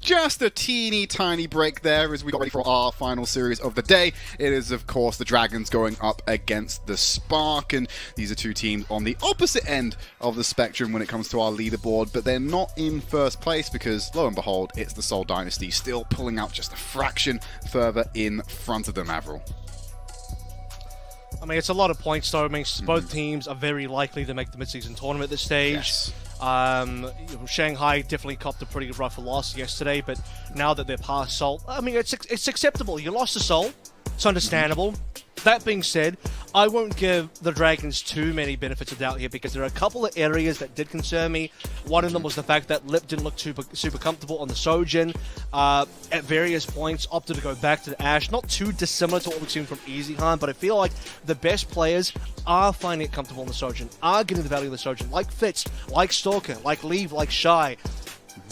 just a teeny tiny break there as we got ready for our final series of the day. It is, of course, the Dragons going up against the Spark, and these are two teams on the opposite end of the spectrum when it comes to our leaderboard, but they're not in first place because, lo and behold, it's the Seoul Dynasty still pulling out just a fraction further in front of them, Avril. I mean, it's a lot of points, though. I mean, both teams are very likely to make the mid-season tournament at this stage. Yes. Shanghai definitely copped a pretty rough loss yesterday, but now that they're past Seoul, I mean, it's acceptable. You lost to Seoul. It's understandable. That being said, I won't give the Dragons too many benefits of doubt here because there are a couple of areas that did concern me. One of them was the fact that Lip didn't look super comfortable on the Sojin. At various points, opted to go back to the Ashe. Not too dissimilar to what we've seen from EasyHan, but I feel like the best players are finding it comfortable on the Sojin, are getting the value of the Sojin, like Fitz, like Stalker, like Leave, like Shy.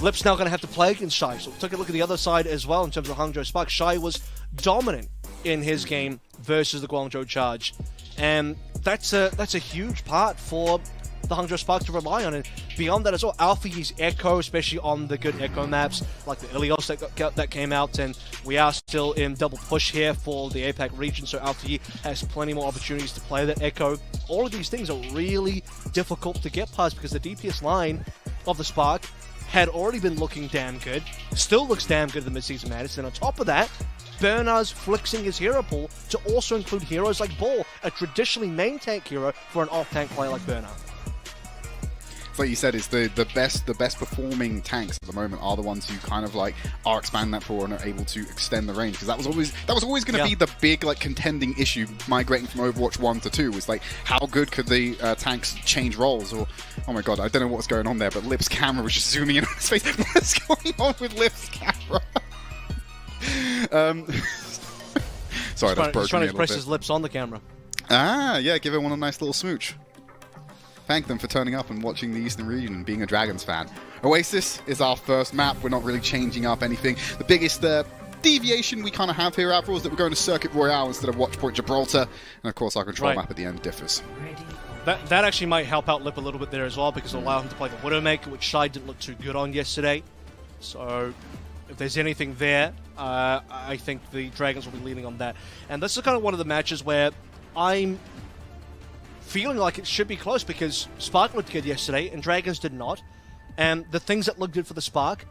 Lip's now going to have to play against Shy. So take a look at the other side as well in terms of Hangzhou Spark. Shy was dominant in his game versus the Guangzhou Charge, and that's a huge part for the Hangzhou Spark to rely on. And beyond that as well, Alpha Yi's Echo, especially on the good Echo maps like the Ilios that came out, and we are still in double push here for the APAC region, so Alpha Yi has plenty more opportunities to play that Echo. All of these things are really difficult to get past because the DPS line of the Spark had already been looking damn good, still looks damn good in the mid-season madness, and on top of that, Bernard's flexing his hero pool to also include heroes like Ball, a traditionally main tank hero for an off-tank player like Bernard. Like you said, it's the best performing tanks at the moment are the ones who kind of like are expanding that pool and are able to extend the range, because that was always going to be the big like contending issue migrating from Overwatch 1 to 2 was like how good could the tanks change roles, or oh my god, I don't know what's going on there, but Lip's camera was just zooming in on his face. What's going on with Lip's camera? Sorry, that's broken. He's trying to press his lips on the camera. Ah, yeah, give everyone a nice little smooch. Thank them for turning up and watching the Eastern region and being a Dragons fan. Oasis is our first map. We're not really changing up anything. The biggest deviation we kind of have here, Avril, is that we're going to Circuit Royale instead of Watchpoint Gibraltar. And of course, our control map at the end differs. That actually might help out Lip a little bit there as well, because it'll allow him to play the Widowmaker, which Shy didn't look too good on yesterday. So if there's anything there, I think the Dragons will be leaning on that. And this is kind of one of the matches where I'm feeling like it should be close, because Spark looked good yesterday and Dragons did not. And the things that look good for the Spark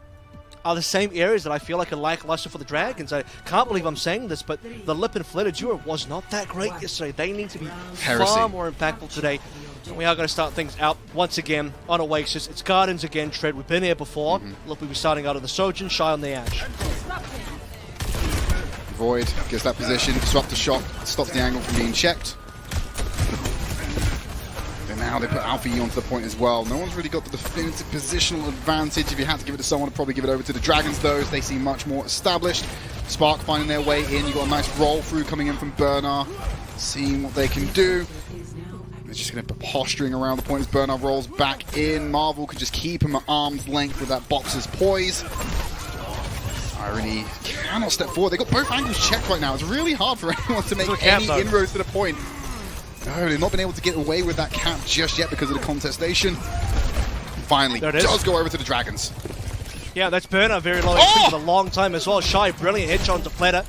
are the same areas that I feel like are lackluster for the Dragons. I can't believe I'm saying this, but the Lip and Flitter duo was not that great yesterday. They need to be far more impactful today. And we are going to start things out once again on Oasis. It's Gardens again, Tread. We've been here before. Look, we'll be starting out on the Sojin, Shy on the Ashe. Void gets that position, disrupt the shot, stops the angle from being checked. And now they put Alpha Yi onto the point as well. No one's really got the definitive positional advantage. If you had to give it to someone, I'd probably give it over to the Dragons, though, as they seem much more established. Spark finding their way in. You've got a nice roll through coming in from Bernard, seeing what they can do. They're just going to put posturing around the point as Bernard rolls back in. Marvel could just keep him at arm's length with that boxer's poise. Irony cannot step forward. They've got both angles checked right now. It's really hard for anyone to make any inroads to the point. No, they've not been able to get away with that cap just yet because of the contestation. Finally, does go over to the Dragons. Yeah, that's Bernard very low for a long time as well. Shy, brilliant headshot onto Flatter.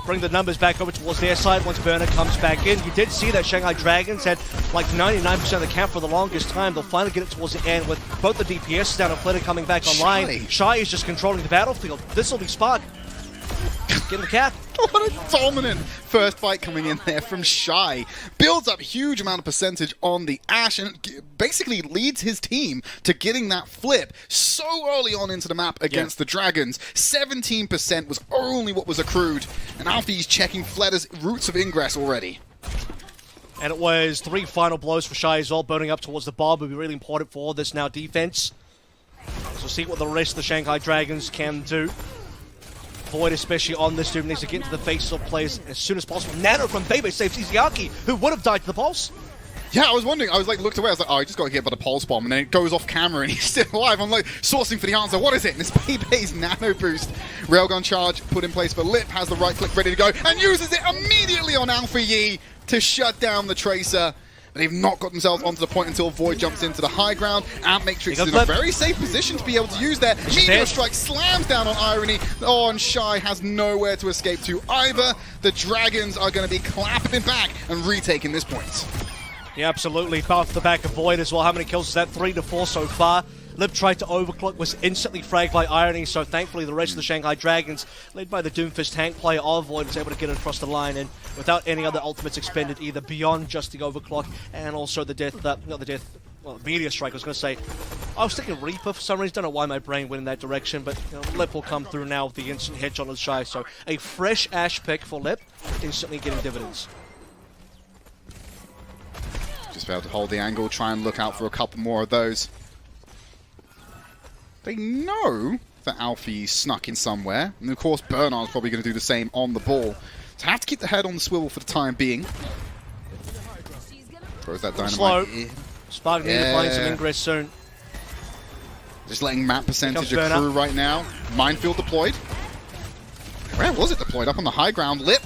Bring the numbers back over towards their side once Bernard comes back in. You did see that Shanghai Dragons had like 99% of the camp for the longest time. They'll finally get it towards the end with both the DPS down and Flatter coming back online. Shy is just controlling the battlefield. This will be Spark. Getting the cap. What a dominant first fight coming in there from Shy. Builds up a huge amount of percentage on the Ashe and basically leads his team to getting that flip so early on into the map against the Dragons. 17% was only what was accrued, and Alfie is checking Fletter's routes of ingress already. And it was 3 final blows for Shy as well, burning up towards the bomb will be really important for this now defense. So see what the rest of the Shanghai Dragons can do. Void, especially on this dude, needs to get into the faces of players as soon as possible. Nano from Bebe saves Iziaki, who would have died to the pulse. Yeah, I was wondering. I was like, looked away. I was like, oh, he just got hit by the pulse bomb, and then it goes off camera, and he's still alive. I'm like, sourcing for the answer. What is it? And it's Bebe's nano boost. Railgun charge put in place for Lip, has the right click ready to go, and uses it immediately on Alpha Yi to shut down the Tracer. but they've not got themselves onto the point until Void jumps into the high ground. And Matrix is in a very safe position to be able to use that. Meteor Strike slams down on Irony. Oh, and Shy has nowhere to escape to either. The Dragons are going to be clapping back and retaking this point. Yeah, absolutely. Off the back of Void as well. How many kills is that? 3 to 4 so far. Lip tried to overclock, was instantly fragged by Irony, so thankfully the rest of the Shanghai Dragons, led by the Doomfist tank player of Void, was able to get it across the line, and without any other ultimates expended either beyond just the overclock and also the death, Meteor Strike, I was going to say. I was thinking Reaper for some reason, don't know why my brain went in that direction, but Lip will come through now with the instant headshot on Shy, so a fresh Ash pick for Lip, instantly getting dividends. Just be able to hold the angle, try and look out for a couple more of those. They know that Alfie snuck in somewhere, and of course Bernard's probably going to do the same on the ball. So have to keep the head on the swivel for the time being. Throws that dynamite. Slow. Spark need to find some ingress soon. Just letting map percentage accrue right now. Minefield deployed. Where was it deployed? Up on the high ground. Lip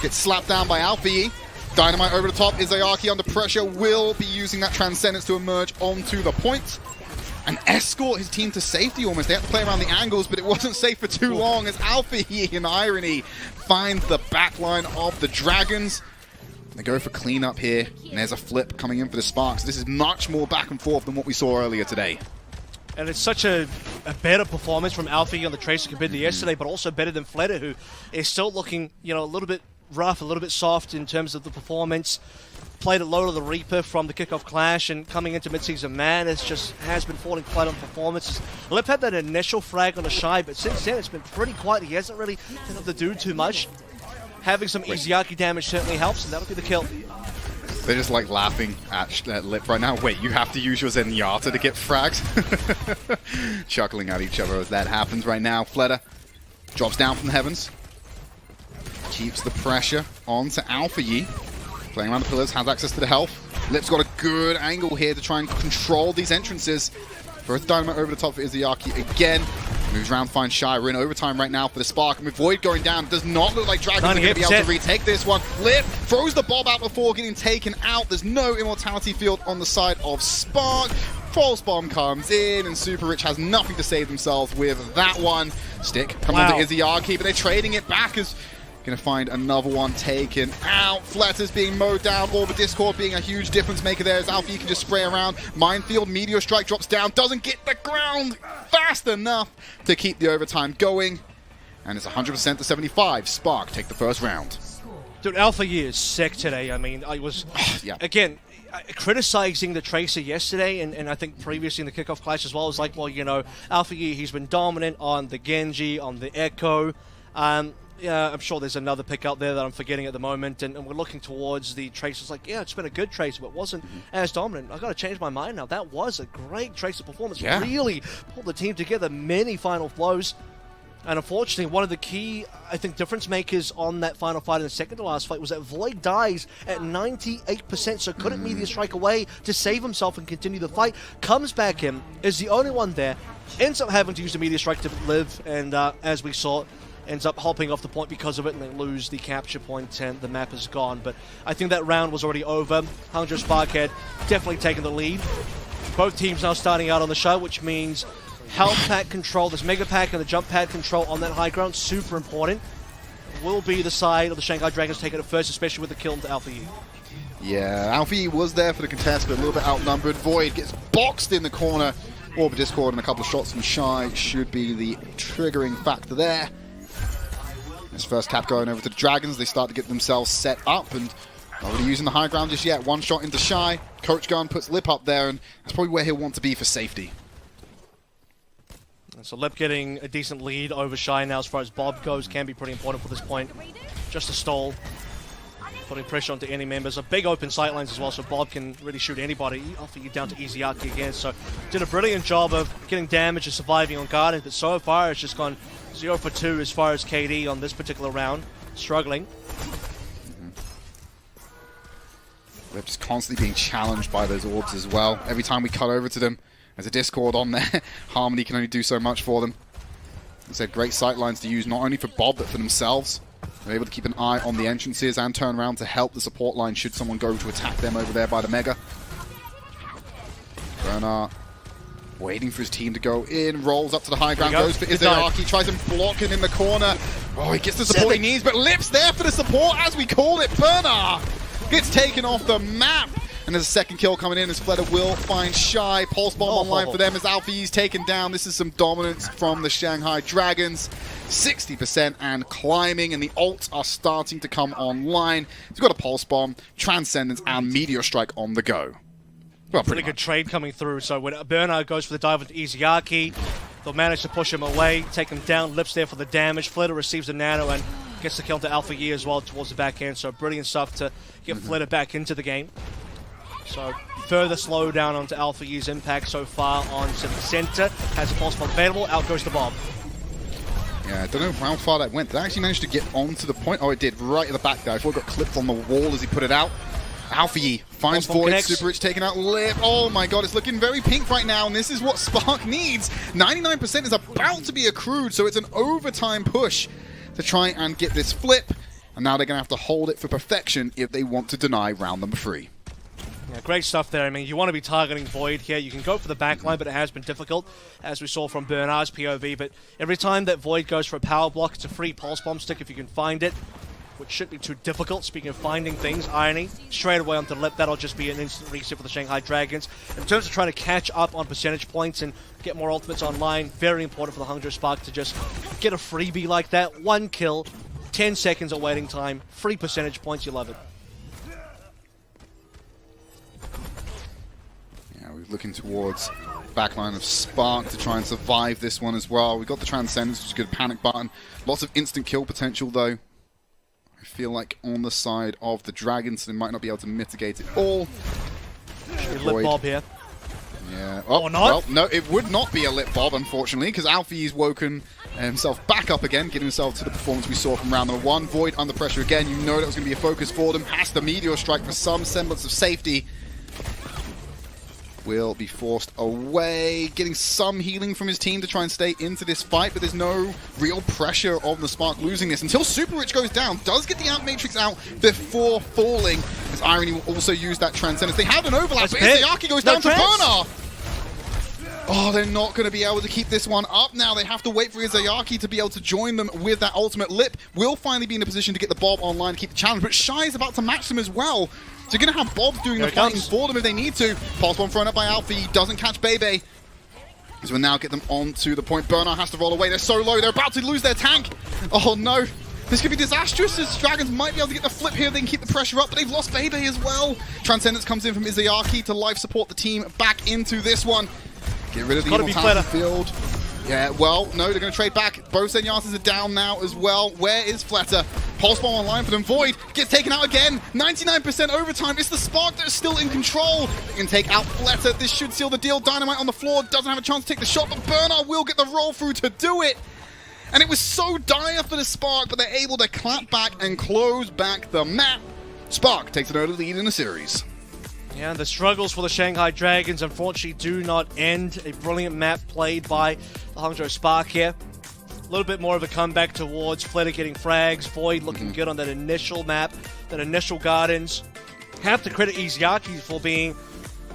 gets slapped down by Alfie. Dynamite over the top. Izayaki under pressure will be using that Transcendence to emerge onto the point and escort his team to safety almost. They had to play around the angles, but it wasn't safe for too long as Alfie and Irony find the backline of the Dragons. They go for cleanup here, and there's a flip coming in for the Sparks. This is much more back and forth than what we saw earlier today. And it's such a better performance from Alfie on the Tracer compared to yesterday, but also better than Fleta, who is still looking, a little bit rough, a little bit soft in terms of the performance. Played it low to the Reaper from the kickoff clash, and coming into midseason, man, it just has been falling flat on performances. Lip had that initial frag on the Shy, but since then it's been pretty quiet. He hasn't really been able to do too much. Having some Izayaki damage certainly helps, and that'll be the kill. They're just like laughing at Lip right now. Wait, you have to use your Zenyatta to get frags? Chuckling at each other as that happens right now. Fleta drops down from the heavens. Keeps the pressure on to Alpha Yi. Playing around the pillars, has access to the health. Lip's got a good angle here to try and control these entrances. First dynamite over the top for Izayaki again. Moves around, finds Shy. We're in overtime right now for the Spark. And with Void going down, does not look like Dragons are going to be able to retake this one. Lip throws the bomb out before getting taken out. There's no immortality field on the side of Spark. False bomb comes in, and Super Rich has nothing to save themselves with that one. Stick come on to Izayaki, but they're trading it back as going to find another one taken out. Fleta's being mowed down. All the Discord being a huge difference maker there as Alfie can just spray around. Minefield, Meteor Strike drops down. Doesn't get the ground fast enough to keep the overtime going. And it's 100% to 75. Spark take the first round. Dude, Alpha Yi is sick today. I mean, I was, again, criticizing the Tracer yesterday, and I think previously in the kickoff clash as well. I was like, well, Alpha Yi, he's been dominant on the Genji, on the Echo. Yeah, I'm sure there's another pick out there that I'm forgetting at the moment, and we're looking towards the Tracer. It's like, yeah, it's been a good Tracer, but wasn't as dominant. I've got to change my mind now. That was a great Tracer performance. Yeah. Really pulled the team together, many final flows. And unfortunately, one of the key, I think, difference makers on that final fight in the second to last fight was that Void dies at 98%, so couldn't Meteor Strike away to save himself and continue the fight. Comes back in, is the only one there, ends up having to use the Meteor Strike to live, and as we saw, ends up hopping off the point because of it, and they lose the capture point, and the map is gone. But I think that round was already over. Hangzhou Sparkhead definitely taking the lead. Both teams now starting out on the show, which means health pack control, this mega pack and the jump pad control on that high ground, super important. Will be the side of the Shanghai Dragons taking it first, especially with the kill into Alpha Yi. Yeah, Alpha Yi was there for the contest, but a little bit outnumbered. Void gets boxed in the corner. Orb Discord and a couple of shots from Shy should be the triggering factor there. This first cap going over to the Dragons. They start to get themselves set up and not really using the high ground just yet. One shot into Shy. Coach Gun puts Lip up there, and that's probably where he'll want to be for safety. So Lip getting a decent lead over Shy now as far as Bob goes can be pretty important for this point. Just a stall. Putting pressure onto any members. A big open sightlines as well, so Bob can really shoot anybody. Offer you down to Izayaki again. So did a brilliant job of getting damage and surviving on Guardian, but so far it's just gone 0 for 2 as far as KD on this particular round. Struggling. Lip's constantly being challenged by those orbs as well. Every time we cut over to them, there's a Discord on there. Harmony can only do so much for them. They said great sightlines to use not only for Bob, but for themselves. They're able to keep an eye on the entrances and turn around to help the support line should someone go to attack them over there by the Mega. Bernard waiting for his team to go in, rolls up to the high ground, goes for Izayaki, tries and block him in the corner. Oh, he gets the support he needs, but Lip's there for the support, as we call it. Bernard gets taken off the map. And there's a second kill coming in as Fleta will find Shy. Pulse Bomb online for them as Alfie's taken down. This is some dominance from the Shanghai Dragons. 60% and climbing, and the ults are starting to come online. He's got a Pulse Bomb, Transcendence, and Meteor Strike on the go. Well, pretty good trade coming through. So when Bernard goes for the dive into Izayaki, they'll manage to push him away, take him down. Lip's there for the damage. Fleta receives the nano and gets the kill to Alpha Yi as well towards the back end. So brilliant stuff to get Fleta back into the game. So further slowdown onto Alpha Yi's impact so far on City Center. Has a Pulse Bomb available. Out goes the bomb. Yeah, I don't know how far that went. Did I actually manage to get onto the point? Oh, it did, right at the back there. I thought it got clipped on the wall as he put it out. Alpha Yi finds Void, Super Rich taking out Lip. Oh my god, it's looking very pink right now, and this is what Spark needs. 99% is about to be accrued, so it's an overtime push to try and get this flip. And now they're going to have to hold it for perfection if they want to deny round number 3. Yeah, great stuff there. I mean, you want to be targeting Void here. You can go for the backline, but it has been difficult, as we saw from Bernard's POV. But every time that Void goes for a power block, it's a free Pulse Bomb stick if you can find it, which shouldn't be too difficult. Speaking of finding things, Irony, straight away onto the Lip. That'll just be an instant reset for the Shanghai Dragons. In terms of trying to catch up on percentage points and get more ultimates online, very important for the Hangzhou Spark to just get a freebie like that. 1 kill, 10 seconds of waiting time, free percentage points, you love it. We're looking towards backline of Spark to try and survive this one as well. We've got the Transcendence, which is a good panic button. Lots of instant kill potential, though. I feel like on the side of the Dragons, they might not be able to mitigate it all. Lip Bob here. Yeah. Oh, or not? Well, no, it would not be a Lip Bob, unfortunately, because Alfie's woken himself back up again, getting himself to the performance we saw from round number 1. Void under pressure again. You know that was going to be a focus for them. Has the Meteor Strike for some semblance of safety. Will be forced away, getting some healing from his team to try and stay into this fight, but there's no real pressure on the Spark losing this until Super Rich goes down. Does get the Out Matrix out before falling, as Irony will also use that Transcendence. They have an overlap, but Izayaki goes down to Bernard. Oh, they're not going to be able to keep this one up now. They have to wait for Izayaki to be able to join them with that ultimate. Lip will finally be in a position to get the Bob online to keep the challenge, but Shy is about to match them as well. So you're going to have Bob doing the fighting for them if they need to. Pulse Bomb thrown up by Alfie. He doesn't catch Bebe. As we'll now get them onto the point. Bernard has to roll away. They're so low. They're about to lose their tank. Oh, no. This could be disastrous, as Dragons might be able to get the flip here. They can keep the pressure up, but they've lost Bebe as well. Transcendence comes in from Izayaki to life support the team back into this one. Get rid of the evil field. Yeah, well, no, they're going to trade back. Both Senyasas are down now as well. Where is Fleta? Pulse Bomb online for them. Void gets taken out again. 99% overtime. It's the Spark that is still in control. They can take out Fleta. This should seal the deal. Dynamite on the floor. Doesn't have a chance to take the shot, but Bernard will get the roll through to do it. And it was so dire for the Spark, but they're able to clap back and close back the map. Spark takes an early lead in the series. Yeah, the struggles for the Shanghai Dragons unfortunately do not end. A brilliant map played by the Hangzhou Spark here. A little bit more of a comeback towards Fleta getting frags. Void looking good on that initial map, that initial Gardens. Have to credit Izayaki for being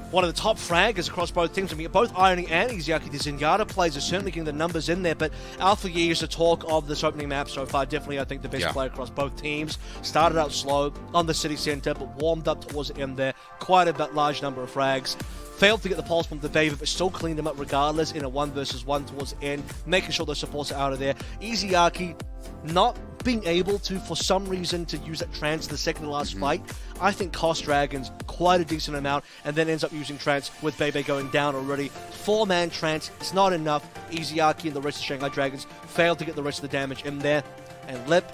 one of the top fraggers across both teams. I mean, both Irony and Izayaki, the Zenyatta plays are certainly getting the numbers in there, but Alpha Yi is the talk of this opening map so far. Definitely, I think, the best player across both teams. Started out slow on the city center, but warmed up towards the end there. Quite a large number of frags. Failed to get the Pulse Bomb to David, but still cleaned him up regardless in a 1 versus 1 towards the end, making sure the supports are out of there. Izayaki not being able to, for some reason, to use that trance in the second to last fight, I think cost Dragons quite a decent amount, and then ends up using trance with Bebe going down already. 4-man trance, it's not enough. Izayaki and the rest of Shanghai Dragons failed to get the rest of the damage in there. And Lip,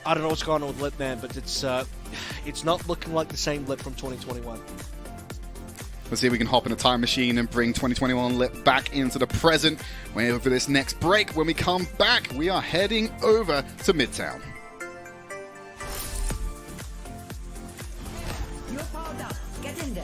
I don't know what's going on with Lip, man, but it's not looking like the same Lip from 2021. Let's see if we can hop in a time machine and bring 2021 Lip back into the present. Wait for this next break. When we come back, we are heading over to Midtown. You're powered up. Get in there.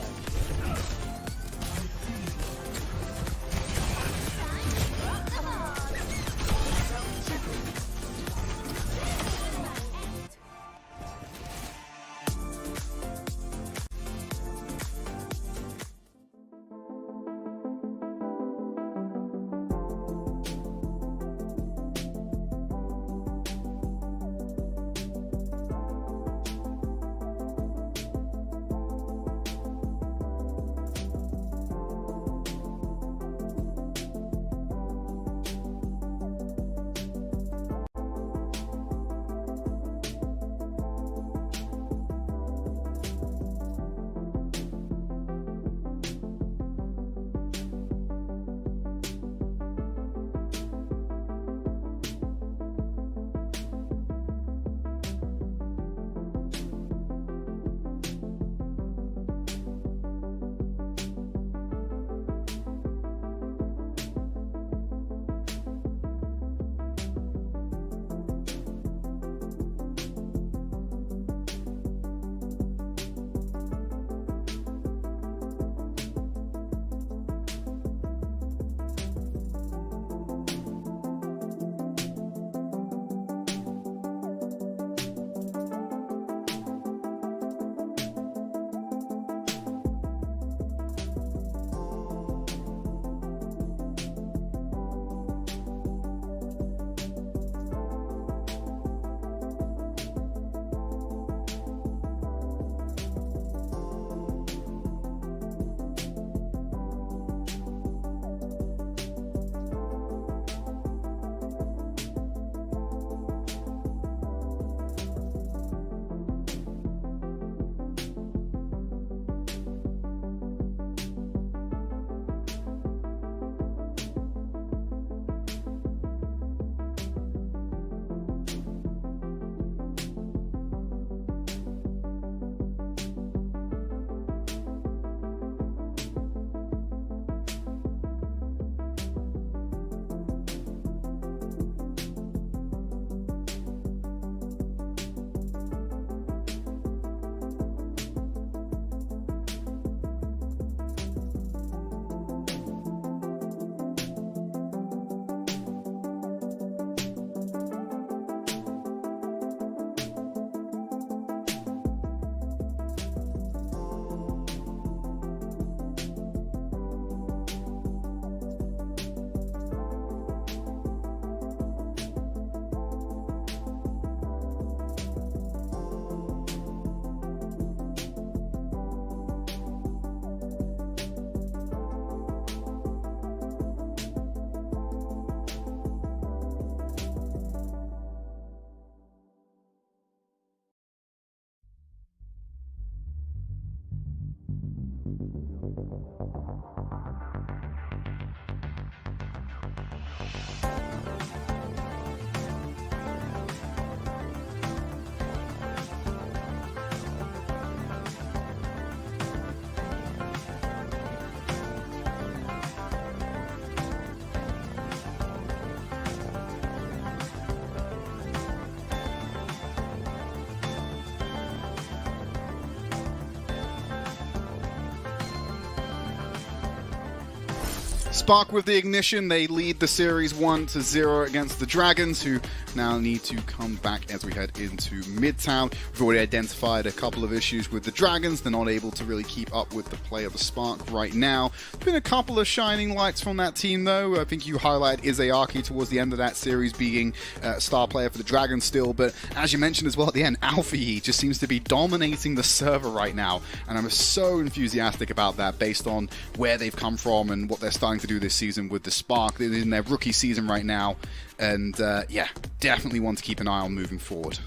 Spark with the ignition, they lead the series 1-0 against the Dragons, who now need to come back as we head into Midtown. We've already identified a couple of issues with the Dragons. They're not able to really keep up with the play of the Spark right now. Been a couple of shining lights from that team, though. I think you highlighted Izayaki towards the end of that series being a star player for the Dragons still, but as you mentioned as well at the end, Alfie just seems to be dominating the server right now, and I'm so enthusiastic about that based on where they've come from and what they're starting to do this season with the Spark. They're in their rookie season right now, and yeah, definitely one to keep an eye on moving forward.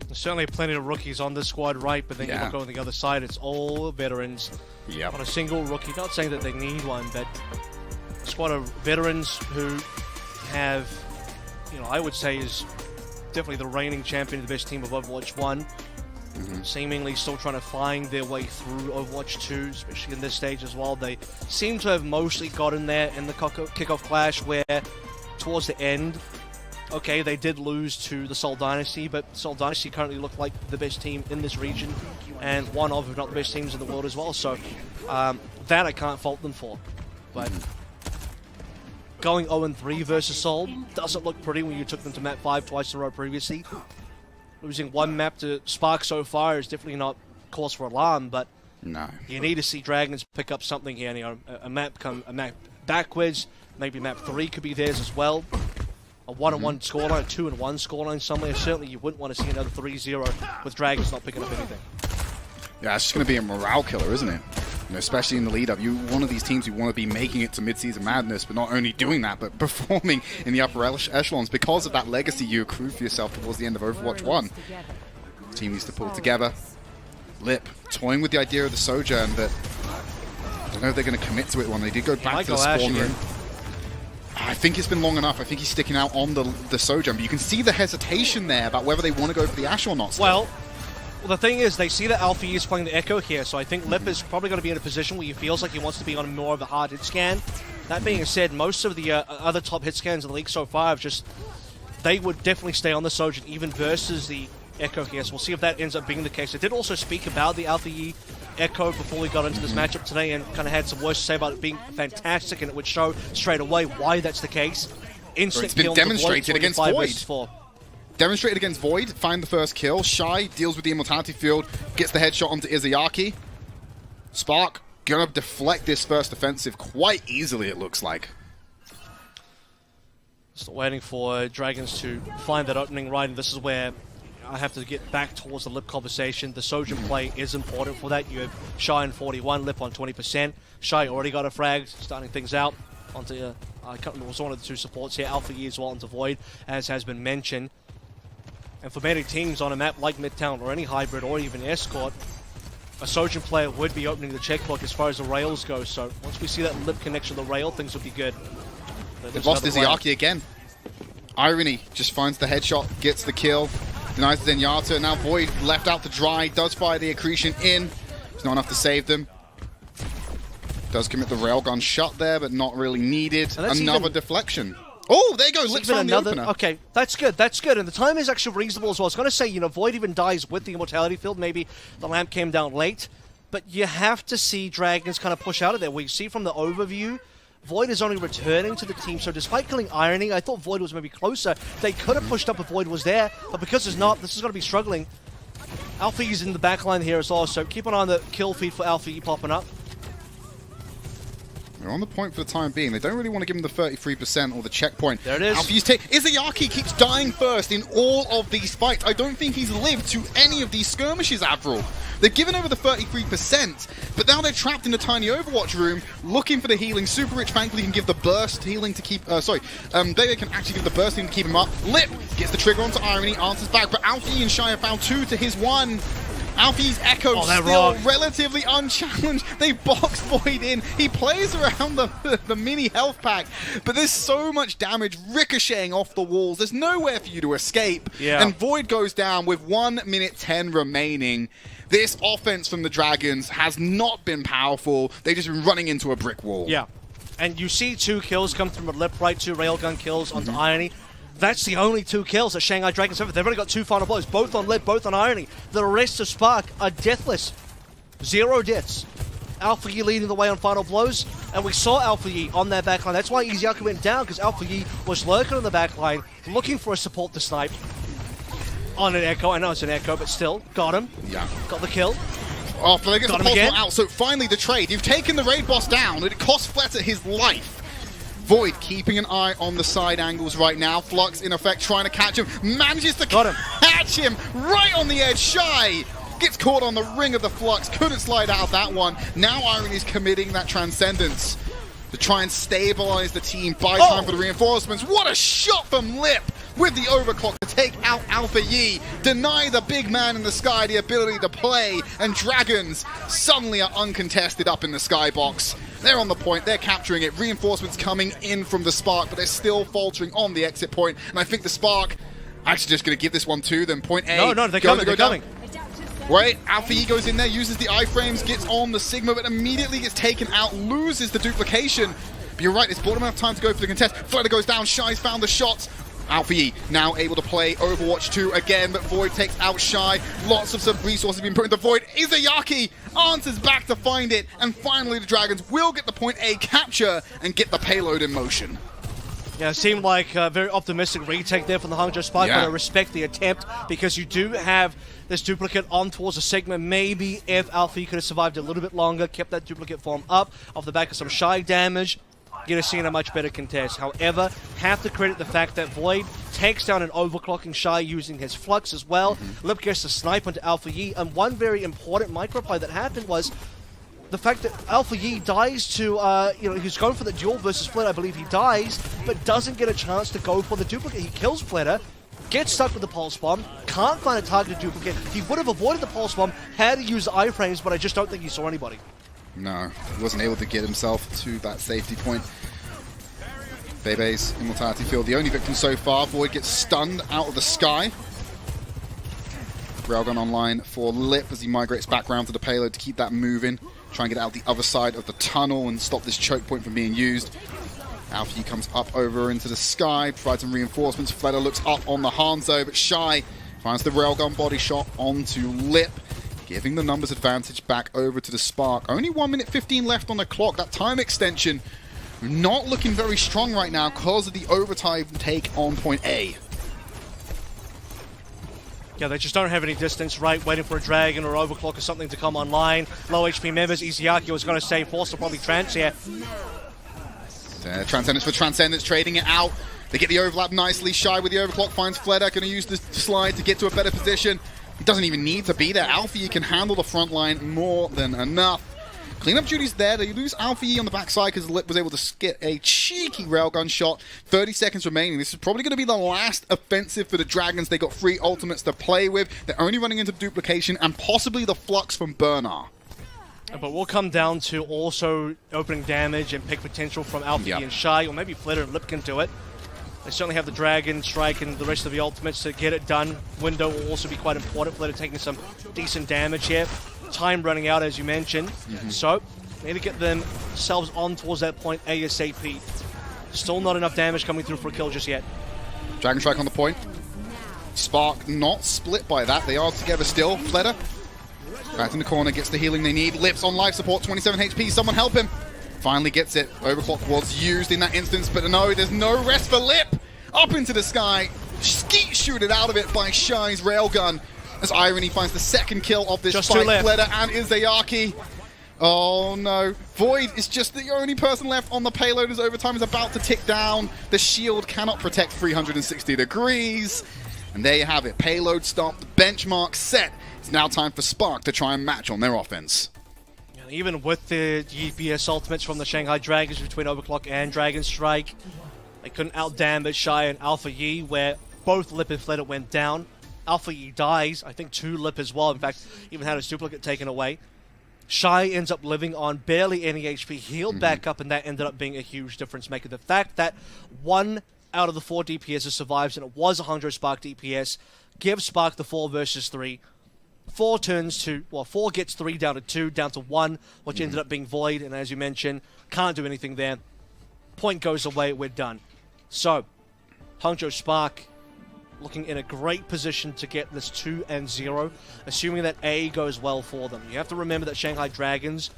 There's certainly plenty of rookies on this squad, right? But then you look on the other side, it's all veterans on a single rookie. Not saying that they need one, but a squad of veterans who have, you know, I would say is definitely the reigning champion of the best team of Overwatch 1. Seemingly still trying to find their way through Overwatch 2, especially in this stage as well. They seem to have mostly gotten there in the kickoff clash, where towards the end, okay, they did lose to the Seoul Dynasty, but Seoul Dynasty currently look like the best team in this region, and one of, if not the best teams in the world as well. So that I can't fault them for. But going 0-3 versus Seoul doesn't look pretty when you took them to map 5 twice in a row previously. Losing one map to Spark so far is definitely not cause for alarm, but no, you need to see Dragons pick up something here. You know, a map backwards, maybe map 3 could be theirs as well. A 1-1 scoreline, a 2-1 scoreline somewhere. Certainly you wouldn't want to see another 3-0 with Dragons not picking up anything. Yeah, it's just going to be a morale killer, isn't it? You know, especially in the lead-up. You're one of these teams who want to be making it to mid-season madness, but not only doing that, but performing in the upper echelons because of that legacy you accrue for yourself towards the end of Overwatch 1. The team needs to pull together. Lip, toying with the idea of the Sojourn, but I don't know if they're going to commit to it when they did go back to the spawn room. I think it's been long enough. I think he's sticking out on the Sojourn, but you can see the hesitation there about whether they want to go for the Ashe or not still. Well, the thing is, they see that Alfie is playing the Echo here, so I think Lip is probably going to be in a position where he feels like he wants to be on more of a hard hit scan. That being said, most of the other top hit scans in the league so far have just... They would definitely stay on the Sojourn, even versus the Echo here, so we'll see if that ends up being the case. I did also speak about the Alfie Echo before we got into this matchup today, and kind of had some words to say about it being fantastic, and it would show straight away why that's the case. Instant it's been kill demonstrated against Void. 4. Demonstrated against Void, find the first kill. Shy deals with the Immortality Field, gets the headshot onto Izayaki. Spark gonna deflect this first offensive quite easily, it looks like. Still waiting for Dragons to find that opening right, and this is where I have to get back towards the Lip conversation. The Sojourn play is important for that. You have Shy on 41, Lip on 20%. Shy already got a frag, starting things out onto, I can't remember, it was one of the two supports here. Alpha E as well onto Void, as has been mentioned. And for many teams on a map like Midtown or any hybrid or even Escort, a Sojourn player would be opening the checkbook as far as the rails go. So once we see that Lip connection to the rail, things will be good. They've lost Izayaki again. Irony just finds the headshot, gets the kill, denies the Zenyatta. Now Void left out to dry, does fire the accretion in. It's not enough to save them. Does commit the railgun shot there, but not really needed. Another deflection. Oh, there you go. Lip found the opener. Okay, that's good. That's good. And the time is actually reasonable as well. I was going to say, you know, Void even dies with the Immortality Field. Maybe the lamp came down late. But you have to see Dragons kind of push out of there. We see from the overview, Void is only returning to the team. So despite killing Irony, I thought Void was maybe closer. They could have pushed up if Void was there. But because it's not, this is going to be struggling. Alfie's in the back line here as well. So keep an eye on the kill feed for Alfie popping up. They're on the point for the time being. They don't really want to give him the 33% or the checkpoint. There it is. Izayaki keeps dying first in all of these fights. I don't think he's lived to any of these skirmishes, Avril. They've given over the 33%, but now they're trapped in a tiny Overwatch room looking for the healing. Super Rich, thankfully, can give the burst healing to keep... Vega can actually give the burst healing to keep him up. Lip gets the trigger onto Irony, answers back, but Alfie and Shy have found 2 to his 1. Alfie's Echo still relatively unchallenged. They box Void in. He plays around the mini health pack, but there's so much damage ricocheting off the walls. There's nowhere for you to escape. Yeah. And Void goes down with 1 minute 10 remaining. This offense from the Dragons has not been powerful. They've just been running into a brick wall. Yeah. And you see 2 kills come from a Lip, right? 2 railgun kills onto Irony. That's the only 2 kills that Shanghai Dragons have. They've only got 2 final blows, both on Lip, both on Irony. The rest of Spark are deathless. 0 deaths. Alpha Yi leading the way on final blows, and we saw Alpha Yi on their backline. That's why Izyaku went down, because Alpha Yi was lurking on the backline, looking for a support to snipe on an Echo. I know it's an Echo, but still, got him. Yeah. Got the kill. Oh, Fleta gets Got the him again. pulse out, so finally the trade. You've taken the raid boss down, and it cost Fleta his life. Void keeping an eye on the side angles right now. Flux, in effect, trying to catch him. Manages to catch him right on the edge. Shy gets caught on the ring of the Flux. Couldn't slide out of that one. Now Irony's committing that Transcendence to try and stabilize the team. Buy time for the reinforcements. What a shot from Lip with the overclock to take out Alpha Yi. Deny the big man in the sky the ability to play. And Dragons suddenly are uncontested up in the skybox. They're on the point, they're capturing it. Reinforcements coming in from the Spark, but they're still faltering on the exit point. And I think the Spark actually just going to give this one to them. Point A. No, they're coming. Right, Alpha Yi goes in there, uses the iframes, gets on the Sigma, but immediately gets taken out, loses the duplication. But you're right, it's bought him enough time to go for the contest. Fleta goes down, Shy's found the shots. Alpha Yi now able to play Overwatch 2 again, but Void takes out Shy. Lots of some resources being put into Void. Izayaki answers back to find it, and finally the Dragons will get the point A capture and get the payload in motion. Yeah, it seemed like a very optimistic retake there from the Hangzhou Spark, but I respect the attempt because you do have this duplicate on towards the Sigma. Maybe if Alpha Yi could have survived a little bit longer, kept that duplicate form up off the back of some Shy damage, you'd have seen a much better contest. However, have to credit the fact that Void takes down an overclocking Shy using his Flux as well. Lip gets to snipe onto Alpha Yi, and one very important microplay that happened was the fact that Alpha Yi dies to, he's going for the duel versus Fleta. I believe he dies, but doesn't get a chance to go for the duplicate. He kills Fleta, gets stuck with the pulse bomb, can't find a targeted duplicate. He would have avoided the pulse bomb had he used iframes, but I just don't think he saw anybody. No, he wasn't able to get himself to that safety point. Bebe's Immortality Field, the only victim so far. Void gets stunned out of the sky. Railgun online for Lip as he migrates back around to the payload to keep that moving. Try and get out the other side of the tunnel and stop this choke point from being used. Alpha Yi comes up over into the sky, provides some reinforcements. Fleta looks up on the Hanzo, but Shy finds the railgun body shot onto Lip, giving the numbers advantage back over to the Spark. Only 1 minute 15 left on the clock. That time extension not looking very strong right now because of the overtime take on point A. Yeah, they just don't have any distance, right? Waiting for a Dragon or Overclock or something to come online. Low HP members, Izayaki was going to stay forced to probably trans here. Transcendence for Transcendence, trading it out. They get the overlap nicely. Shy with the overclock finds Fleta, going to use the slide to get to a better position. He doesn't even need to be there. Alpha Yi can handle the front line more than enough. Cleanup duty's there. They lose Alpha Yi on the backside because Lip was able to get a cheeky railgun shot. 30 seconds remaining. This is probably going to be the last offensive for the Dragons. They got 3 ultimates to play with. They're only running into duplication and possibly the Flux from Bernard. But we'll come down to also opening damage and pick potential from Alpha Yi and Shy, or maybe Fleta and Lip can do it. They certainly have the Dragon, Strike, and the rest of the ultimates to get it done. Window will also be quite important. Fleta taking some decent damage here. Time running out, as you mentioned. So, they need to get themselves on towards that point ASAP. Still not enough damage coming through for a kill just yet. Dragon Strike on the point. Spark not split by that. They are together still. Fleta back in the corner, gets the healing they need. Lips on life support, 27 HP. Someone help him. Finally gets it. Overclock was used in that instance, but no, there's no rest for Lip. Up into the sky. Skeet shooted out of it by Shy's railgun. As Irony finds the second kill of this fight. Fleta and Izayaki. Oh no. Void is just the only person left on the payload as overtime is about to tick down. The shield cannot protect 360 degrees. And there you have it. Payload stopped. Benchmark set. It's now time for Spark to try and match on their offense. And even with the GPS ultimates from the Shanghai Dragons between Overclock and Dragon Strike, they couldn't outdamage Shy and Alpha Yi, where both Lip and Fleta went down. Alpha Yi dies, I think 2 Lip as well. In fact, even had his duplicate taken away. Shy ends up living on barely any HP, healed back up, and that ended up being a huge difference maker. The fact that 1 out of the 4 DPSs survives, and it was 100 Spark DPS, gives Spark the 4 versus 3. 4 turns to, well, 4 gets 3 down to 2, down to 1, which ended up being Void, and as you mentioned, can't do anything there. Point goes away, we're done. So, Hangzhou Spark looking in a great position to get this 2-0, assuming that A goes well for them. You have to remember that Shanghai Dragons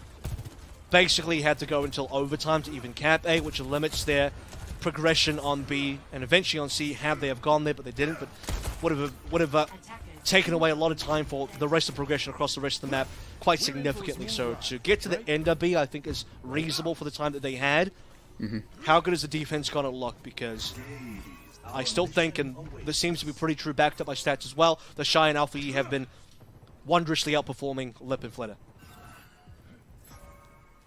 basically had to go until overtime to even cap A, which limits their progression on B and eventually on C had they have gone there, but they didn't. But would have taken away a lot of time for the rest of the progression across the rest of the map quite significantly. So to get to the end of B, I think is reasonable for the time that they had. How good is the defense going to look? Because I still think, and this seems to be pretty true, backed up by stats as well, the Shy and Alpha E have been wondrously outperforming Lip and Flitter.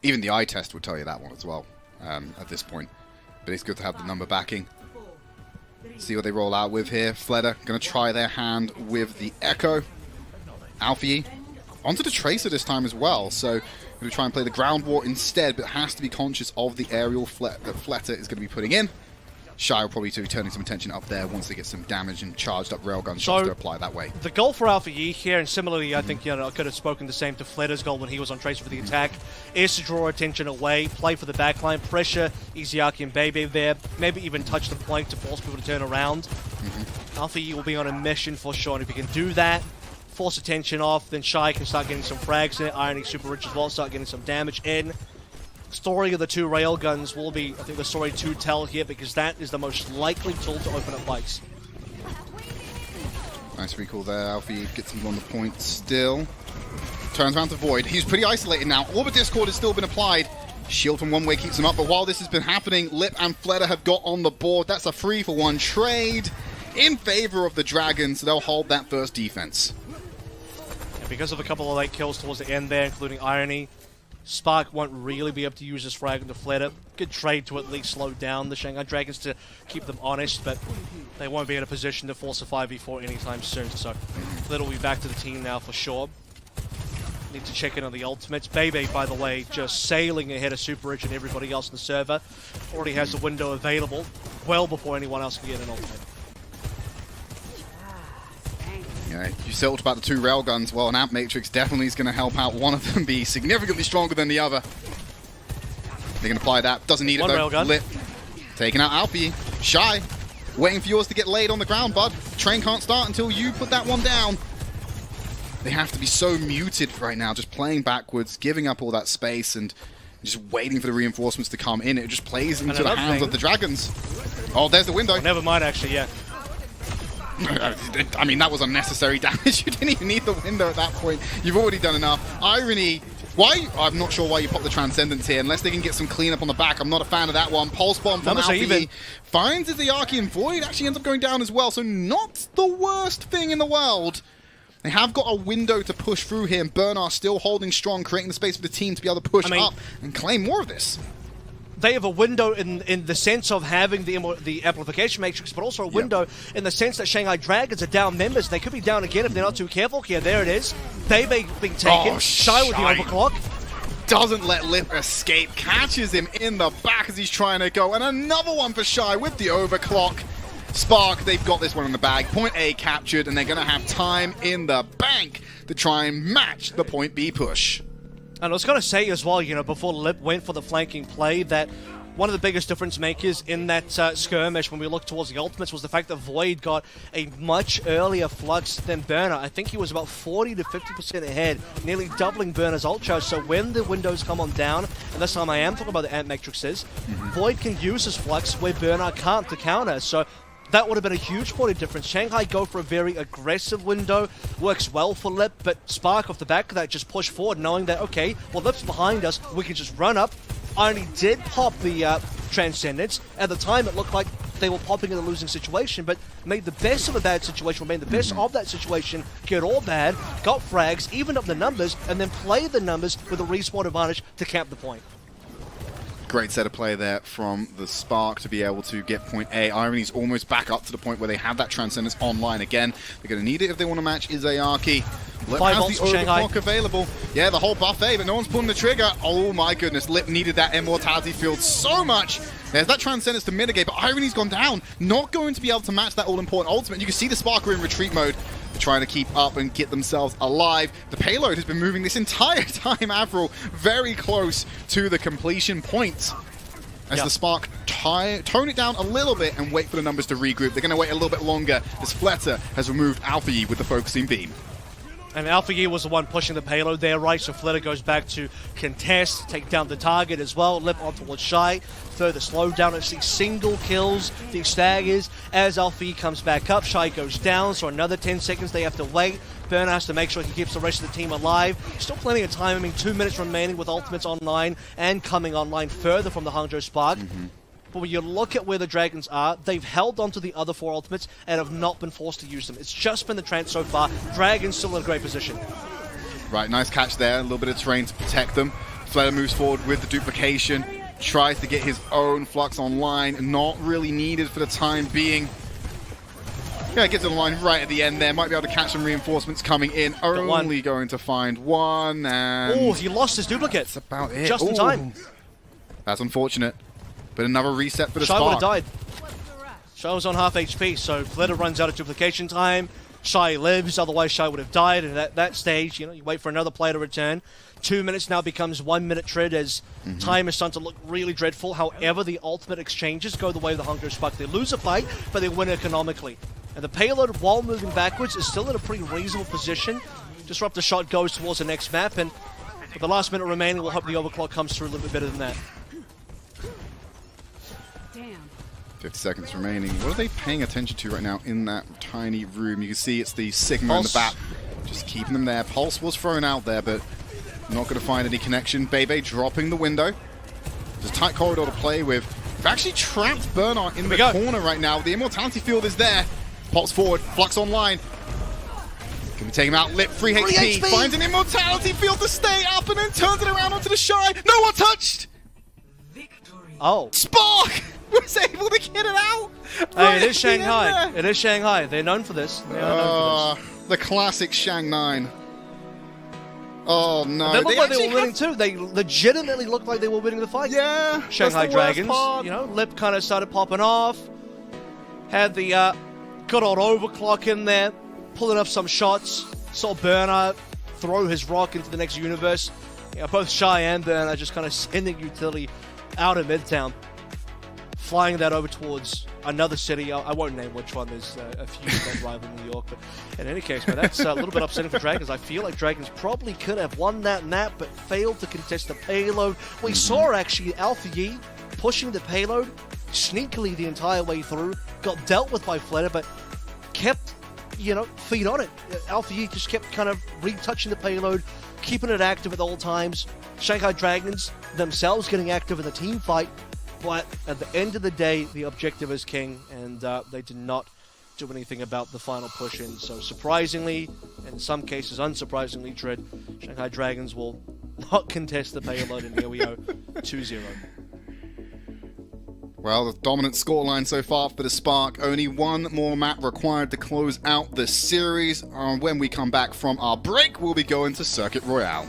Even the eye test would tell you that one as well at this point. But it's good to have the number backing. See what they roll out with here. Flitter going to try their hand with the Echo. Alfie onto the Tracer this time as well. So going to try and play the ground war instead, but has to be conscious of the aerial that Flitter is going to be putting in. Shy will probably be turning some attention up there once they get some damage and charged up railgun shots to apply that way. The goal for Alpha E here, and similarly, I think I could have spoken the same to Flitter's goal when he was on Tracer for the attack, is to draw attention away, play for the backline, pressure Izayaki and Bebe there, maybe even touch the flank to force people to turn around. Alpha E will be on a mission for sure, and if he can do that, force attention off, then Shy can start getting some frags in it, Irony super rich as well, start getting some damage in. Story of the two railguns will be, I think, the story to tell here, because that is the most likely tool to open up fights. Nice recall there. Alfie gets him on the point still. Turns around to Void. He's pretty isolated now. Orbit Discord has still been applied. Shield from one way keeps him up, but while this has been happening, Lip and Flitter have got on the board. That's a 3-for-1 trade in favor of the Dragons, so they'll hold that first defense. And because of a couple of late kills towards the end there, including Irony, Spark won't really be able to use this frag to Flitter. Good trade to at least slow down the Shanghai Dragons to keep them honest, but they won't be in a position to force a 5v4 anytime soon. So Flitter will be back to the team now for sure. Need to check in on the ultimates. Bebe, by the way, just sailing ahead of Super Rich and everybody else in the server. Already has the window available well before anyone else can get an ultimate. Yeah, you talked about the two railguns. Well, an Amp Matrix definitely is going to help out one of them be significantly stronger than the other. They can apply that. Doesn't need One it though. railgun. Lip taking out Alfie. Shy waiting for yours to get laid on the ground, bud. Train can't start until you put that one down. They have to be so muted right now, just playing backwards, giving up all that space and just waiting for the reinforcements to come in. It just plays into the hands of the Dragons. Oh, there's the window. Oh, never mind, actually, yeah. I mean, that was unnecessary damage. You didn't even need the window at that point. You've already done enough. Irony, why? I'm not sure why you pop the Transcendence here, unless they can get some cleanup on the back. I'm not a fan of that one. Pulse Bomb from Alfie finds Izayaki, and Void actually ends up going down as well, so not the worst thing in the world. They have got a window to push through here, and Bernard still holding strong, creating the space for the team to be able to push up and claim more of this. They have a window in the sense of having the amplification matrix, but also a window in the sense that Shanghai Dragons are down members. They could be down again if they're not too careful. Here, there it is. They've been taken. Oh, Shy with the overclock. Doesn't let Lip escape. Catches him in the back as he's trying to go. And another one for Shy with the overclock. Spark, they've got this one in the bag. Point A captured, and they're going to have time in the bank to try and match the point B push. And I was going to say as well, before Lip went for the flanking play, that one of the biggest difference makers in that skirmish when we looked towards the ultimates was the fact that Void got a much earlier flux than Burner. I think he was about 40 to 50% ahead, nearly doubling Burner's ult charge. So when the windows come on down, and this time I am talking about the Amp Matrices, Void can use his flux where Burner can't to counter. So that would have been a huge point of difference. Shanghai go for a very aggressive window, works well for Lip, but Spark off the back of that just push forward, knowing that, okay, well, Lip's behind us, we can just run up. Irony did pop the Transcendence. At the time, it looked like they were popping in a losing situation, but made the best of a bad situation, made the best of that situation, get all bad, got frags, evened up the numbers, and then played the numbers with a respawn advantage to camp the point. Great set of play there from the Spark to be able to get point A. Irony's almost back up to the point where they have that Transcendence online again. They're going to need it if they want to match Izayaki. Lip has the overclock available. Yeah, the whole buffet, but no one's pulling the trigger. Oh my goodness, Lip needed that Immortality field so much. There's that Transcendence to mitigate, but Irony's gone down. Not going to be able to match that all-important ultimate. You can see the Spark are in retreat mode. They're trying to keep up and get themselves alive. The payload has been moving this entire time, Avril, very close to the completion point. As the Spark tone it down a little bit and wait for the numbers to regroup. They're going to wait a little bit longer as Flitter has removed Alpha E with the focusing beam. And Alpha Gear was the one pushing the payload there, right? So Flitter goes back to contest, take down the target as well. Lip on towards Shy, further slowed down. It's the single kills, the staggers. As Alpha Gear comes back up, Shy goes down, so another 10 seconds they have to wait. Burner has to make sure he keeps the rest of the team alive. Still plenty of time, I mean 2 minutes remaining with ultimates online and coming online further from the Hangzhou Spark. But when you look at where the Dragons are, they've held onto the other 4 ultimates and have not been forced to use them. It's just been the trance so far. Dragons still in a great position. Right, nice catch there. A little bit of terrain to protect them. Flair moves forward with the duplication. Tries to get his own Flux online. Not really needed for the time being. Yeah, gets it online right at the end there. Might be able to catch some reinforcements coming in. Only going to find one, and... Oh, he lost his duplicate. That's about it. Just in time. That's unfortunate. But another reset for the Shy Spark. would have died. Shy was on half HP, so Flitter runs out of duplication time. Shy lives, otherwise Shy would have died. And at that stage, you wait for another player to return. 2 minutes now becomes 1 minute tread as time is starting to look really dreadful. However, the ultimate exchanges go the way of the Hangzhou Spark. They lose a fight, but they win economically. And the payload, while moving backwards, is still in a pretty reasonable position. Disruptor shot goes towards the next map, and with the last minute remaining, we'll hope the overclock comes through a little bit better than that. 50 seconds remaining. What are they paying attention to right now in that tiny room? You can see it's the Sigma in the back. Just keeping them there. Pulse was thrown out there, but not going to find any connection. Bebe dropping the window. There's a tight corridor to play with. We've actually trapped Bernard in the corner right now. The immortality field is there. Pops forward. Flux online. Can we take him out? Lip, 3 HP. Finds an immortality field to stay up and then turns it around onto the Shy. No one touched! Oh. Spark was able to get it out! Hey, it is Shanghai. It is Shanghai. They're known for this. They are known for this. The classic Shang 9. Oh no. They looked like they were winning too. They legitimately looked like they were winning the fight. Yeah. Shanghai Dragons. Lip kind of started popping off. Had the good old overclock in there, pulling up some shots. Saw Burner throw his rock into the next universe. Both Shy and Burner just kind of sending utility out of Midtown, flying that over towards another city. I won't name which one. There's a few that rival New York, but in any case, man, that's a little bit upsetting for Dragons. I feel like Dragons probably could have won that map, but failed to contest the payload. We saw actually Alpha Yi pushing the payload sneakily the entire way through, got dealt with by Flitter, but kept, feet on it. Alpha Yi just kept kind of retouching the payload, keeping it active at all times. Shanghai Dragons themselves getting active in the team fight, but at the end of the day, the objective is king, and they did not do anything about the final push in. So surprisingly, in some cases unsurprisingly, Dread, Shanghai Dragons will not contest the payload, and here we go, 2-0. Well, the dominant scoreline so far for the Spark. Only one more map required to close out the series. When we come back from our break, we'll be going to Circuit Royale.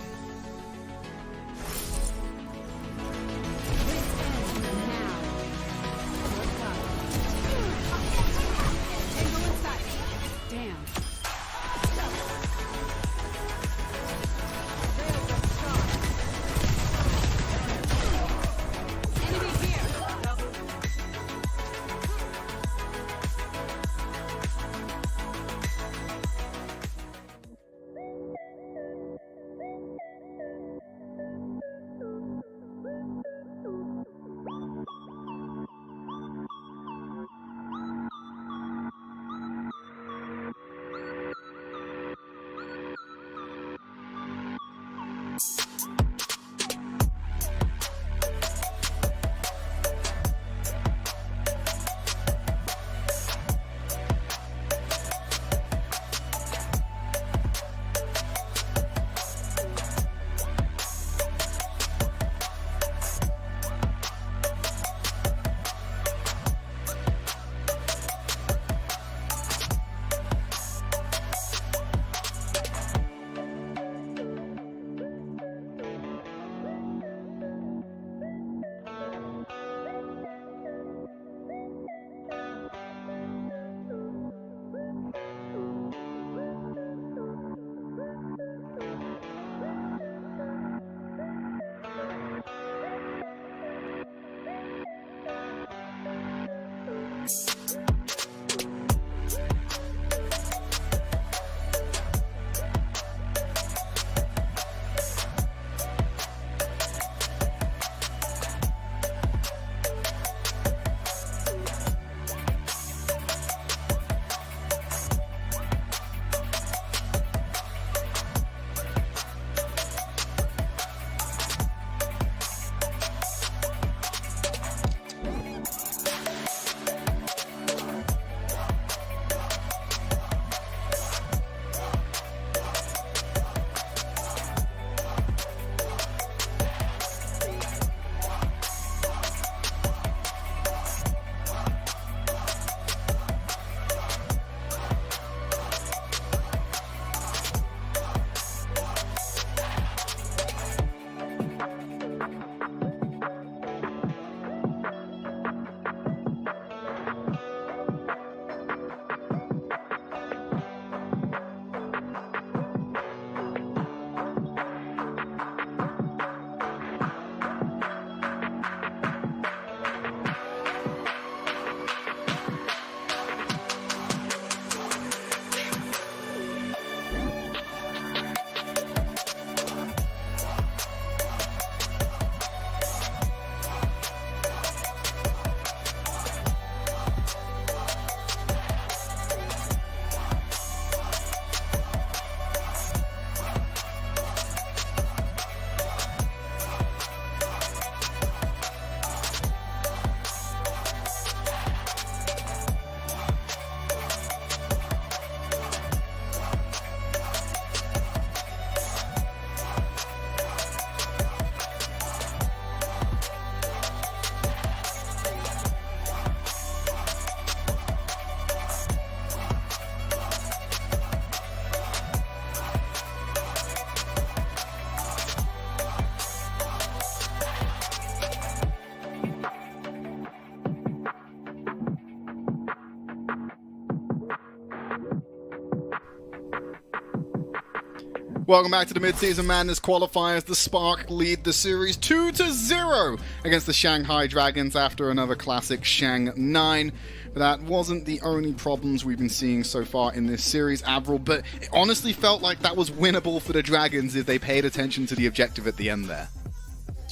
Welcome back to the Midseason Madness qualifiers. The Spark lead the series 2-0 against the Shanghai Dragons after another classic Shang 9. But that wasn't the only problems we've been seeing so far in this series, Avril, but it honestly felt like that was winnable for the Dragons if they paid attention to the objective at the end there.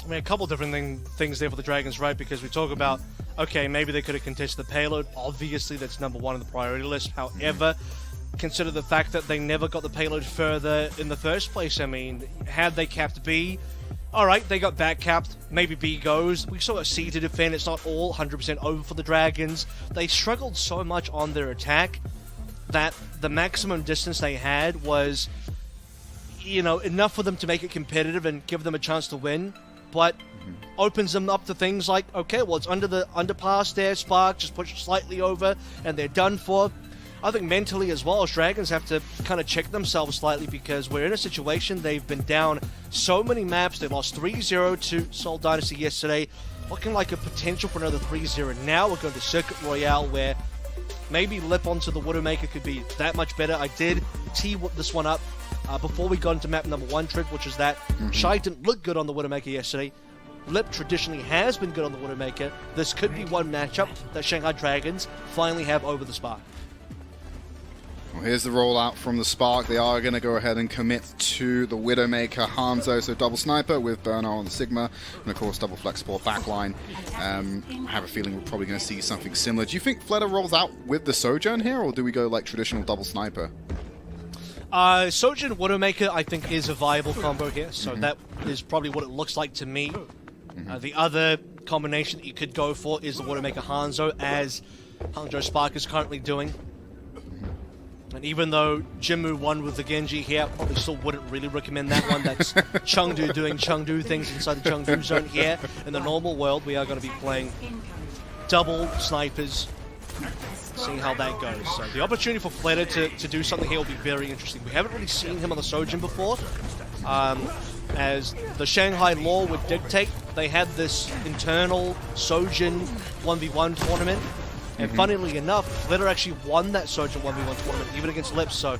I mean, a couple different things there for the Dragons, right? Because we talk about, okay, maybe they could have contested the payload. Obviously, that's number one on the priority list. However, consider the fact that they never got the payload further in the first place. I mean, had they capped B, alright, they got back capped, maybe B goes. We saw a C to defend, it's not all 100% over for the Dragons. They struggled so much on their attack that the maximum distance they had was, you know, enough for them to make it competitive and give them a chance to win, but opens them up to things like, okay, well, it's under the underpass there, Spark, just push slightly over, and they're done for. I think mentally as well as Dragons have to kind of check themselves slightly because we're in a situation they've been down so many maps. They lost 3-0 to Seoul Dynasty yesterday, looking like a potential for another 3-0. Now we're going to Circuit Royale where maybe Lip onto the Widowmaker could be that much better. I did tee this one up before we got into map number 1 trip, which is that Shy didn't look good on the Widowmaker yesterday. Lip traditionally has been good on the Widowmaker. This could be one matchup that Shanghai Dragons finally have over the Spark. Well, here's the rollout from the Spark. They are going to go ahead and commit to the Widowmaker Hanzo, so double sniper with Bernard on the Sigma, and of course double flex support backline. I have a feeling we're probably going to see something similar. Do you think Fleta rolls out with the Sojourn here, or do we go like traditional double sniper? Sojourn Widowmaker I think is a viable combo here, so that is probably what it looks like to me. The other combination that you could go for is the Widowmaker Hanzo, as Hangzhou Spark is currently doing. And even though Jinmu won with the Genji here, probably still wouldn't really recommend that one. That's Chengdu doing Chengdu things inside the Chengdu zone here. In the normal world, we are going to be playing double snipers, seeing how that goes. So the opportunity for Fleta to do something here will be very interesting. We haven't really seen him on the Sojourn before. As the Shanghai law would dictate, they had this internal Sojourn 1v1 tournament. And funnily enough, Fleta actually won that Sojourn 1v1 tournament, even against Lips, so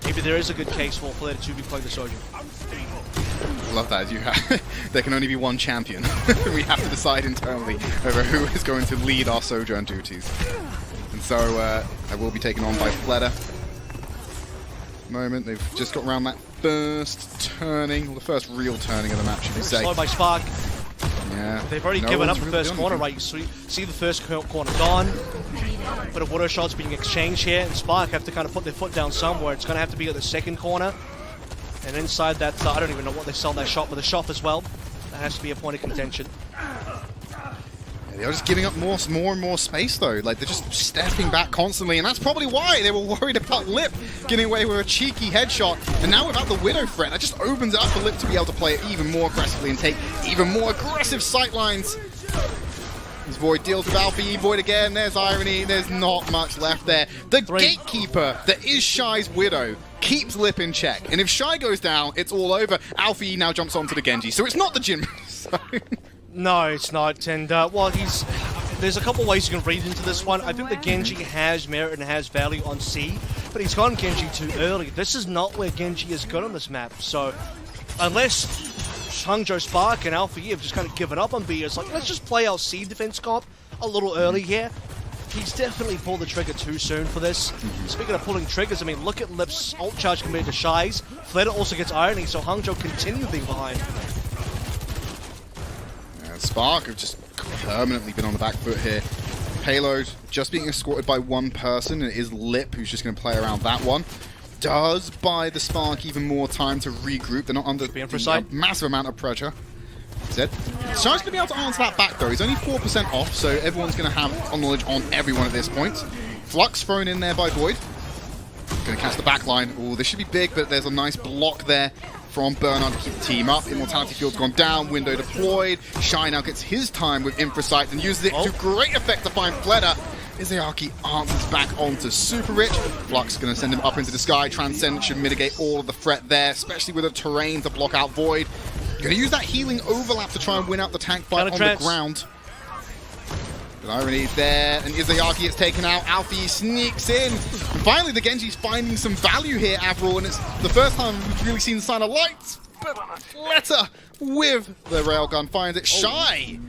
maybe there is a good case for Fleta to be playing the Sojourn. I love that. There can only be one champion. We have to decide internally over who is going to lead our Sojourn duties. And so, I will be taken on by Fleta. Moment, they've just got around that first turning, or the first real turning of the match, should we say. Slowed by Spark. Yeah. They've already given up the first corner, right? You see the first corner gone. Bit of Widow shots being exchanged here, and Spark have to kind of put their foot down somewhere. It's going to have to be at the second corner. And inside that, I don't even know what they sell that shot, but the shot as well. That has to be a point of contention. They're just giving up more and more space, though. Like, they're just stepping back constantly, and that's probably why they were worried about Lip getting away with a cheeky headshot. And now without the Widow threat, that just opens it up for Lip to be able to play it even more aggressively and take even more aggressive sightlines. As Void deals with Alpha E, Void again, there's Irony, there's not much left there. The gatekeeper that is Shy's Widow keeps Lip in check, and if Shy goes down, it's all over. Alpha E now jumps onto the Genji, so it's not the Jin. No, it's not, and well, there's a couple ways you can read into this one. I think the Genji has merit and has value on C, but he's gone Genji too early. This is not where Genji is good on this map, so unless Hangzhou Spark and Alpha E have just kind of given up on B, it's like, let's just play our C defense comp a little early here. He's definitely pulled the trigger too soon for this. Speaking of pulling triggers, I mean, look at Lip's ult charge compared to Shy's. Fleta also gets Irony, so Hangzhou continue being behind. Spark have just permanently been on the back foot here. Payload just being escorted by one person, and it is Lip who's just going to play around that one. Does buy the Spark even more time to regroup. They're not under a massive amount of pressure. Shy's going to be able to answer that back, though. He's only 4% off, so everyone's going to have knowledge on everyone at this point. Flux thrown in there by Void. Going to catch the back line. Oh, this should be big, but there's a nice block there from Bernard to keep the team up. Immortality Field's gone down, window deployed. Shy now gets his time with Infrasight and uses it to great effect to find Fleta. Izayaki answers back onto Super Rich. Flux going to send him up into the sky. Transcend should mitigate all of the threat there, especially with a terrain to block out Void. Going to use that healing overlap to try and win out the tank fight on the ground. But Irony there, and Izayaki gets taken out. Alfie sneaks in. And finally, the Genji's finding some value here, Avril, and it's the first time we've really seen the sign of lights. But Fleta with the railgun finds it. Shy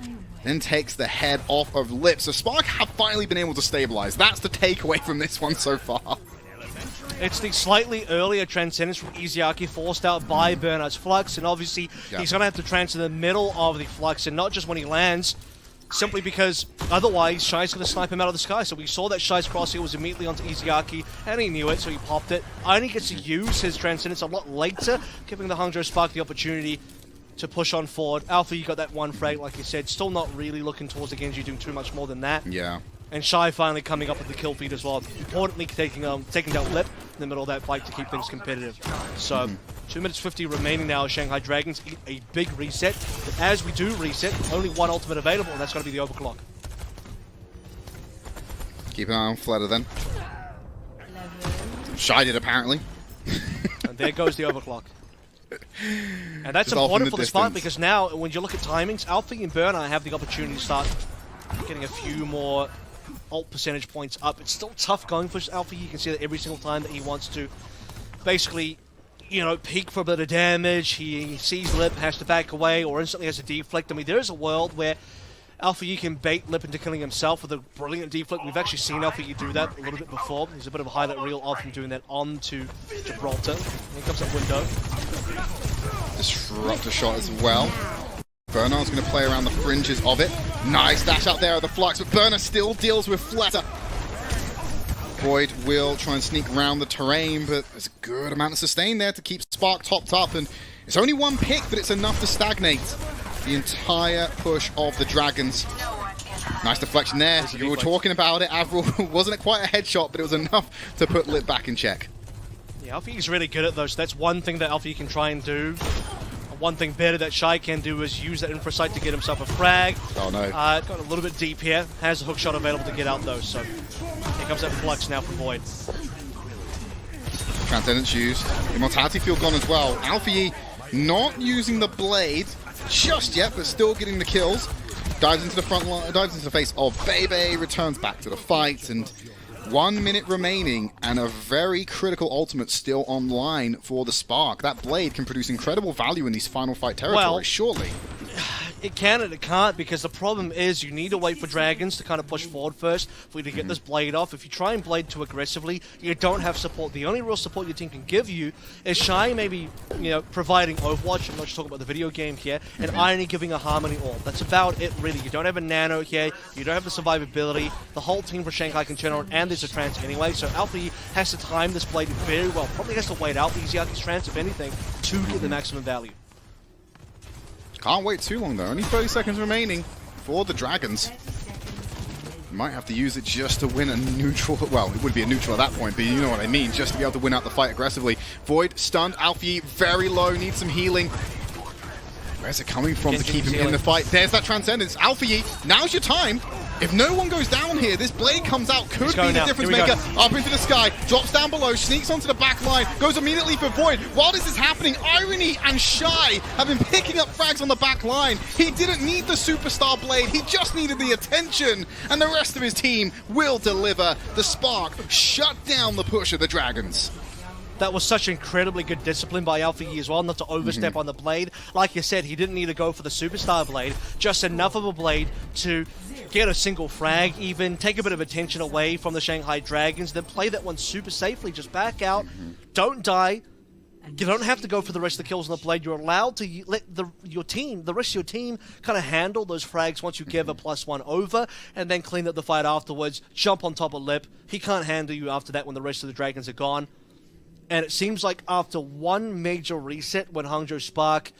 then takes the head off of Lip. So Spark have finally been able to stabilize. That's the takeaway from this one so far. It's the slightly earlier transcendence from Izayaki forced out by Bernard's Flux, and obviously he's going to have to transfer the middle of the Flux, and not just when he lands, simply because otherwise Shy's going to snipe him out of the sky. So we saw that Shy's crosshair was immediately onto Izayaki, and he knew it, so he popped it. Only gets to use his transcendence a lot later, giving the Hangzhou Spark the opportunity to push on forward. Alpha, you got that one frag, like you said, still not really looking towards the Genji doing too much more than that. Yeah. And Shy finally coming up with the kill feed as well. Importantly, taking down Lip in the middle of that fight to keep things competitive. So, 2 minutes 50 remaining now. Shanghai Dragons eat a big reset. But as we do reset, only one ultimate available, and that's going to be the overclock. Keep an eye on Fleta then. Shy did apparently. And there goes the overclock. And that's important for the Spark because now, when you look at timings, Alfie and Burner have the opportunity to start getting a few more ult percentage points up. It's still tough going for Alfie. You can see that every single time that he wants to basically, you know, peek for a bit of damage, he sees Lip, has to back away, or instantly has to deflect. I mean, there is a world where Alpha Yi can bait Lip into killing himself with a brilliant deflect. We've actually seen Alpha Yi do that a little bit before. There's a bit of a highlight reel of him doing that onto Gibraltar. Here comes that window. Disruptor shot as well. Bernard's going to play around the fringes of it. Nice dash out there of the Flux, but Bernard still deals with Fleta. Void will try and sneak around the terrain, but there's a good amount of sustain there to keep Spark topped up, and it's only one pick, but it's enough to stagnate the entire push of the Dragons. Nice deflection there. You were talking about it, Avril. Wasn't it quite a headshot, but it was enough to put Lip back in check. Yeah, Alpha Yi's really good at those. That's one thing that Alpha Yi can try and do. One thing better that Shy can do is use that infrasight to get himself a frag. Oh no. Got a little bit deep here. Has a hook shot available to get out though, so here comes that Flux now from Void. Transcendence used. Immortality field gone as well. Alpha Yi not using the blade just yet, but still getting the kills. Dives into the front line, dives into the face of Bebe, returns back to the fight, and 1 minute remaining, and a very critical ultimate still online for the Spark. That blade can produce incredible value in these final fight territories, surely. It can and it can't, because the problem is you need to wait for Dragons to kind of push forward first for you to get this blade off. If you try and blade too aggressively, you don't have support. The only real support your team can give you is Shy maybe, you know, providing Overwatch. I'm not just talking about the video game here, and Irony giving a Harmony Orb. That's about it, really. You don't have a Nano here, you don't have the survivability. The whole team for Shanghai can turn on, and there's a trance anyway, so Alpha Yi has to time this blade very well. Probably has to wait out Izayaki's trance, if anything, to get the maximum value. Can't wait too long though. Only 30 seconds remaining for the Dragons. Might have to use it just to win a neutral. Well, it would be a neutral at that point, but you know what I mean. Just to be able to win out the fight aggressively. Void stunned. Alpha Yi very low. Needs some healing. Where's it coming from to keep him in the fight? There's that Transcendence. Alpha Yi, now's your time. If no one goes down here, this blade comes out, could be the difference maker. Up into the sky, drops down below, sneaks onto the back line, goes immediately for Void. While this is happening, Irony and Shy have been picking up frags on the back line. He didn't need the superstar blade, he just needed the attention. And the rest of his team will deliver. The Spark shut down the push of the Dragons. That was such incredibly good discipline by Alpha Yi as well, not to overstep on the blade. Like you said, he didn't need to go for the superstar blade, just enough of a blade to get a single frag, even take a bit of attention away from the Shanghai Dragons, then play that one super safely. Just back out, don't die. You don't have to go for the rest of the kills on the blade. You're allowed to let the rest of your team kind of handle those frags once you give a +1 over, and then clean up the fight afterwards, jump on top of Lip. He can't handle you after that when the rest of the Dragons are gone. And it seems like after one major reset when Hangzhou Spark,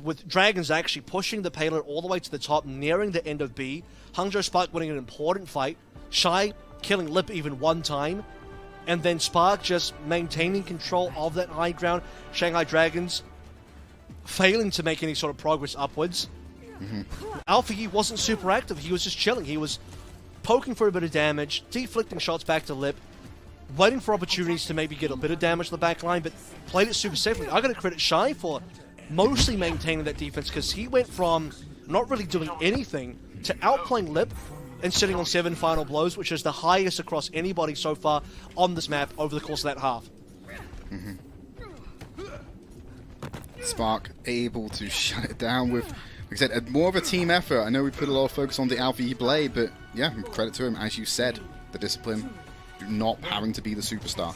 with Dragons actually pushing the payload all the way to the top, nearing the end of B, Hangzhou Spark winning an important fight, Shy killing Lip even one time, and then Spark just maintaining control of that high ground, Shanghai Dragons failing to make any sort of progress upwards. Alpha Yi wasn't super active, he was just chilling, he was poking for a bit of damage, deflecting shots back to Lip, waiting for opportunities to maybe get a bit of damage to the back line, but played it super safely. I got to credit Shy for mostly maintaining that defense, because he went from not really doing anything to outplaying Lip and sitting on 7 final blows, which is the highest across anybody so far on this map over the course of that half. Spark able to shut it down with, like I said, more of a team effort. I know we put a lot of focus on the Alpha E Blade, but yeah, credit to him, as you said, the discipline, not having to be the superstar.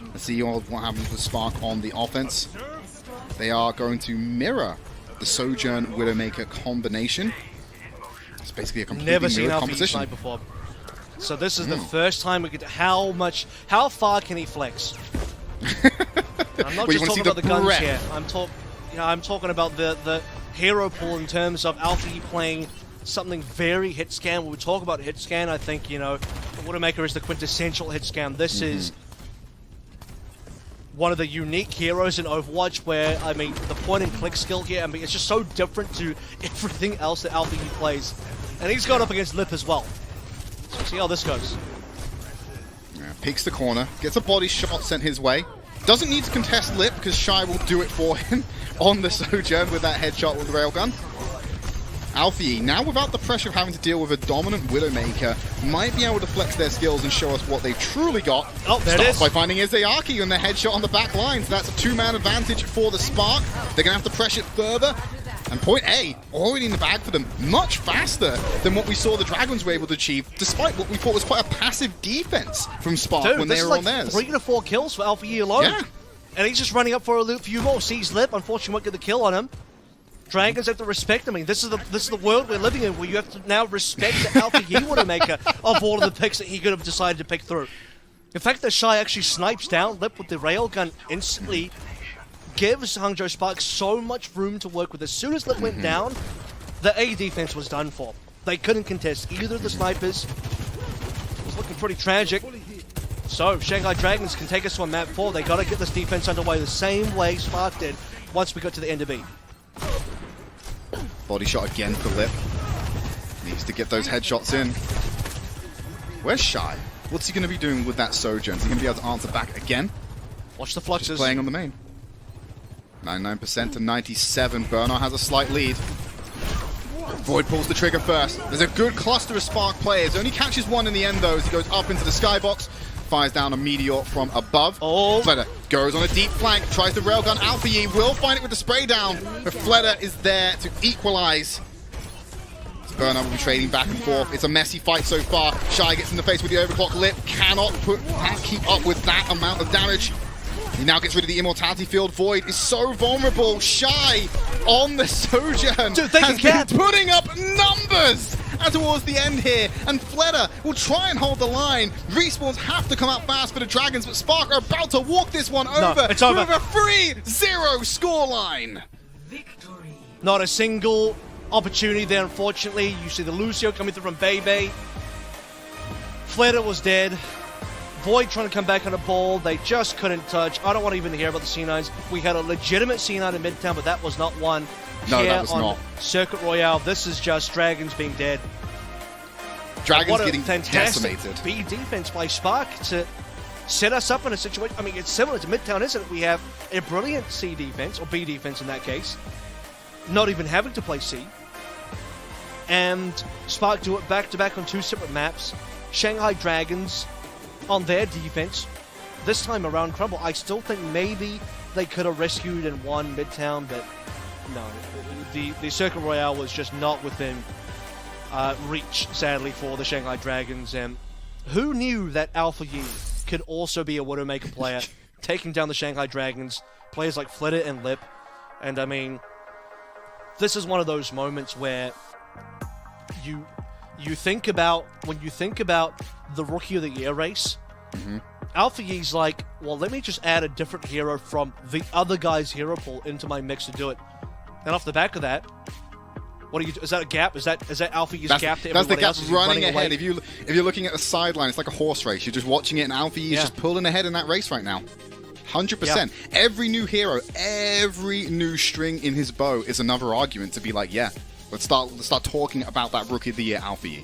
Let's see what happens with Spark on the offense. They are going to mirror the Sojourn Widowmaker combination. It's basically a completely Never seen mirrored Alpha E composition. snipe before. So this is the first time we get to how far can he flex? I'm not Well, you just wanna see talking about the the guns breadth. here. I'm talking about the hero pool in terms of Alpha E playing something very hit scan. When we talk about hit scan, I think, you know, Widowmaker is the quintessential hit scan. This is one of the unique heroes in Overwatch where, I mean, the point and click skill here, I mean, it's just so different to everything else that Alpha E plays. And he's gone up against Lip as well. So see how this goes. Yeah, peeks the corner, gets a body shot sent his way. Doesn't need to contest Lip because Shy will do it for him on the Sojourn with that headshot with the railgun. Alfie, now without the pressure of having to deal with a dominant Widowmaker, might be able to flex their skills and show us what they've truly got. Oh, there it Starts is. by finding Izayaki and the headshot on the back line, so that's a 2-man advantage for the Spark. They're going to have to press it further. And point A, already in the bag for them, much faster than what we saw the Dragons were able to achieve, despite what we thought was quite a passive defense from Spark Dude, when this they is were like on theirs. 3 to 4 kills for Alpha E alone. Yeah. And he's just running up for a few more. Sees Lip, unfortunately won't get the kill on him. Dragons have to respect him. I mean, this is the world we're living in, where you have to now respect the Alpha E Widowmaker of all of the picks that he could have decided to pick through. The fact that Shy actually snipes down Lip with the railgun instantly gives Hangzhou Spark so much room to work with. As soon as Lip went down, the A defense was done for. They couldn't contest either of the snipers. It was looking pretty tragic. So, Shanghai Dragons can take us to a map 4. They got to get this defense underway the same way Spark did once we got to the end of B. Body shot again for Lip. Needs to get those headshots in. Where's Shy? What's he going to be doing with that Sojourn? Is he going to be able to answer back again? Watch the Just fluxes. playing on the main. 99% to 97. Bernard has a slight lead. Void pulls the trigger first. There's a good cluster of Spark players. Only catches one in the end, though, as he goes up into the skybox. Fires down a meteor from above. Oh. Fleder goes on a deep flank. Tries the railgun. Alpha Yi will find it with the spray down. But Fleder is there to equalize. Bernard will be trading back and forth. It's a messy fight so far. Shy gets in the face with the overclock. Lip can't keep up with that amount of damage. He now gets rid of the immortality field. Void is so vulnerable. Shy on the Sojourn Dude, they has can been putting up numbers towards the end here. And Fleder will try and hold the line. Respawns have to come out fast for the Dragons, but Spark are about to walk this one over. it's over. With a 3-0 scoreline. Not a single opportunity there, unfortunately. You see the Lucio coming through from Bebe. Fleder was dead. Void trying to come back on a ball. They just couldn't touch. I don't want to even hear about the C9s. We had a legitimate C9 in Midtown, but that was not one. No, here that was on not. Circuit Royale, this is just Dragons being dead. Dragons What a getting fantastic decimated. B defense by Spark to set us up in a situation. I mean, it's similar to Midtown, isn't it? We have a brilliant C defense, or B defense in that case, not even having to play C. And Spark do it back-to-back on 2 separate maps. Shanghai Dragons on their defense. This time around, Crumble, I still think maybe they could have rescued and won Midtown, but no. The Circuit Royale was just not within reach, sadly, for the Shanghai Dragons. And who knew that Alpha Yi could also be a Widowmaker player, taking down the Shanghai Dragons, players like Fleder and Lip. And I mean, this is one of those moments where you think about, when you think about the Rookie of the Year race, Alpha Yi's like, well, let me just add a different hero from the other guy's hero pool into my mix to do it. And off the back of that, what do you do? Is that a gap? Is that Alpha Yi's gap to That's the everybody gap else? Is he running away? ahead. If you're looking at the sideline, it's like a horse race. You're just watching it, and Alpha Yi is just pulling ahead in that race right now. 100%. Every new hero, every new string in his bow is another argument to be like, yeah, let's start talking about that Rookie of the Year, Alpha Yi.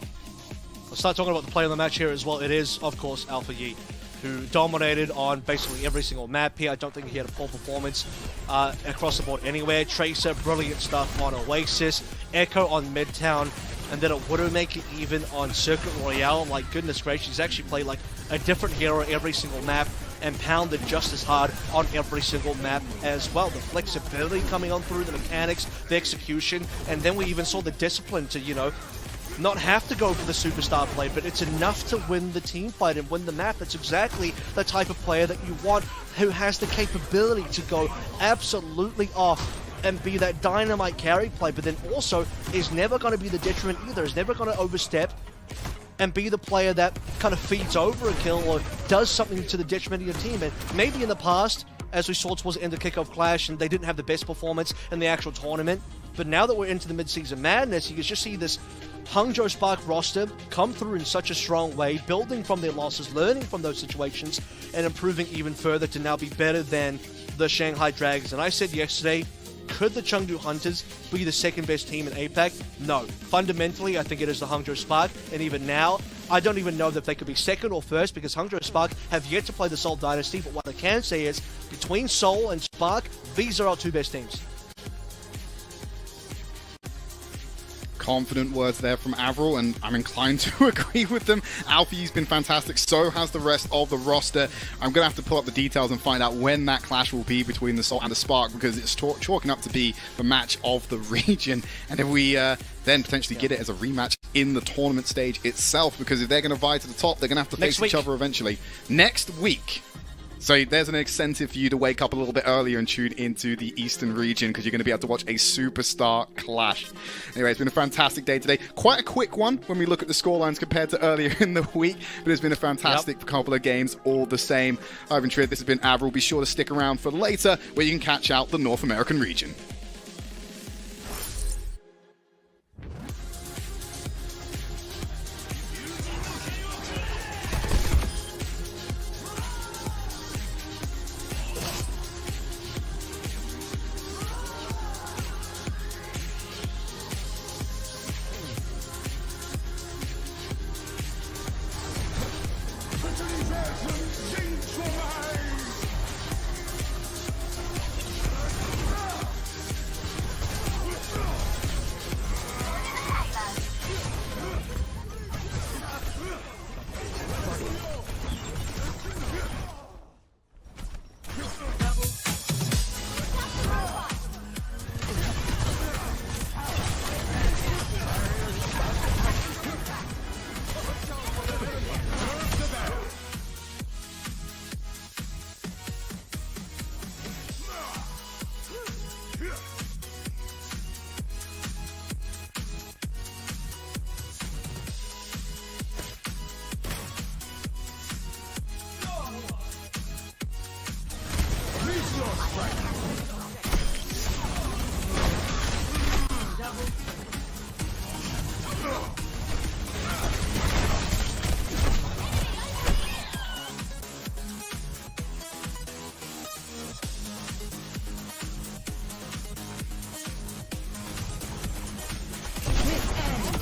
Let's start talking about the player of the match here as well. It is, of course, Alpha Yi, who dominated on basically every single map here. I don't think he had a poor performance across the board anywhere. Tracer, brilliant stuff on Oasis. Echo on Midtown. and then it wouldn't make it even on Circuit Royale. Like, goodness gracious, he's actually played like a different hero every single map and pounded just as hard on every single map as well. The flexibility coming on through, the mechanics, the execution, and then we even saw the discipline to, you know, not have to go for the superstar play, but it's enough to win the team fight and win the map. That's exactly the type of player that you want, who has the capability to go absolutely off and be that dynamite carry play, but then also is never going to be the detriment either, is never going to overstep and be the player that kind of feeds over a kill or does something to the detriment of your team. And maybe in the past, as we saw towards the end of Kickoff Clash, and they didn't have the best performance in the actual tournament, but now that we're into the mid-season madness, you can just see this Hangzhou Spark roster come through in such a strong way, building from their losses, learning from those situations, and improving even further to now be better than the Shanghai Dragons. And I said yesterday, could the Chengdu Hunters be the second best team in APAC? No. Fundamentally, I think it is the Hangzhou Spark, and even now, I don't even know that they could be second or first, because Hangzhou Spark have yet to play the Seoul Dynasty, but what I can say is, between Seoul and Spark, these are our two best teams. Confident words there from Avril, and I'm inclined to agree with them. Alfie's been fantastic, so has the rest of the roster. I'm going to have to pull up the details and find out when that clash will be between the Soul and the Spark, because it's chalking up to be the match of the region. And if we then potentially get it as a rematch in the tournament stage itself, because if they're going to vie to the top, they're going to have to face each other eventually. Next week. So there's an incentive for you to wake up a little bit earlier and tune into the Eastern region, because you're going to be able to watch a superstar clash. Anyway, it's been a fantastic day today. Quite a quick one when we look at the scorelines compared to earlier in the week, but it's been a fantastic couple of games all the same. I've been Trid, this has been Avril. Be sure to stick around for later, where you can catch out the North American region.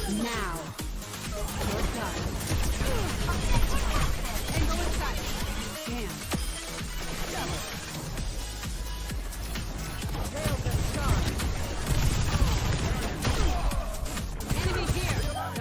Now. You're done. Damn. Enemy here.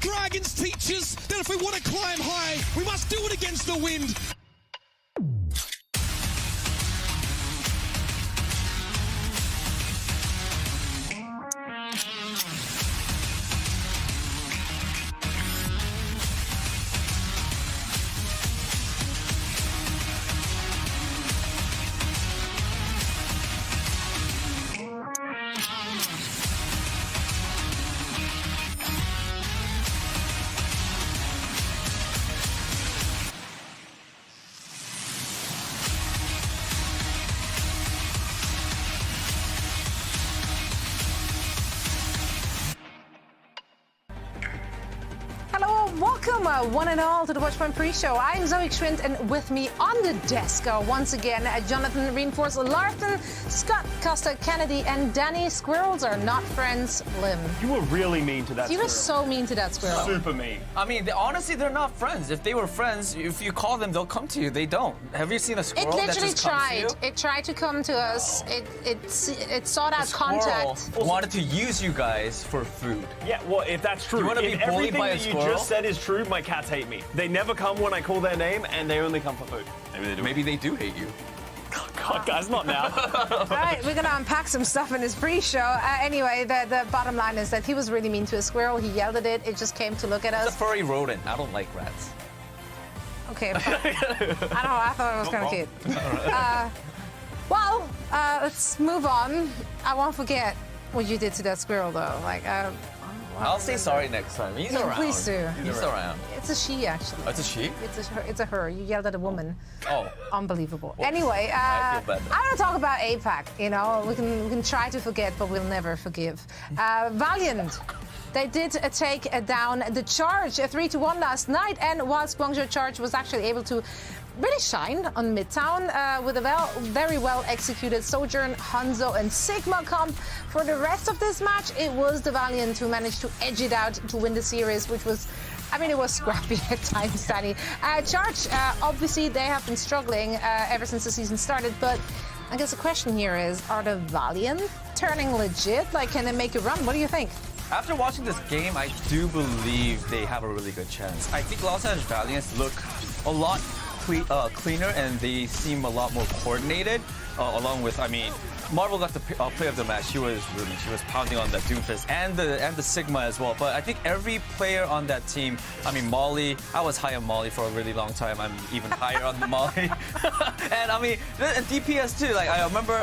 Dragons teach us that if we want to climb high, we must do it against the wind. Welcome, one and all, to the Watchpoint Pre-Show. I'm Zoe Schwind, and with me on the desk once again, Jonathan Reinforce Larton, Scott Costa Kennedy, and Danny. Squirrels are not friends, Lim. You were really mean to that You squirrel. were so mean to that squirrel. Super mean. I mean, honestly, they're not friends. If they were friends, if you call them, they'll come to you. They don't. Have you seen a squirrel It that literally just comes to you? tried. It tried to come to us. It sought out Squirrel contact. wanted to use you guys for food. Yeah, well, if that's true, You wanna be if bullied everything by a that you squirrel? just said is true, my cats hate me. They never come when I call their name, and they only come for food. Maybe they do. Maybe they do hate you. God, guys, not now. All right, we're going to unpack some stuff in this pre-show. Anyway, the bottom line is that he was really mean to a squirrel. He yelled at it. It just came to look at It's a us. furry rodent. I don't like rats. Okay, fine. I don't know. I thought it was kind of cute. Well, let's move on. I won't forget what you did to that squirrel, though. Like, I'll say sorry next time. He's Yeah, around. please do. He's around. It's a she, actually. Oh, it's a she? It's a her. You yelled at a woman. Oh. Unbelievable. Anyway, I feel bad now. I want to talk about APAC. You know, we can try to forget, but we'll never forgive. Valiant. They did take down the Charge 3-1 last night, and whilst Guangzhou Charge was actually able to really shine on Midtown with a very well executed Sojourn, Hanzo, and Sigma comp. For the rest of this match, it was the Valiant who managed to edge it out to win the series, which was, I mean, it was scrappy at times, Danny. Charge, obviously, they have been struggling ever since the season started, but I guess the question here is, are the Valiant turning legit? Like, can they make a run? What do you think? After watching this game, I do believe they have a really good chance. I think Los Angeles Valiants look a lot cleaner, and they seem a lot more coordinated. Along with, I mean, Marvel got the play of the match. She was pounding on that Doomfist and the Sigma as well. But I think every player on that team, I mean, Molly, I was high on Molly for a really long time. I'm even higher on the Molly. And I mean, DPS too. Like, I remember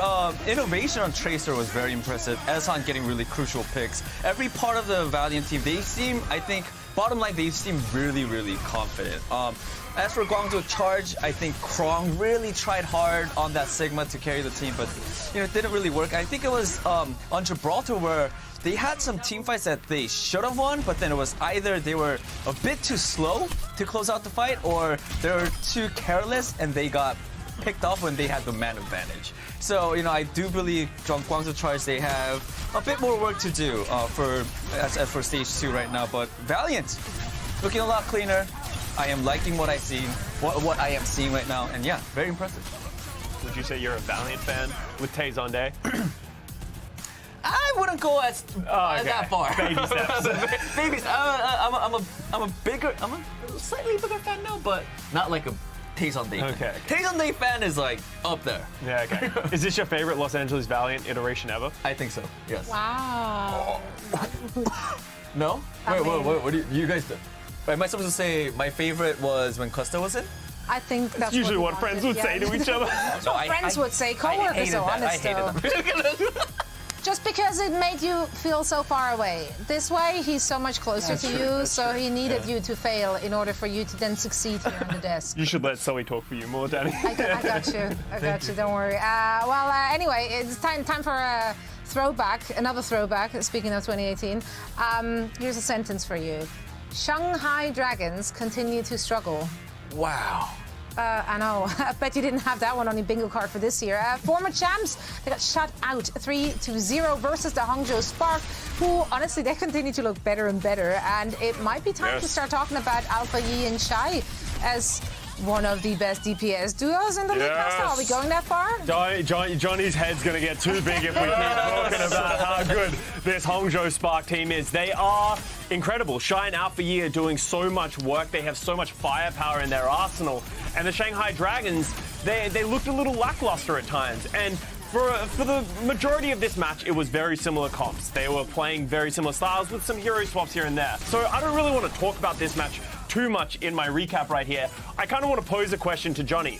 innovation on Tracer was very impressive. Ezhan getting really crucial picks. Every part of the Valiant team, they seem, I think, bottom line, they seem really, really confident. As for Guangzhou Charge, I think Krong really tried hard on that Sigma to carry the team, but it didn't really work. I think it was on Gibraltar where they had some team fights that they should have won, but then it was either they were a bit too slow to close out the fight, or they were too careless and they got picked off when they had the man advantage. So, I do believe Guangzhou Charge, they have a bit more work to do for stage 2 right now, but Valiant looking a lot cleaner. I am liking what I am seeing right now, and yeah, very impressive. Would you say you're a Valiant fan with Tay Zonde? I wouldn't go as that far. Baby steps. Babies. I'm a slightly bigger fan now, but not like a Tay-Zonde fan. Okay. Tay-Zonde fan is like up there. Yeah, okay. Is this your favorite Los Angeles Valiant iteration ever? I think so. Yes. Wow. No? Wait, what do you guys do? Am I supposed to say my favorite was when Costa was in? I think that's Usually we what friends would say to each other. That's what friends would say. Co-workers are honest, though. Just because it made you feel so far away. This way, he's so much closer to you, so he needed you to fail in order for you to then succeed here on the desk. You should let Zoe talk for you more, Danny. I got you. I got you. Don't worry. Anyway, it's time for a throwback, another throwback. Speaking of 2018, here's a sentence for you. Shanghai Dragons continue to struggle. Wow. I know. I bet you didn't have that one on your bingo card for this year. Former champs, they got shut out 3-0 versus the Hangzhou Spark, who, honestly, they continue to look better and better. And it might be time to start talking about Alpha Yi and Shai as one of the best DPS duos in the league right now. Are we going that far? Johnny's head's going to get too big if we keep talking about how good this Hangzhou Spark team is. They are incredible. Shine out for year doing so much work. They have so much firepower in their arsenal. And the Shanghai Dragons, they looked a little lackluster at times. And for the majority of this match, it was very similar comps. They were playing very similar styles with some hero swaps here and there. So I don't really want to talk about this match too much in my recap right here. I kind of want to pose a question to Johnny.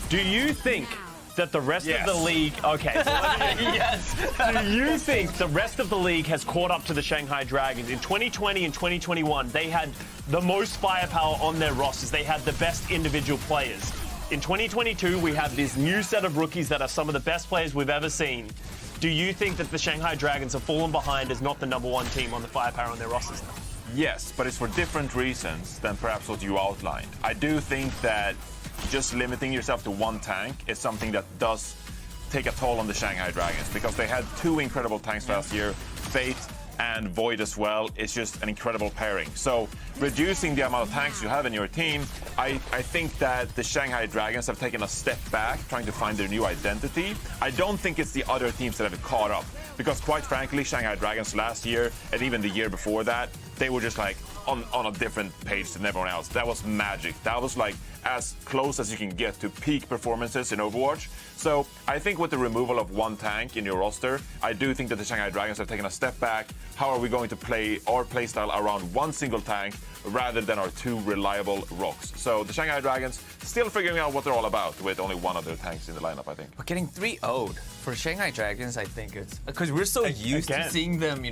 Do you think that the rest of the league... Okay, so let me... Yes. Do you think the rest of the league has caught up to the Shanghai Dragons? In 2020 and 2021, they had the most firepower on their rosters. They had the best individual players. In 2022, we have this new set of rookies that are some of the best players we've ever seen. Do you think that the Shanghai Dragons have fallen behind as not the #1 team on the firepower on their rosters now? Yes, but it's for different reasons than perhaps what you outlined. I do think that just limiting yourself to one tank is something that does take a toll on the Shanghai Dragons, because they had 2 incredible tanks last year, Fate and Void as well. It's just an incredible pairing. So reducing the amount of tanks you have in your team, I think that the Shanghai Dragons have taken a step back trying to find their new identity. I don't think it's the other teams that have caught up, because quite frankly, Shanghai Dragons last year and even the year before that, they were just like on a different page than everyone else. That was magic. That was like as close as you can get to peak performances in Overwatch. So I think with the removal of one tank in your roster, I do think that the Shanghai Dragons have taken a step back. How are we going to play our playstyle around one single tank rather than our 2 reliable rocks? So the Shanghai Dragons still figuring out what they're all about with only one of their tanks in the lineup, I think. But getting 3-0'd for Shanghai Dragons, I think it's because we're so used to seeing them,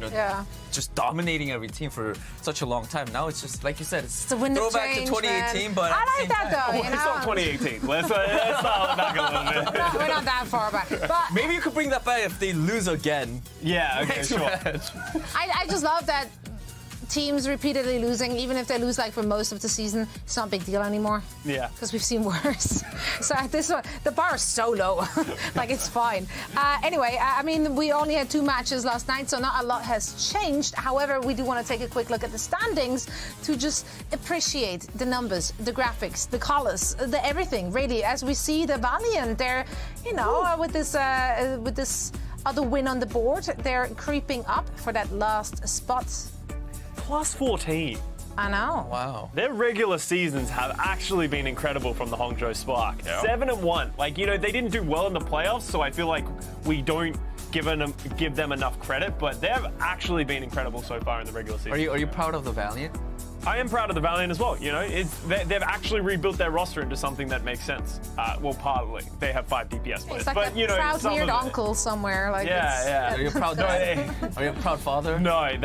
just dominating every team for such a long time. Now it's just like you said, it's a wind of throwback change, to 2018. man. But I like that though. Well, it's not 2018. Let's dial it back a little bit. No, we're not that far back. But maybe you could bring that back if they lose again. Yeah, okay, Next sure. match. I just love that teams repeatedly losing, even if they lose like for most of the season, it's not a big deal anymore. Yeah. Because we've seen worse. So at this one, the bar is so low. Like, it's fine. Anyway, I mean, we only had 2 matches last night, so not a lot has changed. However, we do want to take a quick look at the standings to just appreciate the numbers, the graphics, the colors, the everything, really. As we see the Valiant, they're, with this other win on the board, they're creeping up for that last spot. Plus 14. I know. Wow. Their regular seasons have actually been incredible from the Hangzhou Spark. Yeah. 7-1. Like, they didn't do well in the playoffs, so I feel like we don't give them enough credit, but they've actually been incredible so far in the regular season. Are you proud of the Valiant? I am proud of the Valiant as well. They've actually rebuilt their roster into something that makes sense. Well, partly. They have 5 DPS players. It's like but, a proud some weird of it- uncle somewhere. Like, Yeah. Are you a proud dad? Are you a proud father? No, Not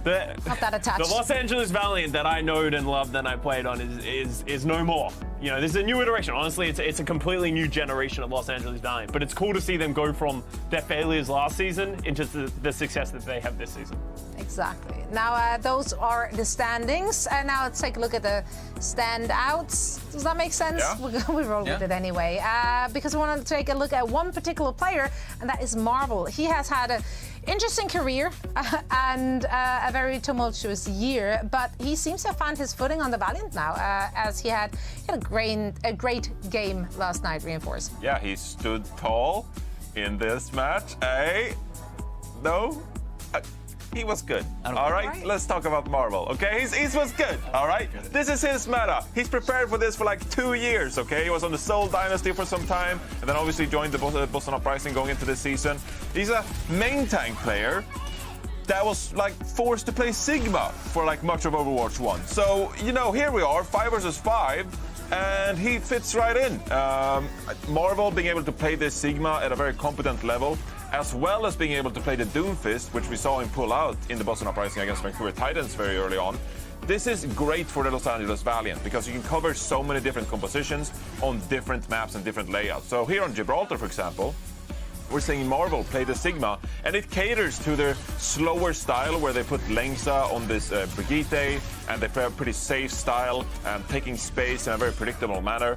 that attached. the Los Angeles Valiant that I knowed and loved and I played on is no more. This is a new iteration. Honestly, it's a completely new generation of Los Angeles Valiant. But it's cool to see them go from their failures last season into the success that they have this season. Exactly. Now, those are the standings. And now let's take a look at the standouts. Does that make sense? Yeah. We roll with it anyway. Because we want to take a look at one particular player, and that is Marvel. He has had an interesting career and a very tumultuous year, but he seems to have found his footing on the Valiant now, as he had a great game last night, Reinforce. Yeah, he stood tall in this match. No? He was good. All right, let's talk about Marvel. Okay, he was good. All right, this is his meta. He's prepared for this for like 2 years. Okay, he was on the Seoul Dynasty for some time, and then obviously joined the Boston Uprising going into this season. He's a main tank player that was like forced to play Sigma for like much of Overwatch 1. So here we are, 5 versus 5. And he fits right in. Marvel being able to play this Sigma at a very competent level, as well as being able to play the Doomfist, which we saw him pull out in the Boston Uprising against Vancouver Titans very early on. This is great for the Los Angeles Valiant because you can cover so many different compositions on different maps and different layouts. So here on Gibraltar, for example, we're seeing Marvel play the Sigma, and it caters to their slower style where they put Lengsa on this Brigitte, and they play a pretty safe style, taking space in a very predictable manner.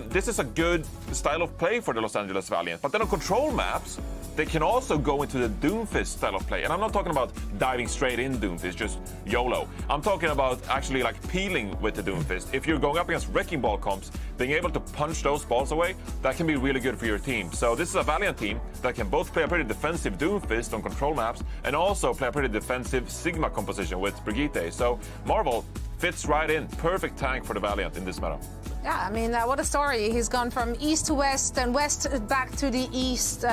This is a good style of play for the Los Angeles Valiant. But then on control maps, they can also go into the Doomfist style of play. And I'm not talking about diving straight in Doomfist, just YOLO. I'm talking about actually like peeling with the Doomfist. If you're going up against Wrecking Ball comps, being able to punch those balls away, that can be really good for your team. So this is a Valiant team that can both play a pretty defensive Doomfist on control maps and also play a pretty defensive Sigma composition with Brigitte. So Marvel fits right in. Perfect tank for the Valiant in this meta. Yeah, I mean, what a story. He's gone from east to west and west back to the east.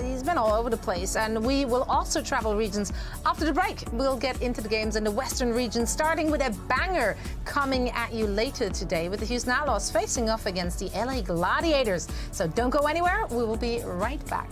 He's been all over the place. And we will also travel regions after the break. We'll get into the games in the western region, starting with a banger coming at you later today with the Houston Outlaws facing off against the LA Gladiators. So don't go anywhere. We will be right back.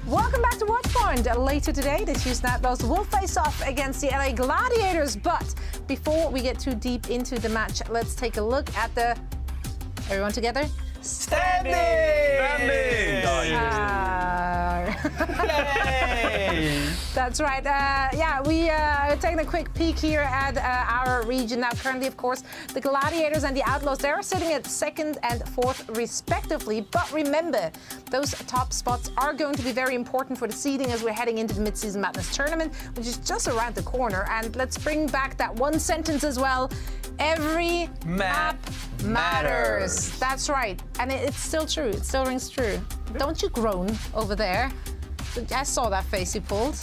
Welcome back to Watchpoint. Later today, the Houston Outlaws will face off against the LA Gladiators. But before we get too deep into the match, let's take a look at the... Everyone together? Standing! That's right. Yeah, we are taking a quick peek here at our region now. Currently, of course, the Gladiators and the Outlaws, they're sitting at 2nd and 4th respectively. But remember, those top spots are going to be very important for the seeding as we're heading into the Midseason Madness tournament, which is just around the corner. And let's bring back that one sentence as well. Every map matters. That's right. And it's still true. It still rings true. Don't you groan over there. I saw that face you pulled.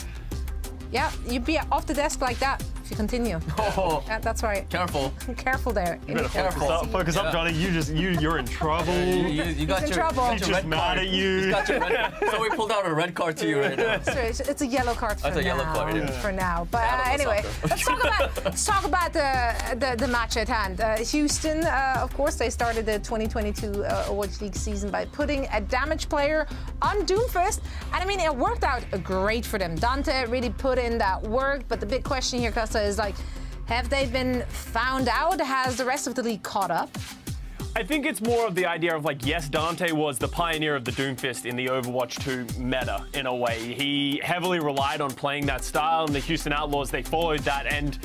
Yeah, you'd be off the desk like that if you continue. Oh, That's right. careful. Careful there. You better focus up, Johnny. You're in trouble. You got in your, trouble. got He's your just red mad card. at you. He's got your red card. So we pulled out a red card to you right now. Sorry, it's a yellow card for That's a yellow now. card, yeah. For now. But I don't know anyway, soccer. let's talk about the match at hand. Houston, of course, they started the 2022 Overwatch League season by putting a damage player on Doomfist. And I mean, it worked out great for them. Dante really put in that work. But the big question here, Costa, is like, have they been found out? Has the rest of the league caught up? I think it's more of the idea of like, yes, Dante was the pioneer of the Doomfist in the Overwatch 2 meta in a way. He heavily relied on playing that style, and the Houston Outlaws, they followed that, and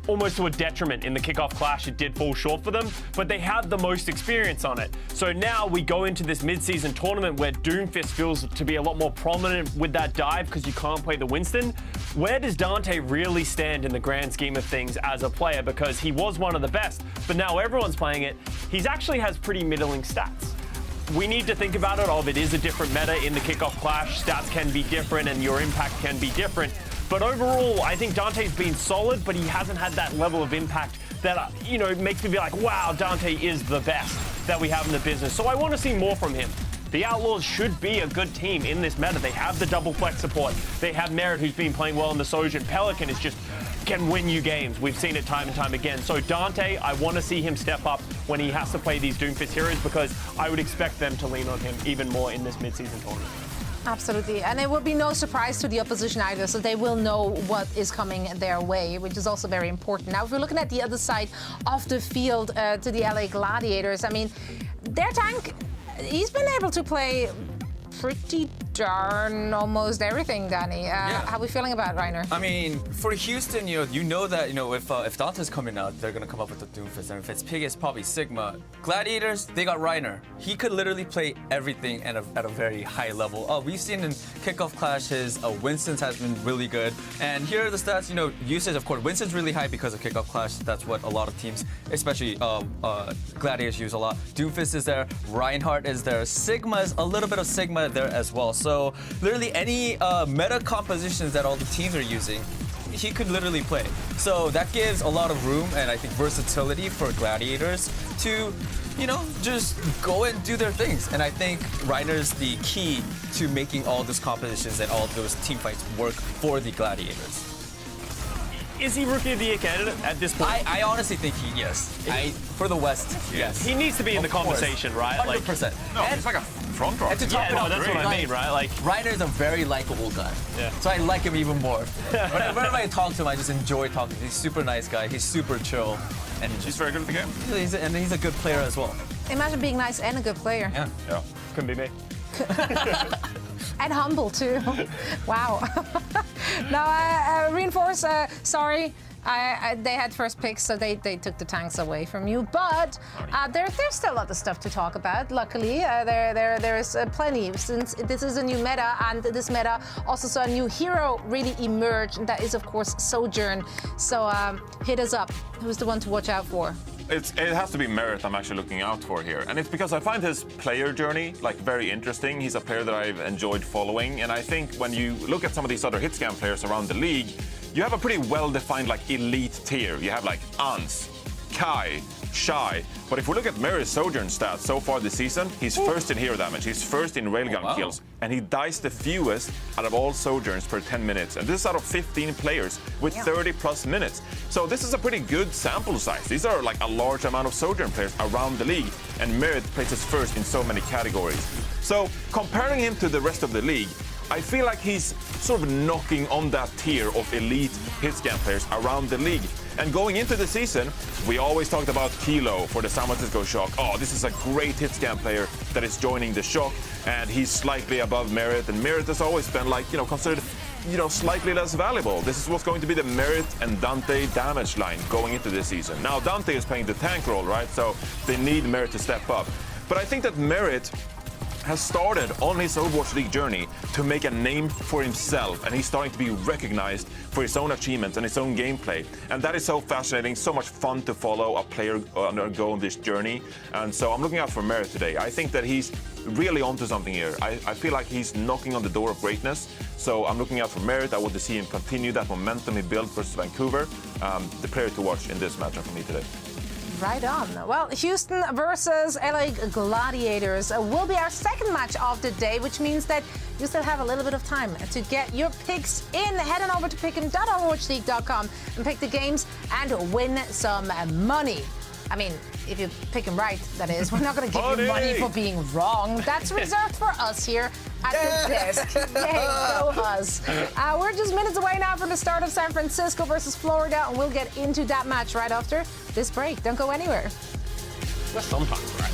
almost to a detriment in the kickoff clash, it did fall short for them, but they had the most experience on it. So now we go into this mid-season tournament where Doomfist feels to be a lot more prominent with that dive because you can't play the Winston. Where does Dante really stand in the grand scheme of things as a player? Because he was one of the best, but now everyone's playing it. He actually has pretty middling stats. We need to think about it is a different meta in the kickoff clash. Stats can be different and your impact can be different. But overall, I think Dante's been solid, but he hasn't had that level of impact that, makes me be like, wow, Dante is the best that we have in the business. So I want to see more from him. The Outlaws should be a good team in this meta. They have the double flex support. They have Merit, who's been playing well in the Sojourn. Pelican can win you games. We've seen it time and time again. So Dante, I want to see him step up when he has to play these Doomfist heroes because I would expect them to lean on him even more in this mid-season tournament. Absolutely, and it will be no surprise to the opposition either, so they will know what is coming their way, which is also very important. Now, if we're looking at the other side of the field to the LA Gladiators, I mean, their tank, he's been able to play pretty darn almost everything, Danny. How are we feeling about Reiner? I mean, for Houston, you know that if Dante's coming out, they're gonna come up with the Doomfist, and if it's Pig, it's probably Sigma. Gladiators, they got Reiner. He could literally play everything at a very high level. We've seen in kickoff clashes, Winston's has been really good, and here are the stats. Usage, of course, Winston's really high because of kickoff clash. That's what a lot of teams, especially Gladiators, use a lot. Doomfist is there, Reinhardt is there, Sigma's a little bit of Sigma there as well. So literally any meta compositions that all the teams are using, he could literally play. So that gives a lot of room and I think versatility for Gladiators to, just go and do their things. And I think Reiner's the key to making all those compositions and all those team fights work for the Gladiators. Is he Rookie of the Year candidate at this point? I honestly think yes. For the West, yes. He needs to be in the conversation, right? 100%. No, he's like a front runner. And to top it off, that's what I mean, right? Like, Reiner's a very likable guy. Yeah. So I like him even more. Whenever I talk to him, I just enjoy talking. He's a super nice guy. He's super chill. And He's very good at the game. he's a good player as well. Imagine being nice and a good player. Yeah. couldn't be me. And humble too. Wow. Now, Reinforce, sorry. They had first picks, so they took the tanks away from you. But there's still a lot of stuff to talk about. Luckily, there is plenty, since this is a new meta, and this meta also saw a new hero really emerge, and that is, of course, Sojourn. So hit us up. Who's the one to watch out for? It has to be Merit I'm actually looking out for here. And it's because I find his player journey very interesting. He's a player that I've enjoyed following. And I think when you look at some of these other hitscan players around the league, you have a pretty well-defined elite tier. You have Ans, Kai, Shy. But if we look at Merit's Sojourn stats so far this season, he's first in hero damage, he's first in railgun kills, and he dies the fewest out of all Sojourns per 10 minutes. And this is out of 15 players with 30 plus minutes. So this is a pretty good sample size. These are a large amount of Sojourn players around the league, and Merit places first in so many categories. So comparing him to the rest of the league, I feel like he's sort of knocking on that tier of elite hitscan players around the league. And going into the season, we always talked about Kilo for the San Francisco Shock. Oh, this is a great hitscan player that is joining the Shock, and he's slightly above Merit. And Merit has always been considered, slightly less valuable. This is what's going to be the Merit and Dante damage line going into this season. Now, Dante is playing the tank role, right? So they need Merit to step up. But I think that Merit has started on his Overwatch League journey to make a name for himself, and he's starting to be recognized for his own achievements and his own gameplay. And that is so fascinating, so much fun to follow a player undergo on this journey. And so I'm looking out for Merit today. I think that he's really onto something here. I feel like he's knocking on the door of greatness. So I'm looking out for Merit. I want to see him continue that momentum he built versus Vancouver. The player to watch in this matchup for me today. Right on. Well, Houston versus LA Gladiators will be our second match of the day, which means that you still have a little bit of time to get your picks in. Head on over to pick'em.overwatchleague.com and pick the games and win some money. I mean, if you pick them right, that is. We're not going to give you money for being wrong. That's reserved for us here at the desk. Yay, go us. We're just minutes away now from the start of San Francisco versus Florida, and we'll get into that match right after this break. Don't go anywhere. Well, sometimes, right?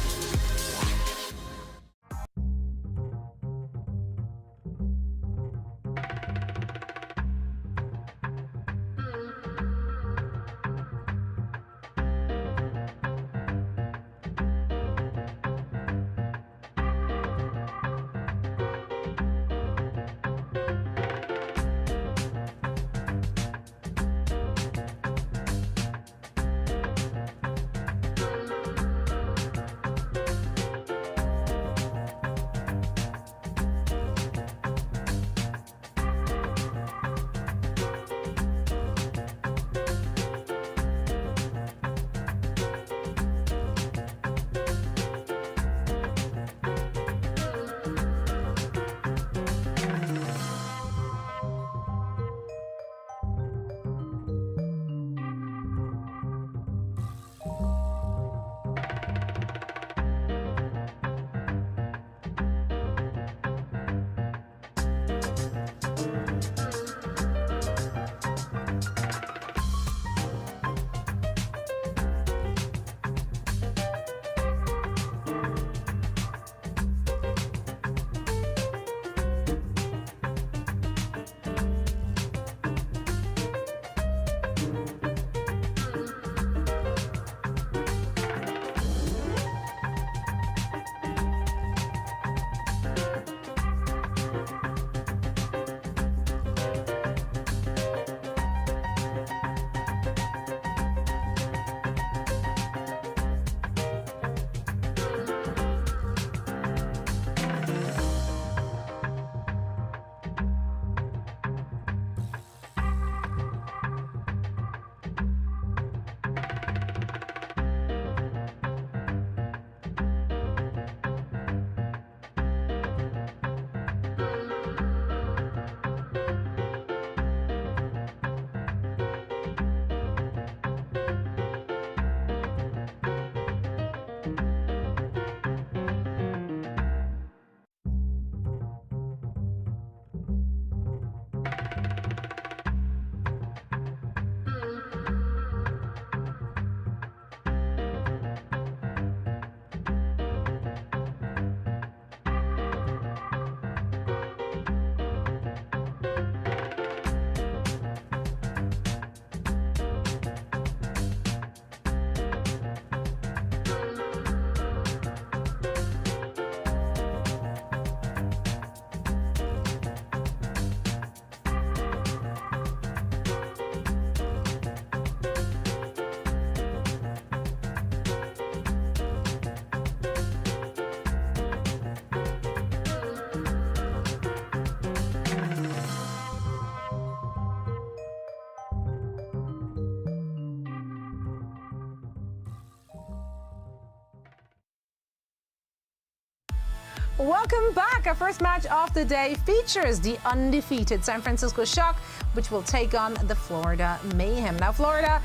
Welcome back. Our first match of the day features the undefeated San Francisco Shock, which will take on the Florida Mayhem. Now, Florida,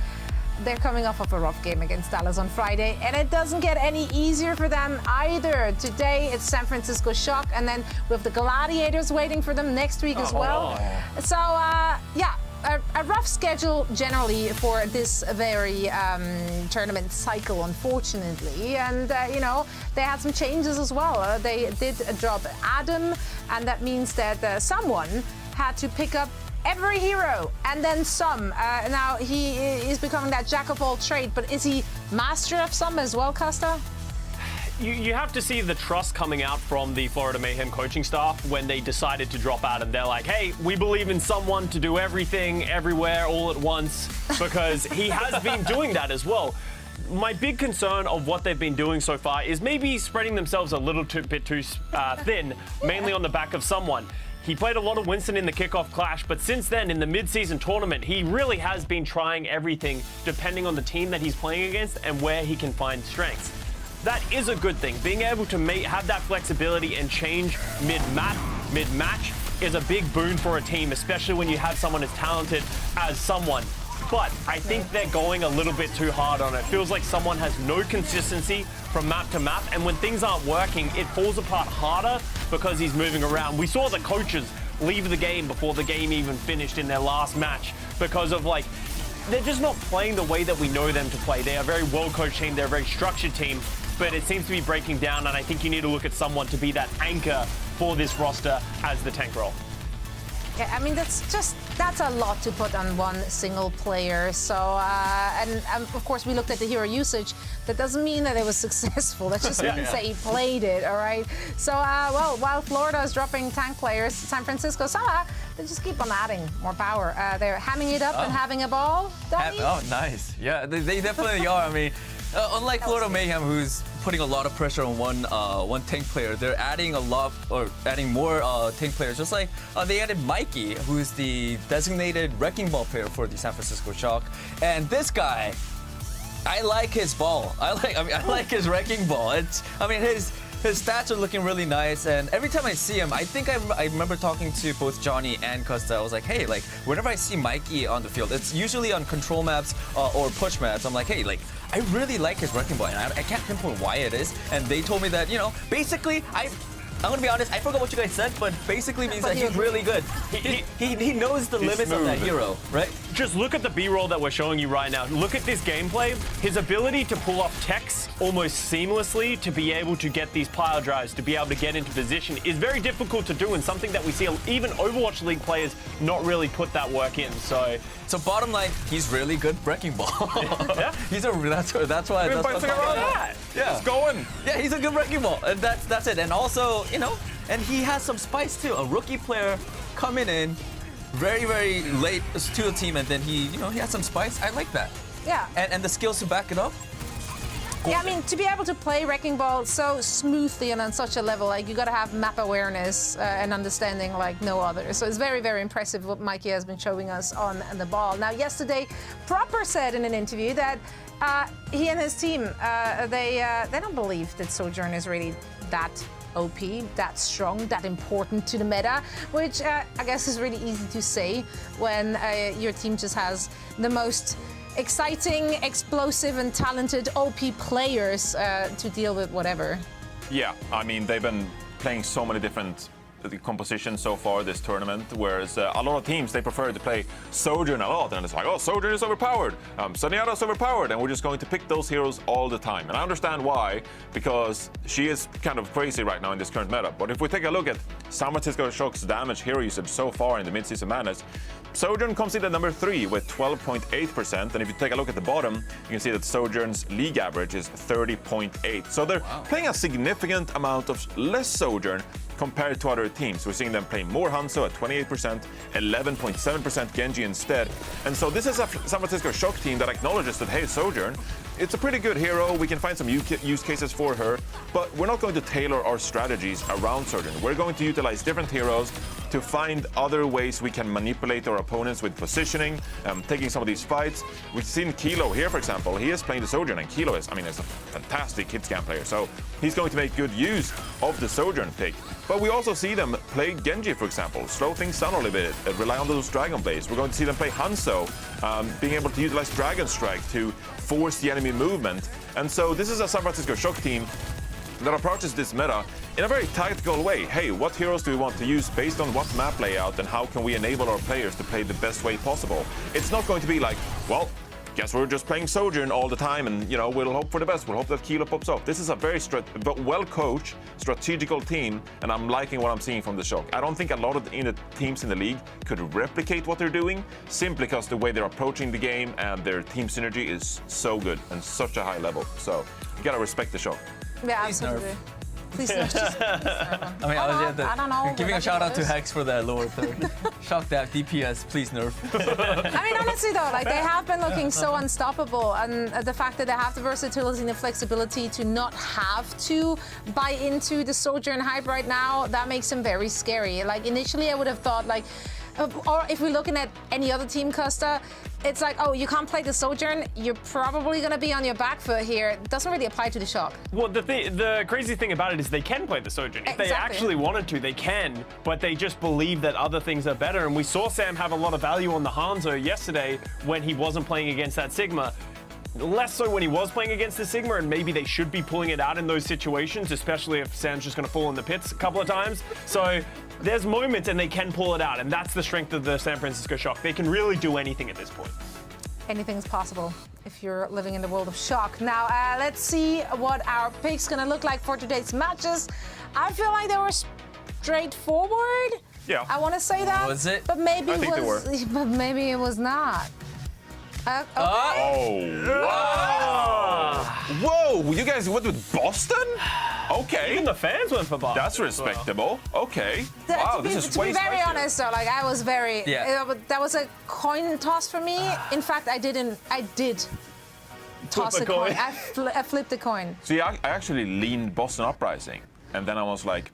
they're coming off of a rough game against Dallas on Friday, and it doesn't get any easier for them either. Today, it's San Francisco Shock, and then we have the Gladiators waiting for them next week as well. So, yeah. A rough schedule generally for this very tournament cycle, unfortunately. And, you know, they had some changes as well. They did drop Adam, and that means that someone had to pick up every hero and then some. Now, he is becoming that jack of all trades, but is he master of some as well, Costa? You have to see the trust coming out from the Florida Mayhem coaching staff when they decided to drop out, and they're like, hey, we believe in someone to do everything, everywhere, all at once, because he has been doing that as well. My big concern of what they've been doing so far is maybe spreading themselves a little bit too thin, mainly on the back of someone. He played a lot of Winston in the kickoff clash, but since then, in the mid-season tournament, he really has been trying everything depending on the team that he's playing against and where he can find strengths. That is a good thing. Being able to have that flexibility and change mid-match is a big boon for a team, especially when you have someone as talented as someone. But I think they're going a little bit too hard on it. Feels like someone has no consistency from map to map, and when things aren't working, it falls apart harder because he's moving around. We saw the coaches leave the game before the game even finished in their last match because of they're just not playing the way that we know them to play. They are a very well-coached team, they're a very structured team, but it seems to be breaking down, and I think you need to look at someone to be that anchor for this roster as the tank role. Yeah, I mean, that's a lot to put on one single player. So, and of course, we looked at the hero usage. That doesn't mean that it was successful. That just means that he played it, all right? So, well, while Florida is dropping tank players, San Francisco, they just keep on adding more power. They're hamming it up and having a ball. Oh, nice. Yeah, they definitely are. I mean, unlike Florida Mayhem, who's putting a lot of pressure on one tank player, they're adding more tank players. Just like they added Mikey, who's the designated wrecking ball player for the San Francisco Shock, and this guy, I like his ball. I like his wrecking ball. His stats are looking really nice, and every time I see him, I think I remember talking to both Johnny and Costa. I was like, hey, whenever I see Mikey on the field, it's usually on control maps or push maps. I'm like, hey, I really like his wrecking ball, and I can't pinpoint why it is. And they told me that, basically, I'm gonna be honest, I forgot what you guys said, but basically means that he's really good. He knows the limits of that hero, right? Just look at the B-roll that we're showing you right now. Look at this gameplay. His ability to pull off techs almost seamlessly to be able to get these pile drives, to be able to get into position is very difficult to do, and something that we see even Overwatch League players not really put that work in. So bottom line, he's really good wrecking ball. Yeah. That's why. Yeah, he's going. Yeah, he's a good wrecking ball, and that's it. And also, and he has some spice too. A rookie player coming in very, very late to the team, and then he has some spice. I like that. Yeah. And the skills to back it up. Yeah, I mean, to be able to play Wrecking Ball so smoothly and on such a level, you got to have map awareness and understanding like no other. So it's very, very impressive what Mikey has been showing us on the ball. Now, yesterday, Proper said in an interview that he and his team, they don't believe that Sojourn is really that OP, that strong, that important to the meta, which I guess is really easy to say when your team just has the most exciting, explosive, and talented OP players to deal with whatever. Yeah, I mean, they've been playing so many different compositions so far this tournament, whereas a lot of teams, they prefer to play Sojourn a lot, and it's like, oh, Sojourn is overpowered, Zenyatta's overpowered, and we're just going to pick those heroes all the time. And I understand why, because she is kind of crazy right now in this current meta. But if we take a look at San Francisco Shock's damage hero usage so far in the mid-season madness, Sojourn comes in at number 3 with 12.8%, and if you take a look at the bottom, you can see that Sojourn's league average is 30.8. So they're playing a significant amount of less Sojourn compared to other teams. We're seeing them play more Hanzo at 28%, 11.7% Genji instead. And so this is a San Francisco Shock team that acknowledges that, hey, Sojourn, it's a pretty good hero. We can find some use cases for her, but we're not going to tailor our strategies around Sojourn. We're going to utilize different heroes to find other ways we can manipulate our opponents with positioning, taking some of these fights. We've seen Kilo here, for example. He is playing the Sojourn, and Kilo is a fantastic hit scan player. So he's going to make good use of the Sojourn pick. But we also see them play Genji, for example, slow things down a little bit, rely on those Dragon Blades. We're going to see them play Hanzo, being able to utilize Dragon Strike to force the enemy movement. And so this is a San Francisco Shock team that approaches this meta in a very tactical way. Hey, what heroes do we want to use based on what map layout, and how can we enable our players to play the best way possible? It's not going to be like, well, guess we're just playing Sojourn all the time, and we'll hope for the best. We'll hope that Kilo pops up. This is a very well-coached, strategical team, and I'm liking what I'm seeing from the Shock. I don't think a lot of the teams in the league could replicate what they're doing, simply because the way they're approaching the game and their team synergy is so good and such a high level. So you gotta respect the Shock. Yeah, Please absolutely. Please nerf. Just, please nerf him. I mean, I don't know. giving a but shout out to that's- Hex for that lower third. Shock that DPS, please nerf. I mean, honestly though, like they have been looking so unstoppable, and the fact that they have the versatility and the flexibility to not have to buy into the Sojourn hype right now, that makes them very scary. Like initially, I would have thought like, or if we're looking at any other team, Costa, it's like, oh, you can't play the Sojourn, you're probably going to be on your back foot here. It doesn't really apply to the Shock. Well, the crazy thing about it is they can play the Sojourn. If they Exactly. actually wanted to, they can, but they just believe that other things are better. And we saw Sam have a lot of value on the Hanzo yesterday when he wasn't playing against that Sigma. Less so when he was playing against the Sigma, and maybe they should be pulling it out in those situations, especially if Sam's just going to fall in the pits a couple of times. So there's moments and they can pull it out, and that's the strength of the San Francisco Shock. They can really do anything at this point. Anything's possible if you're living in the world of Shock. Now, let's see what our picks gonna look like for today's matches. I feel like they were straightforward. Yeah. I want to say that. Was it? But maybe I think they were. But maybe it was not. Okay. Oh, wow. Whoa, you guys went with Boston? Okay. Even the fans went for Boston. That's respectable. Okay. To Wow, be, this is to way be very spicier. honest, though, like I was very. Yeah. That was a coin toss for me. In fact, I did toss a a coin. coin. I flipped the coin. See, I actually leaned Boston Uprising, and then I was like,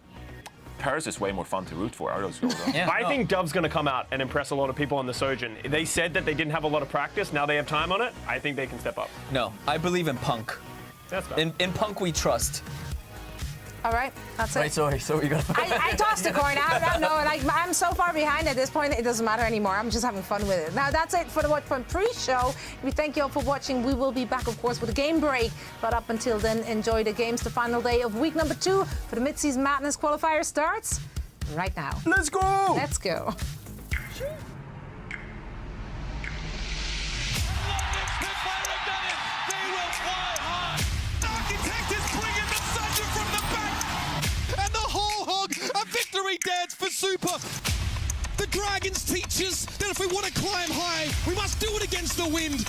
Paris is way more fun to root for. I just go with them. Yeah, I think Dove's going to come out and impress a lot of people on the Sojourn. They said that they didn't have a lot of practice. Now they have time on it. I think they can step up. No, I believe in Punk. That's fine. In Punk we trust. All right, that's it. Right, sorry, so we got. I tossed a coin. I don't know. Like I'm so far behind at this point, it doesn't matter anymore. I'm just having fun with it. Now that's it for the Watch Point pre-show. We thank you all for watching. We will be back, of course, with a game break. But up until then, enjoy the games. The final day of week number 2 for the Midseason Madness qualifier starts right now. Let's go! Let's go. Architect is bringing the Thunder from the back. And the whole hog, a victory dance for Super. The Dragons teach us that if we want to climb high, we must do it against the wind.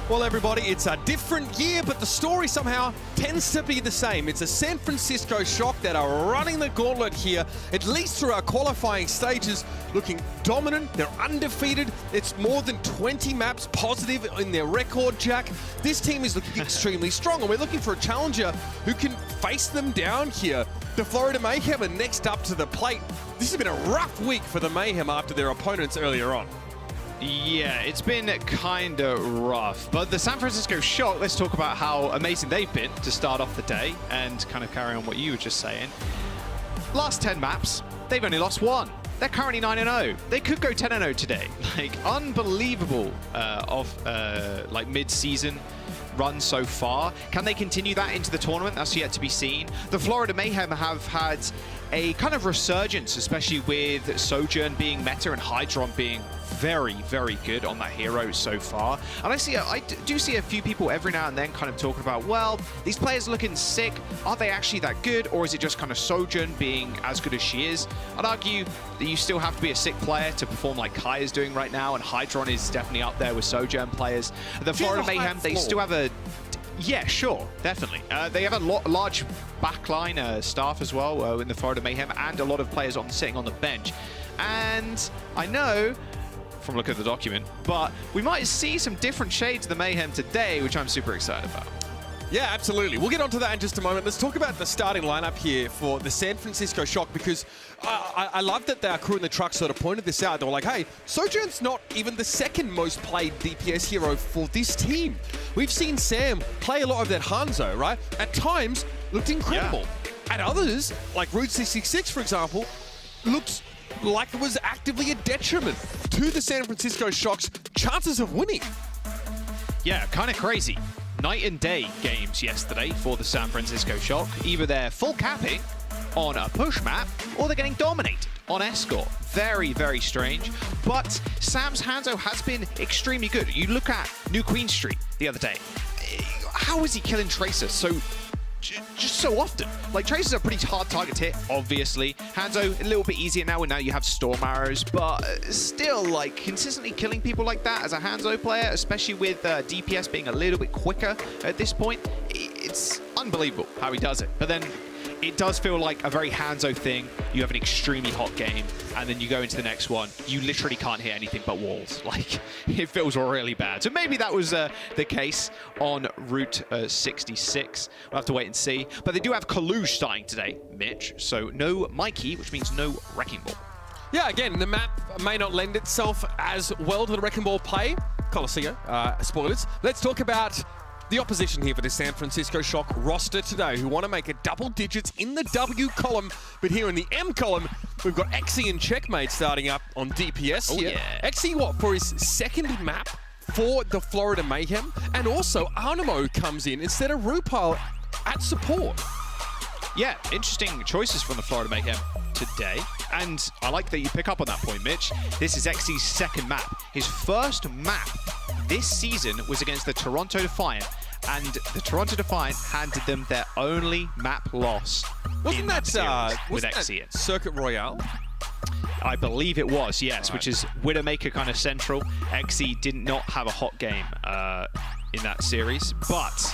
Well, everybody, it's a different year, but the story somehow tends to be the same. It's a San Francisco Shock that are running the gauntlet here, at least through our qualifying stages, looking dominant. They're undefeated. It's more than 20 maps positive in their record, Jack. This team is looking extremely strong, and we're looking for a challenger who can face them down here. The Florida Mayhem are next up to the plate. This has been a rough week for the Mayhem after their opponents earlier on. Yeah, it's been kind of rough. But the San Francisco Shock, let's talk about how amazing they've been to start off the day and kind of carry on what you were just saying. Last 10 maps, they've only lost 1. They're currently 9-0. They could go 10-0 today. Like, unbelievable like mid-season run so far. Can they continue that into the tournament? That's yet to be seen. The Florida Mayhem have had a kind of resurgence, especially with Sojourn being meta and Hydron being very, very good on that hero so far. And I do see a few people every now and then kind of talking about, well, these players looking sick. Are they actually that good? Or is it just kind of Sojourn being as good as she is? I'd argue that you still have to be a sick player to perform like Kai is doing right now. And Hydron is definitely up there with Sojourn players. The Florida Mayhem, they still have a... Yeah, sure, definitely. They have a large backline staff as well in the Florida Mayhem, and a lot of players sitting on the bench. And I know, from looking at the document, but we might see some different shades of the Mayhem today, which I'm super excited about. Yeah, absolutely. We'll get onto that in just a moment. Let's talk about the starting lineup here for the San Francisco Shock, because I love that our crew in the truck sort of pointed this out. They were like, hey, Sojourn's not even the second most played DPS hero for this team. We've seen Sam play a lot of that Hanzo, right? At times, looked incredible. Yeah. At others, like Route 666, for example, looked like it was actively a detriment to the San Francisco Shock's chances of winning. Yeah, kind of crazy. Night and day games yesterday for the San Francisco Shock. Either they're full capping on a push map or they're getting dominated on escort. Very, very strange. But Sam's Hanzo has been extremely good. You look at New Queen Street the other day. How is he killing Tracer just so often? Like, Tracer's a pretty hard target to hit, obviously. Hanzo, a little bit easier now, and now you have Storm Arrows, but still, like, consistently killing people like that as a Hanzo player, especially with DPS being a little bit quicker at this point, it's unbelievable how he does it. But then it does feel like a very Hanzo thing. You have an extremely hot game, and then you go into the next one. You literally can't hit anything but walls. Like, it feels really bad. So maybe that was the case on Route 66. We'll have to wait and see. But they do have Kaluge starting today, Mitch. So no Mikey, which means no Wrecking Ball. Yeah, again, the map may not lend itself as well to the Wrecking Ball play. Coliseum, spoilers. Let's talk about the opposition here for the San Francisco Shock roster today, who want to make it double digits in the W column, but here in the M column, we've got Xe and Checkmate starting up on DPS here. Yeah. Xe, for his second map for the Florida Mayhem, and also Arnamo comes in instead of Rupal at support. Yeah, interesting choices from the Florida Mayhem today. And I like that you pick up on that point, Mitch. This is Xe's second map. His first map this season was against the Toronto Defiant, and the Toronto Defiant handed them their only map loss. Wasn't that with Xe in. Circuit Royale? I believe it was, yes, which is Widowmaker kind of central. Xe did not have a hot game in that series, but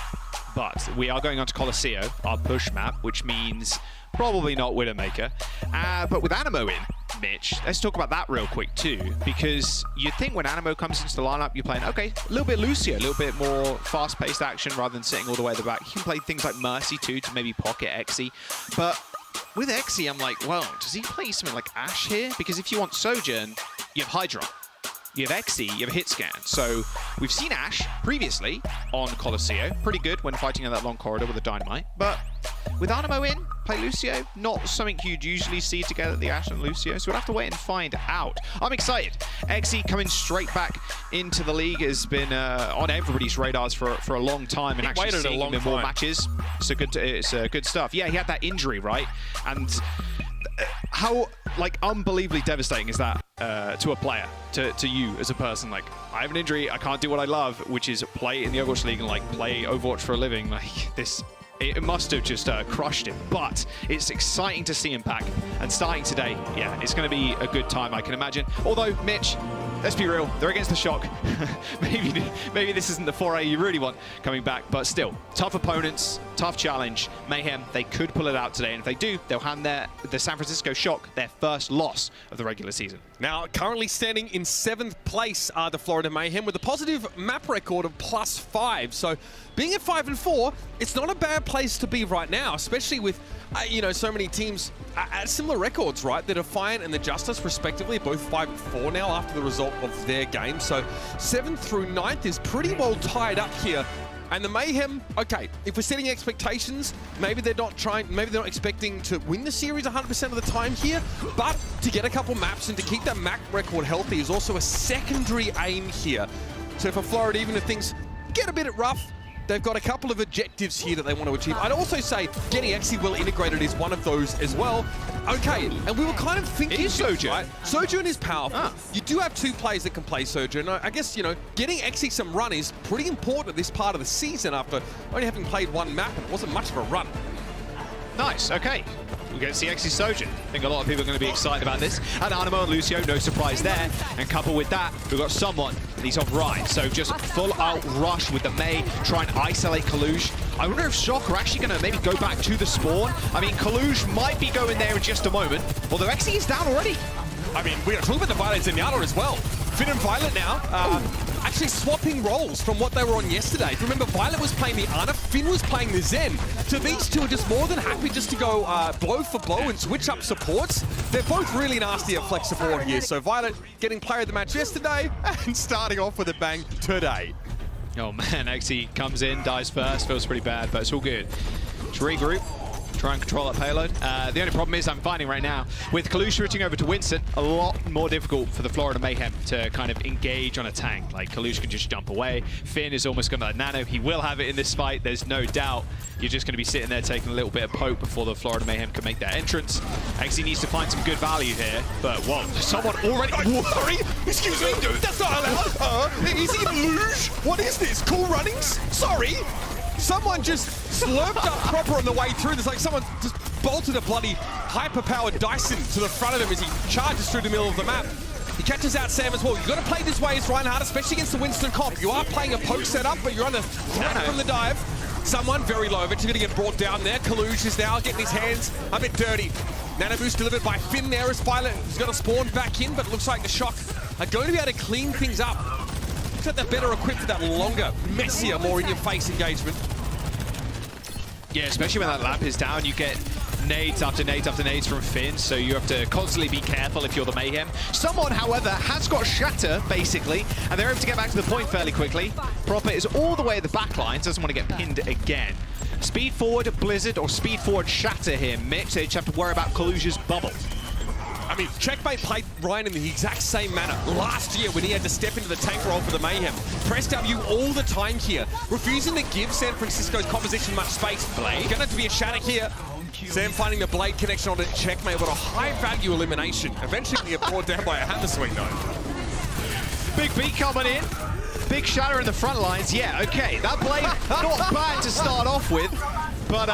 we are going on to Coliseum, our push map, which means probably not Widowmaker. But with Animo in, Mitch, let's talk about that real quick too, because you think when Animo comes into the lineup, you're playing, okay, a little bit Lucio, a little bit more fast-paced action rather than sitting all the way at the back. You can play things like Mercy too to maybe pocket Xe. But with Xe, I'm like, well, does he play something like Ashe here? Because if you want Sojourn, you have Hydra. You have Xe, you have a hit scan. So we've seen Ashe previously on Coliseum. Pretty good when fighting in that long corridor with a dynamite. But with Animo in, play Lucio, not something you'd usually see together, the Ashe and Lucio. So we'll have to wait and find out. I'm excited. Xe coming straight back into the league has been on everybody's radars for a long time, and actually seeing him in more matches. It's good stuff. Yeah, he had that injury, right? And how like unbelievably devastating is that to a player, to you as a person? Like, I have an injury, I can't do what I love, which is play in the Overwatch League and like play Overwatch for a living. Like this, it must have just crushed him. But it's exciting to see him back and starting today. Yeah, it's going to be a good time, I can imagine. Although, Mitch, let's be real, they're against the Shock. maybe this isn't the foray you really want coming back, but still, tough opponents, tough challenge. Mayhem, they could pull it out today, and if they do, they'll hand the San Francisco Shock their first loss of the regular season. Now, currently standing in 7th place are the Florida Mayhem with a positive map record of +5. So, being at 5-4, it's not a bad place to be right now, especially with so many teams at similar records, right? The Defiant and the Justice, respectively, both 5-4 now after the result of their game. So 7th through 9th is pretty well tied up here. And the Mayhem, okay, if we're setting expectations, maybe they're not expecting to win the series 100% of the time here, but to get a couple maps and to keep that map record healthy is also a secondary aim here. So for Florida, even if things get a bit rough, they've got a couple of objectives here that they want to achieve. I'd also say getting Xe well integrated is one of those as well. Okay, and we were kind of thinking... It is Sojourn. Right? Sojourn is powerful. You do have 2 players that can play Sojourn. I guess, getting Xe some run is pretty important at this part of the season after only having played 1 map. It wasn't much of a run. Nice, okay. We get to see Xe Sojourn. I think a lot of people are going to be excited about this. And Animo and Lucio, no surprise there. And coupled with that, we've got someone, and he's on Ride. So just full out rush with the May, try and isolate Kaluge. I wonder if Shock are actually going to maybe go back to the spawn. I mean, Kaluge might be going there in just a moment, although Xe is down already. I mean, we're talking about the Violet Zenyatta as well. Finn and Violet now, actually swapping roles from what they were on yesterday. If you remember, Violet was playing the Ana, Finn was playing the Zen. So these two are just more than happy just to go blow for blow and switch up supports. They're both really nasty at flex support here. So Violet getting player of the match yesterday and starting off with a bang today. Oh man, Xe comes in, dies first, feels pretty bad, but it's all good. Let's regroup, try and control that payload. The only problem is I'm finding right now, with Kalush switching over to Winston, a lot more difficult for the Florida Mayhem to kind of engage on a tank. Like, Kalush can just jump away. Finn is almost going to nano. He will have it in this fight, there's no doubt. You're just going to be sitting there taking a little bit of poke before the Florida Mayhem can make their entrance. XE needs to find some good value here, but whoa, someone already... Sorry, excuse me, that's not allowed. Is he luge? What is this? Cool runnings? Sorry. Someone just slurped up proper on the way through. There's like someone just bolted a bloody hyper-powered Dyson to the front of him as he charges through the middle of the map. He catches out Sam as well. You've got to play this way as Reinhardt, especially against the Winston comp. You are playing a poke setup, but you're under threat from the dive. Someone very low, eventually going to get brought down there. Kalush is now getting his hands a bit dirty. Nano boost delivered by Finn there as Violet has got to spawn back in, but it looks like the Shock are going to be able to clean things up. Looks like they're better equipped for that longer, messier, more in-your-face engagement. Yeah, especially when that lamp is down, you get nades after nades after nades from Finn, so you have to constantly be careful if you're the Mayhem. Someone, however, has got Shatter, basically, and they're able to get back to the point fairly quickly. Proper is all the way at the back lines, doesn't want to get pinned again. Speed forward Blizzard or speed forward Shatter here, Mitch. They just have to worry about Kalush's bubble. I mean, Checkmate played Ryan in the exact same manner last year when he had to step into the tank role for the Mayhem. Press W all the time here, refusing to give San Francisco's composition much space. Blade gonna have to be a shatter here. Sam finding the blade connection on it. Checkmate, but a high-value elimination. Eventually gonna get brought down by a hammer swing, though. Big B coming in. Big shatter in the front lines. Yeah, okay. That blade, not bad to start off with, but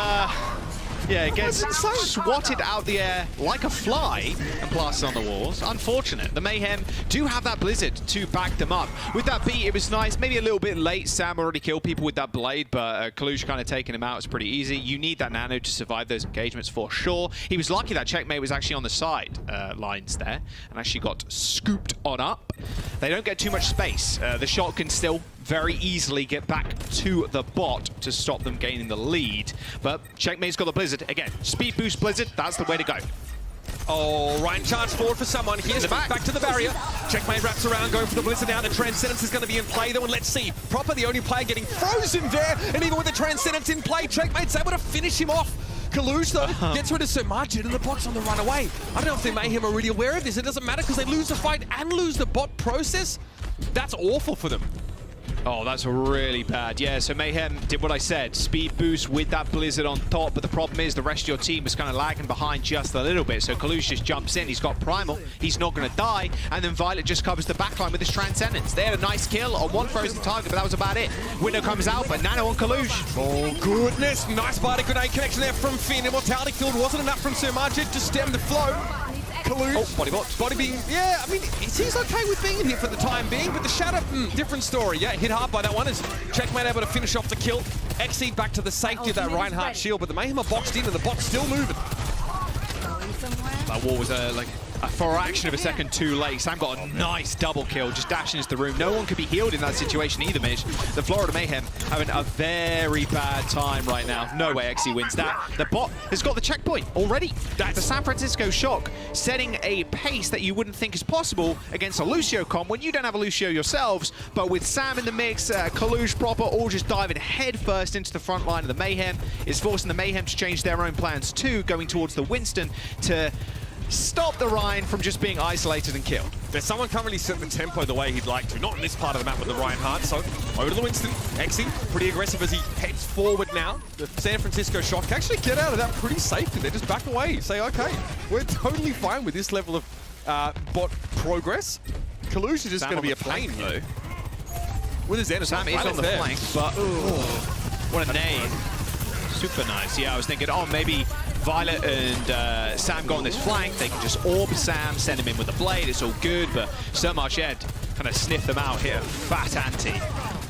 yeah, it gets swatted out the air like a fly and plastered on the walls. Unfortunate. The Mayhem do have that Blizzard to back them up. With that beat, it was nice. Maybe a little bit late. Sam already killed people with that blade, but Kalush kind of taking him out is pretty easy. You need that nano to survive those engagements for sure. He was lucky that Checkmate was actually on the side lines there and actually got scooped on up. They don't get too much space. The shot can still very easily get back to the bot to stop them gaining the lead. But Checkmate's got the Blizzard. Again, speed boost Blizzard, that's the way to go. Oh, Ryan charged forward for someone. Here's back to the barrier. Checkmate wraps around, going for the Blizzard now. The Transcendence is going to be in play though, and let's see. Proper, the only player getting frozen there, and even with the Transcendence in play, Checkmate's able to finish him off. Kalush, though, gets rid of Sir Margin, and the bot's on the run away. I don't know if the Mayhem are really aware of this. It doesn't matter because they lose the fight and lose the bot process. That's awful for them. Oh, that's really bad. Yeah, so Mayhem did what I said. Speed boost with that Blizzard on top, but the problem is the rest of your team is kind of lagging behind just a little bit. So Kalush just jumps in. He's got Primal. He's not going to die. And then Violet just covers the backline with his Transcendence. They had a nice kill on one frozen target, but that was about it. Window comes out, but Nano on Kalush. Oh, goodness. Nice body grenade connection there from Finn. Immortality field wasn't enough from Sir Margin to stem the flow. Kalush. Oh, body bot. Body being, yeah, I mean, he's okay with being in here for the time being, but the Shatter, different story. Yeah, hit hard by that one as Checkmate able to finish off the kill. XE back to the safety of that Reinhardt shield, but the Mayhem are boxed in and the bot's still moving. That wall was like a fraction of a second too late. Sam got a nice double kill, just dashing into the room. No one could be healed in that situation either, Mitch. The Florida Mayhem having a very bad time right now. No way XE wins that. The bot has got the checkpoint already. That's the San Francisco Shock setting a pace that you wouldn't think is possible against a Lucio comp when you don't have a Lucio yourselves. But with Sam in the mix, Kalush proper, all just diving head first into the front line of the Mayhem, is forcing the Mayhem to change their own plans too, going towards the Winston to stop the Ryan from just being isolated and killed. There's someone can't really set the tempo the way he'd like to. Not in this part of the map with the Reinhardt. So over to the Winston. XE pretty aggressive as he heads forward now. The San Francisco Shock can actually get out of that pretty safely. They just back away. Say, okay, we're totally fine with this level of bot progress. Kalush is just going to be a pain though. With his end, Sam is on the flank, but what a nade. Super nice. Yeah, I was thinking, oh, maybe Violet and Sam go on this flank. They can just orb Sam, send him in with the blade. It's all good, but Sir Marched kind of sniff them out, hit a fat ante,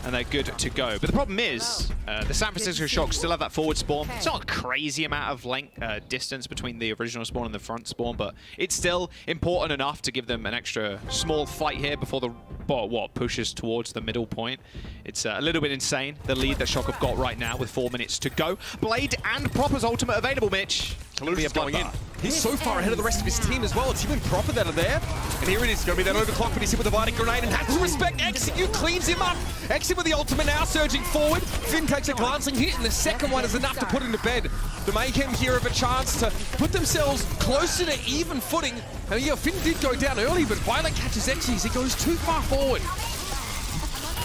and they're good to go. But the problem is, the San Francisco Shock still have that forward spawn. It's not a crazy amount of length, distance between the original spawn and the front spawn, but it's still important enough to give them an extra small fight here before the bot pushes towards the middle point. It's a little bit insane, the lead that Shock have got right now with 4 minutes to go. Blade and Proper's ultimate available, Mitch. Kalush is going in. He's so far ahead of the rest of his team as well. It's him and Proper that are there. And here it is, going to be that overclock, but he's hit with a Vital Grenade and has to respect Execute, cleans him up. Exit with the ultimate now, surging forward. Finn takes a glancing hit, and the second one is enough to put him to bed. The Mayhem here have a chance to put themselves closer to even footing. And yeah, Finn did go down early, but Violet catches Exy as he goes too far forward.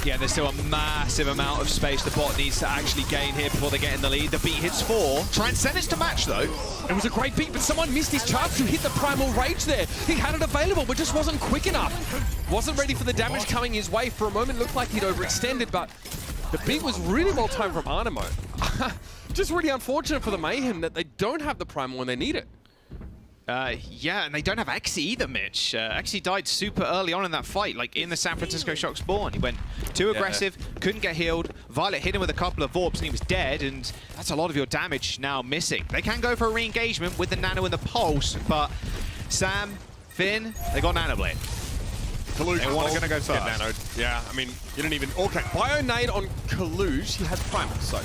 Yeah, there's still a massive amount of space the bot needs to actually gain here before they get in the lead. The beat hits 4. Transcendence to match, though. It was a great beat, but someone missed his chance to hit the Primal Rage there. He had it available, but just wasn't quick enough. Wasn't ready for the damage coming his way. For a moment, looked like he'd overextended, but the beat was really well timed from Animo. Just really unfortunate for the Mayhem that they don't have the Primal when they need it. Yeah, and they don't have Exy either, Mitch. Exy died super early on in that fight, like in the San Francisco Shock spawn. He went too aggressive, couldn't get healed. Violet hit him with a couple of Orbs and he was dead, and that's a lot of your damage now missing. They can go for a re-engagement with the Nano and the Pulse, but Sam, Finn, they got Nano Blade. Kalush They want to go first. Get nanoed. Yeah, I mean, you don't even... Okay, Bio Nade on Kalush. He has Primal, so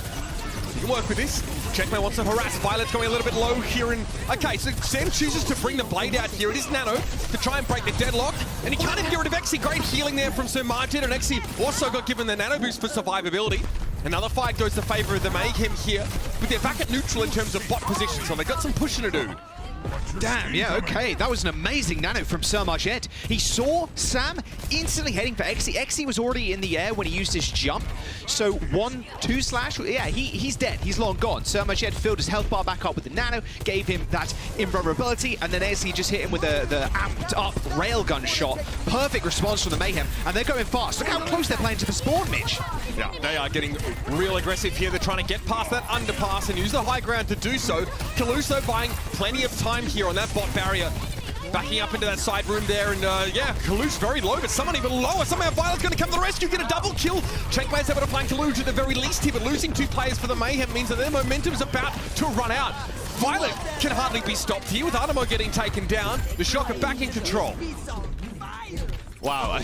you can work with this. Checkmate wants to harass. Violet's going a little bit low here. And okay, so Sam chooses to bring the blade out here. It is Nano to try and break the deadlock. And he can't even get rid of Exy. Great healing there from Sir Martin. And Exy also got given the Nano boost for survivability. Another fight goes to favor of the Mayhem here. But they're back at neutral in terms of bot position, so they've got some pushing to do. Damn, yeah, okay. That was an amazing nano from Sir Marjet. He saw Sam instantly heading for Exy. Exy was already in the air when he used his jump. So 1-2 slash, yeah, he's dead. He's long gone. Sir Marjet filled his health bar back up with the nano, gave him that invulnerability, and then Exy just hit him with the amped up railgun shot. Perfect response from the Mayhem, and they're going fast. Look how close they're playing to the spawn, Mitch. Yeah, they are getting real aggressive here. They're trying to get past that underpass and use the high ground to do so. Caluso buying plenty of time here on that bot barrier. Backing up into that side room there, and yeah, Kalush very low, but someone even lower. Somehow Violet's going to come to the rescue, get a double kill. Checkmate's able to find Kalush at the very least here, but losing 2 players for the Mayhem means that their momentum's about to run out. Violet can hardly be stopped here with Animo getting taken down. The Shock are back in control. Wow.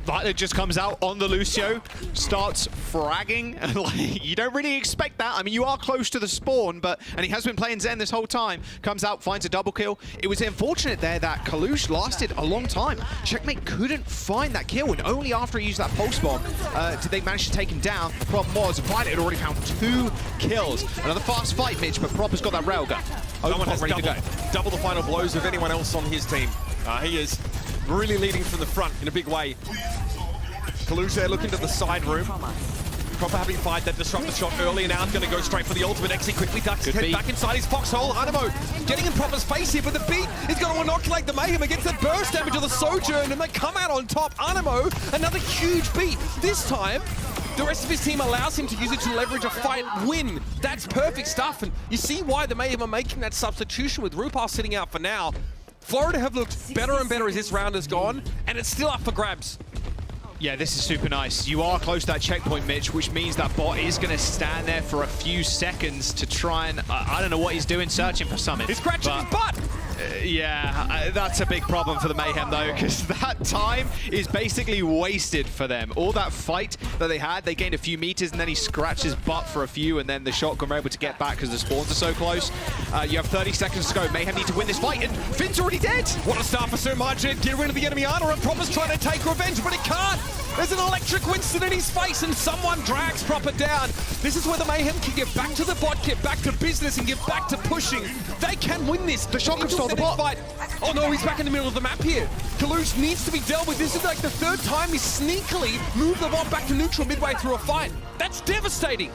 Violet just comes out on the Lucio, starts fragging, and like, you don't really expect that. I mean, you are close to the spawn, and he has been playing Zen this whole time. Comes out, finds a double kill. It was unfortunate there that Kalush lasted a long time. Checkmate couldn't find that kill, and only after he used that pulse bomb did they manage to take him down. The problem was Violet had already found 2 kills. Another fast fight, Mitch, but Proper's got that railgun. Someone has ready to go. double the final blows of anyone else on his team. He is really leading from the front in a big way. Kalush there looking to the side room. Proper having fired that disruptor shot early, and now it's going to go straight for the ultimate. Exy quickly ducks his head back inside his foxhole. Animo getting in Proper's face here, but the beat is going to inoculate the Mayhem against the burst damage of the Sojourn, and they come out on top. Animo, another huge beat. This time, the rest of his team allows him to use it to leverage a fight win. That's perfect stuff, and you see why the Mayhem are making that substitution with Rupal sitting out for now. Florida have looked better and better as this round has gone, and it's still up for grabs. Yeah, this is super nice. You are close to that checkpoint, Mitch, which means that bot is going to stand there for a few seconds to try and... I don't know what he's doing, searching for something. He's scratching his butt! Yeah, that's a big problem for the Mayhem, though, because that time is basically wasted for them. All that fight that they had, they gained a few meters, and then he scratched his butt for a few, and then the shotgun were able to get back because the spawns are so close. You have 30 seconds to go. Mayhem need to win this fight, and Finn's already dead! What a start for Sir Margin. Get rid of the enemy armor, and Proper's trying to take revenge, but he can't! There's an electric Winston in his face, and someone drags Proper down. This is where the Mayhem can get back to the bot, get back to business, and get back to pushing. They can win this. The Shock have stole the bot. Fight. Oh no, he's back in the middle of the map here. Kalush needs to be dealt with. This is like the 3rd time he sneakily moved the bot back to neutral midway through a fight. That's devastating.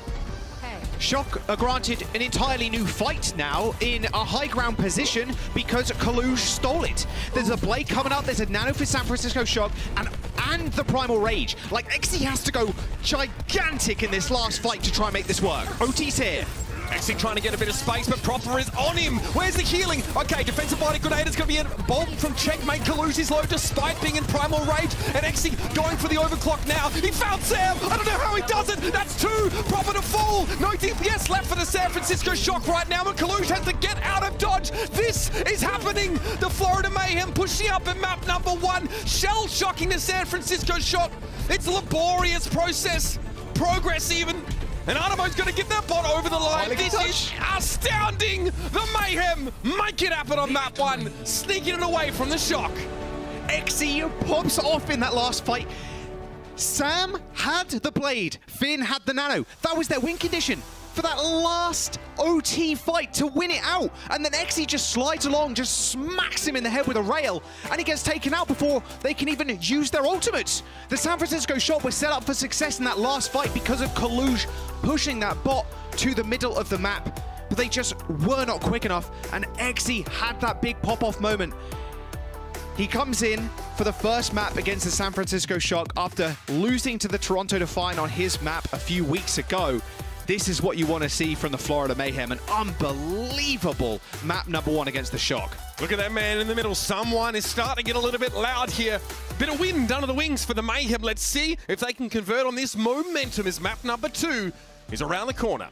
Shock are granted an entirely new fight now in a high ground position because Kalush stole it. There's a Blade coming up, there's a Nano for San Francisco Shock, and the Primal Rage. Like, Exy has to go gigantic in this last fight to try and make this work. OT's here. Exy trying to get a bit of space, but Proper is on him. Where's the healing? Okay, defensive body grenade is going to be emboldened from Checkmate. Kalush is low despite being in Primal Rage, and Exy going for the overclock now. He found Sam. I don't know how he does it. That's 2. Proper to fall. No DPS left for the San Francisco Shock right now, and Kalush has to get out of dodge. This is happening. The Florida Mayhem pushing up in map number 1. Shell shocking the San Francisco Shock. It's a laborious process. Progress even. And Anamo's going to get that bot over the line. This is astounding. The Mayhem make it happen on map 1, sneaking it away from the shock. Xe pops off in that last fight. Sam had the blade, Finn had the nano. That was their win condition for that last OT fight to win it out. And then Xe just slides along, just smacks him in the head with a rail, and he gets taken out before they can even use their ultimates. The San Francisco Shock was set up for success in that last fight because of Kaluj pushing that bot to the middle of the map, but they just were not quick enough, and Xe had that big pop-off moment. He comes in for the first map against the San Francisco Shock after losing to the Toronto Defiant on his map a few weeks ago. This is what you want to see from the Florida Mayhem, an unbelievable map number 1 against the Shock. Look at that man in the middle. Someone is starting to get a little bit loud here. Bit of wind under the wings for the Mayhem. Let's see if they can convert on this momentum as map number 2 is around the corner.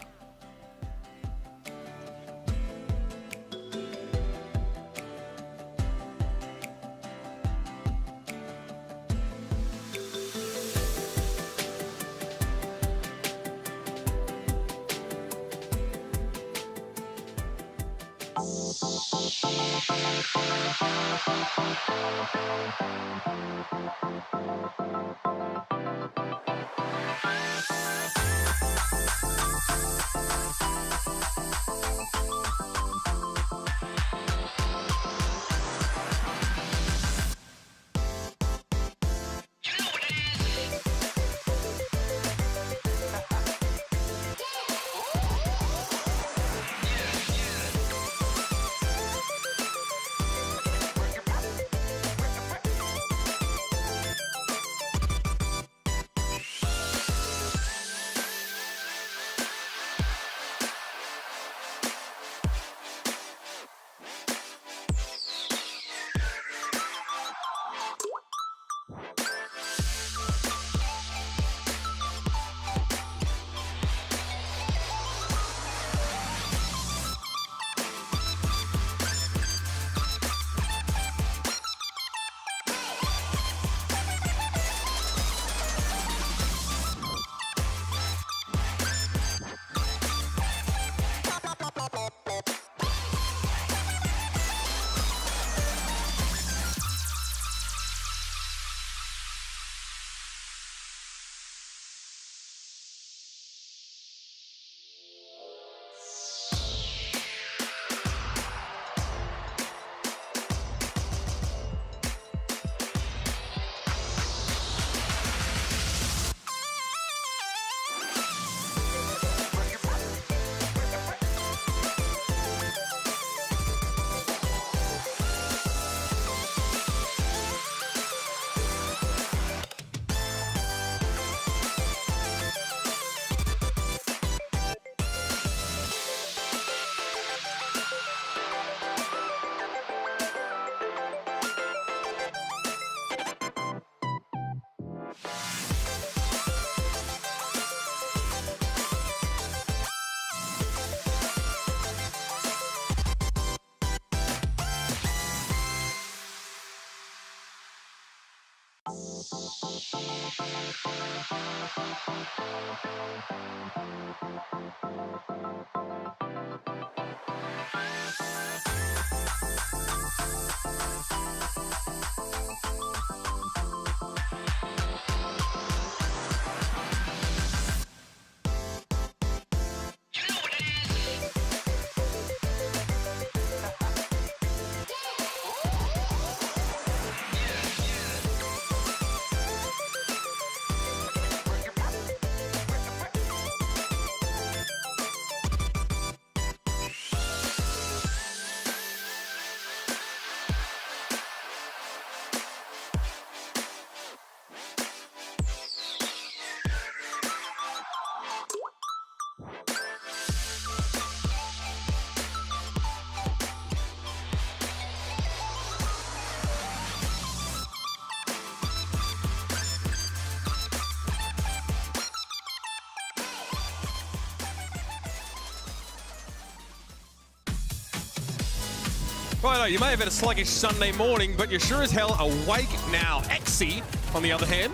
Righto, you may have had a sluggish Sunday morning, but you're sure as hell awake now. Xe, on the other hand,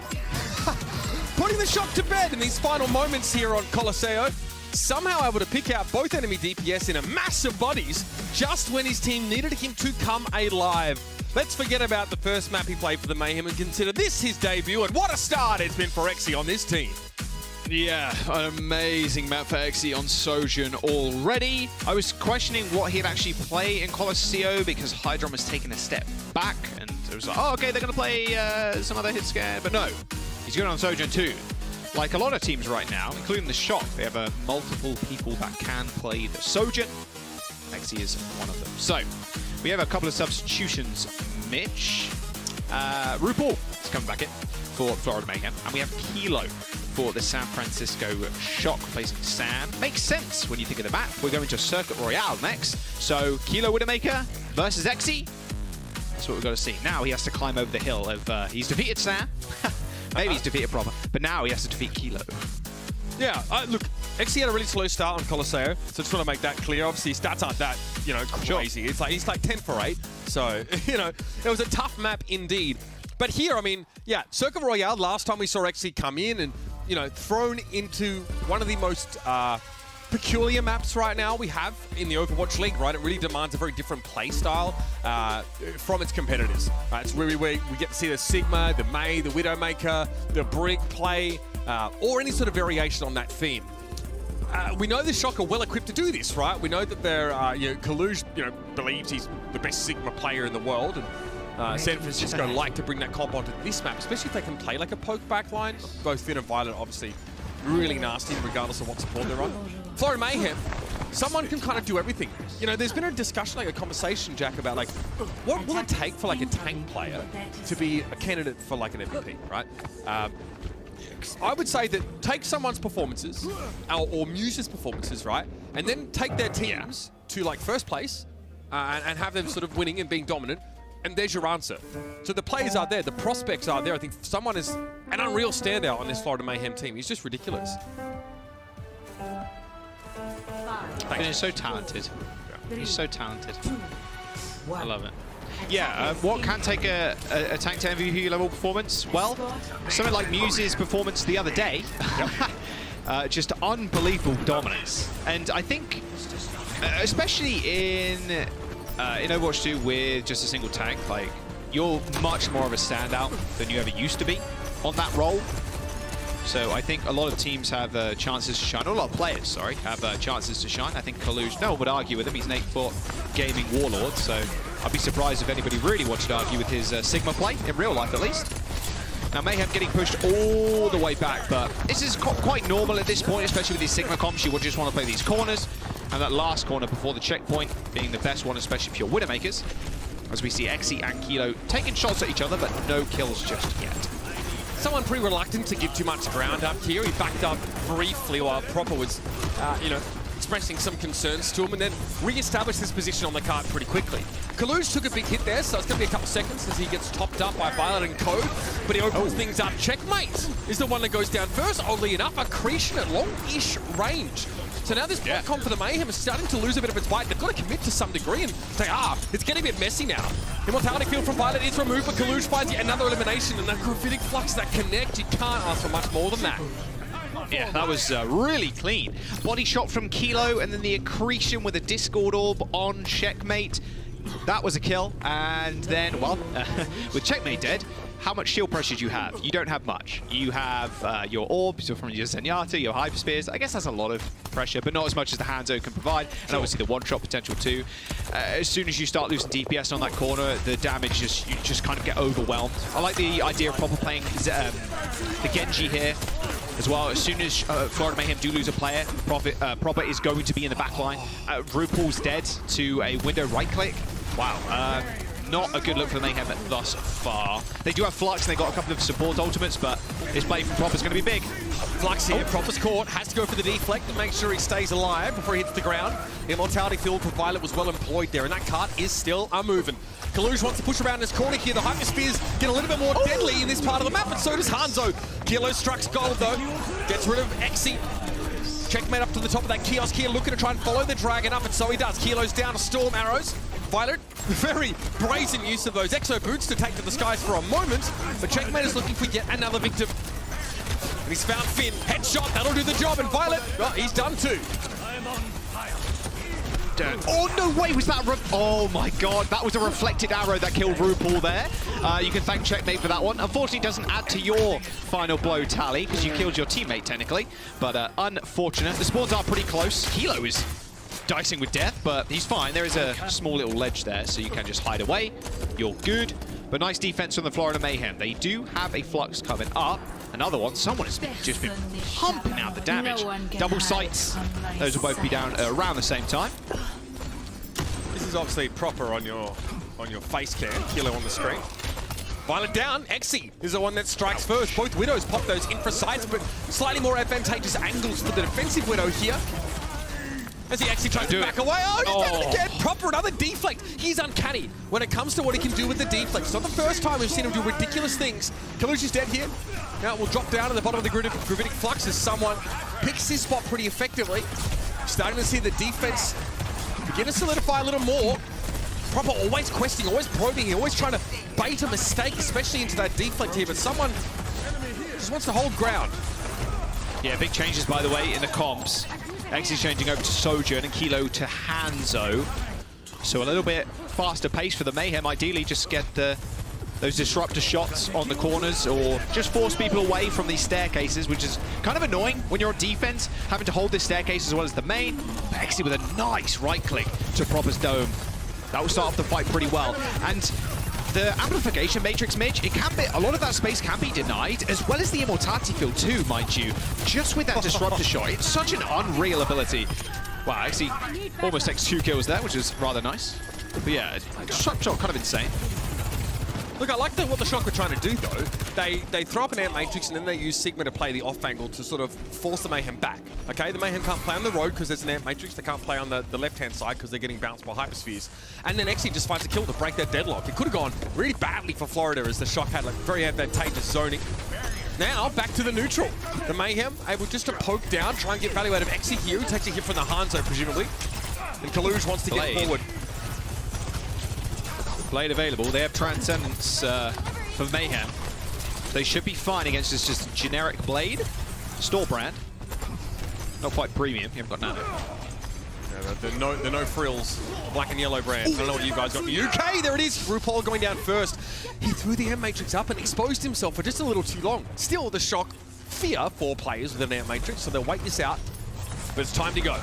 putting the shock to bed in these final moments here on Colosseo. Somehow able to pick out both enemy DPS in a massive bodies just when his team needed him to come alive. Let's forget about the first map he played for the Mayhem and consider this his debut, and what a start it's been for Exi on this team. Yeah, an amazing map for Exi on Sojourn already. I was questioning what he'd actually play in Colosseo because Hydron was taking a step back, and it was like, oh, okay, they're going to play some other hit scan, but no, he's going on Sojourn too. Like a lot of teams right now, including the Shock, they have multiple people that can play the Sojourn. Exi is one of them. So, we have a couple of substitutions. Mitch, RuPaul is coming back in for Florida Mayhem, and we have Kilo for the San Francisco Shock replacing Sam. Makes sense when you think of the map. We're going to Circuit Royale next. So, Kilo Widowmaker versus Exi. That's what we've got to see. Now he has to climb over the hill of, he's defeated Sam. Maybe he's defeated Proper, but now he has to defeat Kilo. Yeah, look, Exi had a really slow start on Colosseo, so just want to make that clear. Obviously, his stats aren't that, you know, crazy. It's like he's like 10 for 8, so, you know, it was a tough map indeed. But here, I mean, yeah, Circuit Royale, last time we saw Exi come in and, you know, thrown into one of the most peculiar maps right now we have in the Overwatch League, right? It really demands a very different play style from its competitors, right? It's where we get to see the Sigma, the May, the Widowmaker, the Brig play, or any sort of variation on that theme. We know the Shock are well equipped to do this, right? We know that they're, you know, Kaluj, you know, believes he's the best Sigma player in the world, and San Francisco like to bring that comp onto this map, especially if they can play like a poke backline. Both Finn and Violet, obviously, really nasty, regardless of what support they're on. Florida Mayhem, someone can kind of do everything. You know, there's been a discussion, like a conversation, Jack, about like, what will it take for like a tank player to be a candidate for like an MVP, right? I would say that take someone's performances, or Muse's performances, right? And then take their teams to like first place and have them sort of winning and being dominant. And there's your answer. So the players are there, the prospects are there. I think someone is an unreal standout on this Florida Mayhem team. He's just ridiculous. He's so talented. He's so talented. I love it. Yeah, what can take a tank to MVP level performance? Well, something like Muse's performance the other day. Just unbelievable dominance. And I think, especially in Overwatch 2 with just a single tank, like, you're much more of a standout than you ever used to be on that role. So I think a lot of teams have chances to shine, or a lot of players, sorry, have chances to shine. I think Kaluj, no one would argue with him. He's an 8-foot gaming warlord, so I'd be surprised if anybody really wanted to argue with his Sigma play, in real life at least. Now Mayhem getting pushed all the way back, but this is quite normal at this point, especially with these Sigma comps. You would just want to play these corners, and that last corner before the checkpoint being the best one, especially if you're Widowmakers. As we see Exi and Kilo taking shots at each other, but no kills just yet. Someone pretty reluctant to give too much ground up here. He backed up briefly while Proper was, you know, expressing some concerns to him, and then re-established his position on the card pretty quickly. Kaluj took a big hit there, so it's going to be a couple seconds as he gets topped up by Violet and Code, but he opens things up. Checkmate is the one that goes down first. Oddly enough, accretion at long-ish range. So now this comp for the Mayhem is starting to lose a bit of its bite. They've got to commit to some degree and say, it's getting a bit messy now. Immortality field from Violet is removed, but Kaluj finds yet another elimination, and that gravitic flux, that connect, you can't ask for much more than that. Yeah, that was really clean. Body shot from Kilo, and then the accretion with a Discord orb on Checkmate. That was a kill, and then, well, with Checkmate dead, how much shield pressure do you have? You don't have much. You have your orbs from your Zenyatta, your Hyper Spears. I guess that's a lot of pressure, but not as much as the Hanzo can provide, and obviously the one-shot potential too. As soon as you start losing DPS on that corner, the damage you just kind of get overwhelmed. I like the idea of Proper playing the Genji here as well. As soon as Florida Mayhem do lose a player, Proper is going to be in the back line. RuPaul's dead to a window right-click. Wow. Not a good look for the Mayhem thus far. They do have Flux, and they got a couple of support ultimates, but his play from Proper's going to be big. Flux here, Proper's caught, has to go for the deflect to make sure he stays alive before he hits the ground. The Immortality field for Violet was well employed there, and that cart is still moving. Kaluj wants to push around this corner here. The Hyper Spears get a little bit more deadly in this part of the map, but so does Hanzo. Kilo strucks gold, though. Gets rid of Exi. Checkmate up to the top of that kiosk here, looking to try and follow the dragon up, and so he does. Kilo's down to Storm Arrows. Violet, very brazen use of those Exo Boots to take to the skies for a moment, but Checkmate is looking for yet another victim. And he's found Finn. Headshot, that'll do the job. And Violet, oh, he's done too. Oh, no way, was that... Oh, my God, that was a reflected arrow that killed RuPaul there. You can thank Checkmate for that one. Unfortunately, it doesn't add to your final blow tally, because you killed your teammate, technically. But unfortunate. The spawns are pretty close. Kilo is dicing with death, but he's fine. There is a small little ledge there, so you can just hide away. You're good. But nice defense from the Florida Mayhem. They do have a Flux coming up. Another one. Someone has just been pumping out the damage. Double sights. Those will both be down around the same time. This is obviously proper on your face cam. Kilo on the screen. Violet down. Exi is the one that strikes first. Both Widows pop those infra sights, but slightly more advantageous angles for the defensive Widow here. As he actually tries to back away. Oh, he's done it again. Proper, another deflect. He's uncanny when it comes to what he can do with the deflect. It's not the first time we've seen him do ridiculous things. Kalush is dead here. Now we'll drop down to the bottom of the gravitic flux as someone picks his spot pretty effectively. Starting to see the defense begin to solidify a little more. Proper always questing, always probing, always trying to bait a mistake, especially into that deflect here. But someone just wants to hold ground. Yeah, big changes, by the way, in the comps. X is changing over to Sojourn and Kilo to Hanzo. So a little bit faster pace for the Mayhem. Ideally, just get those disruptor shots on the corners or just force people away from these staircases, which is kind of annoying when you're on defense, having to hold this staircase as well as the main. Exi with a nice right click to Proper's dome. That will start off the fight pretty well. And the amplification matrix, Midge, it can be, a lot of that space can be denied, as well as the immortality field too, mind you. Just with that disruptor shot, it's such an unreal ability. Wow, actually almost takes 2 kills there, which is rather nice. But yeah, shot kind of insane. Look, I like what the Shock were trying to do, though. They throw up an Ant Matrix, and then they use Sigma to play the off angle to sort of force the Mayhem back. Okay, the Mayhem can't play on the road because there's an Ant Matrix. They can't play on the left-hand side because they're getting bounced by Hyperspheres. And then Exi just finds a kill to break that deadlock. It could have gone really badly for Florida as the Shock had like very advantageous zoning. Now, back to the neutral. The Mayhem able just to poke down, try and get value out of Exi here. He takes a hit from the Hanzo, presumably. And Kalush wants to get forward. Blade available. They have Transcendence for Mayhem. They should be fine against this just generic Blade. Store brand. Not quite premium. You haven't got nano. Yeah, the no frills black and yellow brand. I don't know what you guys got in the UK. There it is. RuPaul going down first. He threw the Ant Matrix up and exposed himself for just a little too long. Still, the Shock fear 4 players with an Ant Matrix, so they'll wait this out. But it's time to go.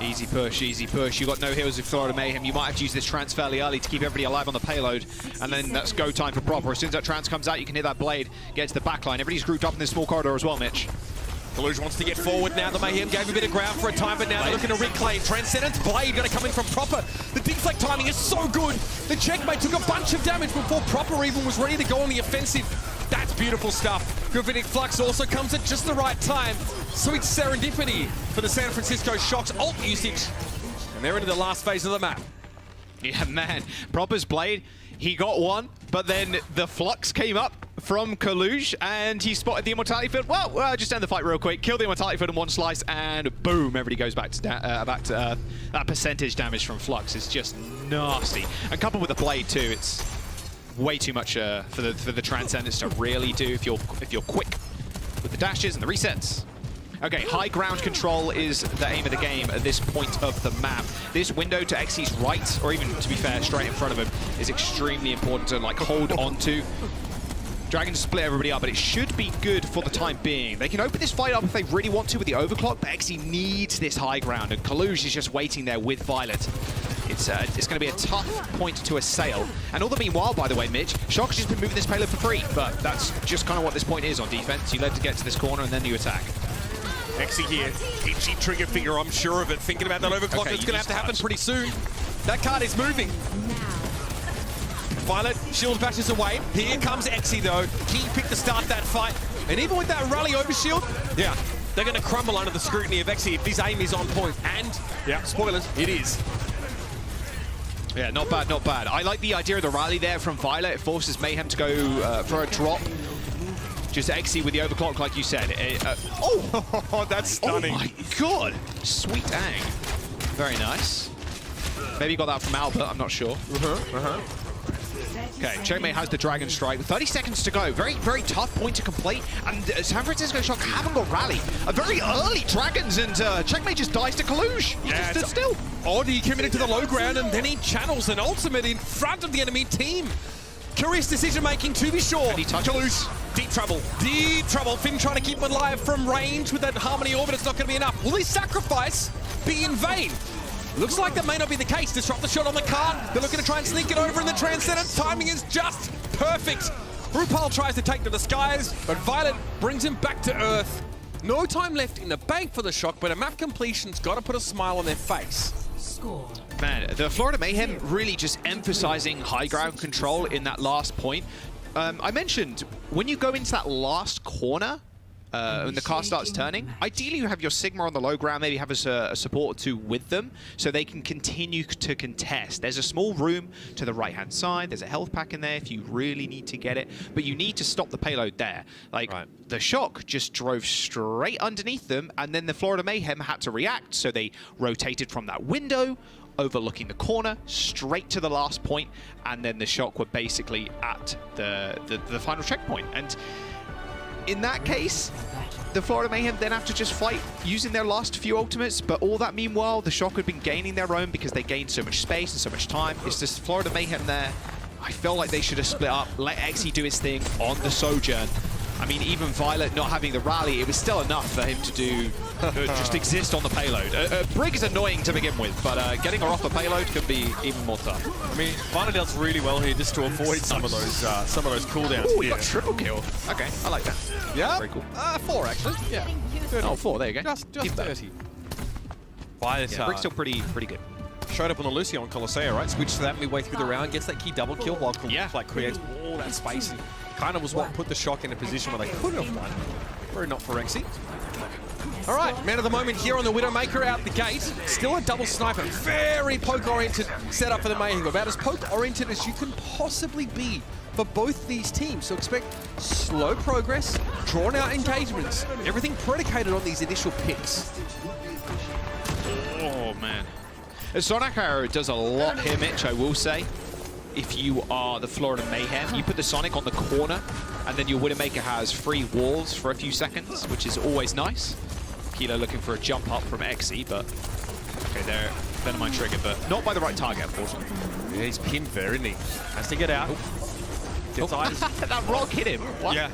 Easy push, easy push. You've got no heals with Florida Mayhem. You might have to use this trans fairly early to keep everybody alive on the payload. And then that's go time for Proper. As soon as that trans comes out, you can hit that Blade, get to the backline. Everybody's grouped up in this small corridor as well, Mitch. Kalush wants to get forward now. The Mayhem gave a bit of ground for a time, but now they're looking to reclaim. Transcendence Blade going to come in from Proper. The deflect timing is so good. The Checkmate took a bunch of damage before Proper even was ready to go on the offensive. That's beautiful stuff. Gravitic Flux also comes at just the right time. Sweet serendipity for the San Francisco Shock's ult usage. And they're into the last phase of the map. Yeah, man. Proper's Blade, he got one, but then the Flux came up from Kalush, and he spotted the Immortality Field. Well, just end the fight real quick, kill the Immortality Field in one slice, and boom, everybody goes back to that percentage damage from Flux. Is just nasty. And coupled with the Blade too, it's way too much for the Transcendence to really do if you're quick with the dashes and the resets. Okay, high ground control is the aim of the game at this point of the map. This window to Xy's right, or even to be fair, straight in front of him, is extremely important to like hold on to. Dragon split everybody up, but it should be good for the time being. They can open this fight up if they really want to with the overclock, but Xy needs this high ground, and Kalush is just waiting there with Violet. It's going to be a tough point to assail. And all the meanwhile, by the way, Mitch, Shock's just been moving this payload for free, but that's just kind of what this point is on defense. You learn to get to this corner, and then you attack. Exi here, itchy trigger finger, I'm sure of it. Thinking about that overclock, that's going to have to happen pretty soon. That card is moving. Violet, shield bashes away. Here comes Exi though. Key pick to start that fight. And even with that rally over shield, yeah, they're going to crumble under the scrutiny of Exi if his aim is on point. And, yeah, spoilers, it is. Yeah, not bad, not bad. I like the idea of the rally there from Violet. It forces Mayhem to go for a drop. Just Xy with the overclock, like you said. Oh, that's stunning. Oh my god. Sweet ang. Very nice. Maybe you got that from Albert, I'm not sure. Okay, Checkmate has the Dragon Strike with 30 seconds to go. Very, very tough point to complete. And San Francisco Shock haven't got Rally. A very early Dragons, and Checkmate just dies to Kalush. He just stood still. Odd, he committed to the low ground, and then he channels an ultimate in front of the enemy team. Curious decision-making, to be sure. And he touches. Kalush, deep trouble. Deep trouble. Finn trying to keep him alive from range with that Harmony Orbit. It's not going to be enough. Will his sacrifice be in vain? Looks like that may not be the case. Disrupt the shot on the cart. They're looking to try and sneak it over in the Transcendence. Timing is just perfect. RuPaul tries to take to the skies, but Violet brings him back to Earth. No time left in the bank for the Shock, but a map completion's got to put a smile on their face. Score. Man, the Florida Mayhem really just emphasizing high ground control in that last point. I mentioned, when you go into that last corner, when the car starts turning, ideally you have your Sigma on the low ground, maybe have a support or two with them, so they can continue to contest. There's a small room to the right-hand side, there's a health pack in there if you really need to get it, but you need to stop the payload there. Like, the Shock just drove straight underneath them, and then the Florida Mayhem had to react, so they rotated from that window, overlooking the corner, straight to the last point, and then the Shock were basically at the final checkpoint. And in that case, the Florida Mayhem then have to just fight using their last few ultimates, but all that meanwhile, the Shock had been gaining their own because they gained so much space and so much time. It's just Florida Mayhem there. I feel like they should have split up, let Xe do his thing on the Sojourn. I mean, even Violet not having the rally, it was still enough for him to do, just exist on the payload. Brig is annoying to begin with, but getting her off the payload could be even more tough. I mean, Violet does really well here just to avoid some of those cooldowns. Oh, he got triple kill. Okay, I like that. Yeah, very cool. 4 actually. Yeah. 30. Oh, 4. There you go. Just Keep that. 30. Violet, Yeah, Brig's still pretty good. showed up on the Lucio on Colossea, right? Switched to that midway through the round, gets that key double kill while like creates all that space, and kind of was what put the Shock in a position where they could have won. Very not for Rexy. All right, man of the moment here on the Widowmaker out the gate. Still a double sniper. Very poke-oriented setup for the Mayhem. About as poke-oriented as you can possibly be for both these teams. So expect slow progress, drawn-out engagements, everything predicated on these initial picks. Oh, man. The Sonic Arrow does a lot here, Mitch, I will say. If you are the Florida Mayhem, you put the Sonic on the corner, and then your Widowmaker has free walls for a few seconds, which is always nice. Kilo looking for a jump up from Xe, but okay, there, Venomine trigger, but not by the right target, unfortunately. Yeah, he's pinned there, isn't he? Has to get out. Gets eyes. That rock hit him. What? Yeah.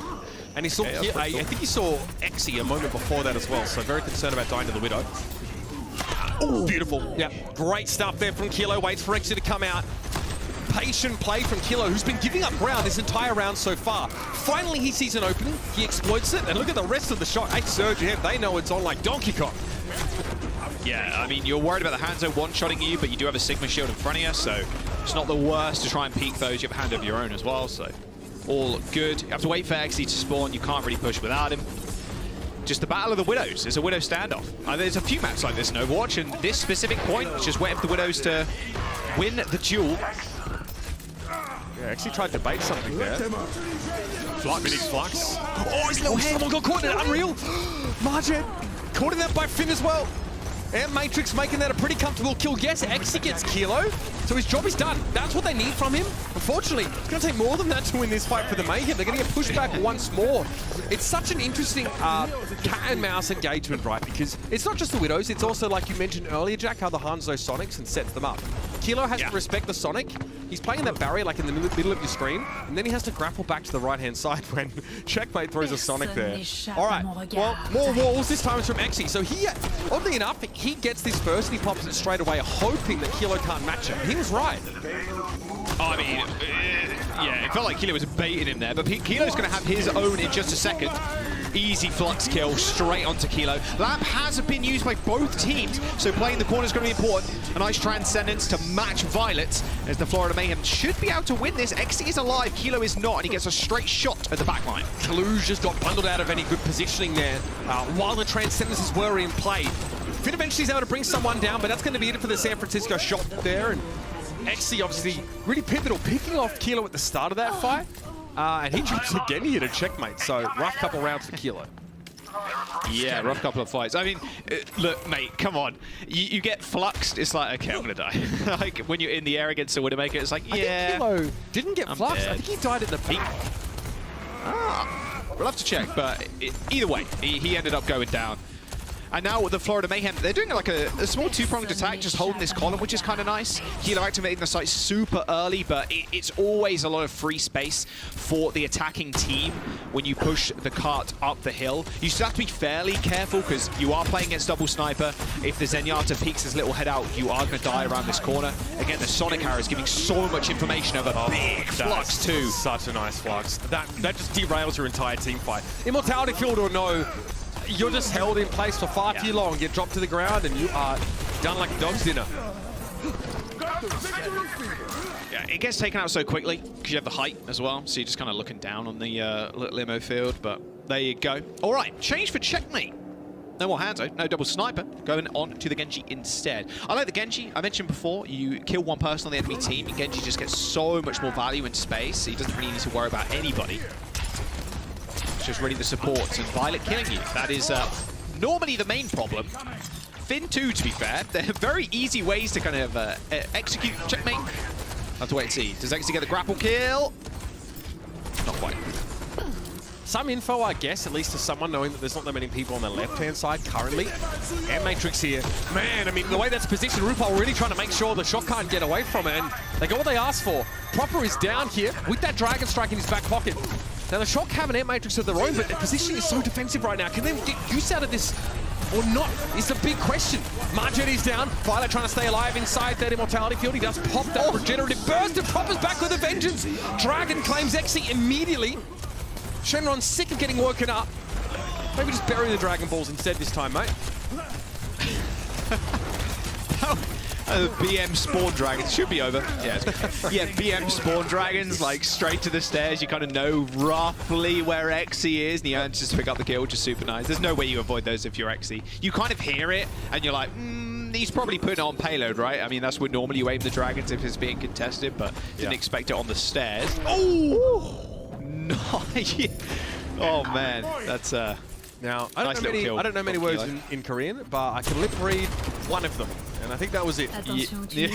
And he saw, I think he saw Xe a moment before that as well, so very concerned about dying to the Widow. Oh, beautiful. Yeah, great stuff there from Kilo. Waits for Xe to come out. Patient play from Kilo, who's been giving up ground this entire round so far. Finally, he sees an opening. He exploits it, and look at the rest of the shot. Hey, Surge ahead. They know it's on like Donkey Kong. Yeah, I mean, you're worried about the Hanzo one-shotting you, but you do have a Sigma shield in front of you, so it's not the worst to try and peek those. You have a hand of your own as well, so all good. You have to wait for Xe to spawn. You can't really push without him. Just the Battle of the Widows. It's a Widow standoff. There's a few maps like this in Overwatch, and this specific point is just waiting for the Widows to win the duel. Yeah, actually tried to bait something there. Flux. Mini Flux. Oh, his little head. Someone got caught in it. Unreal. Margin. Caught in that by Finn as well. And Matrix making that a pretty comfortable kill. Yes, Xe gets Kilo, so his job is done. That's what they need from him. Unfortunately, it's going to take more than that to win this fight for the Mayhem. They're going to get pushed back once more. It's such an interesting cat and mouse engagement, right? Because it's not just the Widows, it's also, like you mentioned earlier, Jack, how the Hanzo Sonics and sets them up. Kilo has to respect the Sonic. He's playing that barrier like in the middle of your screen, and then he has to grapple back to the right-hand side when Checkmate throws a Sonic there. All right, well, more walls. This time it's from Xe. So he, oddly enough, he gets this first and he pops it straight away, hoping that Kilo can't match him. He was right. Oh, I mean, yeah, it felt like Kilo was baiting him there, but Kilo's going to have his own in just a second. Easy Flux kill straight onto Kilo. Lamp has been used by both teams, so playing the corner is going to be important. A nice Transcendence to match Violet, as the Florida Mayhem should be able to win this. Xe is alive, Kilo is not, and he gets a straight shot at the backline. Kaluge just got bundled out of any good positioning there, while the Transcendences were in play. Finn eventually is able to bring someone down, but that's going to be it for the San Francisco shot there. And Xe obviously really pivotal, picking off Kilo at the start of that fight. And he drops again here to Checkmate, so rough couple rounds for Kilo. Yeah, rough couple of fights. I mean, look, mate, come on. You get fluxed, it's like, okay, I'm gonna die. Like, when you're in the air against a Widowmaker, it's like, yeah. I think Kilo didn't get fluxed. Dead. I think he died at the peak. We'll have to check, but either way, he ended up going down. And now with the Florida Mayhem, they're doing like a small two-pronged attack, just holding this column, which is kind of nice. Kilo activating the site super early, but it's always a lot of free space for the attacking team when you push the cart up the hill. You still have to be fairly careful because you are playing against double sniper. If the Zenyatta peeks his little head out, you are going to die around this corner. Again, the Sonic arrow is giving so much information of a big flux too. Such a nice flux. That just derails your entire team fight. Immortality field or no, you're just held in place for far too long. Get dropped to the ground and you are done like a dog's dinner. Yeah, it gets taken out so quickly because you have the height as well, so you're just kind of looking down on the limo field, but there you go. All right, change for checkmate. No more Hanzo, no double sniper, going on to the Genji instead. I like the Genji. I mentioned before, you kill one person on the enemy team, and Genji just gets so much more value in space, so he doesn't really need to worry about anybody. Just really the supports and Violet killing you. That is normally the main problem. Finn too, to be fair. They're very easy ways to kind of execute checkmate. Have to wait and see. Does Exy get the grapple kill? Not quite. Some info, I guess, at least to someone knowing that there's not that many people on the left-hand side currently. And Matrix here. Man, I mean, the way that's positioned, RuPaul really trying to make sure the shot can't get away from it, and they got what they asked for. Proper is down here with that Dragon Strike in his back pocket. Now, the Shock have an Air Matrix of their own, but the positioning is so defensive right now. Can they get use out of this or not is the big question. Margetti's down. Violet trying to stay alive inside that Immortality field. He does pop that regenerative burst and Proper's back with a vengeance. Dragon claims Exy immediately. Shenron's sick of getting woken up. Maybe just bury the Dragon Balls instead this time, mate. BM Spawn Dragons should be over. Yeah, yeah, BM Spawn Dragons, like straight to the stairs. You kind of know roughly where Exy is, and he manages to pick up the kill, which is super nice. There's no way you avoid those if you're Exy. You kind of hear it, and you're like, he's probably putting it on payload, right? I mean, that's where normally you aim the dragons if it's being contested, but didn't expect it on the stairs. Oh, nice. Oh man, that's now I don't nice know many words in Korean, but I can lip read one of them. And I think that was it. Yeah,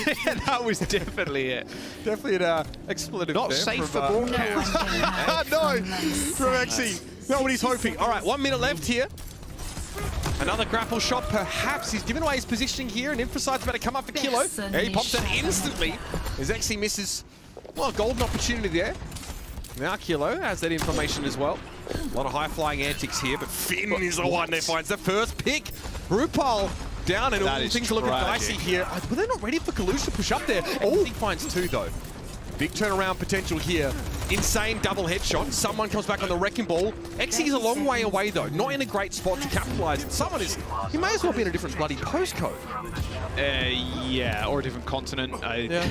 that was definitely it. Definitely an expletive. Not safe for broadcast. No, from Exy. Not what he's hoping. All right, 1 minute left here. Another grapple shot, perhaps. He's given away his positioning here, and Infraside's about to come up for Kilo. And he pops that instantly as Exy misses, well, a golden opportunity there. Now Kilo has that information as well. A lot of high-flying antics here, but Finn is the one that finds the first pick. RuPaul down, and all things are looking dicey here. Were they not ready for Kalush to push up there? Oh, he finds two, though. Big turnaround potential here. Insane double headshot. Someone comes back on the wrecking ball. Exy is a long way away, though. Not in a great spot to capitalize. Someone is... He may as well be in a different bloody postcode. Yeah, or a different continent. Yeah.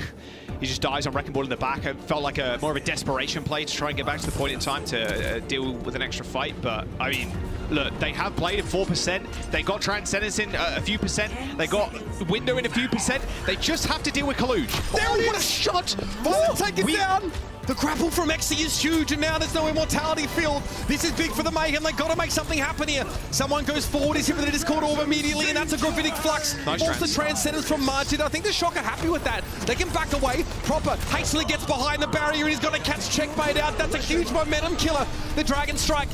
He just dies on Wrecking Ball in the back. It felt like more of a desperation play to try and get back to the point in time to deal with an extra fight. But, I mean, look, they have played at 4%. They got Transcendence in a few percent. They got Window in a few percent. They just have to deal with Kalush. There it is! What a shot! Violet take it down! The grapple from Exy is huge, and now there's no Immortality field. This is big for the Mayhem. They've got to make something happen here. Someone goes forward, is hit with a Discord Orb immediately, and that's a Gravitic Flux. Nice the Transcendence from Margit. I think the Shock are happy with that. They can back away. Proper hastily gets behind the barrier, and he's got to catch checkmate out. That's a huge momentum killer. The Dragon Strike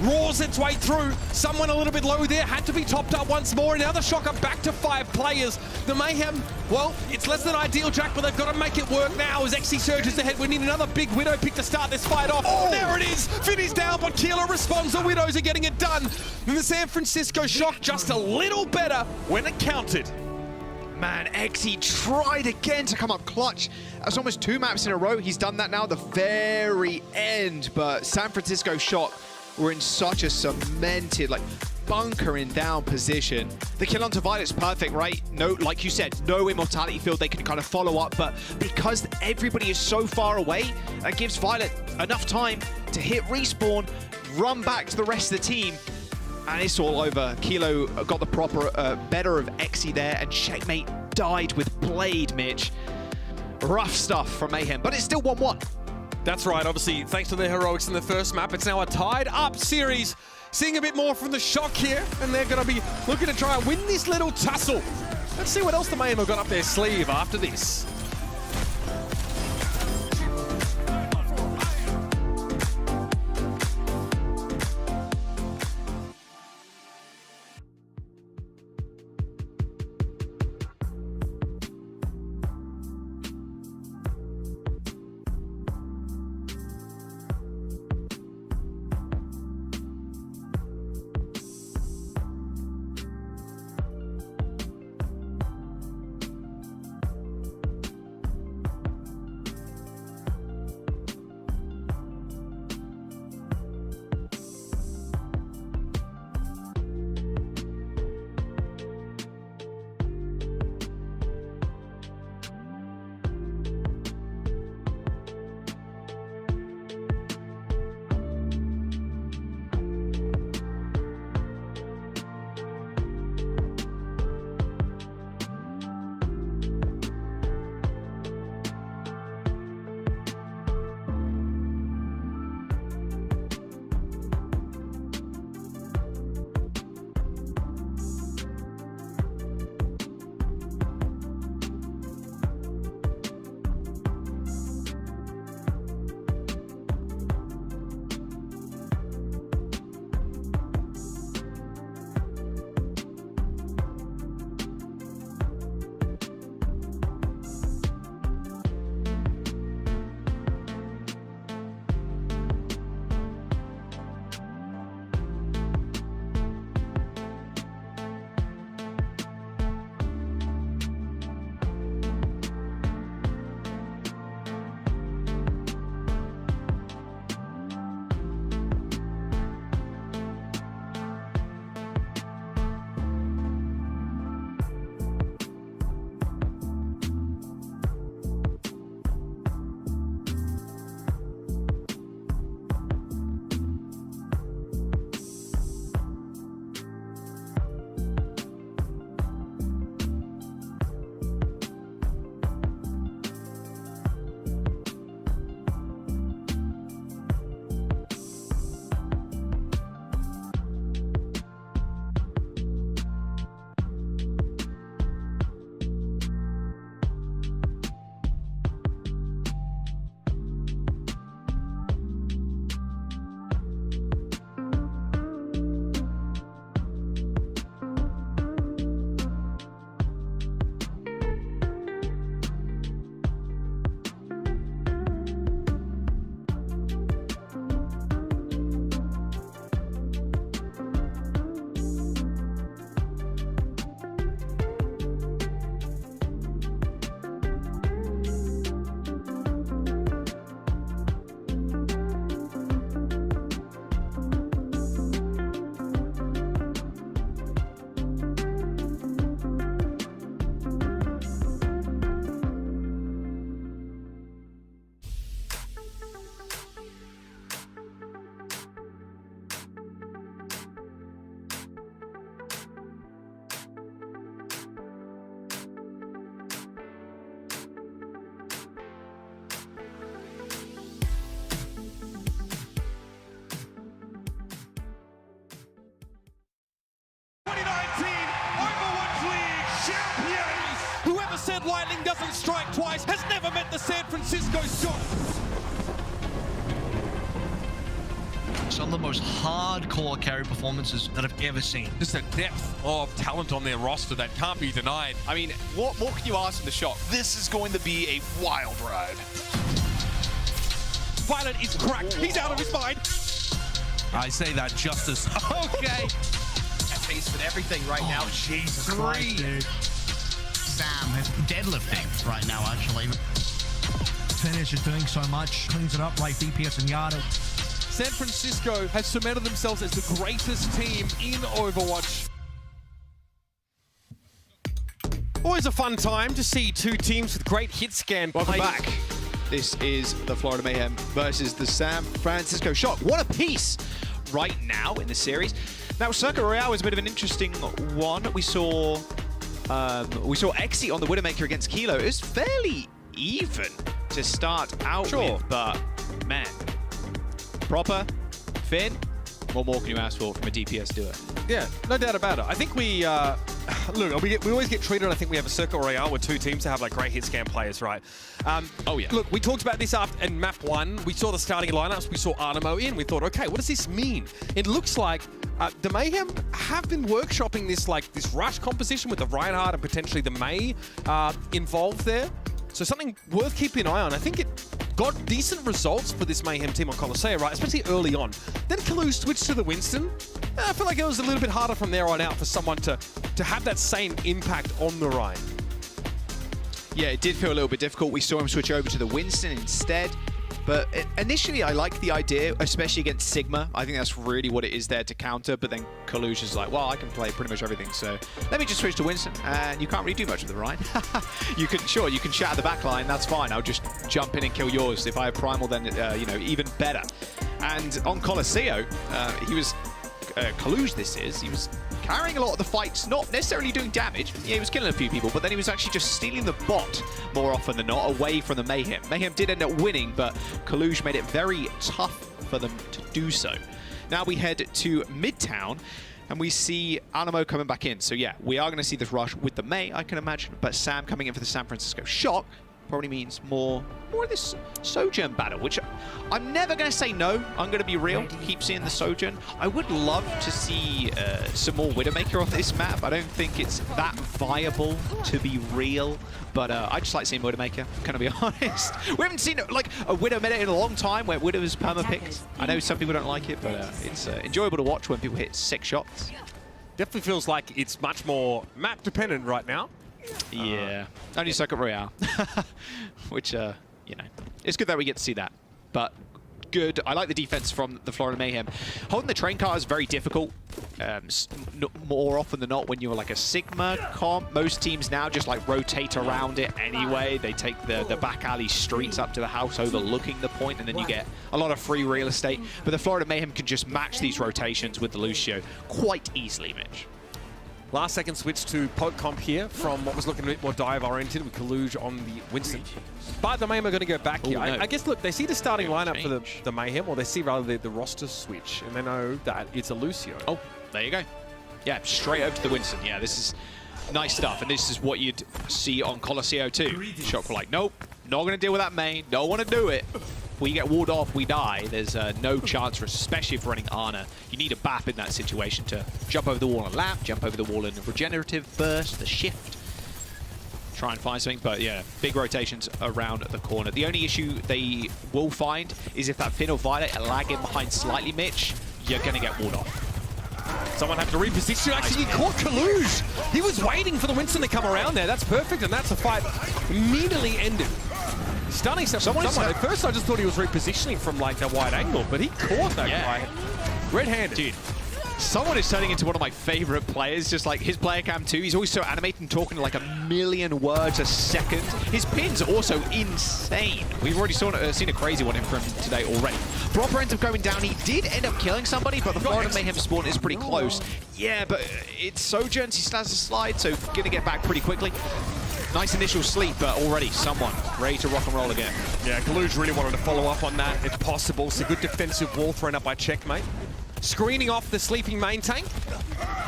roars its way through. Someone a little bit low there, had to be topped up once more, and now the Shock are back to 5 players. The Mayhem, well, it's less than ideal, Jack, but they've got to make it work now as Exy surges ahead. We need another big Widow pick to start this fight off. Oh, there it is! Finn is down, but Kilo responds. The Widows are getting it done. And the San Francisco Shock just a little better when it counted. Man, Exy tried again to come up clutch. That's almost 2 maps in a row. He's done that now at the very end, but San Francisco Shock were in such a cemented, like, bunkering down position. The kill onto Violet's perfect, right? No, like you said, no Immortality field they can kind of follow up, but because everybody is so far away, that gives Violet enough time to hit respawn, run back to the rest of the team, and it's all over. Kilo got the proper better of Exy there, and Checkmate died with Blade, Mitch. Rough stuff from Mayhem, but it's still 1-1. That's right, obviously, thanks to the heroics in the first map, it's now a tied up series. seeing a bit more from the Shock here, and they're going to be looking to try and win this little tussle. Let's see what else the Mayhem have got up their sleeve after this. Said lightning doesn't strike twice has never met the San Francisco Shock. Some of the most hardcore carry performances that I've ever seen. Just a depth of talent on their roster that can't be denied. I mean, what more can you ask from the Shock? This is going to be a wild ride. Violet is cracked. He's out of his mind. I say that justice. Okay. At pace with everything right now. Jesus Christ, dude. Sam is deadlifting right now, actually. Finish is doing so much, cleans it up like DPS and Yada. San Francisco has cemented themselves as the greatest team in Overwatch. Always a fun time to see two teams with great hit scan. Welcome back. This is the Florida Mayhem versus the San Francisco Shock. What a piece right now in the series. Now, Circuit Royale was a bit of an interesting one. We saw Exi on the Widowmaker against Kilo. It was fairly even to start out with, but man, Proper, Finn, What more can you ask for from a DPS duo? Yeah, no doubt about it. I think we, look, we always get treated, I think we have a Circuit Royale with two teams that have like great hit scan players, right? Oh yeah. Look, we talked about this after in map 1. We saw the starting lineups, we saw Arnamo in. We thought, okay, what does this mean? It looks like the Mayhem have been workshopping this rush composition with the Reinhardt and potentially the May involved there. So something worth keeping an eye on. I think it got decent results for this Mayhem team on Coliseum, right? Especially early on. Then Kalu switched to the Winston. I feel like it was a little bit harder from there on out for someone to have that same impact on the Rhine. Yeah, it did feel a little bit difficult. We saw him switch over to the Winston instead. But initially, I like the idea, especially against Sigma. I think that's really what it is there to counter. But then Kalush is like, well, I can play pretty much everything. So let me just switch to Winston. And you can't really do much with the Rhine. You can shatter the backline. That's fine. I'll just jump in and kill yours. If I have Primal, then, you know, even better. And on Colosseo, he was... Kalush he was carrying a lot of the fights, not necessarily doing damage. Yeah, he was killing a few people, but then he was actually just stealing the bot more often than not away from the Mayhem. Mayhem did end up winning, but Kalush made it very tough for them to do so. Now we head to Midtown, and we see Animo coming back in. So yeah, we are going to see this rush with the May, I can imagine, but Sam coming in for the San Francisco Shock probably means more of this Sojourn battle, which I'm never going to say no. I'm going to be real. Keep seeing the Sojourn. I would love to see some more Widowmaker on this map. I don't think it's that viable to be real, but I just like seeing Widowmaker, can I be honest? We haven't seen like a Widow meta in a long time where Widow is perma-picked. I know some people don't like it, but it's enjoyable to watch when people hit 6 shots. Definitely feels like it's much more map dependent right now. Yeah, only Circuit Royale, which, you know, it's good that we get to see that, but good. I like the defense from the Florida Mayhem. Holding the train car is very difficult, more often than not when you're like a Sigma comp. Most teams now just like rotate around it anyway. They take the back alley streets up to the house overlooking the point, and then you get a lot of free real estate. But the Florida Mayhem can just match these rotations with the Lucio quite easily, Mitch. Last second switch to poke comp here from what was looking a bit more dive oriented with Kaluj on the Winston. But the Mayhem are going to go back here. No. I guess, look, they see the starting lineup for the Mayhem, or they see rather the roster switch, and they know that it's a Lucio. Oh, there you go. Yeah, straight over to the Winston. Yeah, this is nice stuff, and this is what you'd see on Colosseo too. Shock were like, nope, not going to deal with that main. Don't want to do it. We get walled off, we die. There's no chance for us, especially if running Ana. You need a BAP in that situation to jump over the wall on a lap, jump over the wall in a regenerative burst, the shift. Try and find something, but yeah, big rotations around the corner. The only issue they will find is if that Finn or Violet are lagging behind slightly, Mitch, you're going to get walled off. Someone had to reposition. Actually, he caught Kaluj. He was waiting for the Winston to come around there. That's perfect, and that's a fight immediately ended. Stunning stuff. Someone at first I just thought he was repositioning from like a wide angle, but he caught that guy red-handed. Dude, someone is turning into one of my favorite players, just like his player cam too. He's always so animated and talking like a million words a second. His pins are also insane. We've already seen a crazy one in from him today already. Proper ends up going down. He did end up killing somebody, but the Florida Mayhem spawn is pretty close. Yeah, but it's Sojourns. He starts to slide, so gonna get back pretty quickly. Nice initial sleep, but already someone ready to rock and roll again. Yeah, Kaluj really wanted to follow up on that if possible. It's a good defensive wall thrown up by Checkmate. Screening off the sleeping main tank.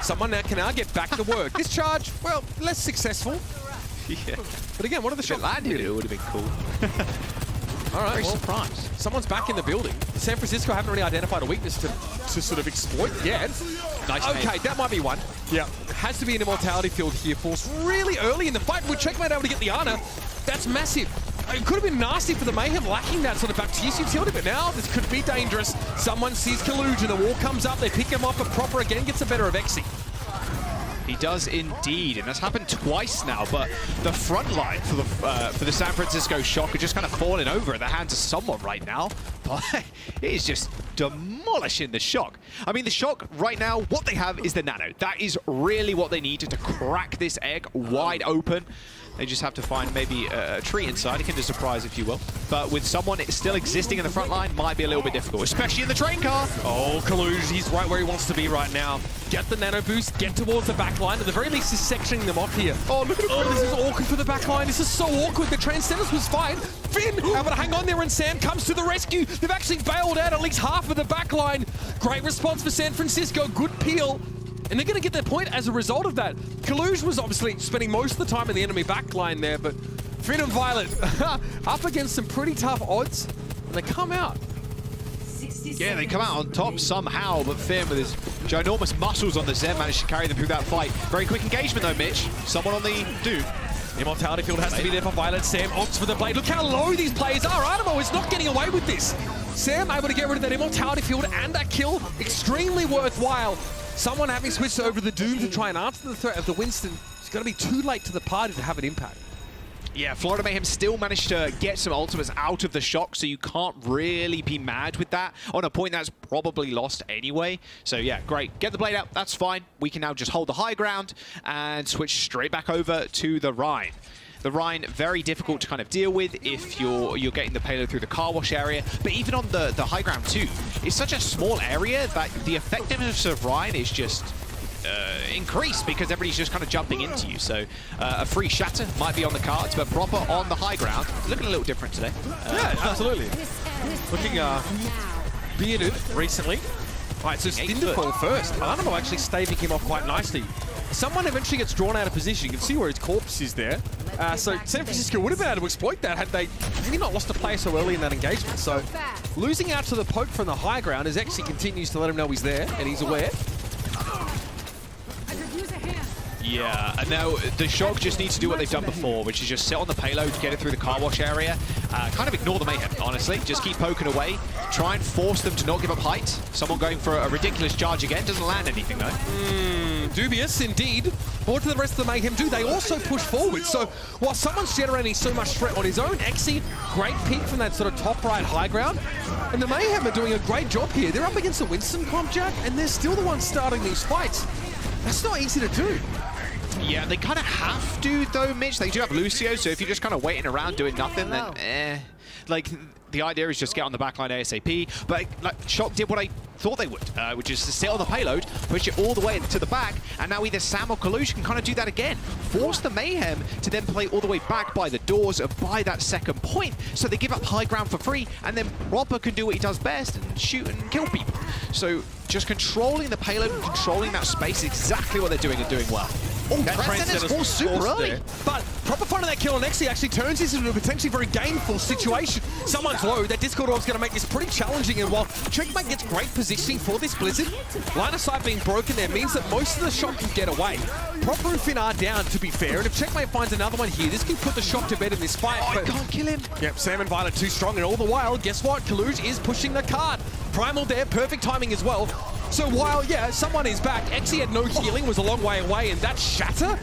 Someone now can now get back to work. This charge, well, less successful. Yeah. But again, what are the shots landed? It would have been cool. All right, Very well, surprised. Someone's back in the building. San Francisco haven't really identified a weakness to sort of exploit yet. Nice okay, name. that might be one. Yeah, has to be an immortality field here, forced really early in the fight. With Checkmate able to get the Ana, that's massive. It could have been nasty for the Mayhem, lacking that sort of Baptiste utility, but now this could be dangerous. Someone sees Kaluj and the wall comes up. They pick him up, and Proper again gets the better of Exi. He does indeed, and that's happened twice now, but the front line for the San Francisco Shock are just kind of falling over at the hands of someone right now. But it is just demolishing the Shock. I mean, the Shock right now, what they have is the Nano. That is really what they need to crack this egg wide open. They just have to find maybe a tree inside, a Kinder Surprise, if you will. But with someone still existing in the front line, might be a little bit difficult, especially in the train car. Oh, Kaluj, he's right where he wants to be right now. Get the nano boost, get towards the back line. At the very least, he's sectioning them off here. Oh, look at him. Oh, this is awkward for the back line. This is so awkward. The Transcendence was fine. Finn able to hang on there, and Sam comes to the rescue. They've actually bailed out at least half of the back line. Great response for San Francisco. Good peel. And they're going to get their point as a result of that. Kaluj was obviously spending most of the time in the enemy backline there, but Finn and Violet up against some pretty tough odds, and they come out. Yeah, they come out on top somehow, but Finn with his ginormous muscles on the Zen managed to carry them through that fight. Very quick engagement though, Mitch. Someone on the Doom. Immortality Field has to be there for Violet. Sam opts for the blade. Look how low these players are. Animo is not getting away with this. Sam able to get rid of that Immortality Field and that kill. Extremely worthwhile. Someone having switched over the Doom to try and answer the threat of the Winston. It's going to be too late to the party to have an impact. Yeah, Florida Mayhem still managed to get some ultimates out of the shock, so you can't really be mad with that on a point that's probably lost anyway. So yeah, great. Get the blade out, that's fine. We can now just hold the high ground and switch straight back over to the Rhine. The Rhine, very difficult to kind of deal with if you're getting the payload through the car wash area. But even on the high ground too, it's such a small area that the effectiveness of Rhine is just increased because everybody's just kind of jumping into you. So a free shatter might be on the cards, but proper on the high ground, looking a little different today. Yeah, absolutely. Looking bearded recently. All right, so Stinderfall first. Animo actually staving him off quite nicely. Someone eventually gets drawn out of position. You can see where his corpse is there. So San Francisco would have been able to exploit that had they maybe not lost a player so early in that engagement. So losing out to the poke from the high ground as Exi continues to let him know he's there and he's aware. Yeah, and now the Shock just need to do what they've done before, which is just sit on the payload, get it through the car wash area, kind of ignore the Mayhem, honestly. Just keep poking away, try and force them to not give up height. Someone going for a ridiculous charge again, doesn't land anything though. Dubious indeed. What do the rest of the Mayhem do? They also push forward. So while someone's generating so much threat on his own, Exi, great peek from that sort of top right high ground. And the Mayhem are doing a great job here. They're up against the Winston comp, Jack, and they're still the ones starting these fights. That's not easy to do. Yeah, they kind of have to, though, Mitch. They do have Lucio, so if you're just kind of waiting around doing nothing, then like, the idea is just get on the backline ASAP. But like, Shock did what I thought they would, which is to sit on the payload, push it all the way to the back, and now either Sam or Kalush can kind of do that again. Force the Mayhem to then play all the way back by the doors and by that second point, so they give up high ground for free, and then Proper can do what he does best and shoot and kill people. So just controlling the payload and controlling that space is exactly what they're doing and doing well. Oh, that Transcendence falls super early. There. But Proper finding that kill on Exi actually turns this into a potentially very gainful situation. Someone's low. That Discord Orb's going to make this pretty challenging, and while Checkmate gets great positioning for this Blizzard, line of sight being broken there means that most of the Shock can get away. Proper and Finn are down, to be fair, and if Checkmate finds another one here, this can put the Shock to bed in this fight. Oh, I can't kill him. Yep, Sam and Violet too strong, and all the while, guess what? Kaluj is pushing the card. Primal there, perfect timing as well. So while, yeah, someone is back, Exi had no healing, was a long way away, and that shatter?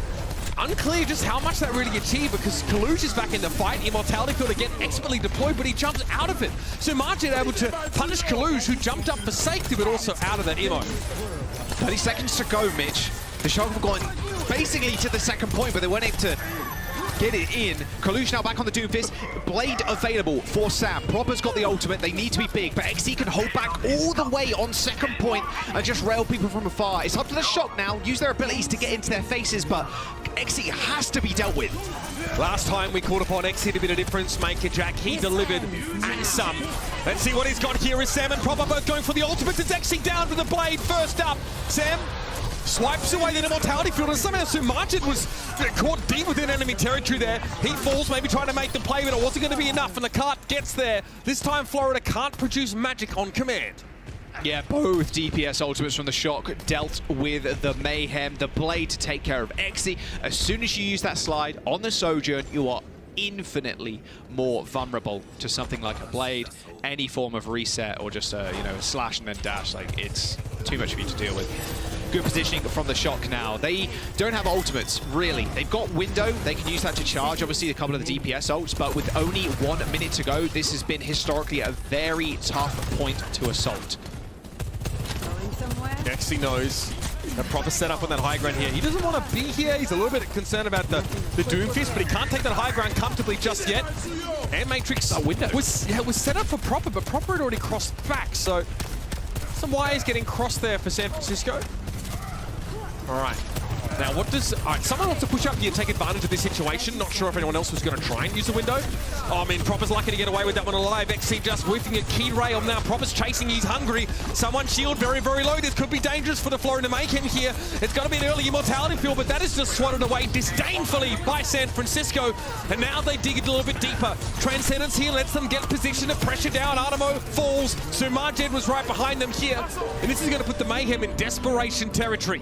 Unclear just how much that really achieved because Kaluj is back in the fight. Immortality Field again expertly deployed, but he jumps out of it. So Margin able to punish Kaluj, who jumped up for safety, but also out of that Immo. 30 seconds to go, Mitch. The Shock have gone basically to the second point, but they weren't able to get it in. Kalush now back on the Doomfist. Blade available for Sam. Proper's got the ultimate. They need to be big, but XC can hold back all the way on second point and just rail people from afar. It's up to the Shock now. Use their abilities to get into their faces, but XC has to be dealt with. Last time we called upon XC to be the difference maker, Jack. He delivered and some. Let's see what he's got here. Is Sam and Proper both going for the ultimate? It's XC down to the blade. First up, Sam swipes away the Immortality Field, and somehow Sumarjid was caught deep within enemy territory there. He falls, maybe trying to make the play, but it wasn't going to be enough, and the cart gets there. This time Florida can't produce magic on command. Yeah, both DPS ultimates from the Shock dealt with the Mayhem, the blade to take care of Exi. As soon as you use that slide on the Sojourn, you are infinitely more vulnerable to something like a blade, any form of reset, or just a, you know, a slash and then dash. Like, it's too much for you to deal with. Good positioning from the Shock now. They don't have ultimates, really. They've got window. They can use that to charge, obviously, a couple of the DPS ults, but with only 1 minute to go, this has been historically a very tough point to assault. Exi knows A proper setup on that high ground here. He doesn't want to be here. He's a little bit concerned about the Doomfist, but he can't take that high ground comfortably just yet. And Matrix was set up for Proper, but Proper had already crossed back, so some wires getting crossed there for San Francisco. All right. Now, what does... All right, someone wants to push up here and take advantage of this situation. Not sure if anyone else was going to try and use the window. Oh, I mean, Proper's lucky to get away with that one alive. XC just whiffing a key rail. Now, Proper's chasing. He's hungry. Someone shield very, very low. This could be dangerous for the Florida Mayhem here. It's got to be an early immortality field, but that is just swatted away disdainfully by San Francisco. And now they dig it a little bit deeper. Transcendence here lets them get position to pressure down. Artemo falls. So Marjed was right behind them here. And this is going to put the Mayhem in desperation territory.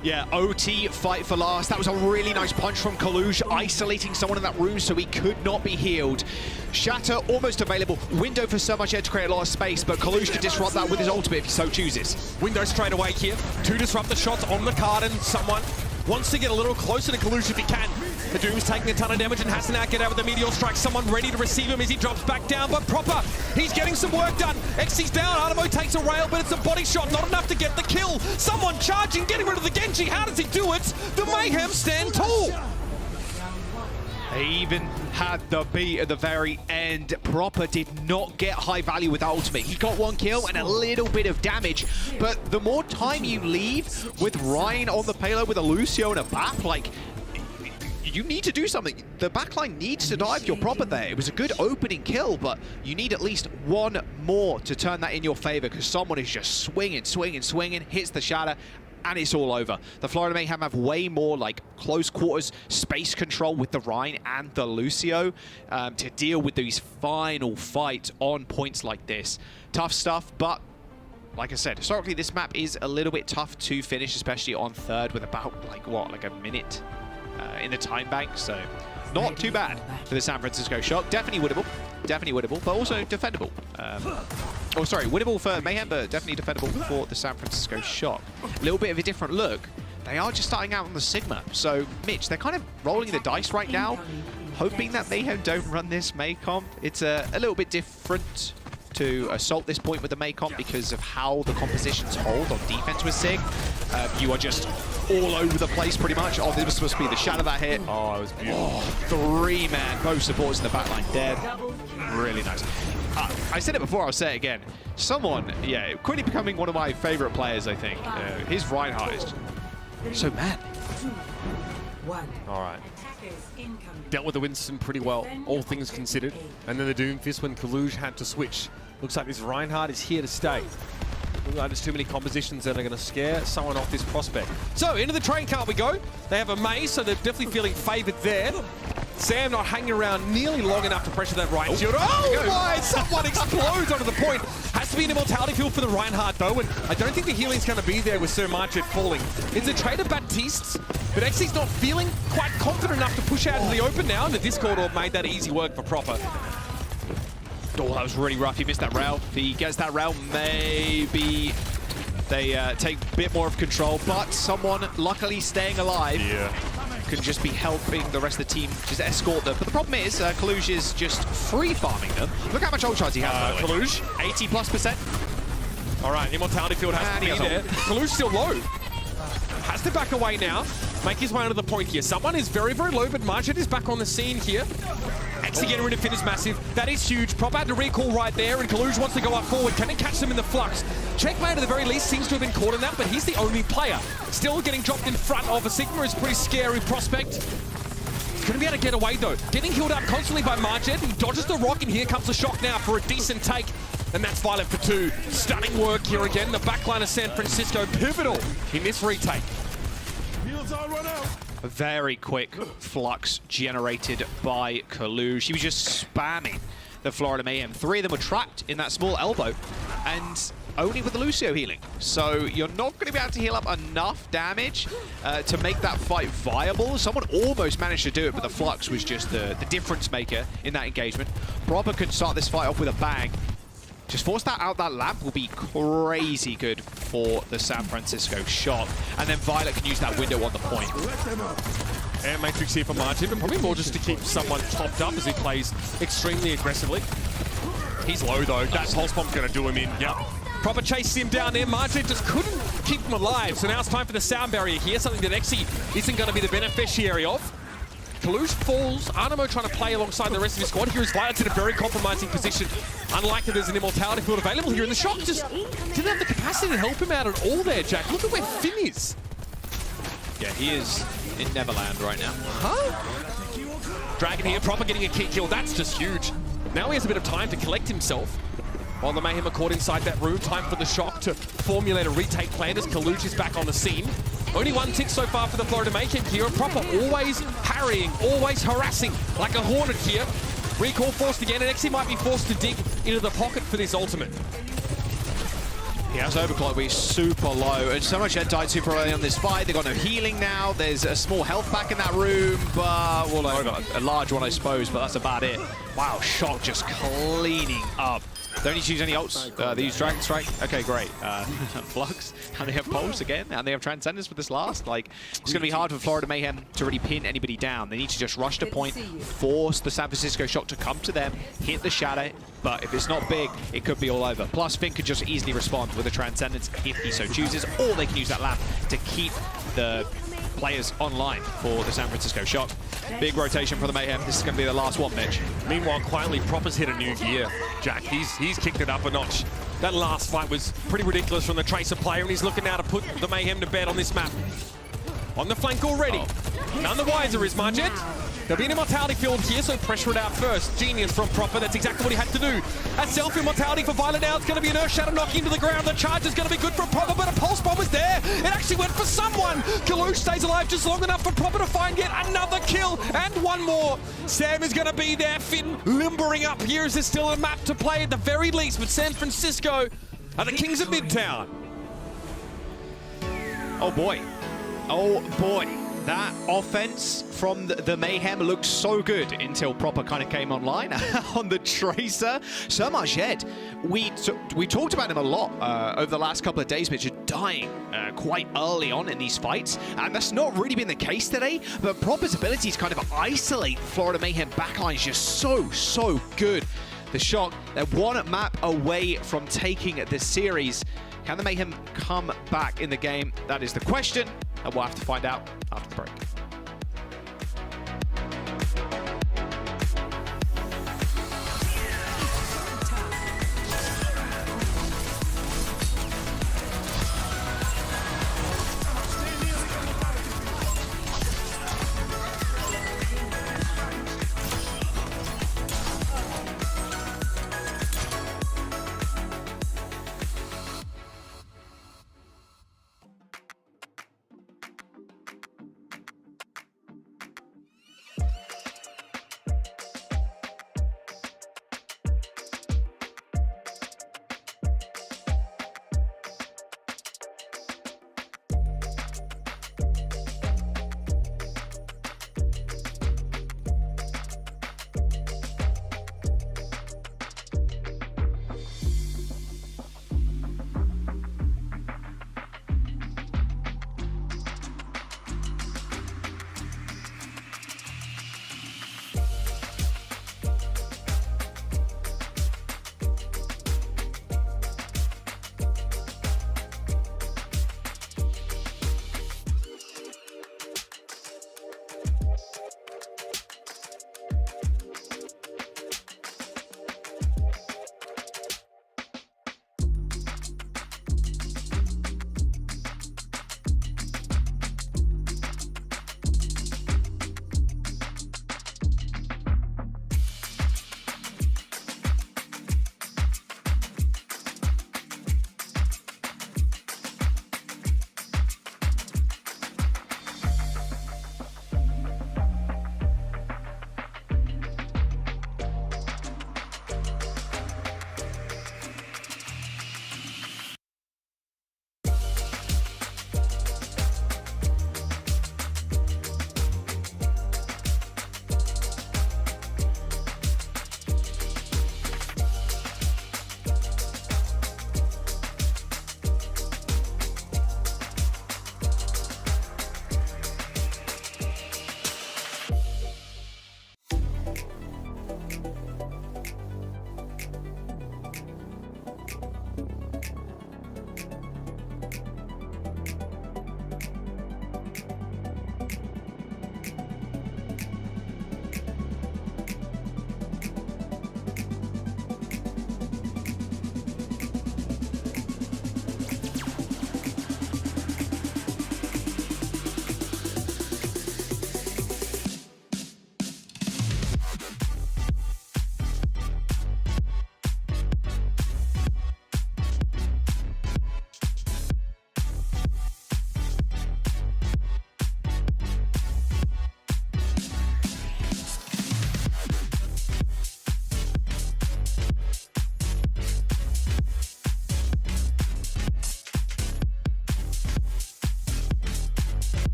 Yeah, OT fight for last. That was a really nice punch from Kaluj, isolating someone in that room so he could not be healed. Shatter almost available. Window for so much air to create a lot of space, but Kaluj could disrupt that with his ultimate if he so chooses. Window straight away here. 2 disruptor shots on the card, and someone wants to get a little closer to Kaluj if he can. The Doom's taking a ton of damage and has to now get out with the Meteor Strike. Someone ready to receive him as he drops back down, but Proper, he's getting some work done. XC's down, Artemo takes a rail, but it's a body shot, not enough to get the kill. Someone charging, getting rid of the Genji. How does he do it? The Mayhem stand tall. They even had the beat at the very end. Proper did not get high value with ultimate. He got 1 kill and a little bit of damage, but the more time you leave with Ryan on the payload with a Lucio and a BAP, like, you need to do something. The backline needs to dive your Proper there. It was a good opening kill, but you need at least 1 more to turn that in your favor, because someone is just swinging, hits the shatter, and it's all over. The Florida Mayhem have way more like close quarters space control with the Rhine and the Lucio to deal with these final fights on points like this. Tough stuff, but like I said, historically this map is a little bit tough to finish, especially on third with about like a minute in the time bank, so not too bad for the San Francisco Shock. Definitely winnable, but also defendable. Oh, sorry, winnable for Mayhem, but definitely defendable for the San Francisco Shock. A little bit of a different look. They are just starting out on the Sigma, so Mitch, they're kind of rolling the dice right now, hoping that Mayhem don't run this May comp. It's a little bit different to Assault this point with the May comp because of how the compositions hold on defense with Sig. You are just all over the place pretty much. Oh, this was supposed to be the shadow that hit. Oh, it was beautiful. Oh, 3-man, both supports in the backline dead. Really nice. I said it before, I'll say it again. Someone, yeah, quickly becoming one of my favorite players, I think. His Reinhardt is so mad. All right. Dealt with the Winston pretty well, all things considered. And then the Doomfist when Kaluj had to switch. Looks like this Reinhardt is here to stay. Looks like there's too many compositions that are going to scare someone off this prospect. So, into the train car we go. They have a maze, so they're definitely feeling favoured there. Sam not hanging around nearly long enough to pressure that right shield. Oh my! Someone explodes onto the point. Has to be an immortality field for the Reinhardt though, and I don't think the healing's going to be there with Sir Marchet falling. It's a trade of Baptistes, but XC's not feeling quite confident enough to push out into the open now, and the Discord all made that easy work for Proper. Oh, that was really rough. He missed that rail. If he gets that rail, maybe they take a bit more of control, but someone luckily staying alive. Yeah. Can just be helping the rest of the team just escort them. But the problem is, Kaluj is just free farming them. Look how much ult charge he has, by the way. Kaluj, 80+%. All right, immortality field has to be there. Kaluj still low. Has to back away now. Make his way onto the point here. Someone is very, very low, but Marchet is back on the scene here. XC getting rid of Finn is massive. That is huge. Prop had to recall right there, and Kaluj wants to go up forward. Can it catch them in the flux? Checkmate at the very least seems to have been caught in that, but he's the only player. Still getting dropped in front of a Sigma is a pretty scary prospect. Couldn't be able to get away though. Getting healed up constantly by Marchet. He dodges the rock, and here comes the shock now for a decent take. And that's Violet for 2. Stunning work here again. The backline of San Francisco pivotal in this retake. A very quick flux generated by Kaluj. He was just spamming the Florida Mayhem. 3 of them were trapped in that small elbow, and only with the Lucio healing. So you're not going to be able to heal up enough damage to make that fight viable. Someone almost managed to do it, but the flux was just the difference maker in that engagement. Proper could start this fight off with a bang. Just force that out, that lamp will be crazy good for the San Francisco Shock. And then Violet can use that window on the point. And Matrix here for Martin, but probably more just to keep someone topped up as he plays extremely aggressively. He's low though, that pulse bomb's going to do him in. Yep. Proper chases him down there. Martin just couldn't keep them alive. So now it's time for the sound barrier here, something that Exi isn't going to be the beneficiary of. Kalush falls. Animo trying to play alongside the rest of his squad. Here is Violet's in a very compromising position. Unlikely there's an immortality field available here, and the Shock just didn't have the capacity to help him out at all there, Jack. Look at where Finn is. Yeah, he is in Neverland right now. Huh? Dragon here, proper getting a key kill. That's just huge. Now he has a bit of time to collect himself. While the Mayhem are caught inside that room, time for the Shock to formulate a retake plan as Kalush is back on the scene. Only one tick so far for the Florida Mayhem here. Proper always harrying, always harassing like a Hornet here. Recall forced again, and Exi might be forced to dig into the pocket for this ultimate. He has overclock, but he's super low. And so much head died super early on this fight. They've got no healing now. There's a small health back in that room, but, well, a large one, I suppose, but that's about it. Wow, Shock just cleaning up. Don't need to use any ults. They use Dragon Strike. Okay, great. Flux. And they have Pulse again. And they have Transcendence for this last. Like, it's going to be hard for Florida Mayhem to really pin anybody down. They need to just rush to point, force the San Francisco Shock to come to them, hit the Shadow. But if it's not big, it could be all over. Plus, Finn could just easily respond with a Transcendence if he so chooses. Or they can use that lamp to keep the players online for the San Francisco Shock. Big rotation for the Mayhem. This is going to be the last one, Mitch. Meanwhile, quietly, Proper's hit a new gear. Jack, he's kicked it up a notch. That last fight was pretty ridiculous from the Tracer player, and he's looking now to put the Mayhem to bed on this map. On the flank already. None the wiser is Marjet. There'll be an immortality field here, so pressure it out first. Genius from Proper, that's exactly what he had to do. That self-immortality for Violet now, it's going to be an Earth Shadow knocking into the ground. The charge is going to be good for Proper, but a Pulse Bomb was there. It actually went for someone. Kalush stays alive just long enough for Proper to find yet another kill, and one more. Sam is going to be there. Finn limbering up here. Is there still a map to play at the very least? But San Francisco are the kings of Midtown. Oh boy. Oh boy. That offense from the Mayhem looked so good until Proper kind of came online on the Tracer. So much head. We talked about him a lot over the last couple of days, but just dying quite early on in these fights. And that's not really been the case today, but Proper's ability to kind of isolate Florida Mayhem backline is just so good. The Shock, they're one map away from taking the series. Can the Mayhem come back in the game? That is the question, and we'll have to find out after the break.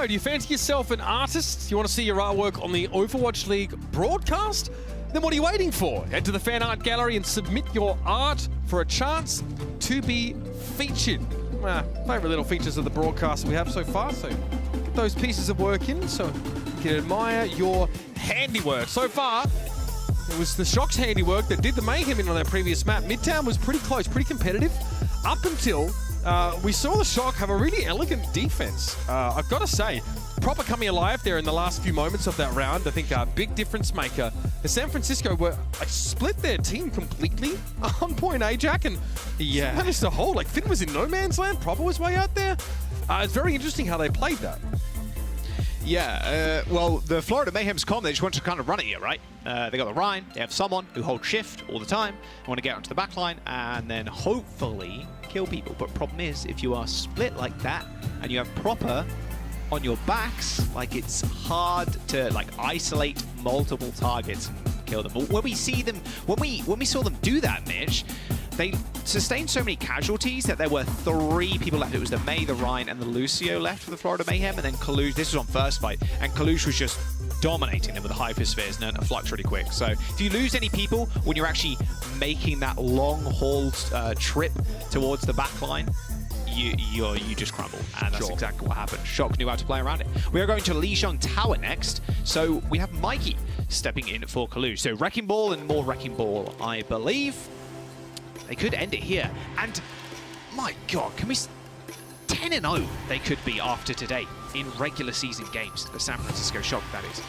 payload. You fancy yourself an artist? You want to see your artwork on the Overwatch League broadcast? Then what are you waiting for? Head to the fan art gallery and submit your art for a chance to be featured. Favorite little features of the broadcast we have so far, so get those pieces of work in so you can admire your handiwork. So far, it was the Shock's handiwork that did the Mayhem in on their previous map. Midtown was pretty close, pretty competitive, up until we saw the Shock have a really elegant defense. I've got to say, proper coming alive there in the last few moments of that round. I think a big difference maker. The San Francisco were split their team completely on point A, Jack, and managed to hold. Like, Finn was in no man's land, Proper was way out there. It's very interesting how they played that. Yeah, well, the Florida Mayhem's they just want to kind of run it here, right? They got the Ryan, they have someone who holds shift all the time, want to get onto the backline, and then hopefully kill people. But problem is, if you are split like that, and you have Proper on your backs, like, it's hard to, like, isolate multiple targets and kill them. But when we see them, when we saw them do that, Mitch, they sustained so many casualties that there were 3 people left. It was the May, the Ryan, and the Lucio left for the Florida Mayhem, and then Kalush, this was on first fight, and Kalush was just dominating them with the hyperspheres and a flux really quick. So if you lose any people when you're actually making that long haul trip towards the back line, you just crumble, and that's exactly what happened. Shock knew how to play around it. We are going to Lijiang Tower next, so we have Mikey stepping in for Kalush. So Wrecking Ball and more Wrecking Ball, I believe. They could end it here, and my God, can we... 10-0 they could be after today in regular season games, the San Francisco Shock, that is.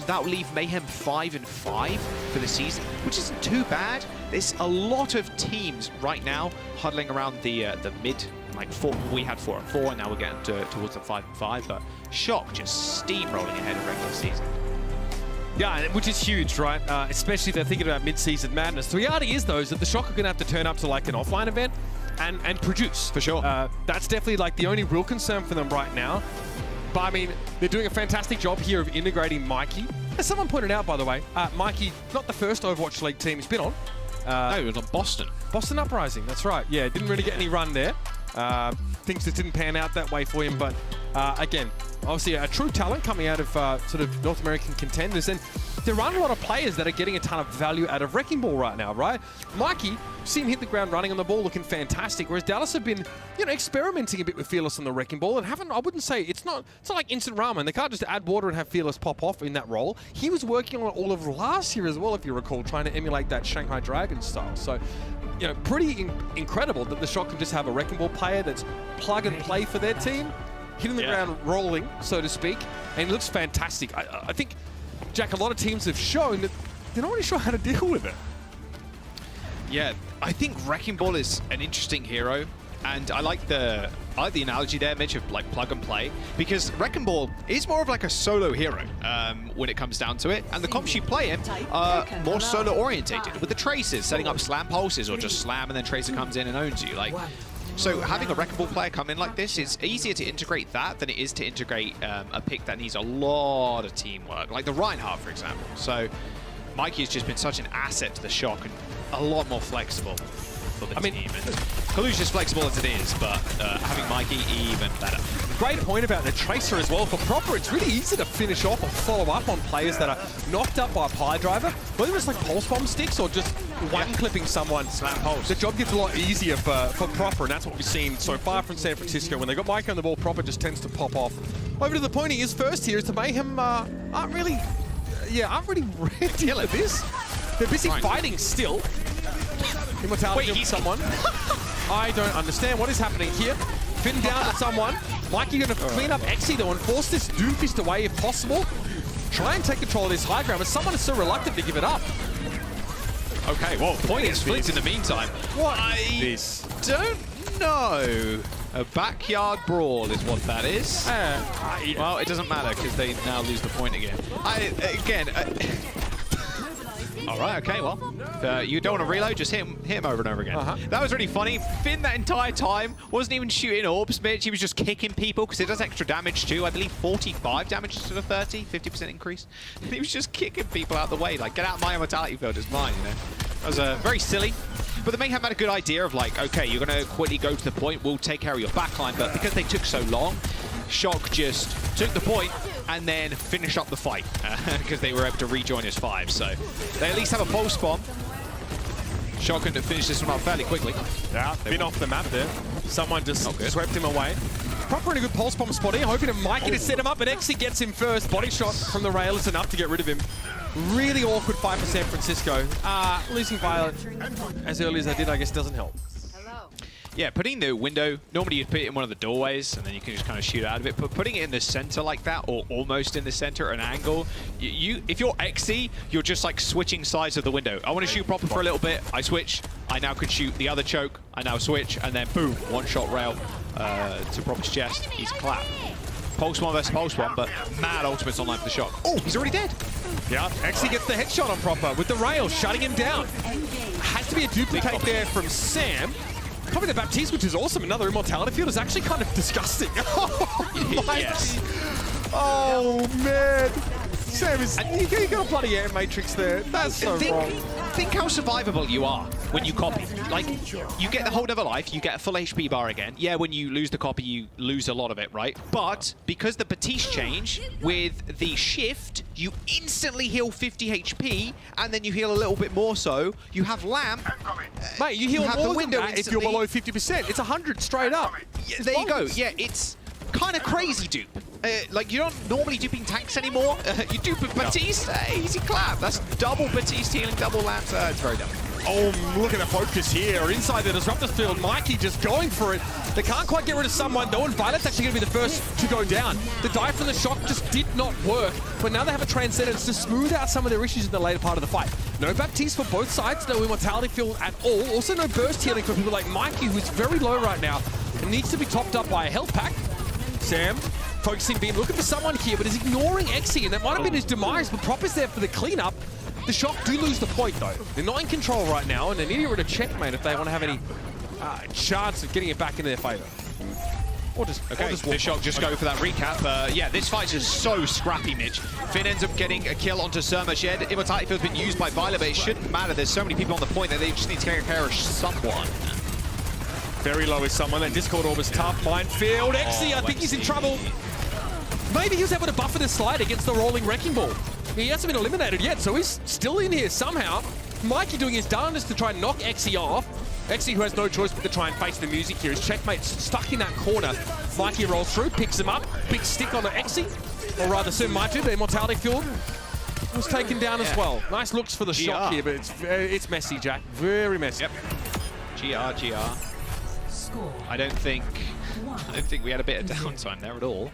That will leave Mayhem 5-5 for the season, which isn't too bad. There's a lot of teams right now huddling around the mid, like 4. We had 4-4, and now we're getting towards the 5-5, but Shock just steamrolling ahead of regular season. Yeah, which is huge, right? Especially if they're thinking about mid-season madness. The reality is, though, is that the Shock are going to have to turn up to like an offline event and produce. For sure. That's definitely like the only real concern for them right now. But I mean, they're doing a fantastic job here of integrating Mikey. As someone pointed out, by the way, Mikey, not the first Overwatch League team he's been on. No, he was on Boston. Boston Uprising, that's right. Yeah, didn't really get any run there. Things just didn't pan out that way for him, but again, obviously a true talent coming out of sort of North American contenders, and there aren't a lot of players that are getting a ton of value out of Wrecking Ball right now, right? Mikey, seen him hit the ground running on the ball, looking fantastic, whereas Dallas have been, you know, experimenting a bit with Fearless on the Wrecking Ball, and haven't, I wouldn't say, it's not like instant ramen. They can't just add water and have Fearless pop off in that role. He was working on it all of last year as well, if you recall, trying to emulate that Shanghai Dragon style. So, you know, pretty incredible that the Shock can just have a Wrecking Ball player that's plug and play for their team, hitting the ground rolling, so to speak, and it looks fantastic. I think, Jack, a lot of teams have shown that they're not really sure how to deal with it. Yeah, I think Wrecking Ball is an interesting hero, and I like the analogy there, Mitch, of like plug and play, because Wrecking Ball is more of like a solo hero when it comes down to it, and the comps you play him are more solo orientated, with the traces, setting up slam pulses or just slam and then Tracer comes in and owns you. Like, so having a Wrecking Ball player come in like this, is easier to integrate that than it is to integrate a pick that needs a lot of teamwork, like the Reinhardt, for example. So Mikey has just been such an asset to the Shock and a lot more flexible for the team. And Kalush is flexible as it is, but having Mikey even better. Great point about the Tracer as well. For Proper, it's really easy to finish off or follow up on players that are knocked up by a pie driver, whether it's like pulse bomb sticks or just one-clipping someone. Slam pulse. The job gets a lot easier for Proper, and that's what we've seen so far from San Francisco. When they got Mikey on the ball, Proper just tends to pop off. Over to the point he is first here, is the Mayhem aren't really ready at this. They're busy fighting still. Immortality on someone. I don't understand what is happening here. Finn down at someone. Mikey going to clean up Exy though and force this Doomfist away if possible. Try and take control of this high ground, but someone is so reluctant to give it up. Okay, well, point is Flint in the meantime. What I don't know. A backyard brawl is what that is. Well, it doesn't matter because they now lose the point again. All right, okay, well, you don't want to reload, just hit him over and over again. That was really funny. Finn that entire time wasn't even shooting orbs, Mitch. He was just kicking people because it does extra damage too. I believe 45 damage to the 30, 50% increase. And he was just kicking people out of the way, like, get out of my immortality field, it's mine, you know. That was very silly. But the Mayhem had a good idea of like, okay, you're going to quickly go to the point, we'll take care of your backline, but because they took so long, Shock just took the point and then finished up the fight because they were able to rejoin as 5. So they at least have a pulse bomb. Shock can finish this one up fairly quickly. Yeah, been off the map there. Someone just swept him away. Proper in a good pulse bomb spot here, hoping that Mikey to set him up, but Exy gets him first. Body shot from the rail is enough to get rid of him. Really awkward fight for San Francisco. Losing Violet as early as I did, I guess, doesn't help. Yeah, putting the window, normally you'd put it in one of the doorways and then you can just kind of shoot out of it, but putting it in the center like that, or almost in the center, an angle, if you're Exy, you're just like switching sides of the window. I want to shoot proper for a little bit, I switch, I now could shoot the other choke, I now switch, and then boom, one-shot rail to Proper's chest, he's clapped. Pulse 1 versus Pulse 1, but mad ultimates online for the Shock. Oh, he's already dead. Yeah, Exy gets the headshot on Proper with the rail, shutting him down. Has to be a duplicate there from Sam. Probably the Baptiste, which is awesome. Another immortality field is actually kind of disgusting. Yes. Oh, man. Sam, you got a bloody air matrix there. That's so wrong. Think how survivable you are when you copy. Like, you get the whole other life, you get a full HP bar again. Yeah, when you lose the copy, you lose a lot of it, right? But because the Baptiste change, with the shift, you instantly heal 50 HP, and then you heal a little bit more so. You have Lamp. Mate, you heal more than that if you're below 50%. It's 100 straight up. There you go. Yeah, it's kind of crazy dupe. Like, you're not normally duping tanks anymore. You dupe with Baptiste, easy clap. That's double Baptiste healing, double Lamp. It's very dumb. Oh, look at the focus here. Inside the Disruptor field, Mikey just going for it. They can't quite get rid of someone, though, and Violet's actually going to be the first to go down. The dive from the Shock just did not work, but now they have a Transcendence to smooth out some of their issues in the later part of the fight. No Baptiste for both sides, no Immortality field at all. Also no burst healing for people like Mikey, who's very low right now and needs to be topped up by a health pack. Sam focusing beam, looking for someone here, but is ignoring Exy, and that might have been his demise, but Prop is there for the cleanup. The Shock do lose the point, though. They're not in control right now, and they need to get rid of checkmate if they want to have any chance of getting it back into their favor. Or just, the Shock just go for that recap. Yeah, this fight is so scrappy, Mitch. Finn ends up getting a kill onto Surma Shed. Immortality Field's been used by Violet, but it shouldn't matter. There's so many people on the point that they just need to take care of someone. Very low is someone. That Discord Orb is tough. Minefield. Exy, I think he's in trouble. Maybe he was able to buffer the slide against the rolling Wrecking Ball. He hasn't been eliminated yet, so he's still in here somehow. Mikey doing his darndest to try and knock Exy off. Exy, who has no choice but to try and face the music here. His checkmate's stuck in that corner. Mikey rolls through, picks him up. Big stick on the Exy. Or rather, soon Mikey, the Immortality field was taken down as well. Nice looks for the Shock here, but it's messy, Jack. Very messy. Yep. GR. I don't think we had a bit of downtime there at all.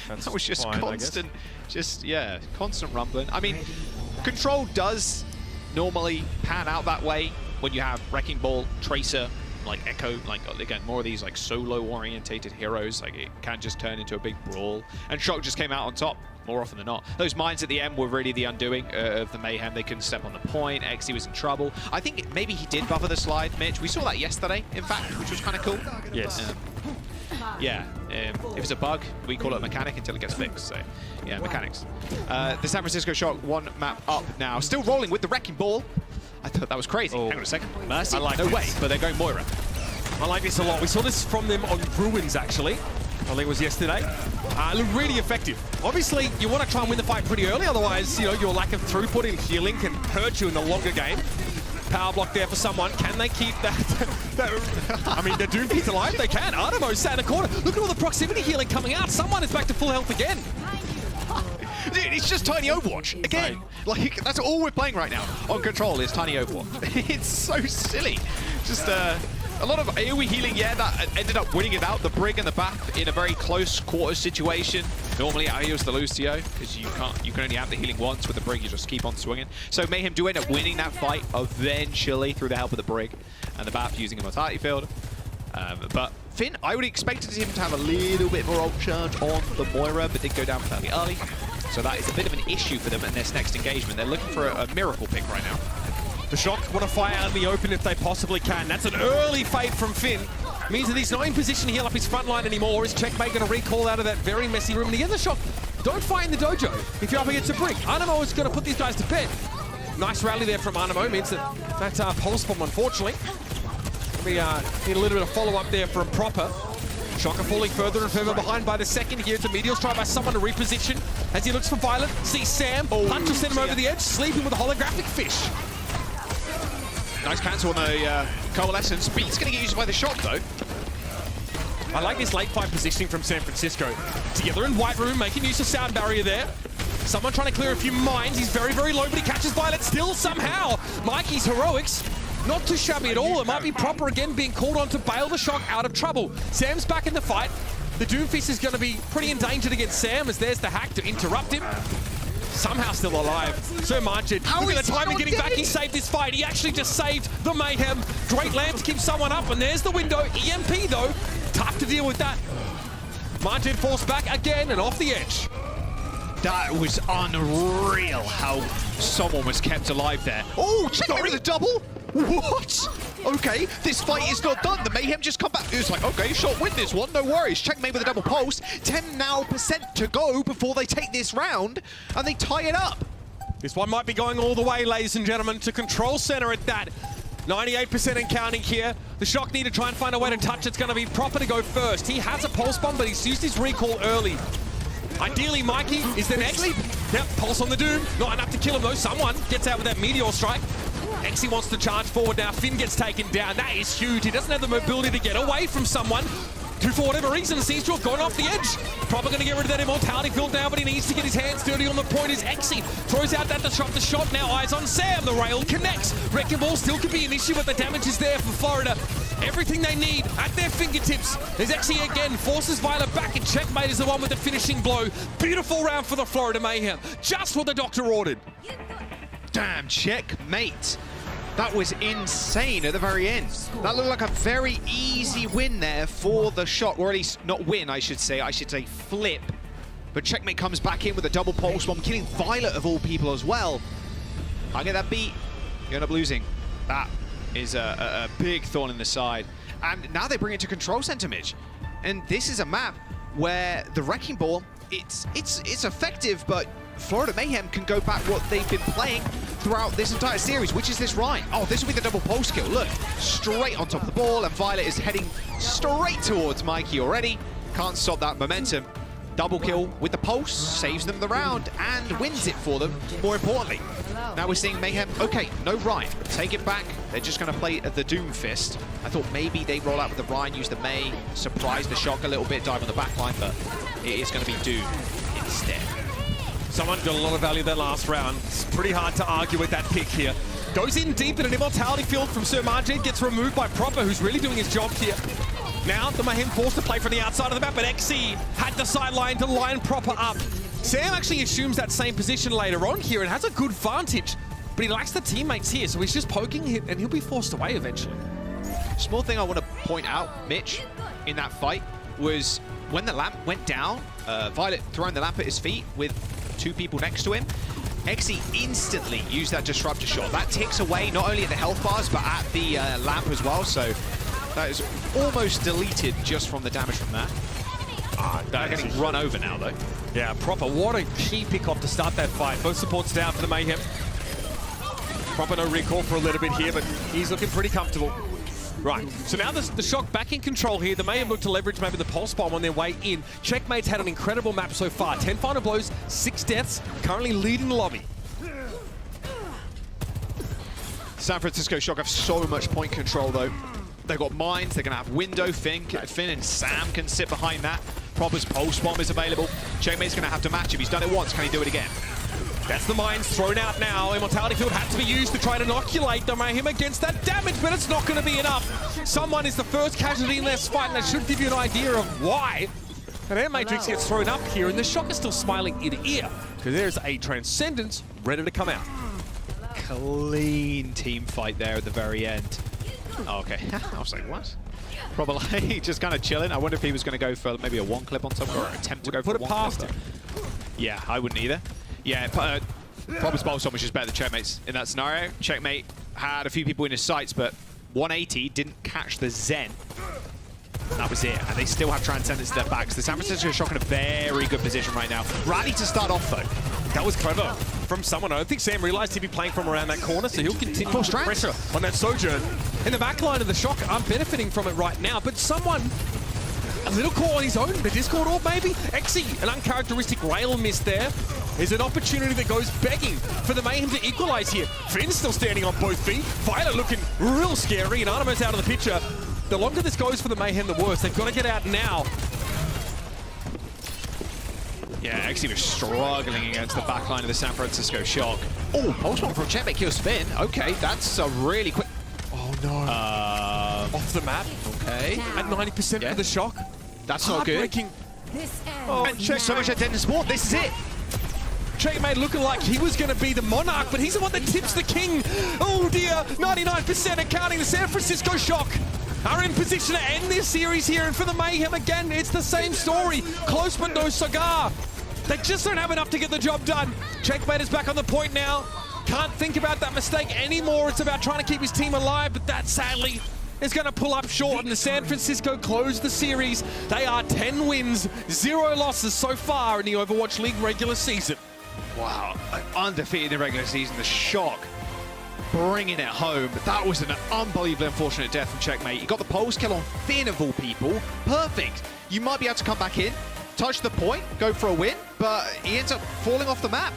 That was just constant, constant rumbling. I mean, Control does normally pan out that way when you have Wrecking Ball, Tracer, like Echo, like again, more of these like solo-orientated heroes. Like it can just turn into a big brawl. And Shock just came out on top more often than not. Those mines at the end were really the undoing of the Mayhem. They couldn't step on the point. Exy was in trouble. I think maybe he did buffer the slide, Mitch. We saw that yesterday, in fact, which was kind of cool. Yes. If it's a bug, we call it a mechanic until it gets fixed. So, yeah, mechanics. The San Francisco Shock, one map up now. Still rolling with the Wrecking Ball. I thought that was crazy. Hang on a second. Mercy? No way, but they're going Moira. I like this a lot. We saw this from them on Ruins, actually. I think it was yesterday. Looked really effective. Obviously, you want to try and win the fight pretty early, otherwise, you know, your lack of throughput in healing can hurt you in the longer game. Power block there for someone. Can they keep that? I mean, they're doomed to life. They can. Artemo's sat in a corner. Look at all the proximity healing coming out. Someone is back to full health again. Dude, it's just Tiny Overwatch again. Like, that's all we're playing right now on Control is Tiny Overwatch. It's so silly. Just a lot of AoE healing, that ended up winning it out. The Brig and the BAP in a very close quarters situation. Normally, I use the Lucio because you can only have the healing once. With the Brig, you just keep on swinging. So Mayhem do end up winning that fight eventually through the help of the Brig and the BAP using Immortality Field. But Finn, I would expect him to have a little bit more ult charge on the Moira, but did go down fairly early. So that is a bit of an issue for them in this next engagement. They're looking for a miracle pick right now. The Shock want to fire out in the open if they possibly can. That's an early fade from Finn. Means that he's not in position to heal up his front line anymore. Is checkmate going to recall out of that very messy room? And again, the Shock don't fight in the dojo if you're up against a Brig. Animo is going to put these guys to bed. Nice rally there from Animo. Means that pulse bomb, unfortunately. We need a little bit of follow-up there from Proper. Shocker falling further and further behind by the second here. It's a Meteor's try by someone to reposition as he looks for Violet. See Sam, punch will send him over the edge, sleeping with a holographic fish. Nice cancel on the Coalescence. Beat's going to get used by the Shock, though. I like this late fight positioning from San Francisco. Together in White Room, making use of sound barrier there. Someone trying to clear a few mines. He's very, very low, but he catches Violet still somehow. Mikey's heroics, not too shabby at all. It might be Proper again being called on to bail the Shock out of trouble. Sam's back in the fight. The Doomfist is going to be pretty endangered against Sam as there's the hack to interrupt him. Somehow still alive. So Margin, look at the timing getting back. He saved this fight. He actually just saved the Mayhem. Great lamp to keep someone up, and there's the window. EMP though, tough to deal with that. Margin forced back again and off the edge. That was unreal how someone was kept alive there. Oh, checkmate with a double? What? Okay, this fight is not done. The Mayhem just come back. It was like, okay, Shot win this one, no worries. Checkmate with a double pulse. 10% now to go before they take this round, and they tie it up. This one might be going all the way, ladies and gentlemen, to control center at that. 98% and counting here. The Shock need to try and find a way to touch. It's going to be Proper to go first. He has a pulse bomb, but he's used his recall early. Ideally, Mikey is the next. Yep, pulse on the Doom. Not enough to kill him, though. Someone gets out with that Meteor strike. Exy wants to charge forward now. Finn gets taken down. That is huge. He doesn't have the mobility to get away from someone who, for whatever reason, seems to have gone off the edge. Proper going to get rid of that immortality field now, but he needs to get his hands dirty on the point. Is Exy throws out that disrupt the shot. Now eyes on Sam. The rail connects. Wrecking Ball still could be an issue, but the damage is there for Florida. Everything they need at their fingertips. There's Exy again, forces Violet back, and Checkmate is the one with the finishing blow. Beautiful round for the Florida Mayhem. Just what the doctor ordered. Damn, Checkmate. That was insane at the very end. That looked like a very easy win there for the Shock, or at least not win, I should say flip. But Checkmate comes back in with a double pulse bomb, killing Violet of all people as well. I get that beat, you end up losing. That is a big thorn in the side. And now they bring it to control center, Midge. And this is a map where the Wrecking Ball, it's effective, but Florida Mayhem can go back what they've been playing throughout this entire series, which is this Rhine. Oh, this will be the double pulse kill. Look, straight on top of the ball, and Violet is heading straight towards Mikey already. Can't stop that momentum. Double kill with the pulse, saves them the round, and wins it for them, more importantly. Now we're seeing Mayhem, okay, no Rhine. Take it back. They're just going to play the Doomfist. I thought maybe they'd roll out with the Rhine, use the May, surprise the Shock a little bit, dive on the backline, but it is going to be Doom instead. Someone got a lot of value that last round. It's pretty hard to argue with that pick here. Goes in deep in an immortality field from Sir Margin, gets removed by Proper, who's really doing his job here. Now the Mayhem forced to play from the outside of the map, but XC had the sideline to line Proper up. Sam actually assumes that same position later on here and has a good vantage, but he lacks the teammates here, so he's just poking him and he'll be forced away eventually. Small thing I want to point out, Mitch, in that fight was when the lamp went down, Violet throwing the lamp at his feet with 2 people next to him, Exy instantly used that disruptor shot. That ticks away not only at the health bars, but at the lamp as well, so that is almost deleted just from the damage from that. They're getting run over now, though. Yeah, Proper, what a key pick-off to start that fight. Both supports down for the Mayhem. Proper no recall for a little bit here, but he's looking pretty comfortable. Right, so now the Shock back in control here. The Mayhem look to leverage maybe the pulse bomb on their way in. Checkmate's had an incredible map so far. 10 final blows, 6 deaths, currently leading the lobby. San Francisco Shock have so much point control, though. They've got mines, they're going to have window. Finn and Sam can sit behind that. Proper's pulse bomb is available. Checkmate's going to have to match. If he's done it once, can he do it again? That's the mines thrown out now. Immortality field had to be used to try and inoculate the Mayhem against that damage, but it's not going to be enough. Someone is the first casualty in this fight, and that should give you an idea of why. And Air Matrix gets thrown up here, and the Shock is still smiling ear to ear, because there's a Transcendence ready to come out. Clean team fight there at the very end. Oh, okay. I was like, what? Probably just kind of chilling. I wonder if he was going to go for maybe a 1-clip on someone, or attempt to go for a 1-clip. Put it past him. Yeah, I wouldn't either. Yeah, Proper's pulse bomb was just better than Checkmate's in that scenario. Checkmate had a few people in his sights, but 180 didn't catch the Zen. And that was it. And they still have Transcendence to their backs. The San Francisco Shock in a very good position right now. Rally to start off, though. That was clever from someone. I don't think Sam realized he'd be playing from around that corner, so he'll continue to put pressure on that Sojourn. In the back line of the Shock aren't benefiting from it right now, but someone A little call on his own, the Discord orb maybe? Exi, an uncharacteristic rail miss there. Is an opportunity that goes begging for the Mayhem to equalize here. Finn's still standing on both feet. Violet looking real scary, and Artemis out of the picture. The longer this goes for the Mayhem, the worse. They've got to get out now. Yeah, Exi was struggling against the backline of the San Francisco Shock. Oh, pulse bomb from Checkmate kills Finn. Okay, that's a really quick... Oh no. Off the map. Okay. At 90% for the Shock. That's not good. This ends. Oh, So much at Denton Sport. This is it. Checkmate looking like he was going to be the monarch, but he's the one that tips the king. Oh dear, 99% accounting the San Francisco Shock are in position to end this series here, and for the Mayhem again, it's the same story. Close but no cigar. They just don't have enough to get the job done. Checkmate is back on the point now. Can't think about that mistake anymore. It's about trying to keep his team alive, but that sadly is going to pull up short, and the San Francisco close the series. They are 10 wins, 0 losses so far in the Overwatch League regular season. Wow, undefeated in the regular season. The Shock bringing it home. That was an unbelievably unfortunate death from Checkmate. He got the pulse kill on Finn of all people. Perfect. You might be able to come back in, touch the point, go for a win, but he ends up falling off the map.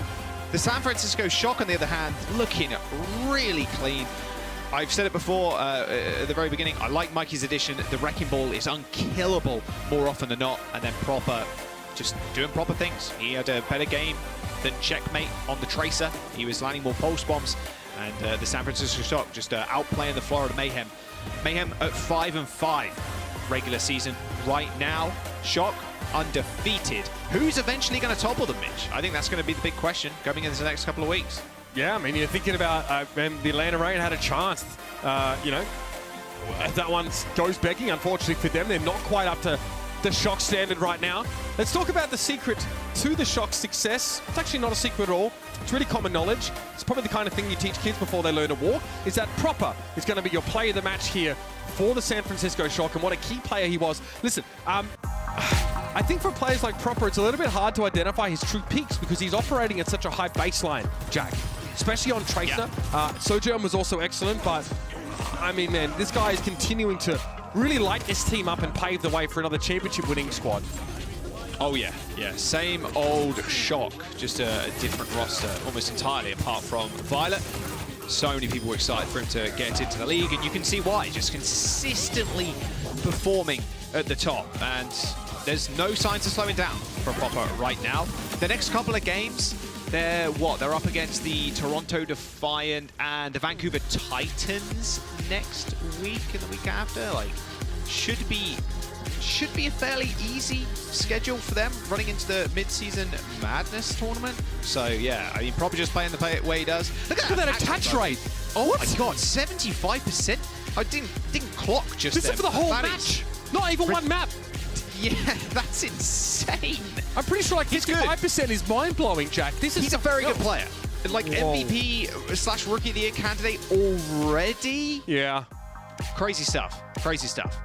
The San Francisco Shock, on the other hand, looking really clean. I've said it before at the very beginning, I like Mikey's addition. The Wrecking Ball is unkillable more often than not, and then Proper just doing proper things. He had a better game than Checkmate on the Tracer. He was landing more pulse bombs, and the San Francisco Shock just outplaying the Florida Mayhem. Mayhem at 5-5 regular season right now. Shock undefeated. Who's eventually going to topple them, Mitch? I think that's going to be the big question coming into the next couple of weeks. Yeah, I mean, you're thinking about the Atlanta Rain had a chance, you know, that one goes begging. Unfortunately for them, they're not quite up to the Shock standard right now. Let's talk about the secret to the Shock's success. It's actually not a secret at all. It's really common knowledge. It's probably the kind of thing you teach kids before they learn to walk, is that Proper is going to be your player of the match here for the San Francisco Shock, and what a key player he was. Listen, I think for players like Proper, it's a little bit hard to identify his true peaks because he's operating at such a high baseline, Jack, especially on Tracer. Sojourn was also excellent, but I mean, man, this guy is continuing to really light this team up and pave the way for another championship-winning squad. Oh yeah, same old Shock, just a different roster, almost entirely apart from Violet. So many people were excited for him to get into the league, and you can see why. Just consistently performing at the top, and there's no signs of slowing down for Proper right now. The next couple of games, they're up against the Toronto Defiant and the Vancouver Titans next week and the week after. Like, should be a fairly easy schedule for them running into the mid-season madness tournament. So yeah, I mean, Proper just playing the way he does. Look at that attach rate. Oh my god, 75%. I didn't clock just. This is for the whole match, not even one map. Yeah, that's insane. I'm pretty sure like 55% is mind-blowing, Jack. He's a very good player. Like MVP / Rookie of the Year candidate already. Yeah. Crazy stuff. Crazy stuff.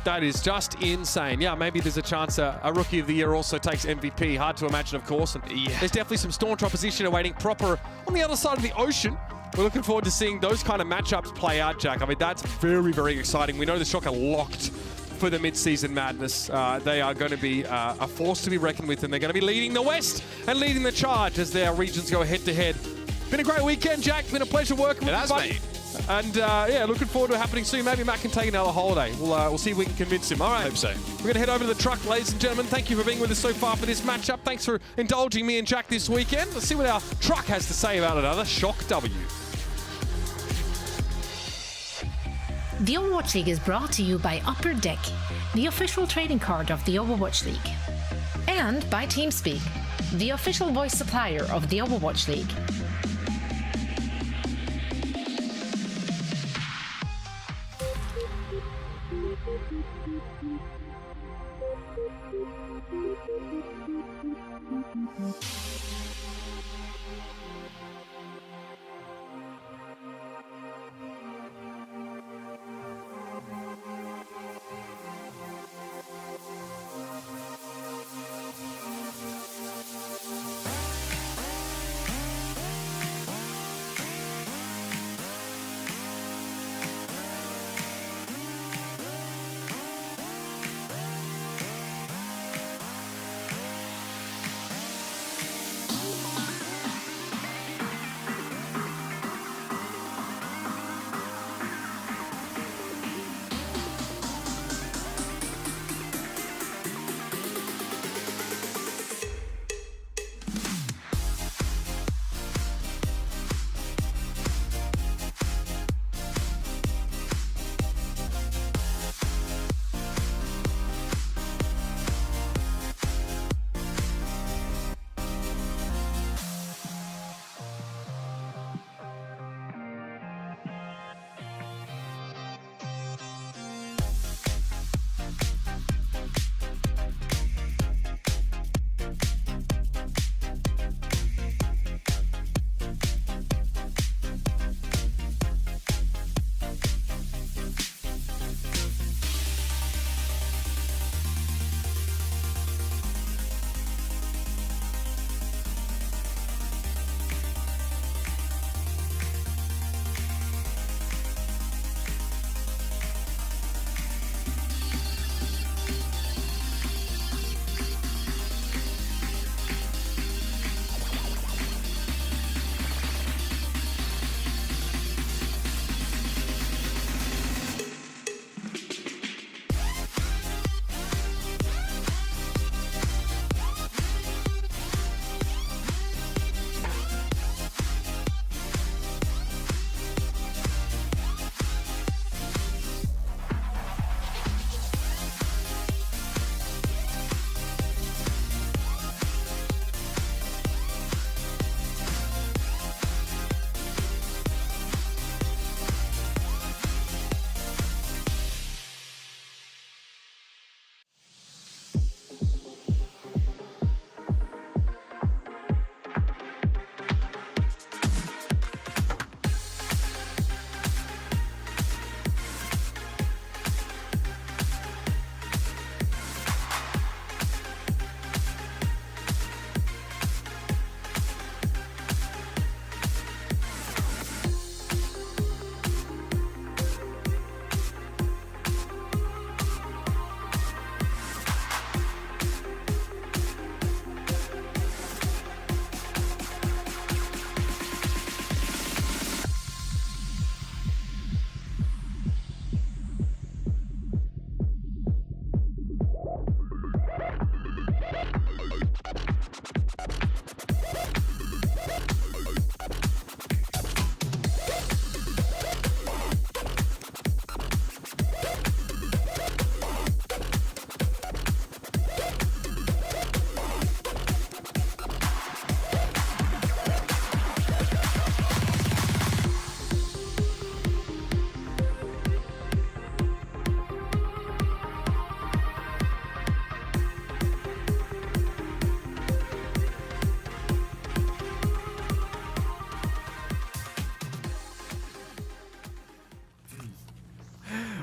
That is just insane. Yeah, maybe there's a chance a Rookie of the Year also takes MVP. Hard to imagine, of course. And there's definitely some staunch opposition awaiting Proper on the other side of the ocean. We're looking forward to seeing those kind of matchups play out, Jack. I mean, that's very, very exciting. We know the Shock are locked for the mid-season madness. They are going to be a force to be reckoned with, and they're going to be leading the West and leading the charge as their regions go head-to-head. Been a great weekend, Jack. Been a pleasure working with you. It has been. And yeah, looking forward to it happening soon. Maybe Matt can take another holiday. We'll see if we can convince him. All right. Hope so. We're going to head over to the truck, ladies and gentlemen. Thank you for being with us so far for this matchup. Thanks for indulging me and Jack this weekend. Let's see what our truck has to say about another Shock W. The Overwatch League is brought to you by Upper Deck, the official trading card of the Overwatch League. And by TeamSpeak, the official voice supplier of the Overwatch League.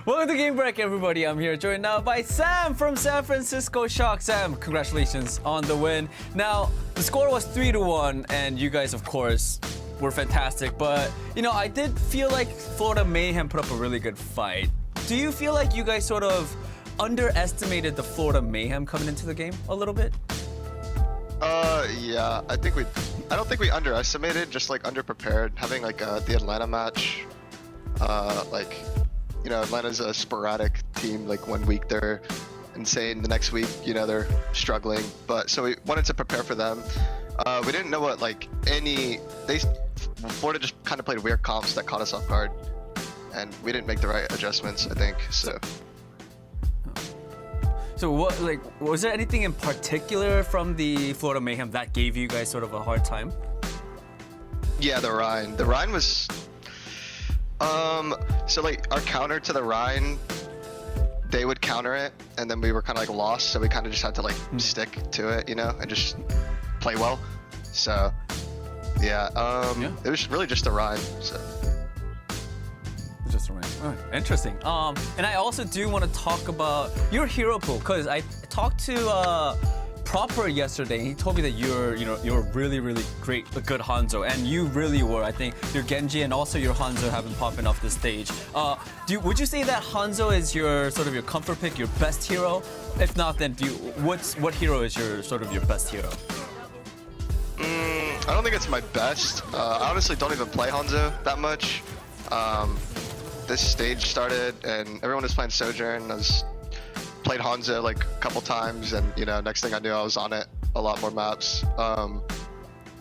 Welcome to Game Break, everybody. I'm here joined now by Sam from San Francisco Shock. Sam, congratulations on the win. Now, the score was 3-1, and you guys, of course, were fantastic. But, you know, I did feel like Florida Mayhem put up a really good fight. Do you feel like you guys sort of underestimated the Florida Mayhem coming into the game a little bit? Yeah, I don't think we underestimated, just like underprepared. Having like the Atlanta match, like, you know, Atlanta's a sporadic team. Like 1 week they're insane, the next week, you know, they're struggling. But so we wanted to prepare for them. We didn't know what Florida just kind of played weird comps that caught us off guard, and we didn't make the right adjustments, I think. So what, like, was there anything in particular from the Florida Mayhem that gave you guys sort of a hard time? Yeah, the Rhine. The Rhine was, so like our counter to the Rhine, they would counter it, and then we were kind of like lost, so we kind of just had to like stick to it, you know, and just play well. So, yeah, it was really just the Rhine. So. Just right. Oh, interesting. And I also do want to talk about your hero pool, because I talked to Proper yesterday, and he told me that you're really, really great, a good Hanzo, and you really were. I think your Genji and also your Hanzo have been popping off the stage. Would you say that Hanzo is your sort of your comfort pick, your best hero? If not, then what hero is your sort of your best hero? I don't think it's my best. I honestly don't even play Hanzo that much. This stage started and everyone was playing Sojourn. I played Hanzo like a couple times, and you know, next thing I knew I was on it a lot more maps. I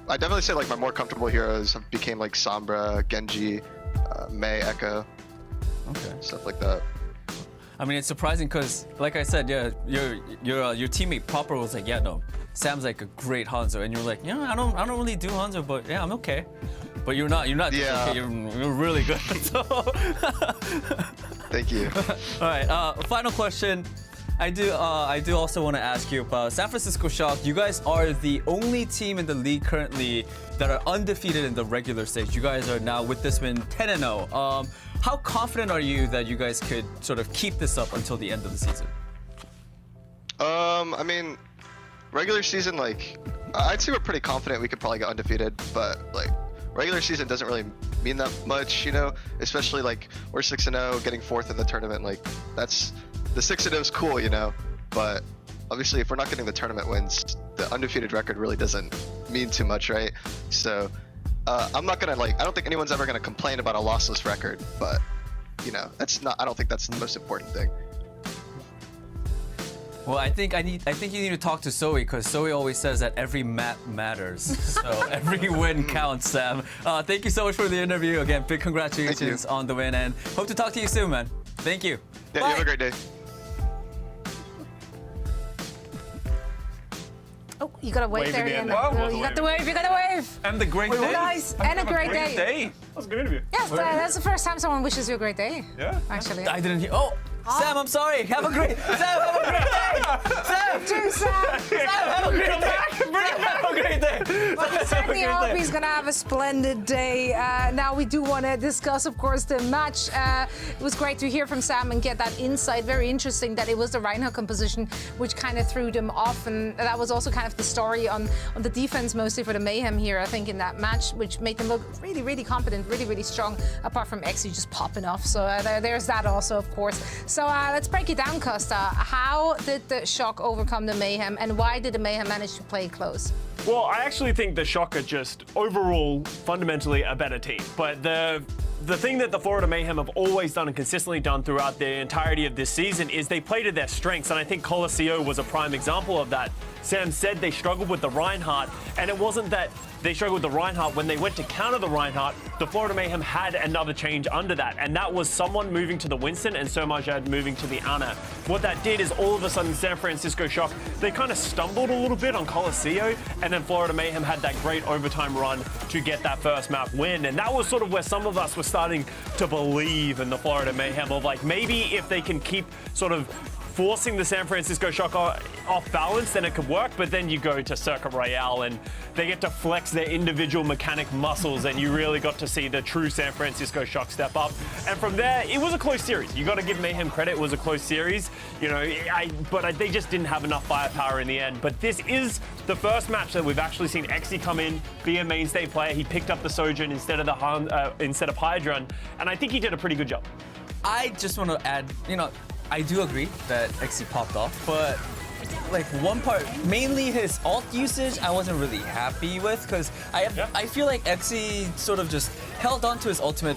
definitely say like my more comfortable heroes became like Sombra, Genji, Mei, Echo, stuff like that. I mean, it's surprising because, like I said, yeah, your teammate Proper was like, yeah, no, Sam's like a great Hanzo, and you're like, yeah, I don't really do Hanzo, but yeah, I'm okay. But you're not just okay, you're really good. So thank you. All right, final question. I do also want to ask you about San Francisco Shock. You guys are the only team in the league currently that are undefeated in the regular stage. You guys are now, with this win, 10-0. How confident are you that you guys could sort of keep this up until the end of the season? I mean, regular season, like, I'd say we're pretty confident we could probably get undefeated, but like, regular season doesn't really mean that much, you know, especially like we're 6-0, getting 4th in the tournament. Like, that's, the 6-0 is cool, you know, but obviously if we're not getting the tournament wins, the undefeated record really doesn't mean too much, right? So I'm not gonna I don't think anyone's ever gonna complain about a lossless record, but you know, I don't think that's the most important thing. Well, I think you need to talk to Zoe, because Zoe always says that every map matters. So every win counts, Sam. Thank you so much for the interview. Again, big congratulations on the win, and hope to talk to you soon, man. Thank you. Yeah, Bye. you have a great day. Oh, you got to wave there, Ian. You got the wave, you got the wave. And the great day. Nice, and a great day. That was a good interview. Yes, that's the first time someone wishes you a great day. Yeah. Actually. I didn't hear. Oh, Sam, I'm sorry. Have a great. Sam, have a great day. Sam. To Sam. Sam, have a great day. Have a great day. Well, I certainly hope he's going to have a splendid day. Now, we do want to discuss, of course, the match. It was great to hear from Sam and get that insight. Very interesting that it was the Reinhardt composition which kind of threw them off. And that was also kind of the story on the defense, mostly for the Mayhem here, I think, in that match, which made them look really, really competent, really, really strong, apart from Exy just popping off. So there's that also, of course. So let's break it down, Costa. How did the Shock overcome the Mayhem, and why did the Mayhem manage to play close? Well, I actually think the Shock are just overall fundamentally a better team. But the thing that the Florida Mayhem have always done and consistently done throughout the entirety of this season is they play to their strengths, and I think Coliseum was a prime example of that. Sam said they struggled with the Reinhardt, and it wasn't that they struggled with the Reinhardt. When they went to counter the Reinhardt, the Florida Mayhem had another change under that, and that was someone moving to the Winston and Somajad moving to the Ana. What that did is all of a sudden San Francisco Shock, they kind of stumbled a little bit on Coliseum, and then Florida Mayhem had that great overtime run to get that first map win, and that was sort of where some of us were starting to believe in the Florida Mayhem of like, maybe if they can keep sort of forcing the San Francisco Shock off balance, then it could work. But then you go to Circuit Royale and they get to flex their individual mechanic muscles, and you really got to see the true San Francisco Shock step up. And from there, it was a close series. You got to give Mayhem credit. It was a close series. You know, they just didn't have enough firepower in the end. But this is the first match that we've actually seen Xe come in, be a mainstay player. He picked up the Sojourn instead of Hydron, and I think he did a pretty good job. I just want to add, you know, I do agree that Xe popped off, but like one part, mainly his ult usage, I wasn't really happy with, because I feel like Xe sort of just held on to his ultimate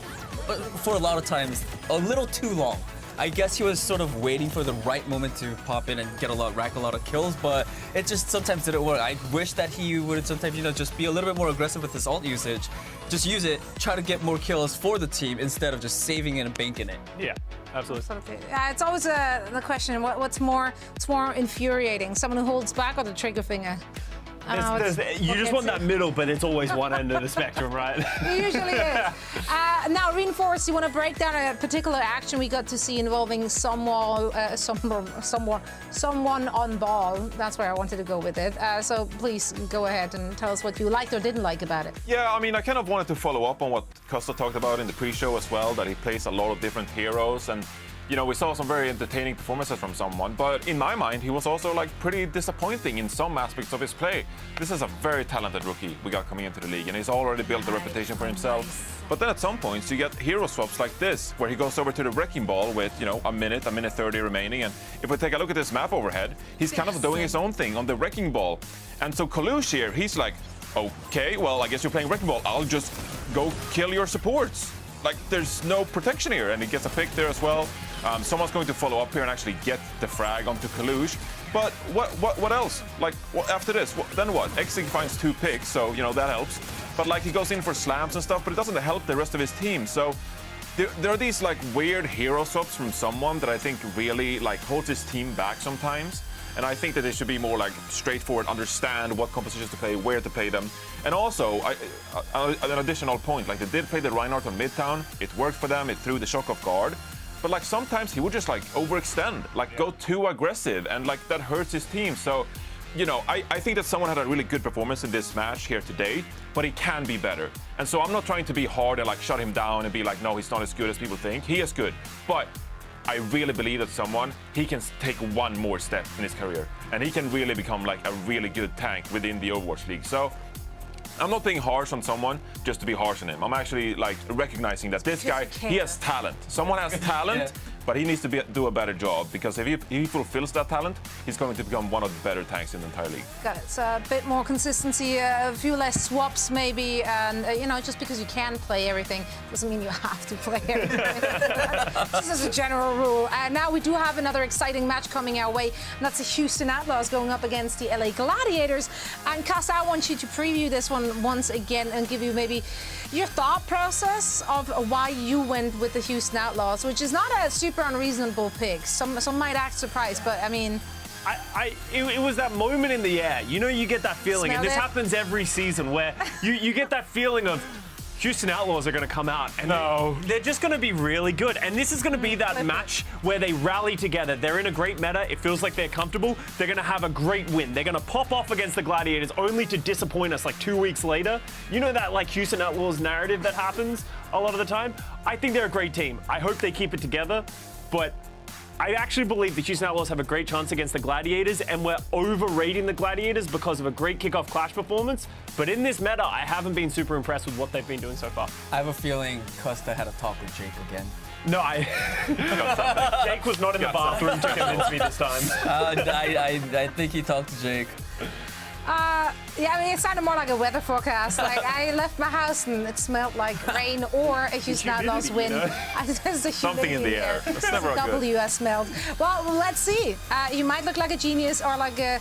for a lot of times a little too long. I guess he was sort of waiting for the right moment to pop in and rack a lot of kills, but it just sometimes didn't work. I wish that he would sometimes, you know, just be a little bit more aggressive with his ult usage. Just use it, try to get more kills for the team instead of just saving it and banking it. Yeah, absolutely. It's always the question: what's more infuriating, someone who holds back or the trigger finger? You just want that middle, but it's always one end of the spectrum, right? It usually is. Now, Reinforce, you want to break down a particular action we got to see involving someone on ball. That's where I wanted to go with it. So please go ahead and tell us what you liked or didn't like about it. Yeah, I mean, I kind of wanted to follow up on what Costa talked about in the pre-show as well, that he plays a lot of different heroes, and you know, we saw some very entertaining performances from someone, but in my mind, he was also like pretty disappointing in some aspects of his play. This is a very talented rookie we got coming into the league, and he's already built a reputation for himself. But then at some points, you get hero swaps like this, where he goes over to the Wrecking Ball with, you know, a minute 30 remaining. And if we take a look at this map overhead, he's kind of doing his own thing on the Wrecking Ball. And so Kalush here, he's like, okay, well, I guess you're playing Wrecking Ball. I'll just go kill your supports. Like, there's no protection here, and he gets a pick there as well. Someone's going to follow up here and actually get the frag onto Kalush. But what else? Like, after this, then what? Xe finds 2 picks, so, you know, that helps. But, like, he goes in for slams and stuff, but it doesn't help the rest of his team. So there are these, like, weird hero swaps from someone that I think really, like, holds his team back sometimes. And I think that they should be more, like, straightforward, understand what compositions to play, where to play them. And also, an additional point, like, they did play the Reinhardt on Midtown. It worked for them. It threw the Shock off guard. But like sometimes he would just like overextend, like go too aggressive, and like that hurts his team. So, you know, I think that someone had a really good performance in this match here today, but he can be better. And so I'm not trying to be hard and like shut him down and be like, no, he's not as good as people think. He is good, but I really believe that he can take one more step in his career, and he can really become like a really good tank within the Overwatch League. So I'm not being harsh on someone just to be harsh on him. I'm actually like recognizing that this guy, he has talent. Someone has talent, but he needs to do a better job, because if he fulfills that talent, he's going to become one of the better tanks in the entire league. Got it. So a bit more consistency, a few less swaps maybe, and you know, just because you can play everything doesn't mean you have to play everything. This is a general rule. Now we do have another exciting match coming our way, and that's the Houston Outlaws going up against the LA Gladiators. And Kassa, I want you to preview this one once again and give you maybe your thought process of why you went with the Houston Outlaws, which is not a super unreasonable pick. Some might act surprised, but I mean, it was that moment in the air. You know, you get that feeling, and this happens every season, where you get that feeling of Houston Outlaws are going to come out, and they're just going to be really good. And this is going to be that match where they rally together. They're in a great meta. It feels like they're comfortable. They're going to have a great win. They're going to pop off against the Gladiators only to disappoint us like 2 weeks later. You know that like Houston Outlaws narrative that happens a lot of the time? I think they're a great team. I hope they keep it together, but I actually believe the Houston Outlaws have a great chance against the Gladiators, and we're overrating the Gladiators because of a great kickoff clash performance. But in this meta, I haven't been super impressed with what they've been doing so far. I have a feeling Costa had a talk with Jake again. No, Jake was not in the bathroom to convince me this time. I think he talked to Jake. Yeah, I mean, it sounded more like a weather forecast. Like, I left my house and it smelled like rain or a Houston Outlaws win. There's something in the air. That's never good. WS smelled. Well, let's see. You might look like a genius or like a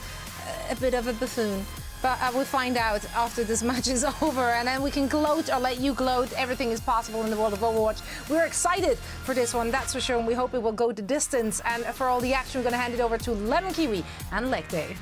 bit of a buffoon. But we'll find out after this match is over, and then we can gloat or let you gloat. Everything is possible in the world of Overwatch. We're excited for this one, that's for sure, and we hope it will go the distance. And for all the action, we're going to hand it over to Lemon Kiwi and Leg Day.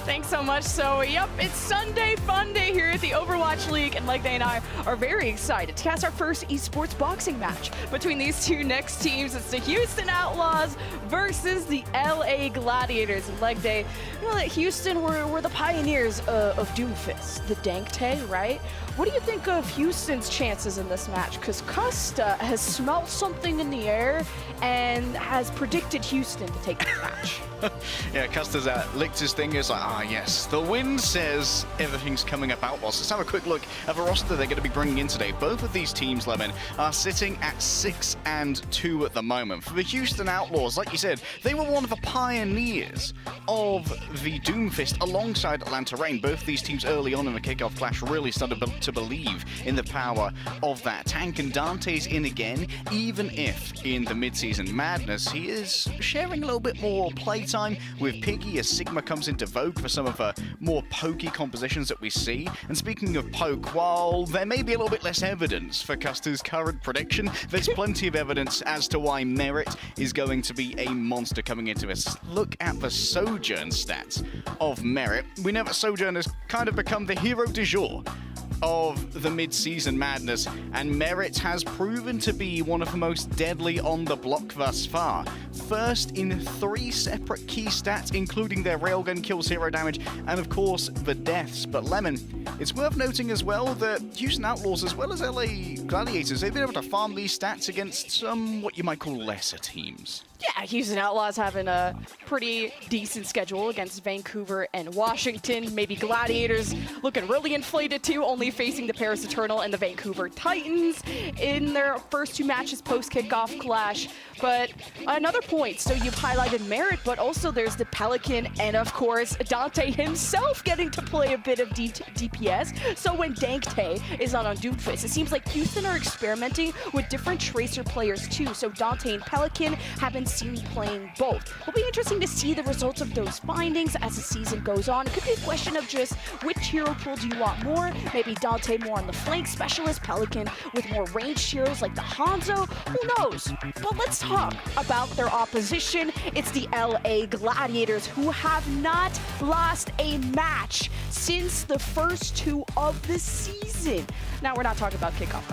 Thanks so much. So, yep, it's Sunday Fun Day here at the Overwatch League, and Legday and I are very excited to cast our first esports boxing match between these two next teams. It's the Houston Outlaws versus the LA Gladiators. And Legday, you know that Houston were the pioneers of Doomfist, the Dankte, right? What do you think of Houston's chances in this match? Because Custa has smelled something in the air and has predicted Houston to take this match. Yeah, Custer's licked his fingers like, yes, the wind says everything's coming up Outlaws. Let's have a quick look at the roster they're going to be bringing in today. Both of these teams, Lemon, are sitting at 6-2 at the moment. For the Houston Outlaws, like you said, they were one of the pioneers of the Doomfist alongside Atlanta Reign. Both these teams early on in the kickoff clash really started to believe in the power of that tank, and Dante's in again, even if in the mid-season madness he is sharing a little bit more playtime with Piggy as Sigma comes into vogue for some of the more pokey compositions that we see. And speaking of poke, while there may be a little bit less evidence for Custer's current prediction, there's plenty of evidence as to why Merit is going to be a monster coming into us. Look at the Sojourn stats of Merit. We know that Sojourn has kind of become the hero du jour of the mid-season madness, and Merit has proven to be one of the most deadly on the block thus far. First in 3 separate key stats, including their railgun kills, 0 damage, and of course the deaths. But Lemon, it's worth noting as well that Houston Outlaws as well as LA Gladiators, they've been able to farm these stats against some what you might call lesser teams. Yeah, Houston Outlaws having a pretty decent schedule against Vancouver and Washington. Maybe Gladiators looking really inflated too, only facing the Paris Eternal and the Vancouver Titans in their first 2 matches post-kickoff clash. But another point, so you've highlighted Merit, but also there's the Pelican and of course Dante himself getting to play a bit of DPS. So when Dankte is not on Doomfist, it seems like Houston are experimenting with different Tracer players too. So Dante and Pelican have been seen playing both. It'll be interesting to see the results of those findings as the season goes on. It could be a question of just which hero pool do you want more? Maybe Dante more on the flank specialist, Pelican with more ranged heroes like the Hanzo. Who knows? But let's talk about their opposition. It's the LA Gladiators, who have not lost a match since the first 2 of the season. Now, we're not talking about kickoff,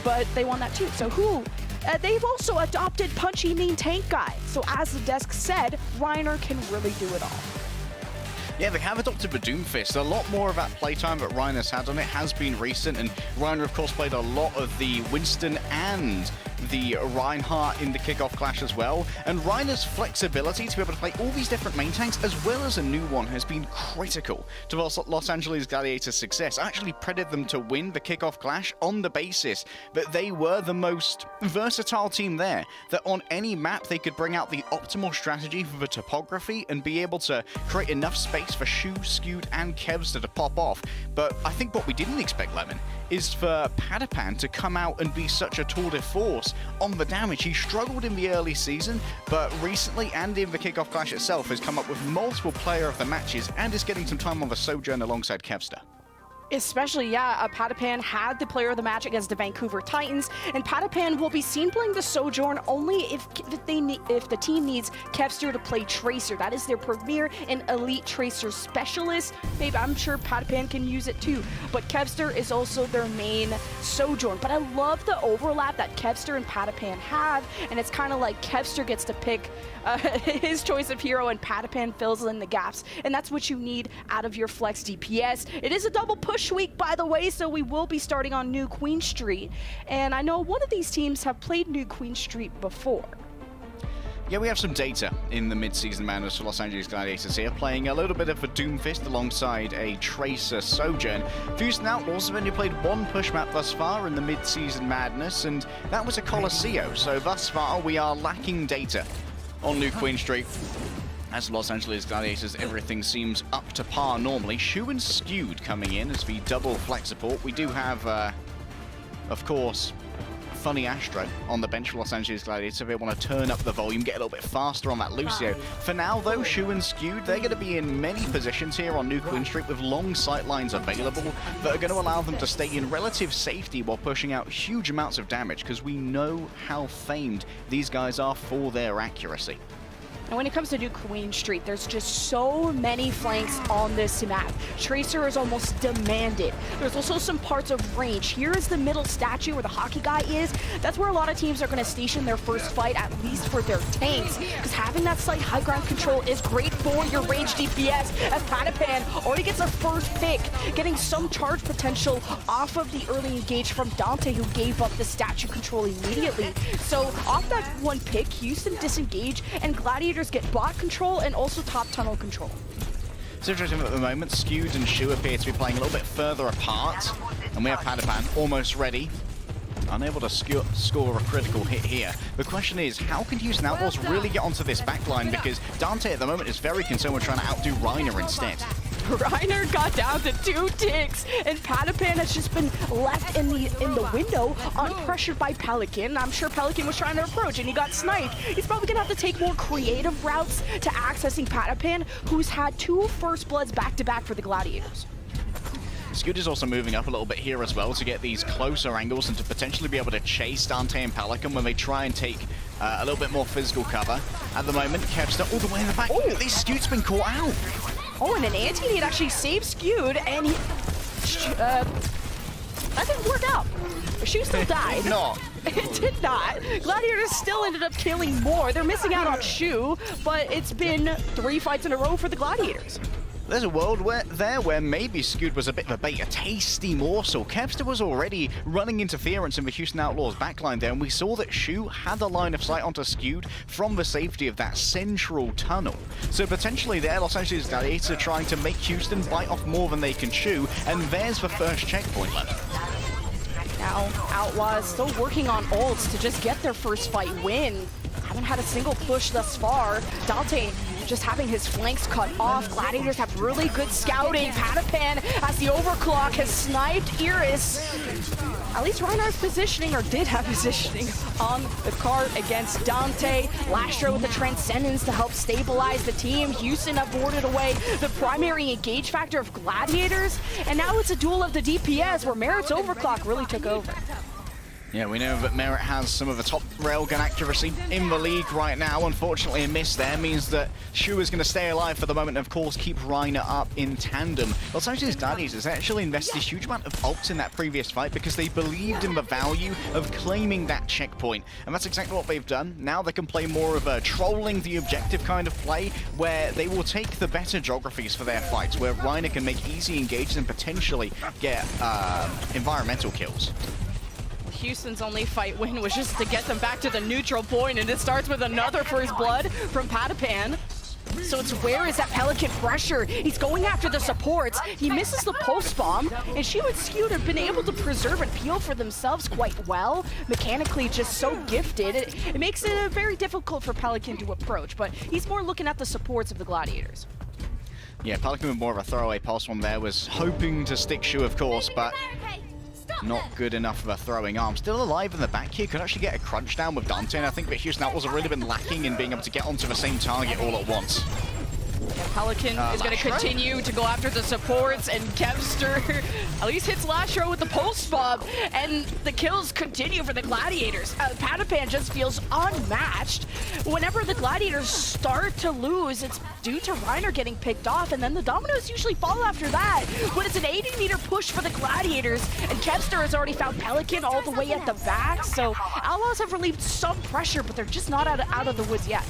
but they won that too. So who? They've also adopted Punchy Mean Tank Guy. So as the desk said, Reiner can really do it all. Yeah, they have adopted the Doomfist. A lot more of that playtime that Reiner's had on it has been recent, and Reiner, of course, played a lot of the Winston and the Reinhardt in the kickoff clash as well. And Reiner's flexibility to be able to play all these different main tanks, as well as a new one, has been critical to Los Angeles Gladiators' success. I actually predicted them to win the kickoff clash on the basis that they were the most versatile team there, that on any map they could bring out the optimal strategy for the topography and be able to create enough space for Shu, Skewed, and Kevster to pop off. But I think what we didn't expect, Lemon, is for Padapan to come out and be such a tour de force on the damage. He struggled in the early season, but recently and in the kickoff clash itself has come up with multiple player of the matches and is getting some time on the Sojourn alongside Kevster. Especially, yeah, Padapan had the player of the match against the Vancouver Titans, and Padapan will be seen playing the Sojourn only if the team needs Kevster to play Tracer. That is their premier and elite Tracer specialist. Maybe I'm sure Padapan can use it too, but Kevster is also their main Sojourn. But I love the overlap that Kevster and Padapan have, and it's kind of like Kevster gets to pick his choice of hero and Padapan fills in the gaps, and that's what you need out of your flex DPS. It is a double push week, by the way, so we will be starting on New Queen Street, and I know one of these teams have played New Queen Street before. Yeah, we have some data in the mid-season madness for Los Angeles Gladiators here, playing a little bit of a Doomfist alongside a Tracer Sojourn. Houston Outlaws have only played 1 push map thus far in the mid-season madness, and that was a Colosseo, so thus far we are lacking data on New Queen Street. As Los Angeles Gladiators, everything seems up to par normally. Shu and Skewed coming in as the double flex support. We do have, of course, Funny Astro on the bench for Los Angeles Gladiators. If they want to turn up the volume, get a little bit faster on that Lucio. For now, though, Shu and Skewed, they're going to be in many positions here on New Queen Street with long sight lines available that are going to allow them to stay in relative safety while pushing out huge amounts of damage, because we know how famed these guys are for their accuracy. And when it comes to New Queen Street, there's just so many flanks on this map. Tracer is almost demanded. There's also some parts of range. Here is the middle statue where the hockey guy is. That's where a lot of teams are going to station their first fight, at least for their tanks. Because having that slight high ground control is great for your range DPS, as Patapan already gets a first pick, getting some charge potential off of the early engage from Dante, who gave up the statue control immediately. So off that one pick, Houston disengage, and Gladiators get bot control and also top tunnel control. It's interesting at the moment, Skewed and Shu appear to be playing a little bit further apart, and we have Patapan almost ready. Unable to score a critical hit here. The question is, how can Houston Outlaws really get onto this backline? Because Dante at the moment is very concerned with trying to outdo Reiner instead. Reiner got down to 2 ticks, and Patapan has just been left in the window, unpressured by Pelican. I'm sure Pelican was trying to approach, and he got sniped. He's probably gonna have to take more creative routes to accessing Patapan, who's had 2 first bloods back-to-back for the Gladiators. Scoot is also moving up a little bit here as well to get these closer angles and to potentially be able to chase Dante and Pelican when they try and take a little bit more physical cover. At the moment, Kevster all the way in the back. Oh, this Scoot's been caught out. Oh, and an anti-nade actually saved Skewed, and he... that didn't work out. Shu still died. No. It did not. Gladiators still ended up killing more. They're missing out on Shu, but it's been 3 fights in a row for the Gladiators. There's a world where maybe Scoot was a bit of a bait, a tasty morsel. Kevster was already running interference in the Houston Outlaws backline there, and we saw that Shu had a line of sight onto Scoot from the safety of that central tunnel. So potentially there, Los Angeles Gladiators are trying to make Houston bite off more than they can chew, and there's the first checkpoint left. Now, Outlaws still working on ults to just get their first fight win. Haven't had a single push thus far. Dante just having his flanks cut off. Gladiators have really good scouting. Patapan, as the overclock, has sniped Iris. At least Reinhardt's positioning, or did have positioning, on the cart against Dante. Lastro with the Transcendence to help stabilize the team. Houston have warded away the primary engage factor of Gladiators. And now it's a duel of the DPS, where Merit's overclock really took over. Yeah, we know that Merit has some of the top railgun accuracy in the league right now. Unfortunately, a miss there means that Shu is going to stay alive for the moment and, of course, keep Reiner up in tandem. Los Angeles Gladiators actually invested a huge amount of ults in that previous fight because they believed in the value of claiming that checkpoint. And that's exactly what they've done. Now they can play more of a trolling the objective kind of play, where they will take the better geographies for their fights, where Reiner can make easy engages and potentially get environmental kills. Houston's only fight win was just to get them back to the neutral point, and it starts with another first blood from Patapan. So it's where is that Pelican pressure? He's going after the supports. He misses the post bomb, and Shu and Skewed have been able to preserve and peel for themselves quite well. Mechanically just so gifted. It makes it very difficult for Pelican to approach, but he's more looking at the supports of the Gladiators. Yeah, Pelican with more of a throwaway pulse one there, was hoping to stick Shu, of course, but not good enough of a throwing arm. Still alive in the back here, could actually get a crunch down with Dante, and I think that Houston Outlaws have really been lacking in being able to get onto the same target all at once. Yeah, Pelican is going to continue to go after the supports, and Kevster at least hits Lashro with the post bomb, and the kills continue for the Gladiators. Patapan just feels unmatched. Whenever the Gladiators start to lose, it's due to Reiner getting picked off, and then the dominoes usually fall after that. But it's an 80-meter push for the Gladiators, and Kevster has already found Pelican all the way at the back, so Outlaws have relieved some pressure, but they're just not out of the woods yet.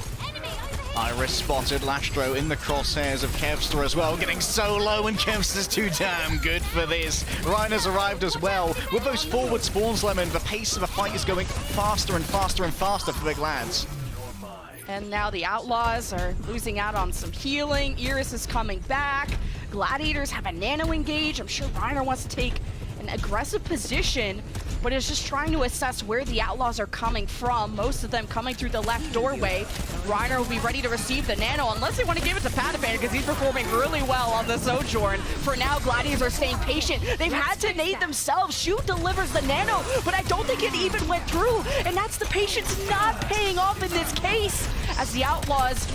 Iris spotted Lastro in the crosshairs of Kevster as well, getting so low, and Kevster's too damn good for this. Reiner's arrived as well. With those forward spawns, Lemon, the pace of the fight is going faster and faster and faster for the Glads. And now the Outlaws are losing out on some healing. Iris is coming back. Gladiators have a nano engage. I'm sure Reiner wants to take an aggressive position, but is just trying to assess where the Outlaws are coming from. Most of them coming through the left doorway. Reiner will be ready to receive the nano, unless they want to give it to Patapan, because he's performing really well on the Sojourn. For now, Gladiators are staying patient. They've had to nade themselves. Shu delivers the nano, but I don't think it even went through, and that's the patience not paying off in this case, as the Outlaws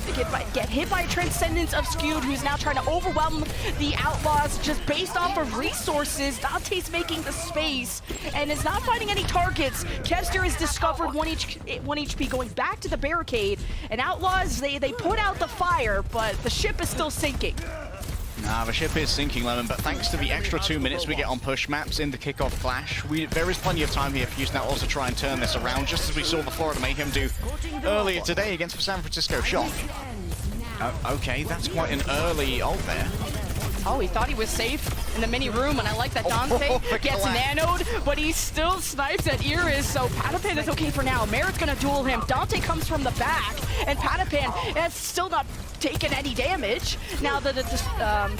get hit by a Transcendence of Skewed, who's now trying to overwhelm the Outlaws just based off of resources. Dante's making the space, and is not not finding any targets. Kevster is discovered 1 HP going back to the barricade. And Outlaws, they put out the fire, but the ship is still sinking. Nah, the ship is sinking, Lemon, but thanks to the extra 2 minutes we get on push maps in the kickoff clash, there is plenty of time here for Houston Outlaws to try and turn this around, just as we saw the Florida Mayhem do earlier today against the San Francisco Shock. Okay, that's quite an early ult there. Oh, he thought he was safe in the mini room, and I like that Dante gets nanoed, but he still snipes at Iris, so Patapan is okay for now. Merritt's gonna duel him. Dante comes from the back, and Patapan has still not taken any damage. Now the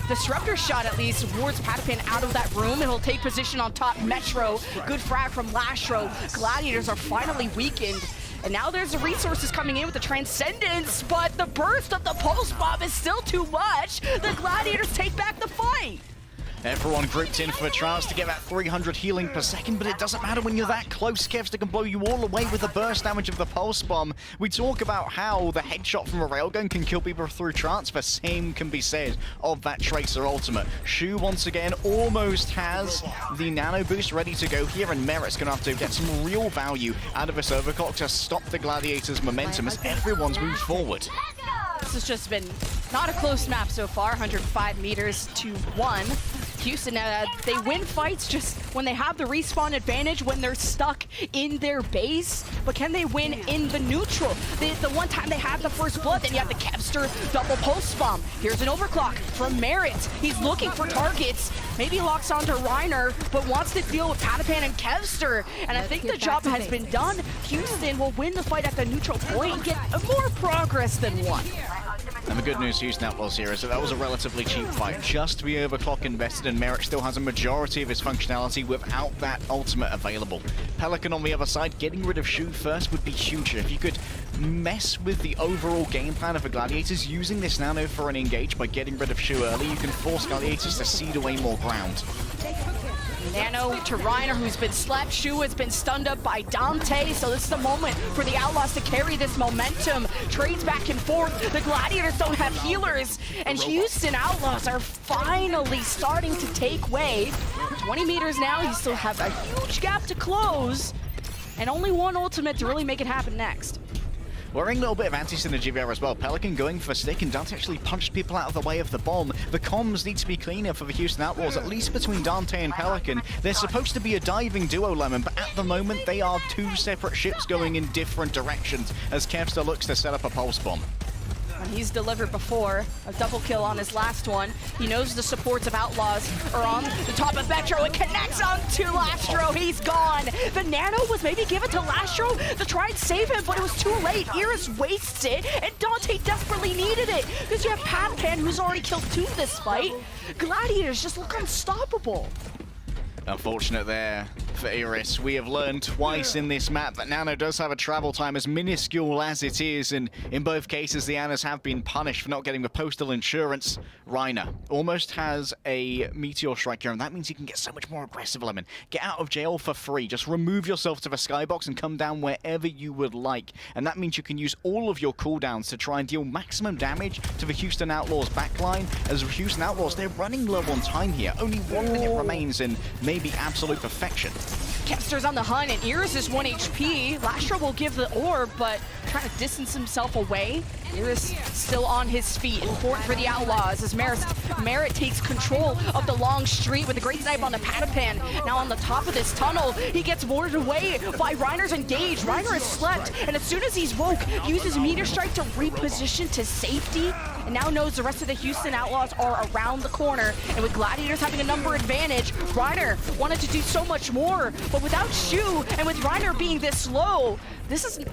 Disruptor shot at least wards Patapan out of that room, and he'll take position on top Metro. Good frag from Lastro. Gladiators are finally weakened. And now there's the resources coming in with the Transcendence, but the burst of the Pulse Bomb is still too much. The Gladiators take back the fight. Everyone grouped in for a chance to get that 300 healing per second, but it doesn't matter when you're that close. Kevster can blow you all away with the burst damage of the Pulse Bomb. We talk about how the headshot from a railgun can kill people through transfer. Same can be said of that Tracer ultimate. Shu, once again, almost has the nano boost ready to go here, and Merritt's going to have to get some real value out of this overclock to stop the Gladiators' momentum as everyone's moved forward. This has just been not a close map so far, 105 meters to 1. Houston, they win fights just when they have the respawn advantage, when they're stuck in their base. But can they win in the neutral? The one time they had the first blood, then you have the Kevster double pulse bomb. Here's an overclock from Merritt. He's looking for targets. Maybe locks onto Reiner, but wants to deal with Patapan and Kevster. And I think the job has been done. Houston will win the fight at the neutral point and get more progress than one. And the good news Houston Outlaws here is that was a relatively cheap fight. Just to be overclock invested, and Merritt still has a majority of his functionality without that ultimate available. Pelican on the other side, getting rid of Shu first would be huge. If you could mess with the overall game plan of the Gladiators, using this nano for an engage by getting rid of Shu early, you can force Gladiators to cede away more ground. Nano to Reiner, who's been slept. Shu has been stunned up by Dante, so this is the moment for the Outlaws to carry this momentum. Trades back and forth. The Gladiators don't have healers, and Houston Outlaws are finally starting to take way. 20 meters now, you still have a huge gap to close, and only one ultimate to really make it happen next. Wearing a little bit of anti-synergy there as well. Pelican going for stick, and Dante actually punched people out of the way of the bomb. The comms need to be cleaner for the Houston Outlaws, at least between Dante and Pelican. They're supposed to be a diving duo, Lemon, but at the moment they are two separate ships going in different directions as Kevster looks to set up a pulse bomb. And he's delivered before, a double kill on his last one. He knows the supports of Outlaws are on the top of Metro. It connects onto Lastro. He's gone. The nano was maybe given to Lastro to try and save him, but it was too late. Iris wastes it, and Dante desperately needed it because you have Patapan, who's already killed 2 this fight. Gladiators just look unstoppable. Unfortunate there for Iris. We have learned twice in this map that Nano does have a travel time as minuscule as it is, and in both cases the Annas have been punished for not getting the postal insurance. Reiner almost has a Meteor Strike here, and that means he can get so much more aggressive, Lemon. Get out of jail for free. Just remove yourself to the skybox and come down wherever you would like, and that means you can use all of your cooldowns to try and deal maximum damage to the Houston Outlaws backline. As Houston Outlaws, they're running low on time here. Only 1 minute remains in maybe absolute perfection. Kevster's on the hunt, and Iris is 1 HP. Lastro will give the orb, but trying to distance himself away. Iris still on his feet. Important for the Outlaws as Merritt takes control of the long street with a great snipe on the Patapan. Now on the top of this tunnel, he gets warded away by Reiner's engage. Reiner has slept, and as soon as he's woke, uses Meteor Strike to reposition to safety, and now knows the rest of the Houston Outlaws are around the corner. And with Gladiators having a number advantage, Reiner wanted to do so much more, but without Shu, and with Reiner being this low, this is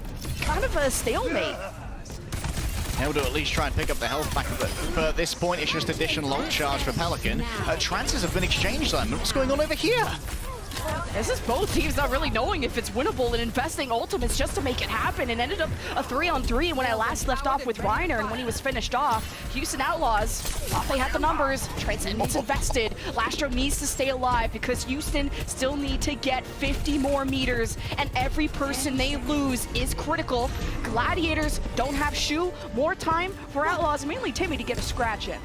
kind of a stalemate. Able to at least try and pick up the health back, but at this point it's just additional ult charge for Pelican. Trances have been exchanged, then. What's going on over here? This is both teams not really knowing if it's winnable and investing ultimates just to make it happen, and ended up a 3-on-3 when I last left off with Reiner, and when he was finished off, Houston Outlaws thought they had the numbers. Transcendence invested. Lastro needs to stay alive because Houston still need to get 50 more meters, and every person they lose is critical. Gladiators don't have Shu. More time for Outlaws, mainly Timmy, to get a scratch in.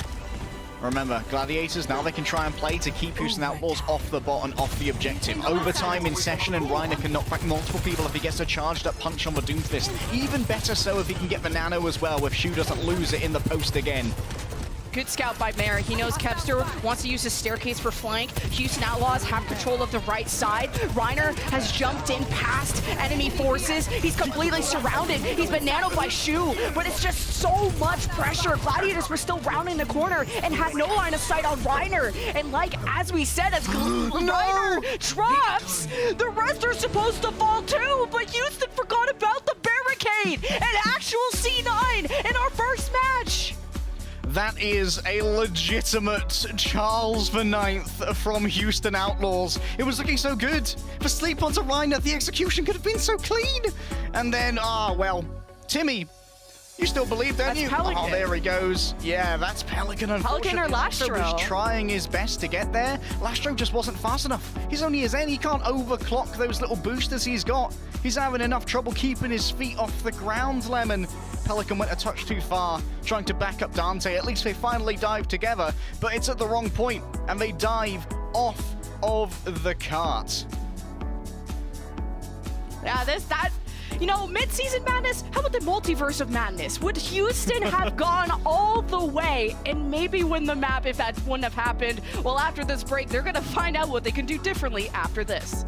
Remember, Gladiators, now they can try and play to keep Houston Outlaws off the bot and off the objective. Overtime in session, and Reiner can knock back multiple people if he gets a charged up punch on the Doomfist. Even better so if he can get the Nano as well, if Shu doesn't lose it in the post again. Good scout by Mare. He knows Kevster wants to use his staircase for flank. Houston Outlaws have control of the right side. Reiner has jumped in past enemy forces. He's completely surrounded. He's been nanoed by Shu, but it's just so much pressure. Gladiators were still rounding the corner and had no line of sight on Reiner. And like, as we said, as Reiner drops, the rest are supposed to fall too, but Houston forgot about the barricade and actual C9 in our first match. That is a legitimate Charles IX from Houston Outlaws. It was looking so good. For sleep onto Reiner, the execution could have been so clean. And then, well, Timmy, you still believe, don't you? Pelican. Oh, there he goes. Yeah, that's Pelican. Pelican or Lastro Lastro. was trying his best to get there. Lastro just wasn't fast enough. He's only his end. He can't overclock those little boosters he's got. He's having enough trouble keeping his feet off the ground, Lemon. Pelican went a touch too far, trying to back up Dante. At least they finally dive together, but it's at the wrong point, and they dive off of the cart. Yeah, you know, mid-season madness, how about the multiverse of madness? Would Houston have gone all the way and maybe win the map if that wouldn't have happened? Well, after this break, they're gonna find out what they can do differently after this.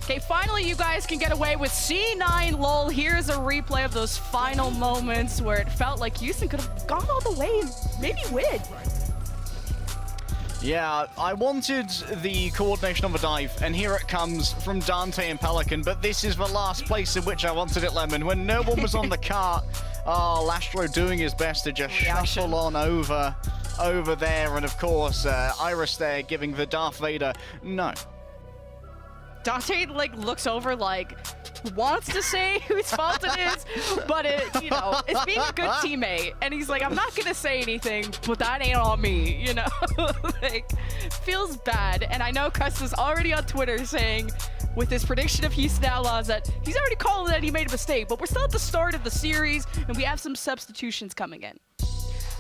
Okay, finally you guys can get away with C9 lol. Here's a replay of those final moments where it felt like Houston could have gone all the way and maybe win. Yeah, I wanted the coordination of a dive, and here it comes from Dante and Pelican, but this is the last place in which I wanted it, Lemon. When no one was on the cart, oh, Lastro doing his best to just shuffle on over there, and of course, Iris there giving the Darth Vader no. Dante like looks over like wants to say whose fault it is, but it, you know, it's being a good teammate, and he's like, I'm not gonna say anything, but that ain't on me, you know. Like, feels bad. And I know Cuss is already on Twitter saying with his prediction of Houston Outlaws that he's already called that he made a mistake, but we're still at the start of the series and we have some substitutions coming in.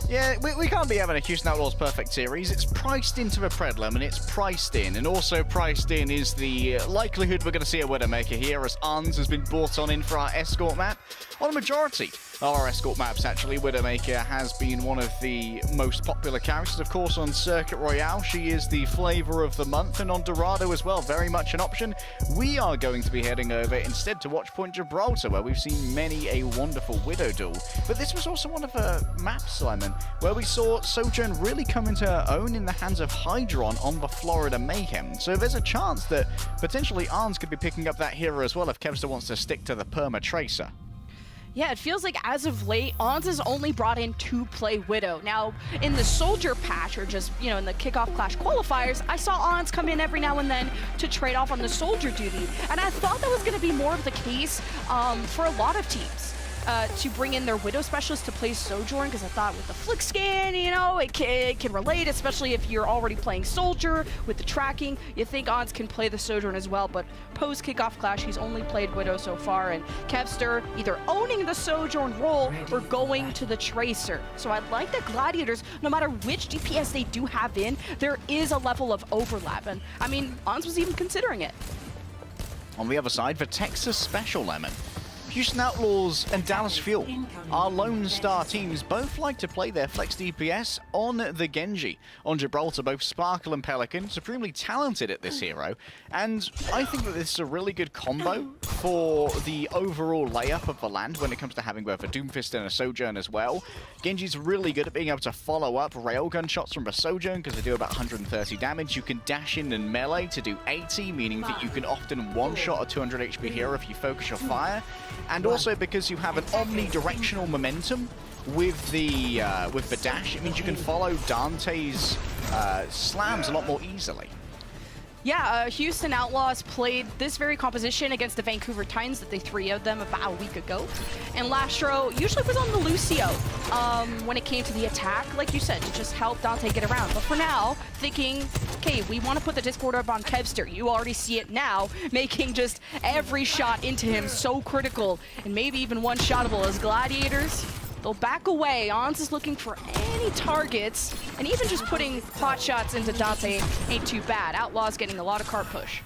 Yeah, we can't be having a Houston Outlaws perfect series. It's priced into the Predlem, and it's priced in. And also priced in is the likelihood we're going to see a Widowmaker here, as Arns has been brought on in for our escort map. On a majority of our escort maps, actually, Widowmaker has been one of the most popular characters. Of course, on Circuit Royale, she is the flavor of the month, and on Dorado as well, very much an option. We are going to be heading over instead to Watch Point Gibraltar, where we've seen many a wonderful Widow duel. But this was also one of the maps, Simon, where we saw Sojourn really come into her own in the hands of Hydron on the Florida Mayhem. So there's a chance that potentially Arns could be picking up that hero as well if Kevster wants to stick to the Perma Tracer. Yeah, it feels like as of late, Ons has only brought in to play Widow. Now, in the Soldier patch, or just, you know, in the Kickoff Clash qualifiers, I saw Ons come in every now and then to trade off on the Soldier duty. And I thought that was going to be more of the case for a lot of teams. To bring in their Widow specialist to play Sojourn, because I thought with the flick scan, you know, it can relate, especially if you're already playing Soldier with the tracking. You think Ons can play the Sojourn as well, but post Kickoff Clash, he's only played Widow so far, and Kevster either owning the Sojourn role or going to the Tracer. So I like that Gladiators, no matter which DPS they do have in, there is a level of overlap, and I mean, Ons was even considering it. On the other side, the Texas Special Lemon. Houston Outlaws and Dallas Fuel, our Lone Star teams, both like to play their flex DPS on the Genji. On Gibraltar, both Sparkle and Pelican, supremely talented at this hero, and I think that this is a really good combo for the overall layup of the land when it comes to having both a Doomfist and a Sojourn as well. Genji's really good at being able to follow up railgun shots from a Sojourn because they do about 130 damage. You can dash in and melee to do 80, meaning that you can often one-shot a 200 HP hero if you focus your fire. And also because you have an omnidirectional momentum with the dash, it means you can follow Dante's slams a lot more easily. Yeah, Houston Outlaws played this very composition against the Vancouver Titans that they 3-0'd them about a week ago. And Lastro usually was on the Lucio when it came to the attack, like you said, to just help Dante get around. But for now, thinking, okay, we want to put the Discord up on Kevster. You already see it now, making just every shot into him so critical and maybe even one-shottable as Gladiators. They'll back away. Ons is looking for any targets, and even just putting pot shots into Dante ain't too bad. Outlaws getting a lot of cart push.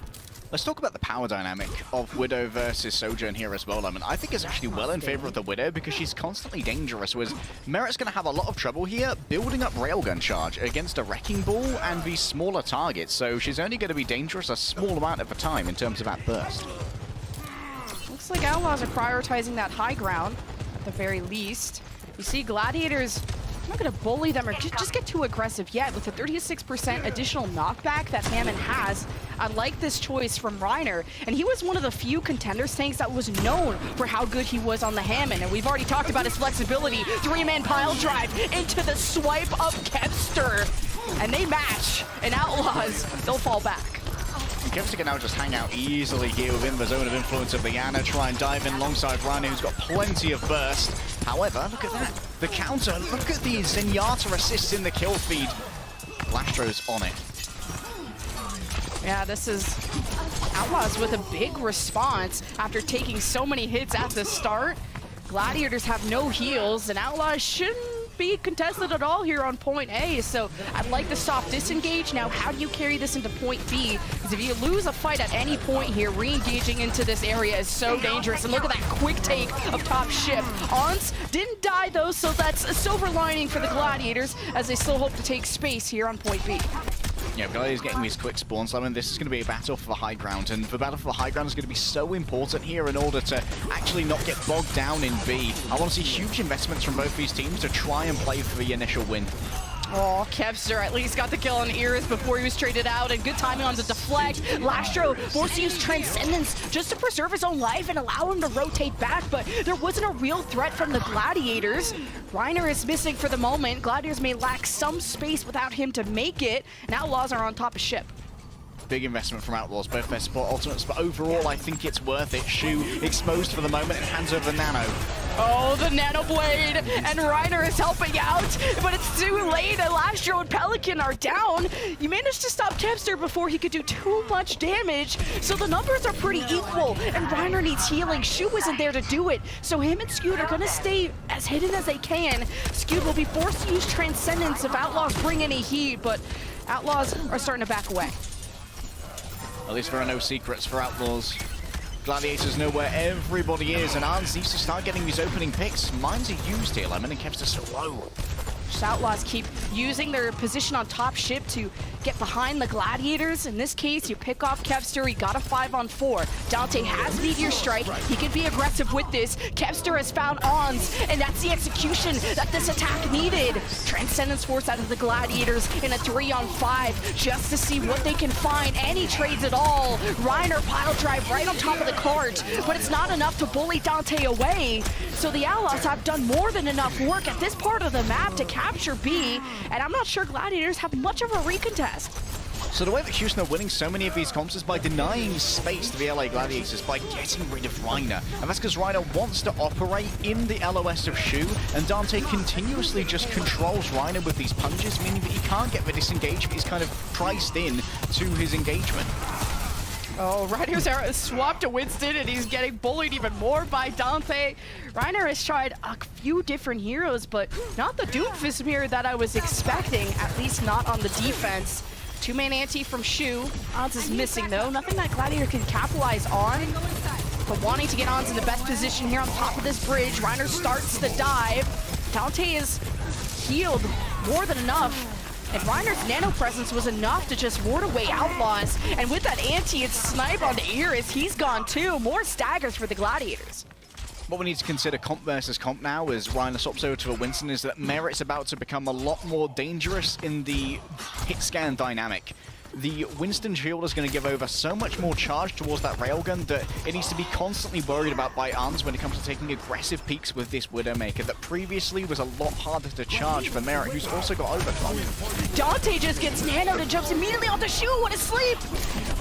Let's talk about the power dynamic of Widow versus Sojourn here as well. I mean, I think it's actually well in favor of the Widow because she's constantly dangerous, whereas Merit's going to have a lot of trouble here building up Railgun Charge against a Wrecking Ball and these smaller targets, so she's only going to be dangerous a small amount of the time in terms of that burst. Looks like Outlaws are prioritizing that high ground at the very least. You see Gladiators, I'm not going to bully them or just get too aggressive yet. With the 36% additional knockback that Hammond has, I like this choice from Reiner. And he was one of the few contenders tanks that was known for how good he was on the Hammond. And we've already talked about his flexibility. 3-man pile drive into the swipe of Kevster. And they match. And Outlaws, they'll fall back. Kevster can now just hang out easily here within the zone of influence of the Ana, try and dive in alongside Reiner, who's got plenty of burst. However, look at that. The counter, look at these Zenyatta assists in the kill feed. Lastro's on it. Yeah, this is Outlaws with a big response after taking so many hits at the start. Gladiators have no heals, and Outlaws shouldn't be contested at all here on point A, so I'd like the soft disengage. Now, how do you carry this into point B? Because if you lose a fight at any point here, re-engaging into this area is so dangerous. And look at that quick take of top ship. Ons didn't die though, so that's a silver lining for the Gladiators as they still hope to take space here on point B. Yeah, Gladiator's getting these quick spawns. I mean, this is going to be a battle for the high ground, and the battle for the high ground is going to be so important here in order to actually not get bogged down in B. I want to see huge investments from both these teams to try and play for the initial win. Oh, Kevster at least got the kill on Iris before he was traded out, and good timing on the deflect. Lastro forced to use Transcendence just to preserve his own life and allow him to rotate back, but there wasn't a real threat from the Gladiators. Reiner is missing for the moment. Gladiators may lack some space without him to make it, and Outlaws are on top of ship. Big investment from Outlaws, both their support ultimates, but overall I think it's worth it. Shu exposed for the moment and hands over the Nano. Oh, the Nano Blade, and Reiner is helping out, but it's too late, and Lastro and Pelican are down. You managed to stop Kevster before he could do too much damage, so the numbers are pretty equal, and Reiner needs healing. Shu isn't there to do it, so him and Skewed are gonna stay as hidden as they can. Skewed will be forced to use Transcendence if Outlaws bring any heat, but Outlaws are starting to back away. At least there are no secrets for Outlaws. Gladiators know where everybody is, and Arns needs to start getting these opening picks. Mines are used here, Lemon, and Kevster so low. Just Outlaws keep using their position on top ship to get behind the Gladiators. In this case, you pick off Kevster, he got a 5-on-4. Dante has Meteor Strike, he can be aggressive with this. Kevster has found Ons, and that's the execution that this attack needed. Transcendence Force out of the Gladiators in a 3-on-5, just to see what they can find. Any trades at all. Reiner pile drive right on top of the cart, but it's not enough to bully Dante away. So the Outlaws have done more than enough work at this part of the map to capture B, and I'm not sure Gladiators have much of a recontest. So the way that Houston are winning so many of these comps is by denying space to the LA Gladiators, by getting rid of Reiner. And that's because Reiner wants to operate in the LOS of Shu, and Dante continuously just controls Reiner with these punches, meaning that he can't get the disengagement. He's kind of priced in to his engagement. Oh, Reiner's swapped to Winston, and he's getting bullied even more by Dante. Reiner has tried a few different heroes, but not the Doomfist mirror that I was expecting, at least not on the defense. Two-man ante from Shu. Ons is missing, though. Nothing that Gladiator can capitalize on. But wanting to get Ons in the best position here on top of this bridge, Reiner starts the dive. Dante is healed more than enough. And Reiner's nano presence was enough to just ward away Outlaws. And with that ante, it's snipe on Iris. He's gone too. More staggers for the Gladiators. What we need to consider comp versus comp now as Reiner swaps over to a Winston is that Merit's about to become a lot more dangerous in the hit scan dynamic. The Winston shield is going to give over so much more charge towards that railgun that it needs to be constantly worried about by Arns when it comes to taking aggressive peeks with this Widowmaker that previously was a lot harder to charge for Merit, who's also got overclock. Dante just gets nanoed and jumps immediately onto Shu when asleep.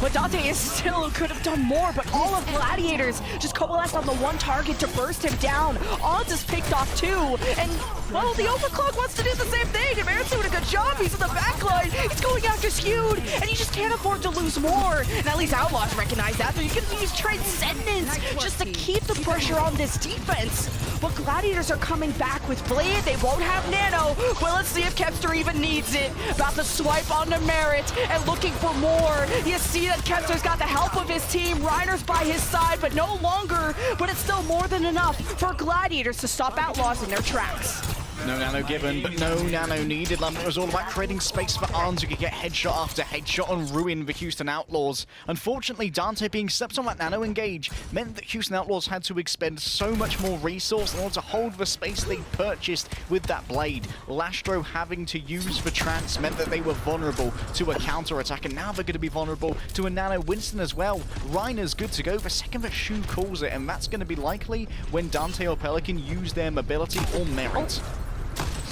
But Dante is still could have done more, but all of Gladiators just coalesced on the one target to burst him down. Ons is picked off too, and well, the overclock wants to do the same thing, and Merit's doing a good job. He's in the backline, he's going after Skewed, and he just can't afford to lose more. And at least Outlaws recognize that, so you can use Transcendence just to keep the pressure on this defense. But Gladiators are coming back with Blade. They won't have Nano, but let's see if Kevster even needs it. About to swipe onto Merit and looking for more. You see that Kevster's got the help of his team. Reiner's by his side, but no longer. But it's still more than enough for Gladiators to stop Outlaws in their tracks. No nano given, but no nano needed. It was all about creating space for Arns who could get headshot after headshot and ruin the Houston Outlaws. Unfortunately, Dante being stepped on that nano engage meant that Houston Outlaws had to expend so much more resource in order to hold the space they purchased with that blade. Lastro having to use the trance meant that they were vulnerable to a counter-attack, and now they're going to be vulnerable to a nano Winston as well. Reiner's good to go the second that Shu calls it, and that's going to be likely when Dante or Pelican use their mobility or Merit.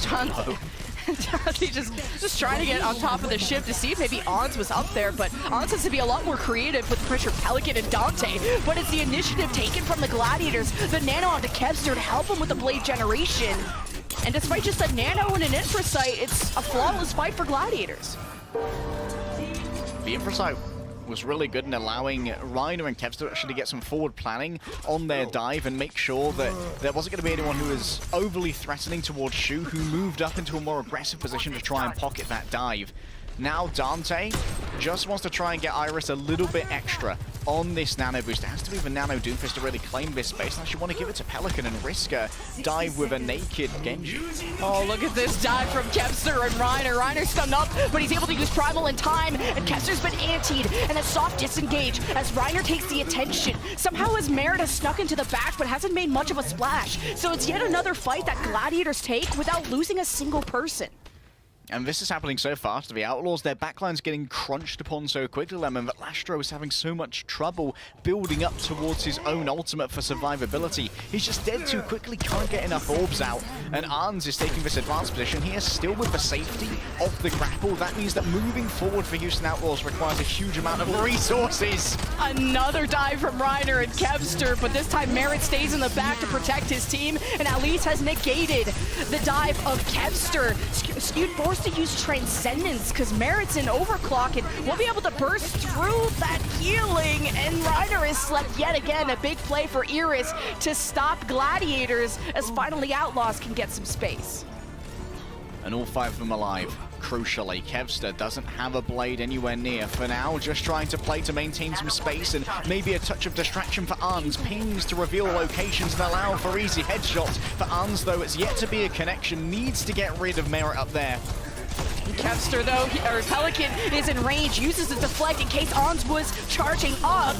Dante just trying to get on top of the ship to see if maybe Ons was up there, but Ons has to be a lot more creative with the pressure of Pelican and Dante. But it's the initiative taken from the Gladiators, the nano onto Kevster to help him with the blade generation. And despite just a nano and an infrasight, it's a flawless fight for Gladiators. The infrasight was really good in allowing Reiner and Kevster to actually get some forward planning on their dive and make sure that there wasn't going to be anyone who was overly threatening towards Shu, who moved up into a more aggressive position to try and pocket that dive. Now Dante just wants to try and get Iris a little bit extra. on this Nano boost. It has to be the Nano Doomfist to really claim this space. Now, you want to give it to Pelican and risk a dive with a naked Genji. Oh, look at this dive from Kevster and Reiner. Reiner's stunned up, but he's able to use Primal in time, and Kevster's been antied, and a soft disengage as Reiner takes the attention. Somehow his Merit has snuck into the back, but hasn't made much of a splash. So it's yet another fight that Gladiators take without losing a single person. And this is happening so fast to the Outlaws. Their backline's getting crunched upon so quickly, Lemon, that Lastro is having so much trouble building up towards his own ultimate for survivability. He's just dead too quickly, can't get enough orbs out. And Arns is taking this advanced position here, still with the safety of the grapple. That means that moving forward for Houston Outlaws requires a huge amount of resources. Another dive from Reiner and Kevster, but this time Merit stays in the back to protect his team, and Alice has negated the dive of Kevster. Skewed forced to use Transcendence because Merit's in overclock and will be able to burst through that healing, and Reiner has slept yet again. A big play for Iris to stop Gladiators as finally Outlaws can get some space. And all 5 of them alive. Crucially, Kevster doesn't have a blade anywhere near. For now, just trying to play to maintain some space and maybe a touch of distraction for Arns. Pings to reveal locations and allow for easy headshots. For Arns, though, it's yet to be a connection. Needs to get rid of Merit up there. Kevster, though, or Pelican is in range, uses the deflect in case Ons was charging up.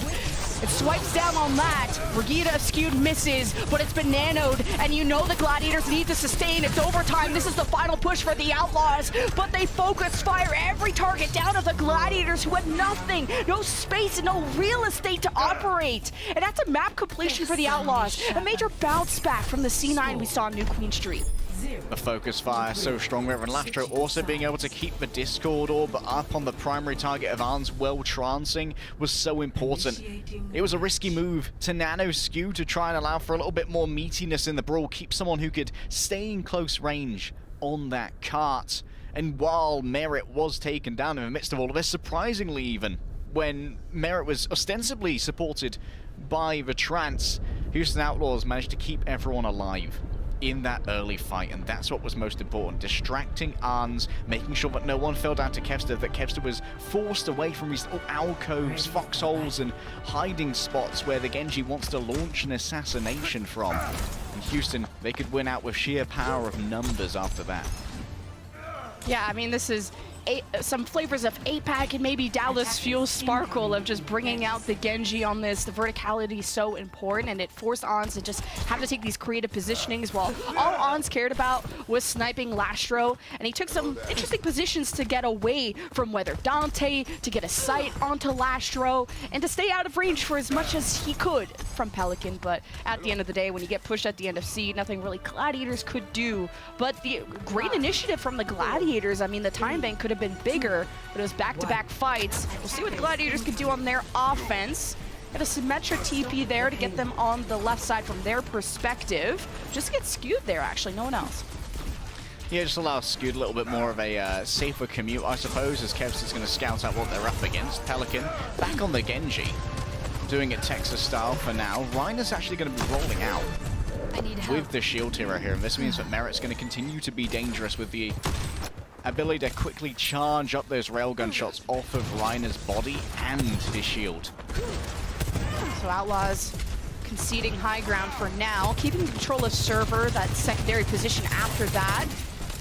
It swipes down on that. Brigida skewed misses, but it's been nanoed, and you know the Gladiators need to sustain. It's overtime. This is the final push for the Outlaws, but they focus fire every target down at the Gladiators, who had nothing, no space, and no real estate to operate. And that's a map completion for the Outlaws. A major bounce back from the C9 we saw in New Queen Street. The focus fire so strong there, and Lastro also being able to keep the Discord orb up on the primary target of Arns while trancing was so important. It was a risky move to nano skew to try and allow for a little bit more meatiness in the brawl, keep someone who could stay in close range on that cart. And while Merit was taken down in the midst of all of this, surprisingly even, when Merit was ostensibly supported by the Trance, Houston Outlaws managed to keep everyone alive in that early fight, and that's what was most important. Distracting Arns, making sure that no one fell down to Kevster, that Kevster was forced away from these little alcoves, foxholes, and hiding spots where the Genji wants to launch an assassination from. And Houston, they could win out with sheer power of numbers after that. Yeah, I mean, this is some flavors of APAC and maybe Dallas Fuel Sparkle of just bringing out the Genji on this. The verticality is so important, and it forced Ons to just have to take these creative positionings while all Ons cared about was sniping Lastro, and he took some interesting positions to get away from Weather Dante, to get a sight onto Lastro, and to stay out of range for as much as he could from Pelican. But at the end of the day, when you get pushed at the end of C, nothing really Gladiators could do. But the great initiative from the Gladiators, I mean, the time bank could have been bigger, but it was back-to-back fights. We'll see what the Gladiators can do on their offense. Got a Symmetra TP there to get them on the left side from their perspective. Just get skewed there, actually, no one else. Yeah, just allow Skewed a little bit more of a safer commute, I suppose, as Kevster's going to scout out what they're up against. Pelican back on the Genji, doing it Texas style for now. Reiner's actually going to be rolling out with the shield hero here, and this means that Merit's going to continue to be dangerous with the ability to quickly charge up those railgun shots off of Reiner's body and his shield. So Outlaws conceding high ground for now, keeping control of server, that secondary position after that.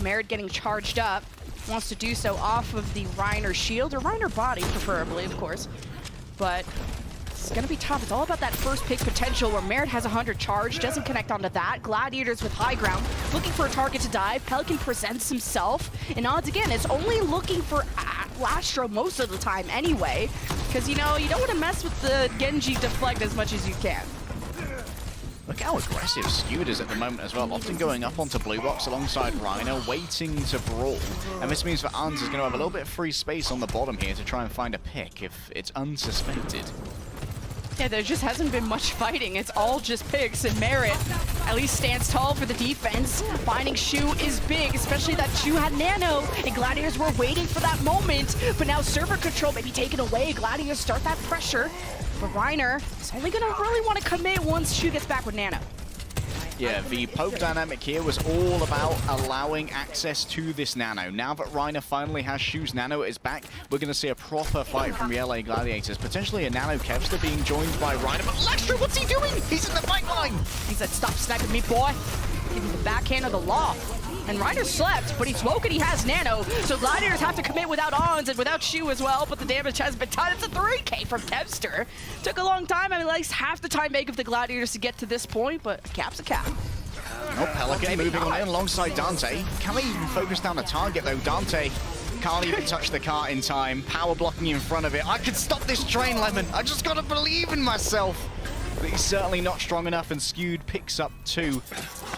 Merit getting charged up, wants to do so off of the Reiner shield, or Reiner body preferably, of course. But it's gonna be tough. It's all about that first pick potential where Merit has 100 charge, doesn't connect onto that. Gladiators with high ground, looking for a target to dive. Pelican presents himself, and odds again, it's only looking for Lastro most of the time anyway, because you know, you don't want to mess with the Genji deflect as much as you can. Look how aggressive Skewed is at the moment as well, often going up onto blue box alongside Reiner, waiting to brawl. And this means that Arns is going to have a little bit of free space on the bottom here to try and find a pick if it's unsuspected. Yeah, there just hasn't been much fighting. It's all just picks, and Merit at least stands tall for the defense. Finding Shu is big, especially that Shu had nano, and Gladiators were waiting for that moment, but now server control may be taken away. Gladiators start that pressure, but Reiner is only gonna really want to commit once Shu gets back with nano. Yeah, the poke dynamic here was all about allowing access to this Nano. Now that Reiner finally has Shu's Nano at his back, we're going to see a proper fight from the LA Gladiators. Potentially a Nano Kevster being joined by Reiner. But Lextra, what's he doing? He's in the fight line! He said, stop sniping me, boy. Give me the backhand of the law. And Reiner slept, but he's woke and he has Nano. So Gladiators have to commit without Ons and without Shu as well, but the damage has been done. It's a 3K from Kevster. Took a long time, I mean, at least half the time make of the Gladiators to get to this point, but a cap's a cap. Oh, Pelican moving on in alongside Dante. Can we even focus down a target though? Dante can't even touch the cart in time. Power blocking in front of it. I can stop this train, Lemon. I just gotta believe in myself. But he's certainly not strong enough, and Skewed picks up 2.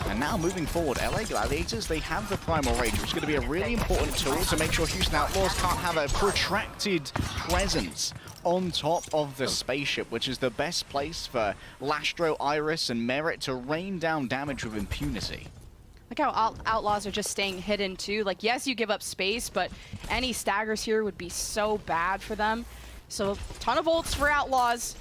And now moving forward, LA Gladiators, they have the Primal Rage, which is going to be a really important tool to make sure Houston Outlaws can't have a protracted presence on top of the spaceship, which is the best place for Lastro, Iris, and Merit to rain down damage with impunity. Like how Outlaws are just staying hidden too. Like, yes, you give up space, but any staggers here would be so bad for them. So a ton of ults for Outlaws.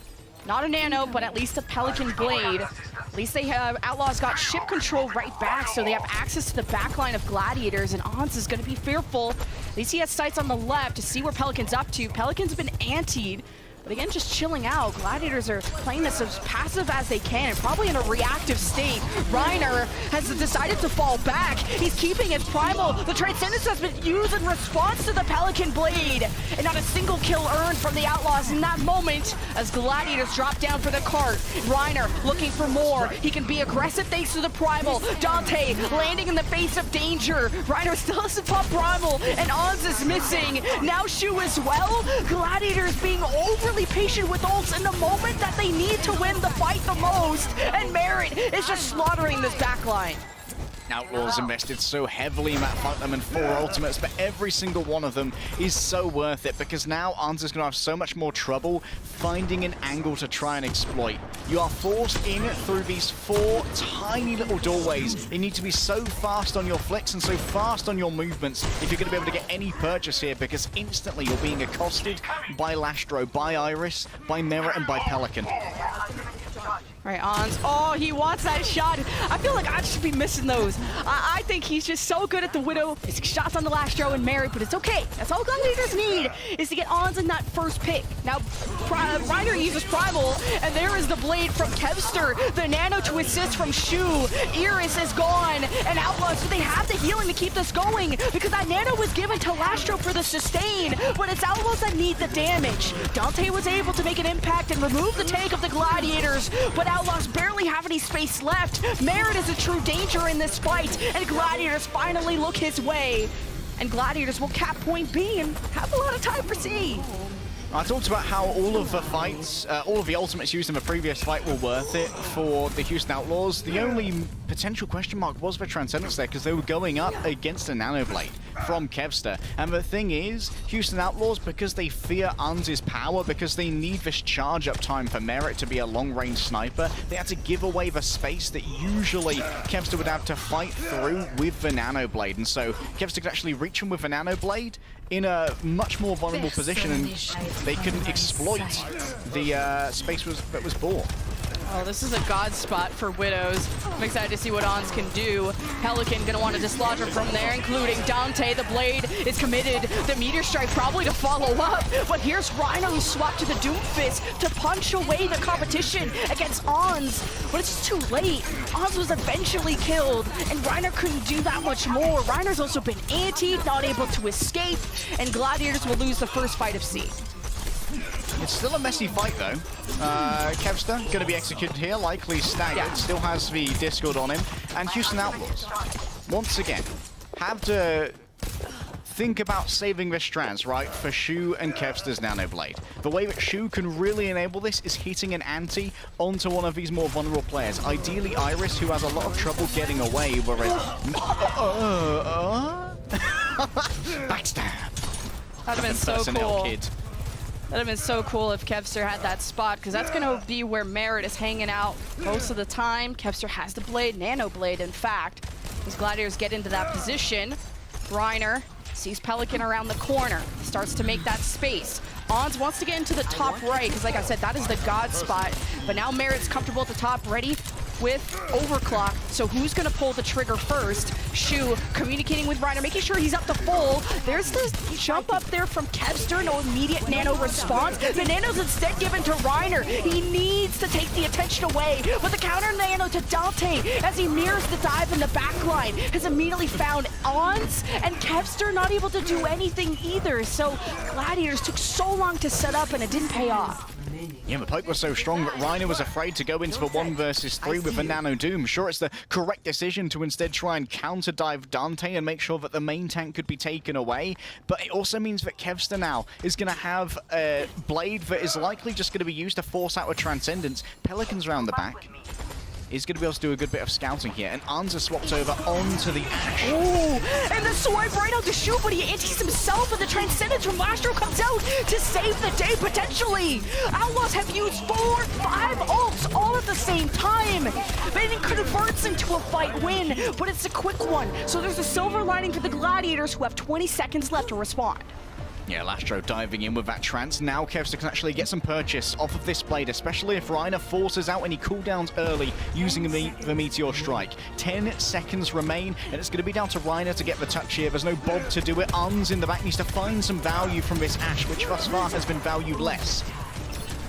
Not a Nano, but at least a Pelican Blade. At least they have, Outlaws got ship control right back, so they have access to the backline of Gladiators, and Ons is going to be fearful. At least he has sights on the left to see where Pelican's up to. Pelican's been antied, but again, just chilling out. Gladiators are playing this as passive as they can, and probably in a reactive state. Reiner has decided to fall back. He's keeping his Primal. The Transcendence has been used in response to the Pelican Blade, and not a single kill earned from the Outlaws in that moment as Gladiators drop down for the cart. Reiner looking for more. He can be aggressive thanks to the Primal. Dante landing in the face of danger. Reiner still doesn't pop Primal, and Ons is missing. Now Shu as well. Gladiators being overly patient with ults in the moment that they need to win the fight the most, and Merit is just slaughtering this backline. Outlaws invested so heavily in that fight, them in 4 ultimates, but every single one of them is so worth it, because now Ons is going to have so much more trouble finding an angle to try and exploit. You are forced in through these 4 tiny little doorways. You need to be so fast on your flicks and so fast on your movements if you're going to be able to get any purchase here, because instantly you're being accosted by Lastro, by Iris, by Merit, and by Pelican. Right, Ons. Oh, he wants that shot. I feel like I should be missing those. I think he's just so good at the Widow. His shots on the Lastro and Merit, but it's okay. That's all Gladiators need, is to get Ons in that first pick. Now, Reiner uses Primal, and there is the Blade from Kevster. The Nano to assist from Shu. Iris is gone, and Outlaws, so they have the healing to keep this going, because that Nano was given to Lastro for the sustain, but it's Outlaws that need the damage. Dante was able to make an impact and remove the tank of the Gladiators, but Outlaws barely have any space left. Merit is a true danger in this fight, and Gladiators finally look his way. And Gladiators will cap point B and have a lot of time for C. I talked about how all of the fights, all of the ultimates used in the previous fight were worth it for the Houston Outlaws. The only potential question mark was the Transcendence there, because they were going up against a Nano Blade from Kevster. And the thing is, Houston Outlaws, because they fear Uns' power, because they need this charge up time for Merit to be a long-range sniper, they had to give away the space that usually Kevster would have to fight through with the Nano Blade. And so Kevster could actually reach him with the Nano Blade in a much more vulnerable position, and they couldn't exploit the space that was bought. Oh, this is a god spot for Widows. I'm excited to see what Ons can do. Pelican gonna want to dislodge her from there, including Dante. The Blade is committed. The Meteor Strike probably to follow up. But here's Reiner who swapped to the Doomfist to punch away the competition against Ons. But it's too late. Ons was eventually killed, and Reiner couldn't do that much more. Reiner's also been antied, not able to escape, and Gladiators will lose the first fight of C. It's still a messy fight, though. Kevster going to be executed here, likely staggered. Yeah. Still has the Discord on him. And Houston Outlaws, once again, have to think about saving their strands, right, for Shu and Kevster's Nano Blade. The way that Shu can really enable this is hitting an anti onto one of these more vulnerable players. Ideally, Iris, who has a lot of trouble getting away, whereas... Backstab. That'd have been so cool. Kid. That'd have been so cool if Kevster had that spot, because that's going to be where Merit is hanging out most of the time. Kevster has the Blade, Nano Blade, in fact. These Gladiators get into that position. Reiner sees Pelican around the corner, starts to make that space. Ons wants to get into the top right, because like I said, that is the god spot. But now Merit's comfortable at the top, ready with Overclock, so who's going to pull the trigger first? Shu communicating with Reiner, making sure he's up to full. There's this jump up there from Kevster, no immediate nano response. The nano's instead given to Reiner. He needs to take the attention away, but the counter nano to Dante as he mirrors the dive in the backline has immediately found Ons, and Kevster not able to do anything either. So Gladiators took so long to set up and it didn't pay off. Yeah, the poke was so strong that Reiner was afraid to go into the 1 versus 3 with the Nano Doom. Sure, it's the correct decision to instead try and counter dive Dante and make sure that the main tank could be taken away, but it also means that Kevster now is going to have a blade that is likely just going to be used to force out a Transcendence. Pelicans around the back. He's going to be able to do a good bit of scouting here, and Anza swapped over onto the Ashe. Ooh, and the swipe right out to Shu, but he antis himself, and the Transcendence from Lastro comes out to save the day, potentially. Outlaws have used 4, 5 ults all at the same time. But it converts into a fight win, but it's a quick one. So there's a silver lining for the Gladiators, who have 20 seconds left to respond. Yeah, Lastro diving in with that trance. Now Kevster can actually get some purchase off of this blade, especially if Reiner forces out any cooldowns early using the Meteor Strike. 10 seconds remain, and it's going to be down to Reiner to get the touch here. There's no Bob to do it. Uns in the back needs to find some value from this Ashe, which thus far has been valued less.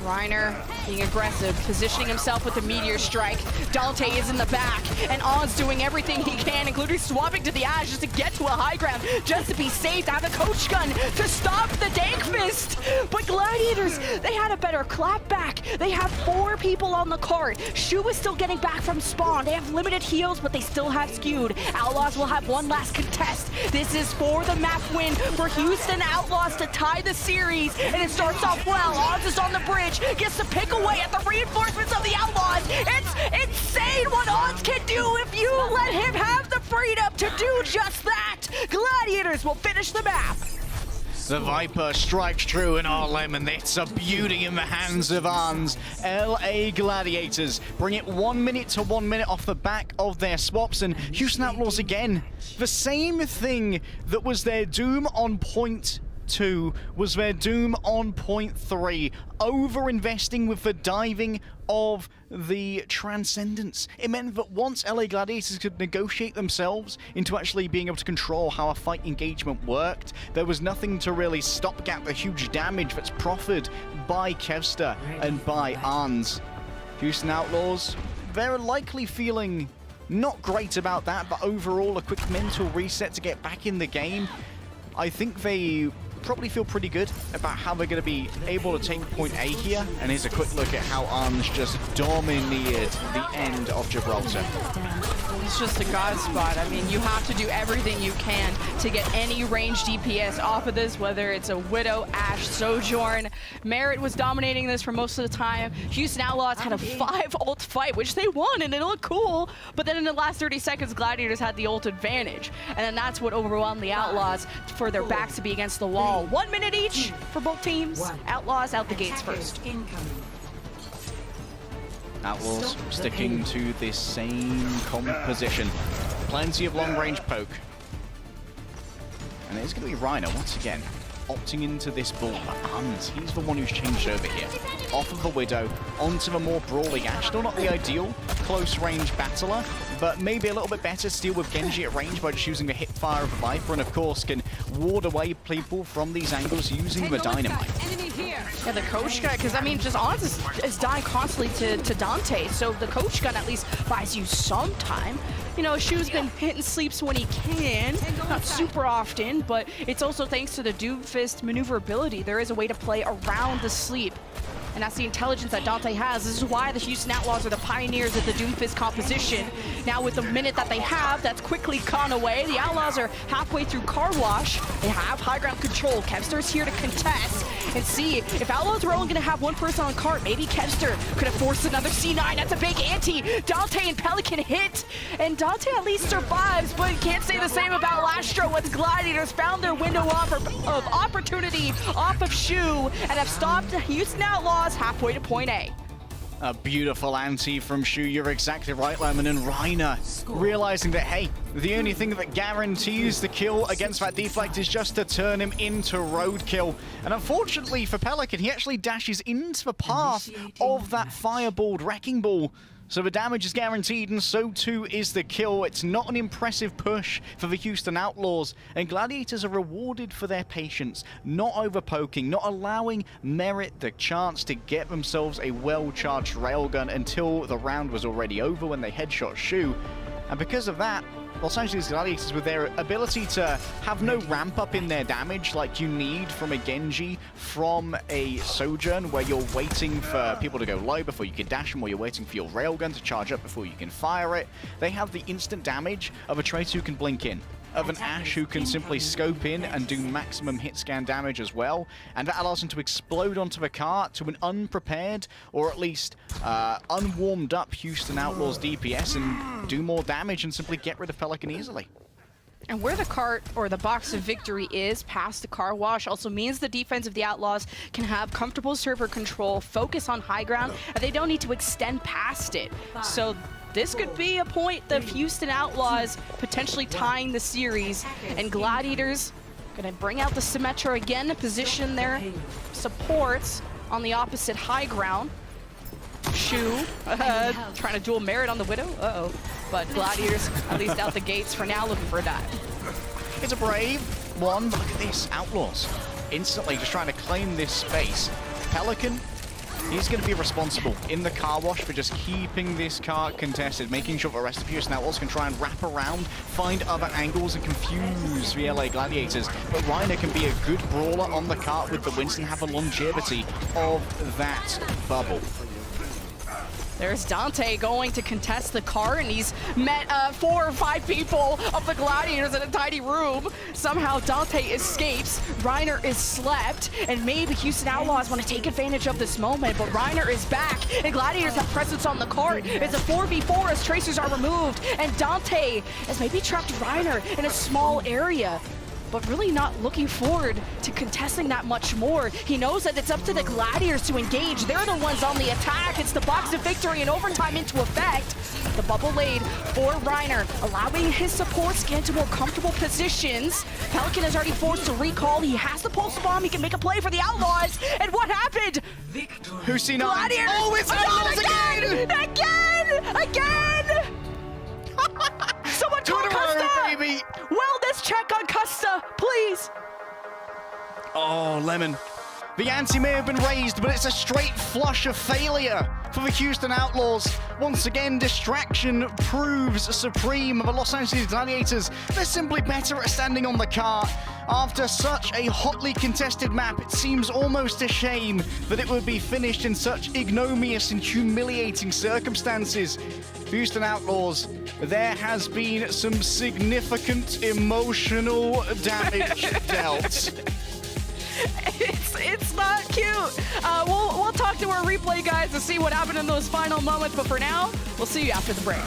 Reiner being aggressive, positioning himself with the Meteor Strike. Dante is in the back, and On's doing everything he can, including swapping to the Ashe just to get to a high ground, just to be safe, to have a coach gun to stop the Dank Fist. But Gladiators, they had a better clapback. They have 4 people on the cart. Shu is still getting back from spawn. They have limited heals, but they still have skewed. Outlaws will have one last contest. This is for the map win for Houston Outlaws to tie the series, and it starts off well. Ons is on the bridge, gets to pick away at the reinforcements of the Outlaws. It's insane what Ons can do if you let him have the freedom to do just that. Gladiators will finish the map. The Viper strikes true in our lemon. It's a beauty in the hands of Ons. LA Gladiators bring it 1 minute to 1 minute off the back of their swaps, and Houston Outlaws again. The same thing that was their doom on point 2 was their doom on point 3. Over-investing with the diving of the Transcendence. It meant that once LA Gladiators could negotiate themselves into actually being able to control how a fight engagement worked, there was nothing to really stopgap the huge damage that's proffered by Kevster and by Arns. Houston Outlaws, they're likely feeling not great about that, but overall a quick mental reset to get back in the game. I think they probably feel pretty good about how they're going to be able to take point A here, and here's a quick look at how Arms just dominated the end of Gibraltar. It's just a god spot. I mean, you have to do everything you can to get any range DPS off of this, whether it's a Widow, Ashe, Sojourn. Merit was dominating this for most of the time. Houston Outlaws had a 5 ult fight, which they won, and it looked cool. But then in the last 30 seconds, Gladiators had the ult advantage. And then that's what overwhelmed the Outlaws for their backs to be against the wall. 1 minute each for both teams. Outlaws out the gates first. Outlaws sticking to this same composition. Plenty of long-range poke. And it's going to be Reiner once again, opting into this ball. Hans, he's the one who's changed over here. Off of the Widow, onto the more brawling Ashe. Still not the ideal close-range battler, but maybe a little bit better to deal with Genji at range by just using the hip fire of the Viper, and of course can ward away people from these angles using the Dynamite. Yeah, the coach gun, because I mean, just Ons is dying constantly to Dante, so the coach gun at least buys you some time. You know, Shu's been hitting sleeps when he can, not super often, but it's also thanks to the Doomfist maneuverability. There is a way to play around the sleep. And that's the intelligence that Dante has. This is why the Houston Outlaws are the pioneers of the Doomfist composition. Now with the minute that they have, that's quickly gone away. The Outlaws are halfway through Car Wash. They have high ground control. Kevster's here to contest and see if Outlaws are only going to have one person on cart. Maybe Kevster could have forced another C9. That's a big ante. Dante and Pelican hit, and Dante at least survives, but you can't say the same about Lastro when Gladiators found their window of opportunity off of Shu and have stopped Houston Outlaws halfway to point A. A beautiful ante from Shu, you're exactly right, Lemon, and Reiner realizing that, hey, the only thing that guarantees the kill against that deflect is just to turn him into roadkill. And unfortunately for Pelican, he actually dashes into the path of that fireballed Wrecking Ball. So the damage is guaranteed, and so too is the kill. It's not an impressive push for the Houston Outlaws, and Gladiators are rewarded for their patience, not overpoking, not allowing Merit the chance to get themselves a well-charged railgun until the round was already over when they headshot Shu. And because of that, Los Angeles Gladiators, with their ability to have no ramp up in their damage like you need from a Genji, from a Sojourn, where you're waiting for people to go low before you can dash them, or you're waiting for your railgun to charge up before you can fire it. They have the instant damage of a Tracer who can blink in, of an Ashe who can simply scope in and do maximum hit scan damage as well, and that allows them to explode onto the cart to an unprepared, or at least unwarmed up Houston Outlaws DPS and do more damage and simply get rid of Pelican easily. And where the cart or the box of victory is past the car wash also means the defense of the Outlaws can have comfortable server control, focus on high ground, and they don't need to extend past it. So this could be a point of Houston Outlaws potentially tying the series, and Gladiators gonna bring out the Symmetra again to position their supports on the opposite high ground. Shu trying to dual Merit on the Widow, but Gladiators at least out the gates for now, looking for a dive. It's a brave one, but look at this, Outlaws instantly just trying to claim this space. Pelican, he's going to be responsible in the car wash for just keeping this cart contested, making sure the rest of Houston Outlaws can try and wrap around, find other angles, and confuse the LA Gladiators. But Reiner can be a good brawler on the cart with the Winston, have the longevity of that bubble. There's Dante going to contest the car, and he's met 4 or 5 people of the Gladiators in a tiny room. Somehow Dante escapes, Reiner is slept, and maybe Houston Outlaws want to take advantage of this moment, but Reiner is back, and Gladiators have presence on the cart. It's a 4v4 as tracers are removed, and Dante has maybe trapped Reiner in a small area, but really not looking forward to contesting that much more. He knows that it's up to the Gladiators to engage. They're the ones on the attack. It's the box of victory and overtime into effect. The bubble laid for Reiner, allowing his supports to get into more comfortable positions. Pelican is already forced to recall. He has the pulse bomb. He can make a play for the Outlaws. And what happened? Who's seen Gladiators? Oh, it's Outlaws again! Again! Someone call Custa! Baby. Wellness check on Custa, please! Oh, Lemon. The ante may have been raised, but it's a straight flush of failure for the Houston Outlaws. Once again, distraction proves supreme. The Los Angeles Gladiators, they're simply better at standing on the cart. After such a hotly contested map, it seems almost a shame that it would be finished in such ignominious and humiliating circumstances. Houston Outlaws, there has been some significant emotional damage dealt. It's not cute. We'll talk to our replay guys to see what happened in those final moments, but for now, we'll see you after the break.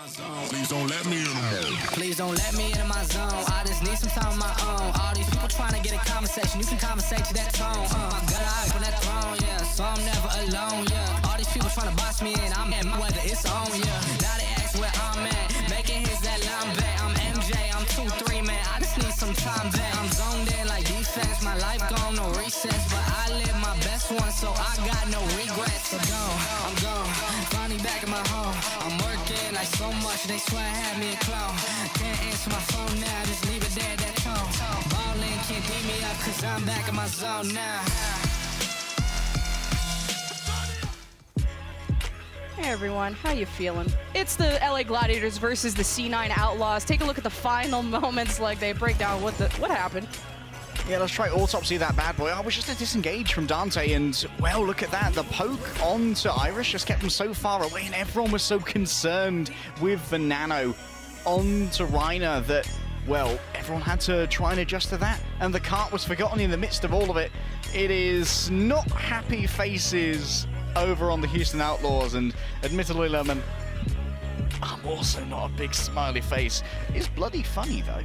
Please don't let me in. Please don't let me into my zone. I just need some time of my own. All these people trying to get a conversation. You can conversate to that tone. Got eyes on that throne, yeah. So I'm never alone, yeah. All these people trying to box me in. I'm in whether it's on, yeah. Now they ask where I'm at. Making hits that line back. I'm MJ, I'm 2-3, man. I just need some time back. I'm zoned in like defense. My life gone, no recess. But I live my best one, so I got no regrets. So gone, I'm gone. Finally back in my home. I'm working like so much, they swear I had me a clone. Can't answer my phone now, just leave it there at that tone. Ballin' can't beat me up, cause I'm back in my zone now. Hey everyone, how you feeling? It's the LA Gladiators versus the C9 Outlaws. Take a look at the final moments, like they break down what happened. Yeah, let's try autopsy that bad boy. I was just a disengage from Dante, and, well, look at that. The poke onto Irish just kept him so far away, and everyone was so concerned with the nano onto Reiner that, well, everyone had to try and adjust to that, and the cart was forgotten in the midst of all of it. It is not happy faces over on the Houston Outlaws, and admittedly, Lemon, I'm also not a big smiley face. It's bloody funny, though.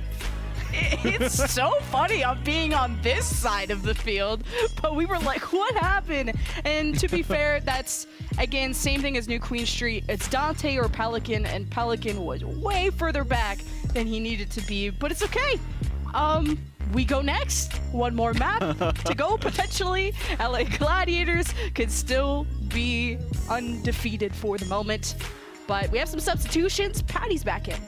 It's so funny on being on this side of the field, but we were like, what happened? And to be fair, that's, again, same thing as New Queen Street. It's Dante or Pelican, and Pelican was way further back than he needed to be, but it's okay. We go next. One more map to go, potentially. LA Gladiators could still be undefeated for the moment, but we have some substitutions. Patty's back in.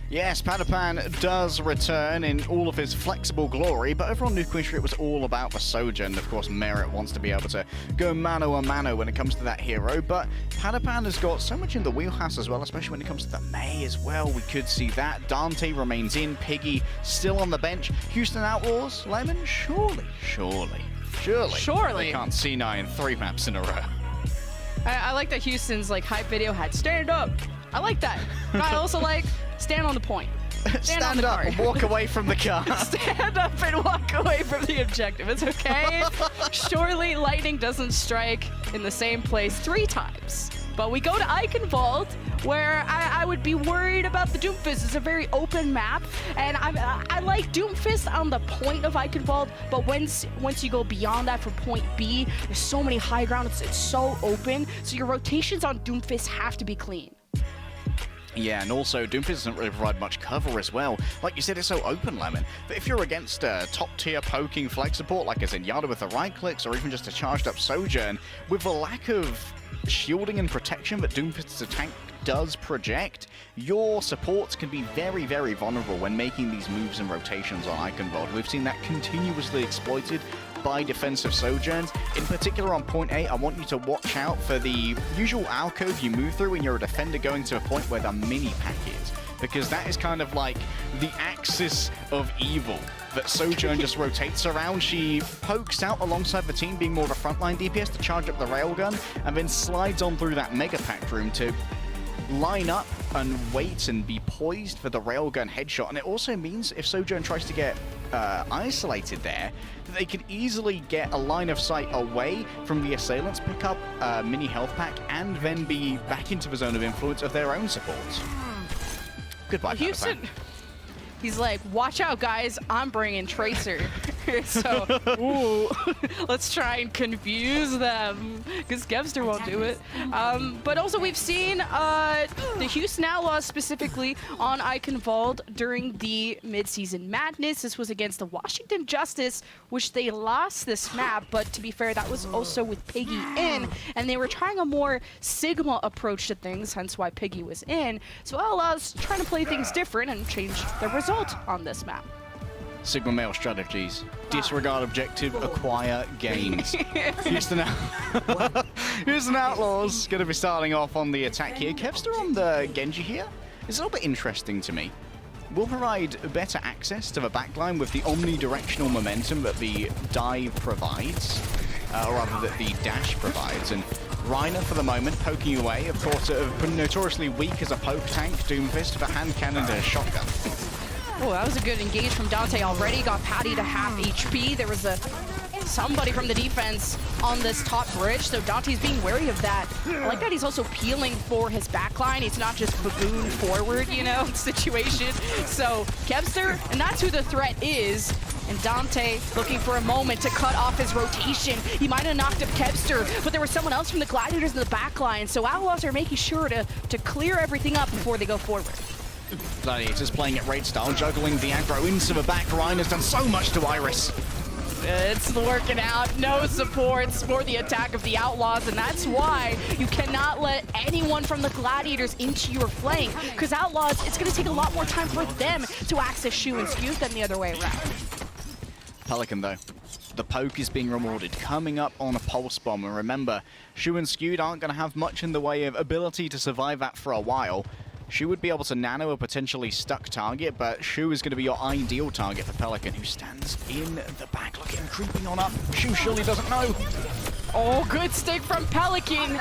Yes, Padapan does return in all of his flexible glory, but over on New Queen Street it was all about the Sojourn. Of course, Merit wants to be able to go mano a mano when it comes to that hero, but Padapan has got so much in the wheelhouse as well, especially when it comes to the May as well. We could see that. Dante remains in, Piggy still on the bench. Houston Outlaws, Lemon, surely. They can't C9 3 maps in a row. I like that Houston's hype video had stand up. I like that. I also like stand on the point. Stand up and walk away from the car. Stand up and walk away from the objective. It's okay. Surely lightning doesn't strike in the same place 3 times. But we go to Eichenwald, where I would be worried about the Doomfist. It's a very open map, and I like Doomfist on the point of Eichenwald, but once you go beyond that for point B, there's so many high ground, it's so open, so your rotations on Doomfist have to be clean. Yeah, and also Doomfist doesn't really provide much cover as well. Like you said, it's so open, Lemon, that if you're against a top-tier poking flag support, like a Zenyatta with the right clicks, or even just a charged-up Sojourn, with the lack of shielding and protection that Doomfist's tank does project, your supports can be very, very vulnerable when making these moves and rotations on Eichenwald. We've seen that continuously exploited by defensive Sojourns. In particular on point A, I want you to watch out for the usual alcove you move through when you're a defender going to a point where the mini pack is, because that is kind of like the axis of evil that Sojourn just rotates around. She pokes out alongside the team, being more of a frontline DPS to charge up the railgun, and then slides on through that mega pack room to line up and wait and be poised for the railgun headshot. And it also means if Sojourn tries to get isolated there, that they can easily get a line of sight away from the assailants, pick up a mini health pack, and then be back into the zone of influence of their own supports. Goodbye, Houston. He's like, watch out, guys. I'm bringing Tracer. So, ooh, let's try and confuse them, because Gevster won't do it. But also, we've seen the Houston Outlaws specifically on Eichenwald during the Midseason Madness. This was against the Washington Justice, which they lost this map. But to be fair, that was also with Piggy in, and they were trying a more Sigma approach to things, hence why Piggy was in. So Outlaws trying to play things different and change the result on this map. Sigma male strategies. Disregard objective, acquire gains. Houston Outlaws going to be starting off on the attack here. Kevster on the Genji here is a little bit interesting to me. Will provide better access to the backline with the omnidirectional momentum that the dive provides, or rather that the dash provides. And Reiner, for the moment, poking away. Of course, notoriously weak as a poke tank, Doomfist with a hand cannon and a shotgun. Oh, that was a good engage from Dante already. Got Patty to half HP. There was a somebody from the defense on this top bridge, so Dante's being wary of that. I like that he's also peeling for his backline. He's not just baboon forward, you know, situation. So Kevster, and that's who the threat is. And Dante looking for a moment to cut off his rotation. He might have knocked up Kevster, but there was someone else from the Gladiators in the backline, so Outlaws are making sure to clear everything up before they go forward. Gladiators playing it raid style, juggling the aggro into the back. Ryan has done so much to Iris. It's working out. No supports for the attack of the Outlaws, and that's why you cannot let anyone from the Gladiators into your flank, because Outlaws, it's going to take a lot more time for them to access Shu and Skew than the other way around. Pelican, though. The poke is being rewarded, coming up on a pulse bomb. And remember, Shu and Skewed aren't going to have much in the way of ability to survive that for a while. Shu would be able to nano a potentially stuck target, but Shu is going to be your ideal target for Pelican, who stands in the back. Look at him creeping on up. Shu surely doesn't know. Oh, good stick from Pelican.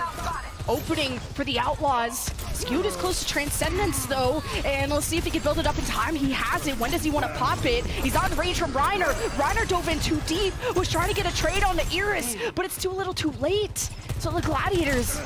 Opening for the Outlaws. Skewed is close to Transcendence, though, and let's see if he can build it up in time. He has it. When does he want to pop it? He's on range from Reiner. Reiner dove in too deep, was trying to get a trade on the Iris, but it's too little too late. So the Gladiators,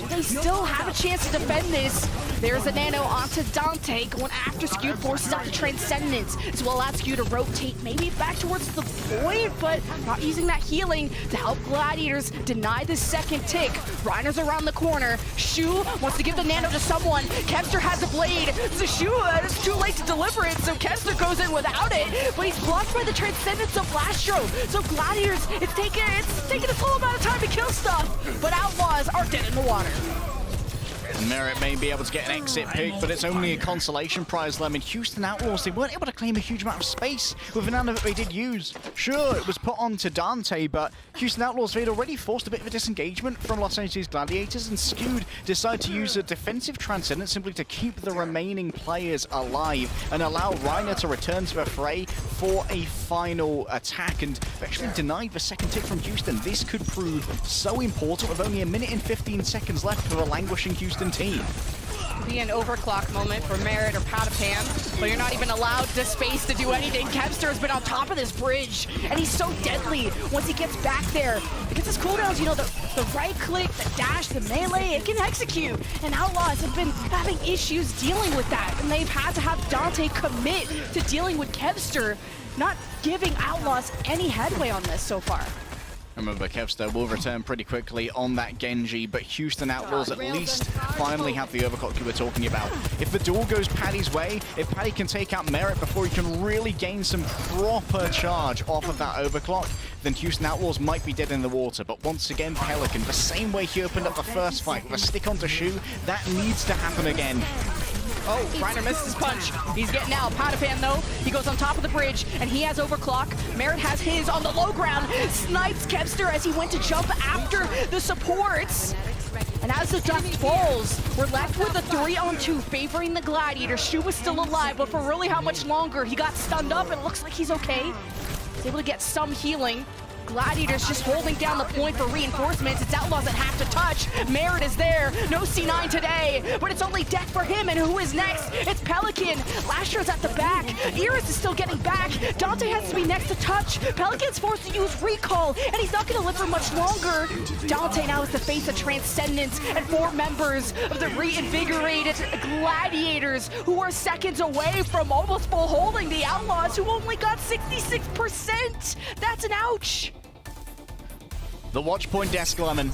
they still have a chance to defend this. There's a nano onto Dante, going after Skewed, forces out the Transcendence. This will allow Skewed to rotate maybe back towards the void, but not using that healing to help Gladiators deny the second tick. Reiner's around the corner. Shu wants to give the nano to someone. Kevster has a blade. So Shu, it's too late to deliver it, so Kevster goes in without it, but he's blocked by the Transcendence of Lastro. So Gladiators, it's taking a full amount of time to kill stuff, but Outlaws are dead in the water. Merit may be able to get an exit pick, but it's only a consolation prize, Lemon. Houston Outlaws, they weren't able to claim a huge amount of space with an nano that they did use. Sure, it was put on to Dante, but Houston Outlaws, they'd already forced a bit of a disengagement from Los Angeles Gladiators, and Skewed decided to use a defensive Transcendence simply to keep the remaining players alive and allow Reiner to return to the fray for a final attack, and actually denied the second tick from Houston. This could prove so important with only 1 minute and 15 seconds left for the languishing Houston team. Be an overclock moment for Merit or Patapan, but you're not even allowed the space to do anything. Kevster has been on top of this bridge, and he's so deadly once he gets back there. Because his cooldowns, you know, the right click, the dash, the melee, it can execute. And Outlaws have been having issues dealing with that, and they've had to have Dante commit to dealing with Kevster, not giving Outlaws any headway on this so far. Remember, Kevster will return pretty quickly on that Genji, but Houston Outlaws at least finally have the overclock you were talking about. If the duel goes Paddy's way, if Paddy can take out Merit before he can really gain some proper charge off of that overclock, then Houston Outlaws might be dead in the water. But once again, Pelican, the same way he opened up the first fight with a stick onto Shu, that needs to happen again. Oh, Reiner missed his punch. He's getting out. Patapan, though, he goes on top of the bridge, and he has overclock. Merit has his on the low ground. Snipes Kevster as he went to jump after the supports. And as the dust falls, we're left with a 3-on-2 favoring the Gladiator. Shu was still alive, but for really how much longer? He got stunned up. It looks like he's okay. He's able to get some healing. Gladiators just holding down the point for reinforcements. It's Outlaws that have to touch. Merit is there. No C9 today, but it's only death for him. And who is next? It's Pelican. Lastro's at the back. Iris is still getting back. Dante has to be next to touch. Pelican's forced to use recall, and he's not going to live for much longer. Dante now has to face a Transcendence and 4 members of the reinvigorated Gladiators, who are seconds away from almost full holding the Outlaws, who only got 66%. That's an ouch. The watch point desk, Lemon.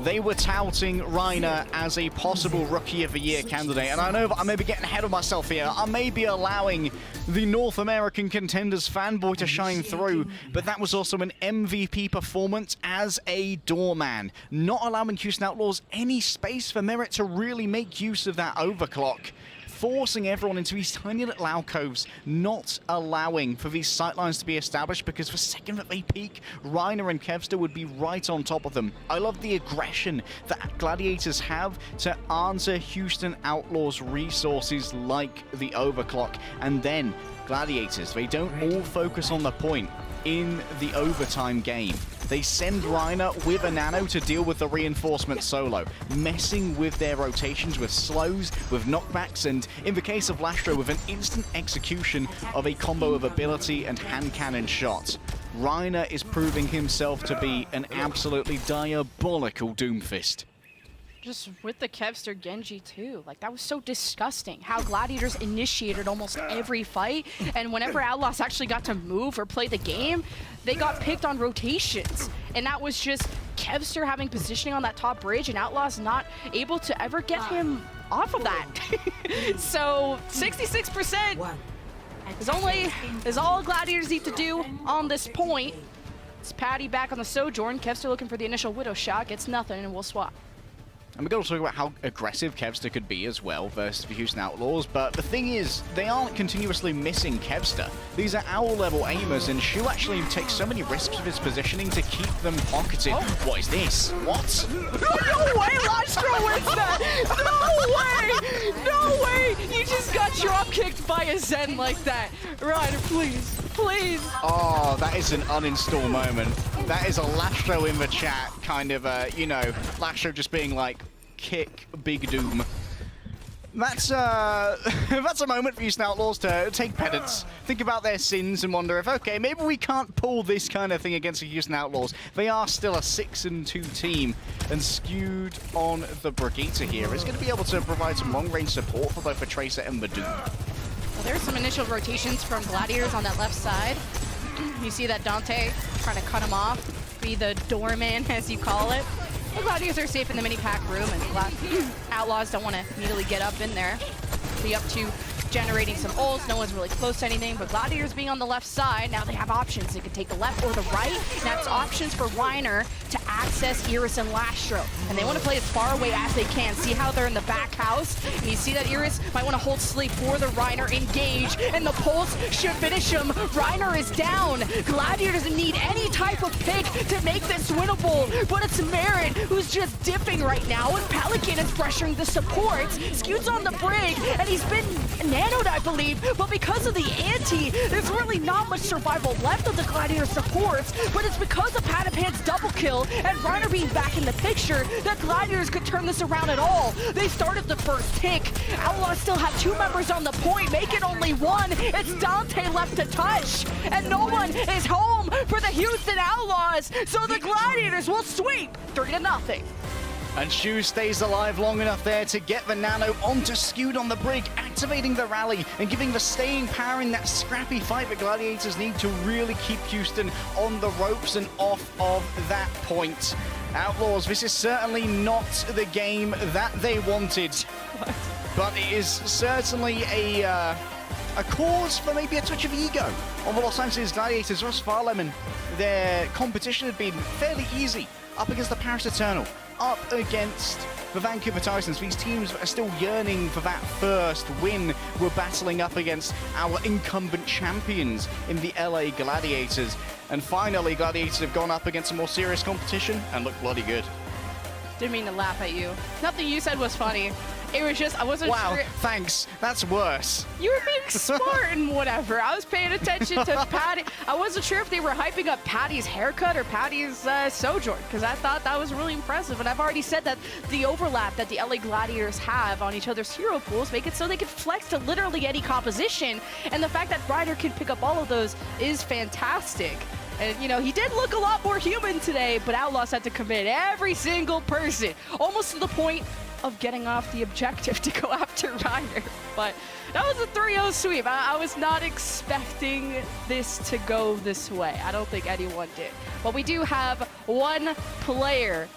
They were touting Reiner as a possible Rookie of the Year candidate, and I know that I may be getting ahead of myself here. I may be allowing the North American Contenders fanboy to shine through, but that was also an MVP performance as a doorman, not allowing Houston Outlaws any space for Merit to really make use of that overclock, forcing everyone into these tiny little alcoves, not allowing for these sightlines to be established, because the second that they peak, Reiner and Kevster would be right on top of them. I love the aggression that Gladiators have to answer Houston Outlaws' resources like the overclock. And then Gladiators, they don't all focus on the point in the overtime game. They send Reiner with a nano to deal with the reinforcement solo, messing with their rotations with slows, with knockbacks, and in the case of Lastro, with an instant execution of a combo of ability and hand cannon shots. Reiner is proving himself to be an absolutely diabolical Doomfist. Just with the Kevster Genji too, like that was so disgusting how Gladiators initiated almost every fight, and whenever Outlaws actually got to move or play the game, they got picked on rotations, and that was just Kevster having positioning on that top bridge and Outlaws not able to ever get him off of that. So 66% is all Gladiators need to do on this point. It's Patty back on the Sojourn. Kevster looking for the initial Widow shot, gets nothing, and we'll swap. And we're going to talk about how aggressive Kevster could be as well versus the Houston Outlaws, but the thing is, they aren't continuously missing Kevster. These are owl-level aimers, and Shu actually takes so many risks with his positioning to keep them pocketed. Oh. What is this? What? No way Lastro wins that! No way! No way! You just got drop-kicked by a Zen like that. Ryder, please. Please. Oh, that is an uninstall moment. That is a Lastro in the chat, kind of, Lastro just being like, kick Big Doom. That's that's a moment for Houston Outlaws to take penance, think about their sins, and wonder if, okay, maybe we can't pull this kind of thing against the Houston Outlaws. They are still a 6-2 team, and Skewed on the Brigitte here is going to be able to provide some long-range support for both the Tracer and the Doom. Well, there's some initial rotations from Gladiators on that left side. You see that Dante trying to cut him off, be the doorman, as you call it. The Gladiators are safe in the mini-pack room, and Outlaws don't want to immediately get up in there. Be up to generating some ults. No one's really close to anything, but Gladiators being on the left side, now they have options. They can take the left or the right, and that's options for Reiner to access Iris and Lastro. And they want to play as far away as they can. See how they're in the back house? And you see that Iris might want to hold sleep for the Reiner engage, and the pulse should finish him. Reiner is down. Gladiator doesn't need any type of pick to make this winnable, but it's Merritt who's just dipping right now, and Pelican is pressuring the supports. Skewed's on the brig, and he's been nanoed, I believe, but because of the anti, there's really not much survival left of the Gladiator supports, but it's because of Patapan's double kill and Reiner being back in the picture that Gladiators could turn this around at all. They started the first tick. Outlaws still have 2 members on the point, make it only 1. It's Dante left to touch, and no one is home for the Houston Outlaws, so the Gladiators will sweep 3-0. And Shu stays alive long enough there to get the nano onto Skewed on the brig, activating the rally and giving the staying power in that scrappy fight that Gladiators need to really keep Houston on the ropes and off of that point. Outlaws, this is certainly not the game that they wanted, but it is certainly a cause for maybe a touch of ego. On the Los Angeles Gladiators, Ross Farleman, their competition had been fairly easy up against the Paris Eternal, up against the Vancouver Titans. These teams that are still yearning for that first win were battling up against our incumbent champions in the LA Gladiators. And finally, Gladiators have gone up against some more serious competition and look bloody good. Didn't mean to laugh at you. Nothing you said was funny. It was just, I wasn't sure. Wow, thanks. That's worse. You were being smart and whatever. I was paying attention to Patty. I wasn't sure if they were hyping up Patty's haircut or Patty's Sojourn, because I thought that was really impressive. And I've already said that the overlap that the LA Gladiators have on each other's hero pools make it so they can flex to literally any composition. And the fact that Ryder can pick up all of those is fantastic. And, he did look a lot more human today, but Outlaws had to commit every single person, almost to the point of getting off the objective to go after Ryder. But that was a 3-0 sweep. I was not expecting this to go this way. I don't think anyone did. But we do have one player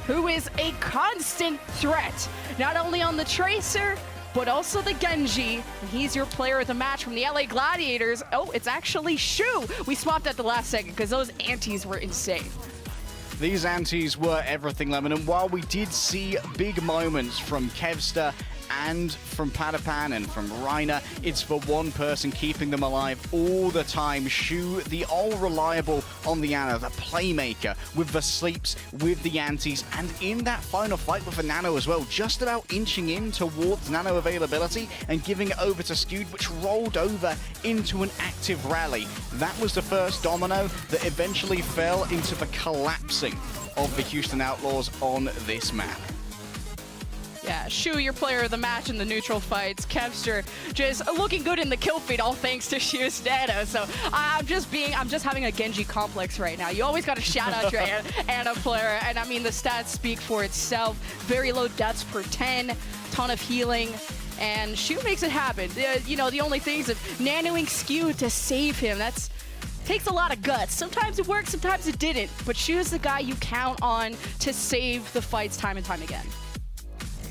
who is a constant threat, not only on the Tracer, but also the Genji. And he's your player of the match from the LA Gladiators. Oh, it's actually Shu. We swapped at the last second because those antis were insane. These antis were everything, Lemon, and while we did see big moments from Kevster and from Patapan and from Reiner, it's for one person keeping them alive all the time. Shu, the all-reliable on the Ana, the playmaker with the sleeps, with the antis, and in that final fight with the Nano as well, just about inching in towards Nano availability and giving it over to Skewed, which rolled over into an active rally. That was the first domino that eventually fell into the collapsing of the Houston Outlaws on this map. Yeah, Shu, your player of the match in the neutral fights. Kevster just looking good in the kill feed, all thanks to Shu's nano. So I'm just having a Genji complex right now. You always got to shout out your Ana player, and I mean the stats speak for itself. Very low deaths per 10, ton of healing, and Shu makes it happen. You know, the only thing is nanoing Skew to save him. That's takes a lot of guts. Sometimes it works, sometimes it didn't. But Shu is the guy you count on to save the fights time and time again.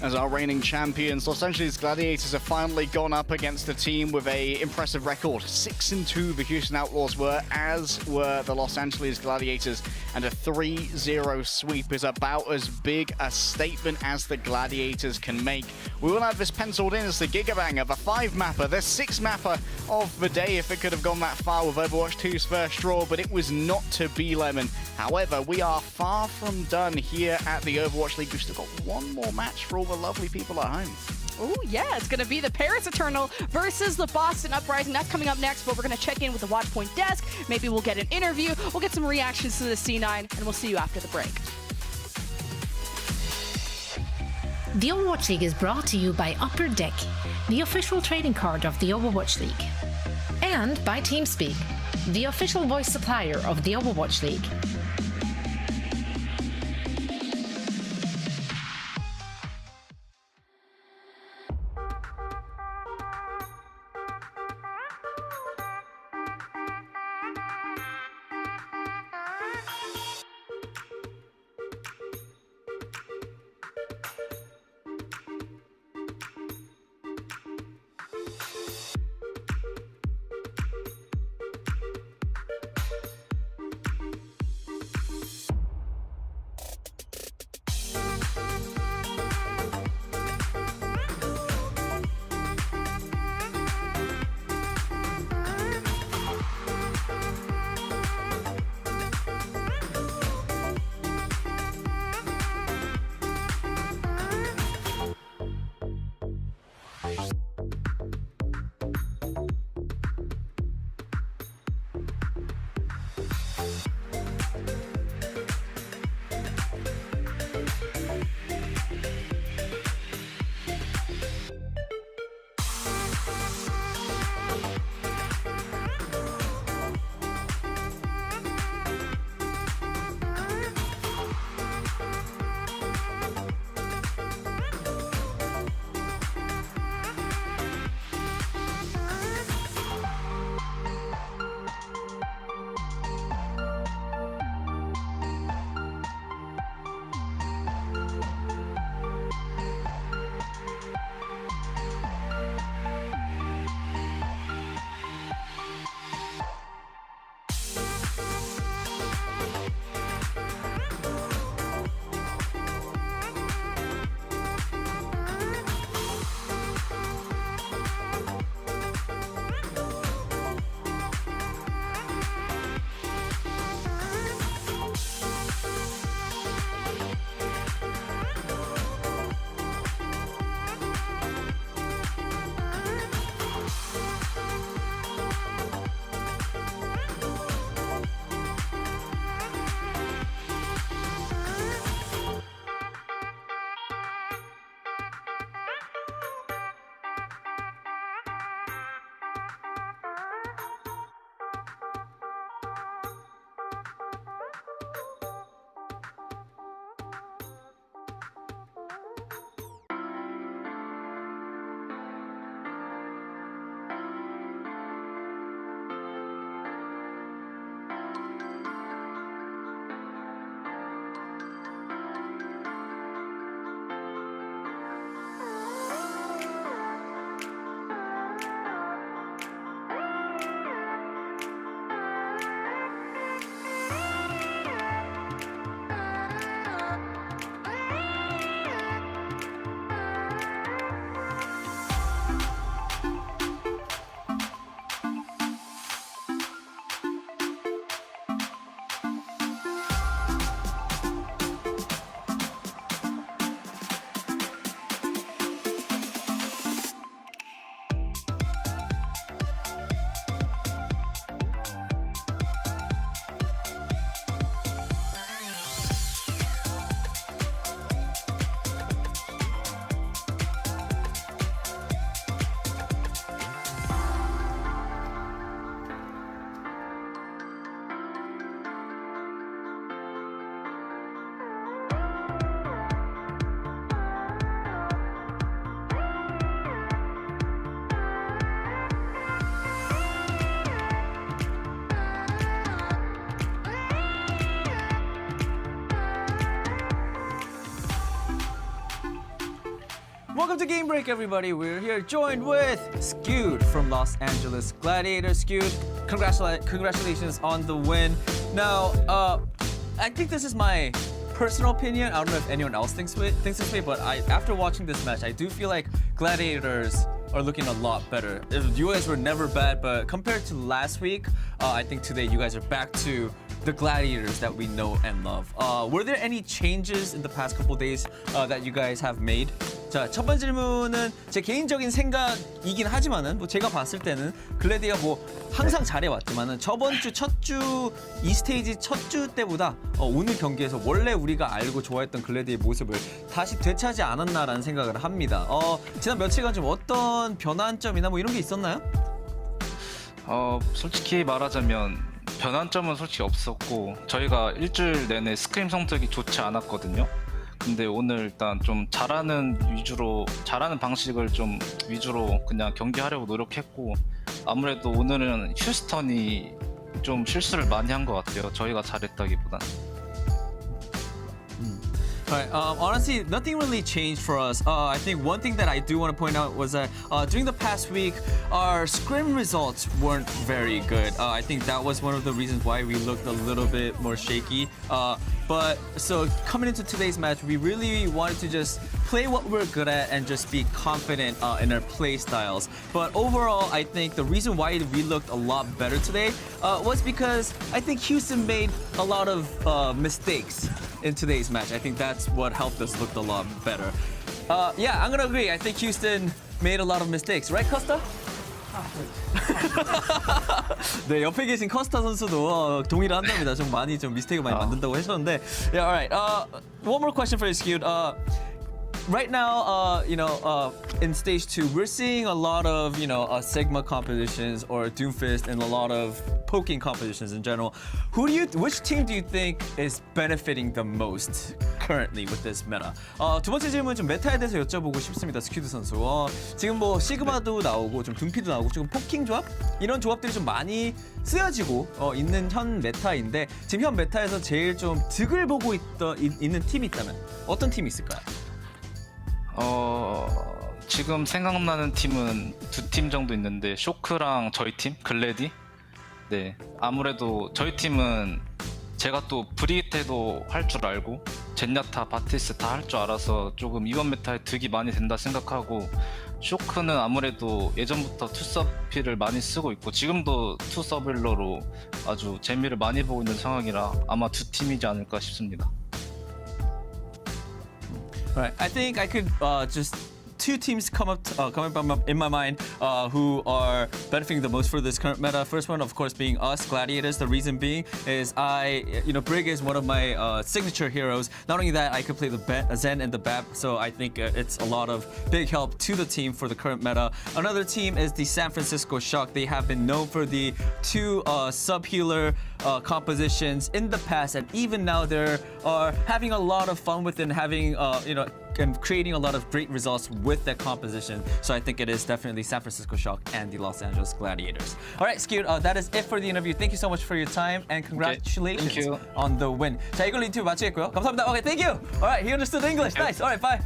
As our reigning champions, Los Angeles Gladiators have finally gone up against a team with a impressive record. 6-2 the Houston Outlaws were, as were the Los Angeles Gladiators, and a 3-0 sweep is about as big a statement as the Gladiators can make. We will have this penciled in as the Gigabanger, the 5-mapper, the 6-mapper of the day if it could have gone that far with Overwatch 2's first draw, but it was not to be, Lemon. However, we are far from done here at the Overwatch League. We've still got one more match for all the lovely people at home. Oh yeah, it's going to be the Paris Eternal versus the Boston Uprising. That's coming up next, but we're going to check in with the Watchpoint desk. Maybe we'll get an interview. We'll get some reactions to the C9, and we'll see you after the break. The Overwatch League is brought to you by Upper Deck, the official trading card of the Overwatch League. And by TeamSpeak, the official voice supplier of the Overwatch League. welcome to Game Break, everybody. We're here joined with Skewed from Los Angeles Gladiators. Skewed, congratulations on the win. Now, I think this is my personal opinion. I don't know if anyone else thinks this way, but after watching this match, I do feel like Gladiators are looking a lot better. You guys were never bad, but compared to last week, I think today you guys are back to the Gladiators that we know and love. Were there any changes in the past couple days that you guys have made? 자, 첫 번째 질문은 제 개인적인 생각이긴 하지만은 뭐 제가 봤을 때는 글래디가 뭐 항상 잘해왔지만은 저번 주 첫 주 이 스테이지 첫 주 때보다 오늘 경기에서 원래 우리가 알고 좋아했던 글래디의 모습을 다시 되찾지 않았나라는 생각을 합니다. 지난 며칠간 좀 어떤 변환점이나 뭐 이런 게 있었나요? 솔직히 말하자면 변환점은 솔직히 없었고 저희가 일주일 내내 스크림 성적이 좋지 않았거든요. 근데 오늘 일단 좀 잘하는 방식을 좀 위주로 그냥 경기하려고 노력했고 아무래도 오늘은 휴스턴이 좀 실수를 많이 한 것 같아요. 저희가 잘했다기보다는. Right. Honestly, nothing really changed for us. I think one thing that I do want to point out was that during the past week, our scrim results weren't very good. I think that was one of the reasons why we looked a little bit more shaky. But so coming into today's match, we really wanted to just play what we're good at and just be confident in our play styles. But overall, I think the reason why we looked a lot better today was because I think Houston made a lot of mistakes in today's match. I think that's what helped us look a lot better. Yeah, I'm gonna agree. I think Houston made a lot of mistakes, right, Costa? 네, 옆에 계신 커스타 선수도 동의를 한답니다. 좀 미스테이크 많이 만든다고 하셨는데. Yeah, all right. One more question for you, Skewed. Right now, in stage 2, we're seeing a lot of, Sigma competitions or Doomfist and a lot of poking competitions in general. Which team do you think is benefiting the most currently with this meta? 두 번째 질문 좀 메타에 대해서 여쭤보고 싶습니다, 스퀴드 선수. 지금 뭐 시그마도 나오고 좀 둠피도 나오고 지금 포킹 조합 이런 조합들이 좀 많이 쓰여지고 있는 현 메타인데 지금 현 메타에서 제일 좀 득을 보고 있는 팀이 있다면 어떤 팀이 있을까요? 지금 생각나는 팀은 두 팀 정도 있는데 쇼크랑 저희 팀 글래디. 네, 아무래도 저희 팀은 제가 또 브리기테도 할 줄 알고 젠야타, 바티스 다 할 줄 알아서 조금 이번 메타에 득이 많이 된다 생각하고 쇼크는 아무래도 예전부터 투서필을 많이 쓰고 있고 지금도 투서빌러로 아주 재미를 많이 보고 있는 상황이라 아마 두 팀이지 않을까 싶습니다. Right. I think I could just two teams coming up in my mind who are benefiting the most for this current meta. First one, of course, being us, Gladiators. The reason being is Brig is one of my signature heroes. Not only that, I could play the Zen and the Bap, so I think it's a lot of big help to the team for the current meta. Another team is the San Francisco Shock. They have been known for the two sub-healer compositions in the past, and even now they are having a lot of fun with it and having, and creating a lot of great results with that composition. So I think it is definitely San Francisco Shock and the Los Angeles Gladiators. All right, Skewed, that is it for the interview. Thank you so much for your time and congratulations Thank you. on the win. 자, 이걸로 인터뷰 마치겠고요. 감사합니다. Okay, thank you. All right, he understood English. Nice. All right, bye.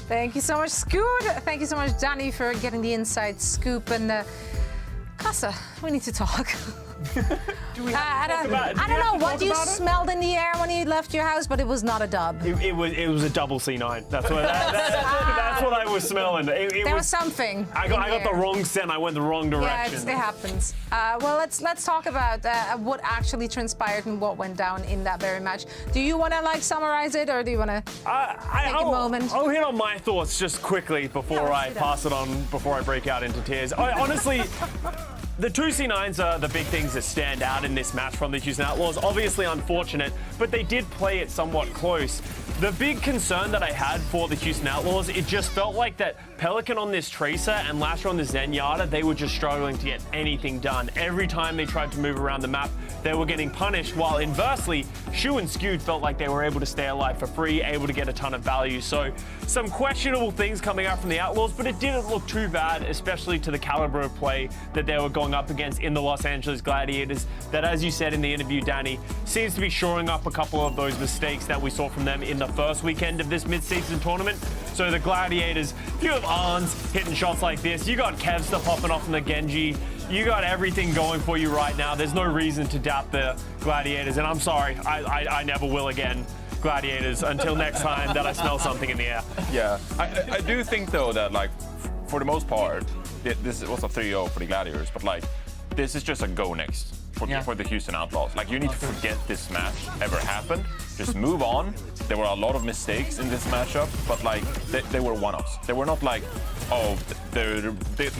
Thank you so much, Scoot. Thank you so much, Danny, for getting the inside scoop. And Casa, we need to talk. I don't know what you smelled in the air when you left your house, but it was not a dub. It was a double C9. That's what I was smelling. There was something. I got the wrong scent. I went the wrong direction. Yeah, it happens. Well, let's talk about what actually transpired and what went down in that very match. Do you want to summarize it, or do you want to take a moment? I'll hit on my thoughts just quickly before I pass it on. Before I break out into tears. Honestly. The two C9s are the big things that stand out in this match from the Houston Outlaws. Obviously unfortunate, but they did play it somewhat close. The big concern that I had for the Houston Outlaws, it just felt like that Pelican on this Tracer and Lasher on the Zenyatta, they were just struggling to get anything done. Every time they tried to move around the map, they were getting punished, while inversely, Shu and Skewed felt like they were able to stay alive for free, able to get a ton of value. So some questionable things coming out from the Outlaws, but it didn't look too bad, especially to the caliber of play that they were going going up against in the Los Angeles Gladiators that, as you said in the interview, Danny, seems to be shoring up a couple of those mistakes that we saw from them in the first weekend of this mid-season tournament. So the Gladiators, if you have Arns hitting shots like this, you got Kevster popping off in the Genji, you got everything going for you right now. There's no reason to doubt the Gladiators, and I'm sorry, I never will again. Gladiators, until next time that I smell something in the air. Yeah, I do think though that like for the most part, this was a 3-0 for the Gladiators, but like this is just a go next for the Houston Outlaws. Like you need to forget this match ever happened. Just move on. There were a lot of mistakes in this matchup, but like they were one-offs. They were not like, oh, they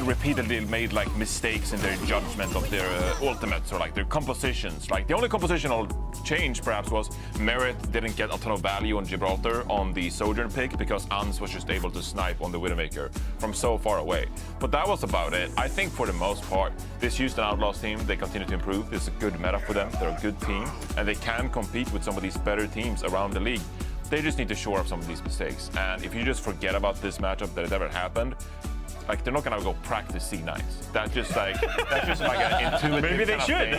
repeatedly made like mistakes in their judgment of their ultimates or like their compositions. Like the only compositional change perhaps was Merit didn't get a ton of value on Gibraltar on the Sojourn pick because Ans was just able to snipe on the Widowmaker from so far away. But that was about it. I think for the most part, this Houston Outlaws team, they continue to improve. There's a good meta for them. They're a good team and they can compete with some of these better teams around the league. They just need to shore up some of these mistakes. And if you just forget about this matchup that it ever happened, like they're not gonna go practice C9s. That's just like an intuitive Maybe they should.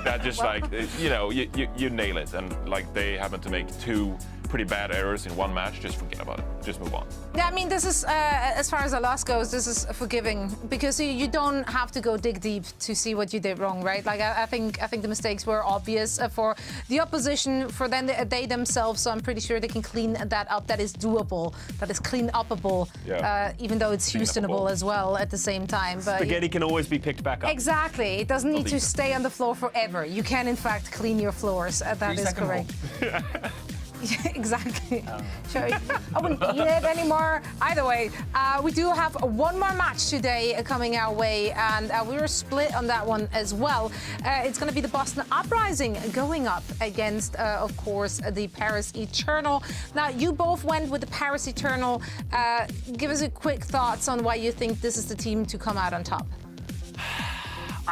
That just like, you know, you nail it. And like they happen to make 2 pretty bad errors in one match, just forget about it. Just move on. Yeah, I mean, this is, as far as the loss goes, this is forgiving because you don't have to go dig deep to see what you did wrong, right? Like, I think the mistakes were obvious for the opposition, for them, they themselves, so I'm pretty sure they can clean that up. That is doable. That is clean-upable, even though it's Houstonable as well at the same time. But Spaghetti can always be picked back up. Exactly. It doesn't need to stay on the floor forever. You can, in fact, clean your floors. That is correct. Yeah, exactly. Sure. I wouldn't eat it anymore. Either way, we do have one more match today coming our way, and we were split on that one as well. It's going to be the Boston Uprising going up against, of course, the Paris Eternal. Now, you both went with the Paris Eternal. Give us a quick thoughts on why you think this is the team to come out on top.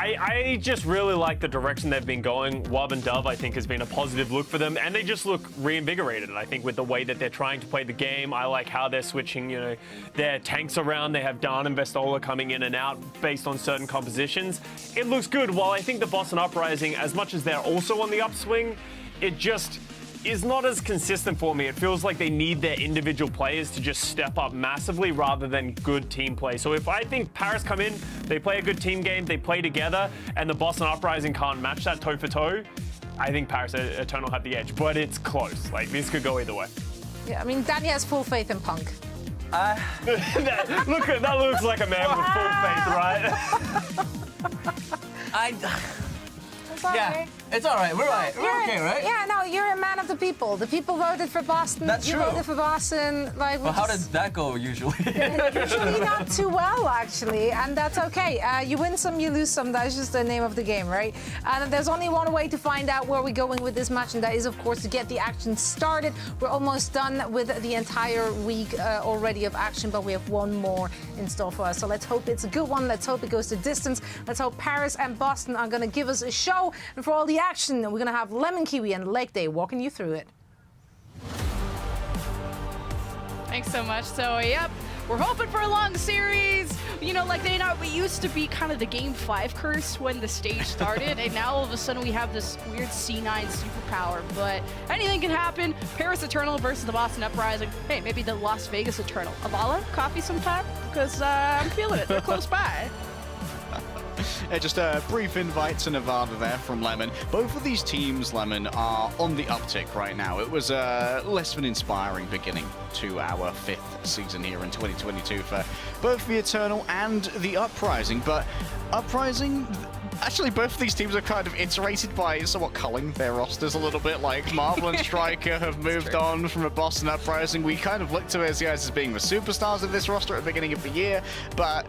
I just really like the direction they've been going. Wub and Dove, I think, has been a positive look for them, and they just look reinvigorated. I think with the way that they're trying to play the game, I like how they're switching, you know, their tanks around. They have Dan and Vestola coming in and out based on certain compositions. It looks good. While I think the Boston Uprising, as much as they're also on the upswing, it just is not as consistent for me. It feels like they need their individual players to just step up massively rather than good team play. So if I think Paris come in, they play a good team game, they play together, and the Boston Uprising can't match that toe for toe, I think Paris Eternal have the edge. But it's close. Like, this could go either way. Yeah, I mean, Danny has full faith in Punk. That looks like a man with full faith, right? Yeah, it's all right. We're right. We're okay, right? Yeah, no, you're a man of the people. The people voted for Boston. That's you true. voted for Boston. Like, Well, how does that go usually? usually not too well, actually, and that's okay. You win some, you lose some. That's just the name of the game, right? And there's only one way to find out where we're going with this match, and that is, of course, to get the action started. We're almost done with the entire week already of action, but we have one more in store for us. So let's hope it's a good one. Let's hope it goes to distance. Let's hope Paris and Boston are going to give us a show. And for all the action, we're going to have Lemon Kiwi and Lake Day walking you through it. Thanks so much. So, yep, we're hoping for a long series. You know, like we used to be kind of the Game 5 curse when the stage started, and now all of a sudden we have this weird C9 superpower. But anything can happen. Paris Eternal versus the Boston Uprising. Hey, maybe the Las Vegas Eternal. Avala, coffee sometime? Because I'm feeling it. They're close by. Just a brief invite to Nevada there from Lemon. Both of these teams, Lemon, are on the uptick right now. It was less of an inspiring beginning to our 5th season here in 2022 for both the Eternal and the Uprising. But Uprising, actually both of these teams are kind of iterated by somewhat culling their rosters a little bit. Like Marvel and Striker have moved on from a Boston Uprising. We kind of looked to those guys as being the superstars of this roster at the beginning of the year, but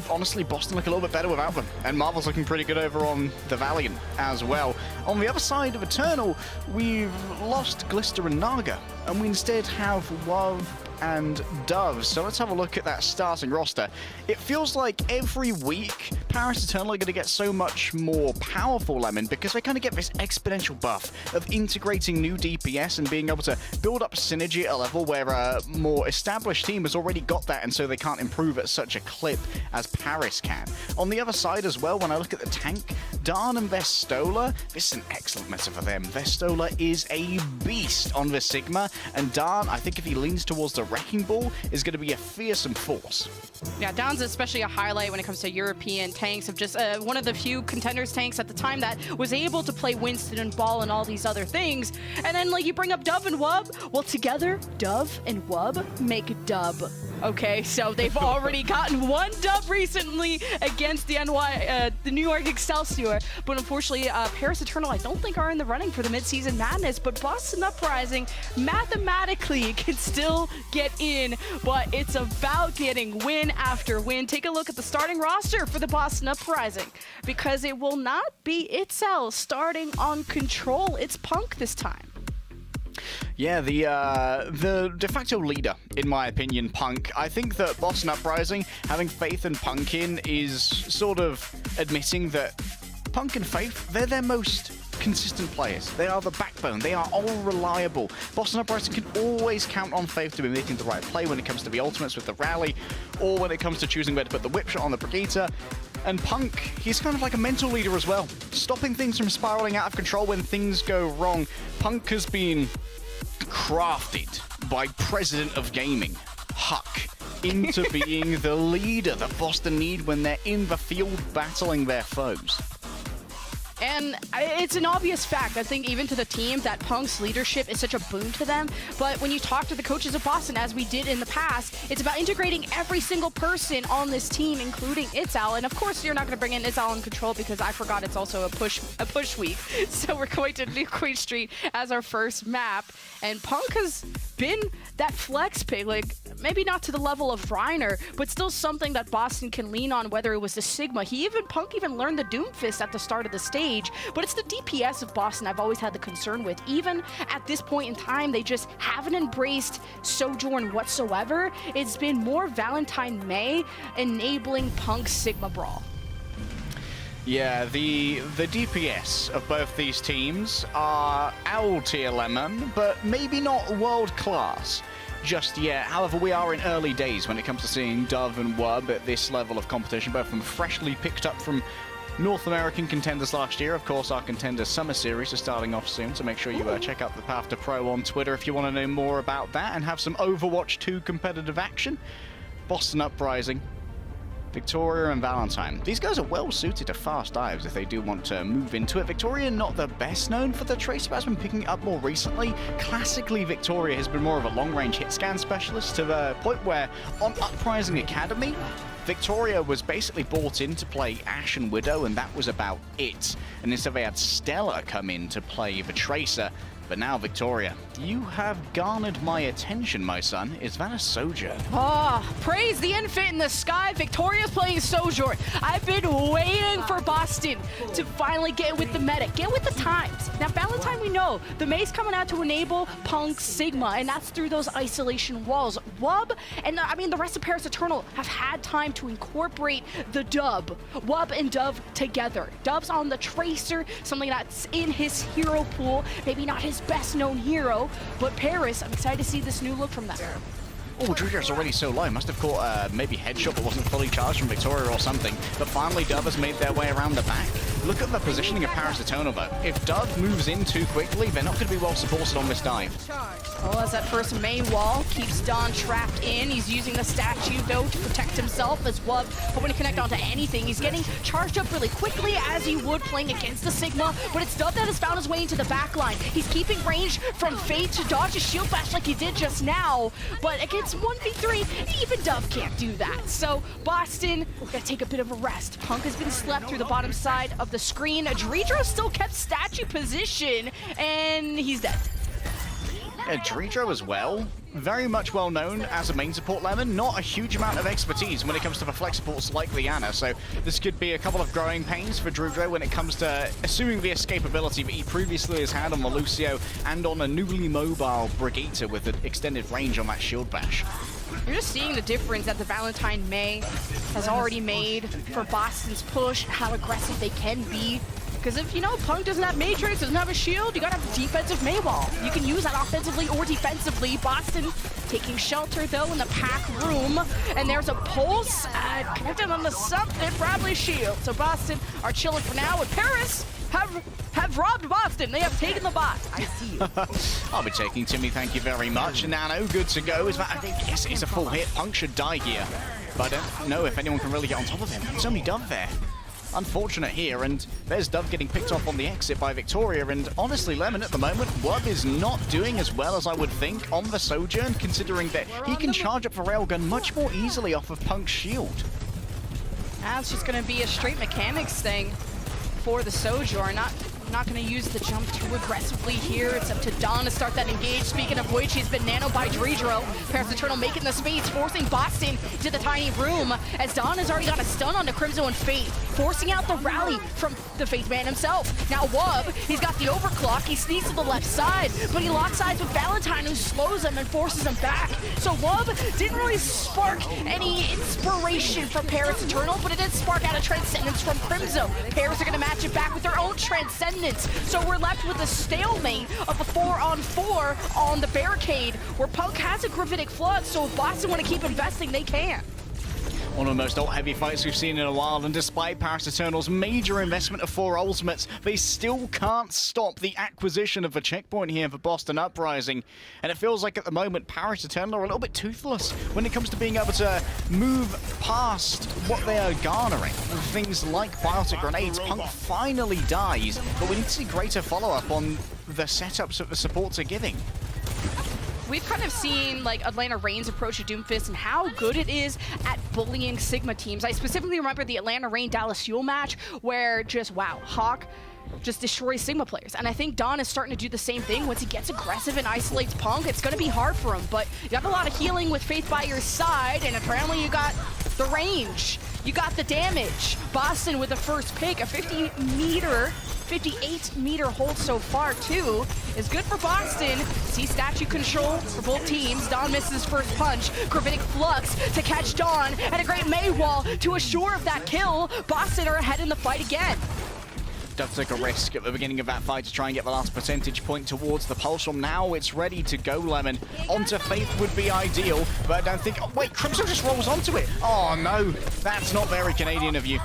honestly, Boston look a little bit better without them, and Marvel's looking pretty good over on the Valiant as well. On the other side of Eternal, we've lost Glister and Naga, and we instead have Wub and Dove. So let's have a look at that starting roster. It feels like every week Paris Eternal are going to get so much more powerful, Lemon, because they kind of get this exponential buff of integrating new DPS and being able to build up synergy at a level where a more established team has already got that, and so they can't improve at such a clip as Paris can. On the other side as well, when I look at the tank, Darn and Vestola, this is an excellent meta for them. Vestola is a beast on the Sigma, and Darn, I think if he leans towards the Wrecking Ball, is going to be a fearsome force. Yeah, Darn's especially a highlight when it comes to European tanks, of just one of the few contenders tanks at the time that was able to play Winston and Ball and all these other things. And then like you bring up Dove and Wub, well together, Dove and Wub make Dub. Okay, so they've already gotten one dub recently against the New York Excelsior, but unfortunately, Paris Eternal I don't think are in the running for the mid-season madness, but Boston Uprising mathematically can still get in, but it's about getting win after win. Take a look at the starting roster for the Boston Uprising, because it will not be Itzel starting on Control, it's Punk this time. Yeah, the de facto leader, in my opinion, Punk. I think that Boston Uprising, having faith in Punkin, is sort of admitting that Punk and Faith, they're their most consistent players. They are the backbone. They are all reliable. Boston Uprising can always count on Faith to be making the right play when it comes to the ultimates with the rally, or when it comes to choosing where to put the whip shot on the Brigitte. And Punk, he's kind of like a mental leader as well, stopping things from spiraling out of control when things go wrong. Punk has been crafted by President of Gaming, Huck, into being the leader that Boston need when they're in the field battling their foes. And it's an obvious fact, I think, even to the team, that Punk's leadership is such a boon to them. But when you talk to the coaches of Boston, as we did in the past, it's about integrating every single person on this team, including Itzel. And of course, you're not going to bring in Itzel in Control, because I forgot it's also a push week. So we're going to New Queen Street as our first map. And Punk has been that flex pick, like maybe not to the level of Reiner, but still something that Boston can lean on, whether it was the Sigma. Punk even learned the Doomfist at the start of the stage, but it's the DPS of Boston I've always had the concern with. Even at this point in time, they just haven't embraced Sojourn whatsoever. It's been more Valentine May enabling Punk's Sigma Brawl. Yeah, the DPS of both these teams are L tier Lemon, but maybe not world class just yet. However, we are in early days when it comes to seeing Dove and Wub at this level of competition, both of them freshly picked up from North American contenders last year. Of course, our Contender Summer Series is starting off soon, so make sure you check out the Path to Pro on Twitter if you want to know more about that and have some Overwatch 2 competitive action. Boston Uprising, Victoria and Valentine. These guys are well suited to fast dives if they do want to move into it. Victoria, not the best known for the tracer, but has been picking it up more recently. Classically, Victoria has been more of a long-range hit scan specialist, to the point where on Uprising Academy, Victoria was basically brought in to play Ashe and Widow, and that was about it. And instead they had Stella come in to play the tracer. But now, Victoria, you have garnered my attention, my son. Is that a Sojourn? Oh, praise the infant in the sky. Victoria's playing Sojourn. I've been waiting for Boston to finally get with the meta, get with the times. Now, Valentine, we know the May's coming out to enable Punk Sigma, and that's through those isolation walls. Wub, and I mean the rest of Paris Eternal have had time to incorporate the dub. Wub and Dove together. Dub's on the tracer, something that's in his hero pool. Maybe not his best known hero, but Paris, I'm excited to see this new look from them. Oh, Julia's already so low. Must have caught maybe headshot but wasn't fully charged from Victoria or something. But finally, Dove has made their way around the back. Look at the positioning of Paris Eternal, though. If Dove moves in too quickly, they're not going to be well supported on this dive. Well, as that first May wall keeps Don trapped in, he's using the statue, though, to protect himself as Wub hoping to connect onto anything. He's getting charged up really quickly, as he would playing against the Sigma, but it's Dove that has found his way into the back line. He's keeping range from Fate to dodge a shield bash like he did just now, but against 1v3, even Dove can't do that. So Boston, gotta take a bit of a rest. Punk has been slept through the bottom side of the screen. Dredro still kept statue position, and he's dead. Dredro as well. Very much well known as a main support Lemon. Not a huge amount of expertise when it comes to the flex supports like Liana. So this could be a couple of growing pains for Dredro when it comes to assuming the escapability that he previously has had on the Lucio and on a newly mobile Brigitte with an extended range on that shield bash. You're just seeing the difference that the Valentine May has already made for Boston's push, how aggressive they can be. Because if, you know, Punk doesn't have Matrix, doesn't have a shield, you gotta have a defensive May wall. You can use that offensively or defensively. Boston taking shelter, though, in the pack room. And there's a pulse connected on the something, probably shield. So Boston are chilling for now, and Paris have robbed Boston. They have taken the bot. I see you. I'll be taking Timmy, thank you very much. Nano, good to go. Is that, I think, yes, it's a full hit. Punk should die here. But I don't know if anyone can really get on top of him. It's only Dove there. Unfortunate here, and there's Dove getting picked off on the exit by Victoria, and honestly, Lemon at the moment, Wub is not doing as well as I would think on the Sojourn, considering that he can charge up the railgun much more easily off of Punk's shield. Now it's just going to be a straight mechanics thing for the Sojourn. Not going to use the jump too aggressively here. It's up to Dawn to start that engage. Speaking of which, he's been nanoed by Dredro. Paris Eternal making the space, forcing Boston to the tiny room, as Dawn has already got a stun on the Crimzo and Fate, forcing out the rally from the Fate man himself. Now Wub, he's got the overclock. He sneaks to the left side, but he locks eyes with Valentine, who slows him and forces him back. So Wub didn't really spark any inspiration from Paris Eternal, but it did spark out a Transcendence from Crimzo. Paris are going to match it back with their own Transcendence. So we're left with a stalemate of a 4-on-4 on the barricade, where Punk has a Gravitic Flood, so if Boston want to keep investing, they can. One of the most ult-heavy fights we've seen in a while, and despite Paris Eternal's major investment of 4 ultimates, they still can't stop the acquisition of a checkpoint here for Boston Uprising. And it feels like at the moment, Paris Eternal are a little bit toothless when it comes to being able to move past what they are garnering. With things like biotic grenades, Punk finally dies, but we need to see greater follow-up on the setups that the supports are giving. We've kind of seen like Atlanta Reign's approach to Doomfist and how good it is at bullying Sigma teams. I specifically remember the Atlanta Reign Dallas Fuel match where just, wow, Hawk just destroys Sigma players. And I think Don is starting to do the same thing. Once he gets aggressive and isolates Punk, it's going to be hard for him. But you got a lot of healing with Faith by your side, and apparently you got the range. You got the damage. Boston with the first pick, a 58-meter hold so far, too, is good for Boston. See statue control for both teams. Dawn misses his first punch. Gravitic Flux to catch Dawn, and a great May wall to assure of that kill. Boston are ahead in the fight again. Dove took a risk at the beginning of that fight to try and get the last percentage point towards the Pulse Bomb. Now it's ready to go, Lemon. Onto Faith would be ideal, but I don't think... Oh, wait, Crimson just rolls onto it. Oh, no. That's not very Canadian of you.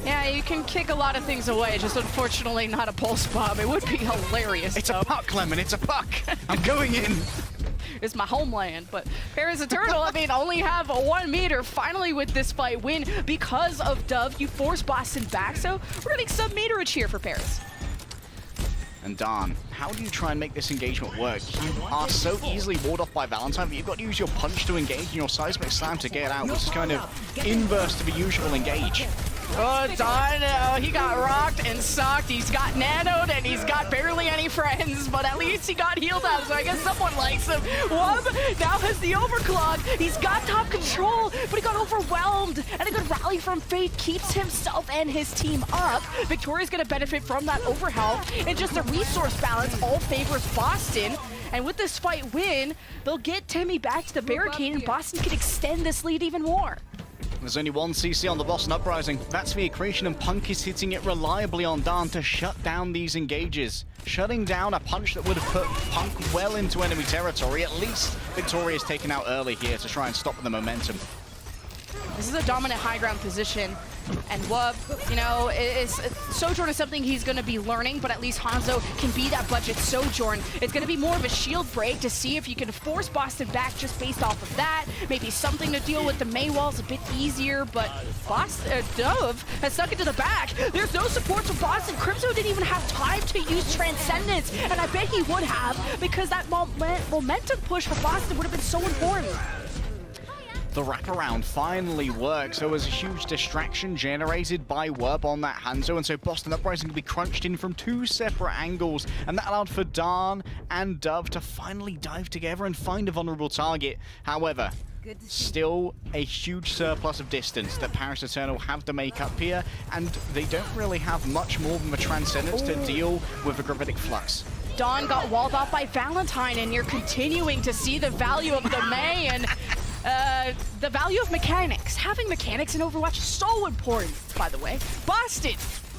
Yeah, you can kick a lot of things away, just unfortunately not a Pulse Bomb. It would be hilarious. It's a puck, Lemon. It's a puck. I'm going in. It's my homeland, but Paris Eternal, I mean, only have a 1 meter finally with this fight win because of Dove. You force Boston back, so we're getting sub-meterage here for Paris. And Don, how do you try and make this engagement work? You are so easily warded off by Valentine, but you've got to use your punch to engage and your seismic slam to get out, which is kind of inverse to the usual engage. Oh, Don, he got rocked and socked. He's got nanoed, and he's got barely any friends, but at least he got healed out, so I guess someone likes him. Wub now has the overclock. He's got top control, but he got overwhelmed, and a good rally from Faith keeps himself and his team up. Victoria's going to benefit from that overhealth, and just the resource balance all favors Boston. And with this fight win, they'll get Timmy back to the barricade, and Boston can extend this lead even more. There's only one CC on the Boston Uprising. That's the Accretion, and Punk is hitting it reliably on Dan to shut down these engages. Shutting down a punch that would have put Punk well into enemy territory. At least Victoria's taken out early here to try and stop the momentum. This is a dominant high ground position, and Wub, you know, Sojourn is something he's going to be learning, but at least Hanzo can be that budget Sojourn. It's going to be more of a shield break to see if you can force Boston back just based off of that. Maybe something to deal with the May walls a bit easier, but Dove has stuck into the back. There's no support from Boston. Crimzo didn't even have time to use Transcendence, and I bet he would have, because that momentum push for Boston would have been so important. The wraparound finally works. There was a huge distraction generated by Wub on that Hanzo, and so Boston Uprising could be crunched in from 2 separate angles, and that allowed for Dan and Dove to finally dive together and find a vulnerable target. However, still a huge surplus of distance that Paris Eternal have to make up here, and they don't really have much more than the Transcendence to deal with the Gravitic Flux. Dawn got walled off by Valentine, and you're continuing to see the value of the May and the value of mechanics. Having mechanics in Overwatch is so important, by the way. Boston!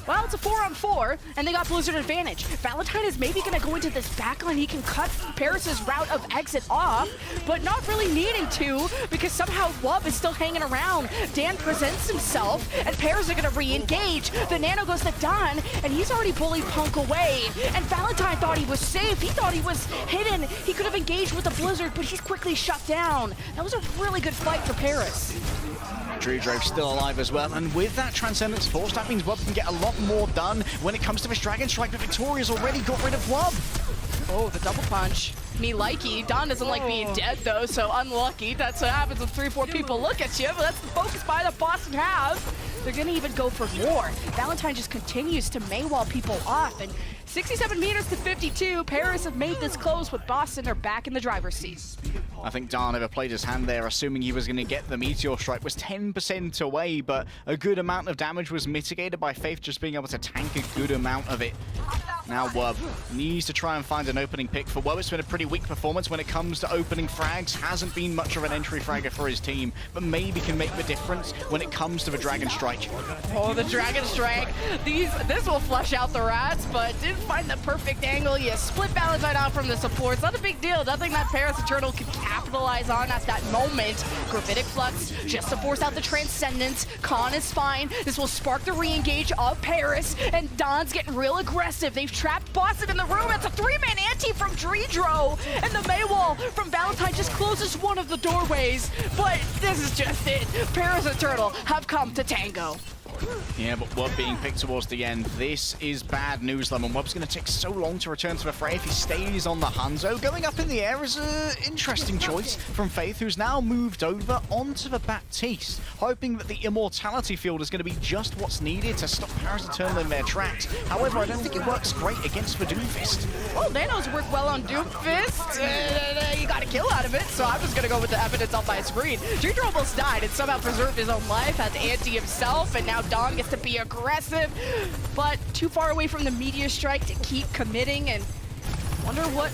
Well, it's a 4-on-4, and they got Blizzard advantage. Valentine is maybe going to go into this backline. He can cut Paris's route of exit off, but not really needing to, because somehow Wub is still hanging around. Dan presents himself, and Paris are going to re-engage. The Nano goes to Don, and he's already bullied Punk away. And Valentine thought he was safe. He thought he was hidden. He could have engaged with the Blizzard, but he's quickly shut down. That was a really good fight for Paris. Druidrove still alive as well, and with that Transcendence Force, that means Wub can get a lot more done when it comes to this Dragon Strike, but Victoria's already got rid of Wub. Oh, the double punch. Me likey. Don doesn't like being dead, though, so unlucky. That's what happens when 3-4 people look at you, but that's the focus buy that Boston have. They're going to even go for more. Valentine just continues to Maywall people off, and 67 meters to 52. Paris have made this close, with Boston are back in the driver's seat. I think Darn overplayed his hand there, assuming he was going to get the Meteor Strike. Was 10% away, but a good amount of damage was mitigated by Faith just being able to tank a good amount of it. Now Wub needs to try and find an opening pick. For Wub, it's been a pretty weak performance when it comes to opening frags. Hasn't been much of an entry fragger for his team, but maybe can make the difference when it comes to the Dragon Strike. Oh, the Dragon Strike. This will flush out the rats, but didn't find the perfect angle. You split Valentine out from the supports. Not a big deal. Nothing that Paris Eternal can capitalize on at that moment. Gravitic Flux just to force out the Transcendence. Khan is fine. This will spark the re-engage of Paris, and Don's getting real aggressive. They've trapped Boston in the room. It's a 3-man ante from Dreedro, and the Maywall from Valentine just closes one of the doorways. But this is just it. Paris Eternal have come to tango. Yeah, but Wub being picked towards the end, this is bad news, Lemon. Wub's going to take so long to return to the fray if he stays on the Hanzo. Going up in the air is an interesting choice from Faith, who's now moved over onto the Baptiste, hoping that the Immortality field is going to be just what's needed to stop Paris Eternal in their tracks. However, I don't think it works great against the Doomfist. Well, Nanos work well on Doomfist. You got a kill out of it, so I'm just going to go with the evidence on my screen. Dreedro almost died and somehow preserved his own life, had to ante himself, and now Don gets to be aggressive, but too far away from the Meteor Strike to keep committing, and wonder what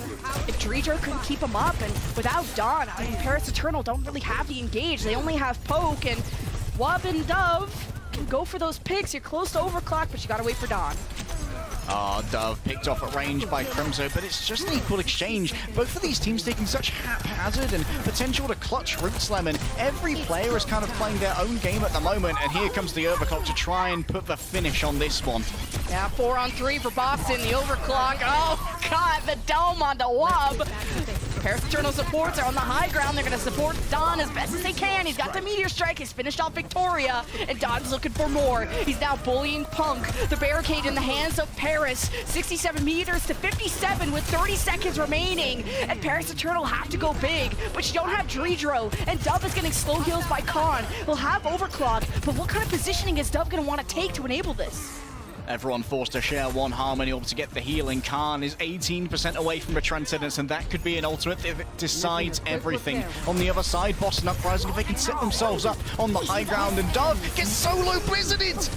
if Dreedro couldn't keep him up. And without Dawn, I mean, Paris Eternal don't really have the engage. They only have Poke, and Wub and Dove can go for those picks. You're close to overclock, but you gotta wait for Dawn. Dove picked off at range by Crimzo, but it's just an equal exchange. Both of these teams taking such haphazard and potential to clutch Roots Lemon. Every player is kind of playing their own game at the moment, and here comes the overclock to try and put the finish on this one. Yeah, 4-on-3 for Boston, the overclock. Oh, God, the dome on the Wub. Paris Eternal supports are on the high ground. They're going to support Don as best as they can. He's got the Meteor Strike. He's finished off Victoria, and Don's looking for more. He's now bullying Punk. The barricade in the hands of Paris. 67 meters to 57 with 30 seconds remaining. And Paris Eternal have to go big, but you don't have Dreedro. And Dove is getting slow heals by Khan. He'll have overclock, but what kind of positioning is Dove going to want to take to enable this? Everyone forced to share one Harmony orb to get the healing. Khan is 18% away from the Transcendence, and that could be an ultimate if it decides everything. On the other side, Boston Uprising, if they can set themselves up on the high ground, and Dove gets solo blizzarded!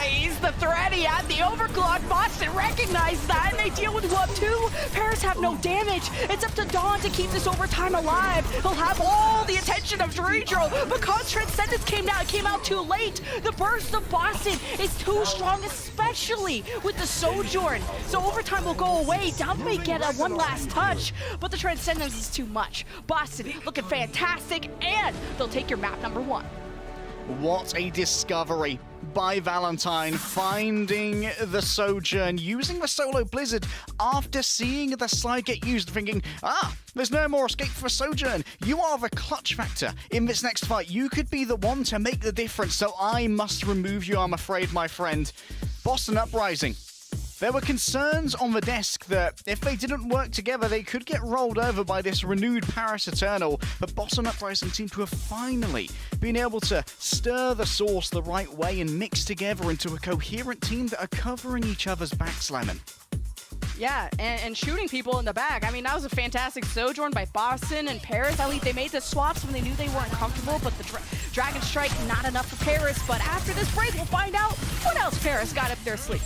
He's the threat. He had the overclock. Boston recognized that, and they deal with Wub too. Paris have no damage. It's up to Dawn to keep this overtime alive. He'll have all the attention of Dreedro, but Khan's Transcendence came out too late. The burst of Boston is too strong, especially with the Sojourn. So overtime will go away. Dove may get a one last touch, but the Transcendence is too much. Boston looking fantastic, and they'll take your map number 1. What a discovery by Valentine, finding the Sojourn, using the solo blizzard after seeing the slide get used, thinking, there's no more escape for Sojourn. You are the clutch factor in this next fight. You could be the one to make the difference, so I must remove you, I'm afraid, my friend. Boston Uprising. There were concerns on the desk that if they didn't work together, they could get rolled over by this renewed Paris Eternal, but Boston Uprising seem to have finally been able to stir the sauce the right way and mix together into a coherent team that are covering each other's backs, Lemon. Yeah, and shooting people in the back. I mean, that was a fantastic sojourn by Boston and Paris. I mean, they made the swaps when they knew they weren't comfortable, but the Dragon Strike, not enough for Paris. But after this break, we'll find out what else Paris got up their sleeve.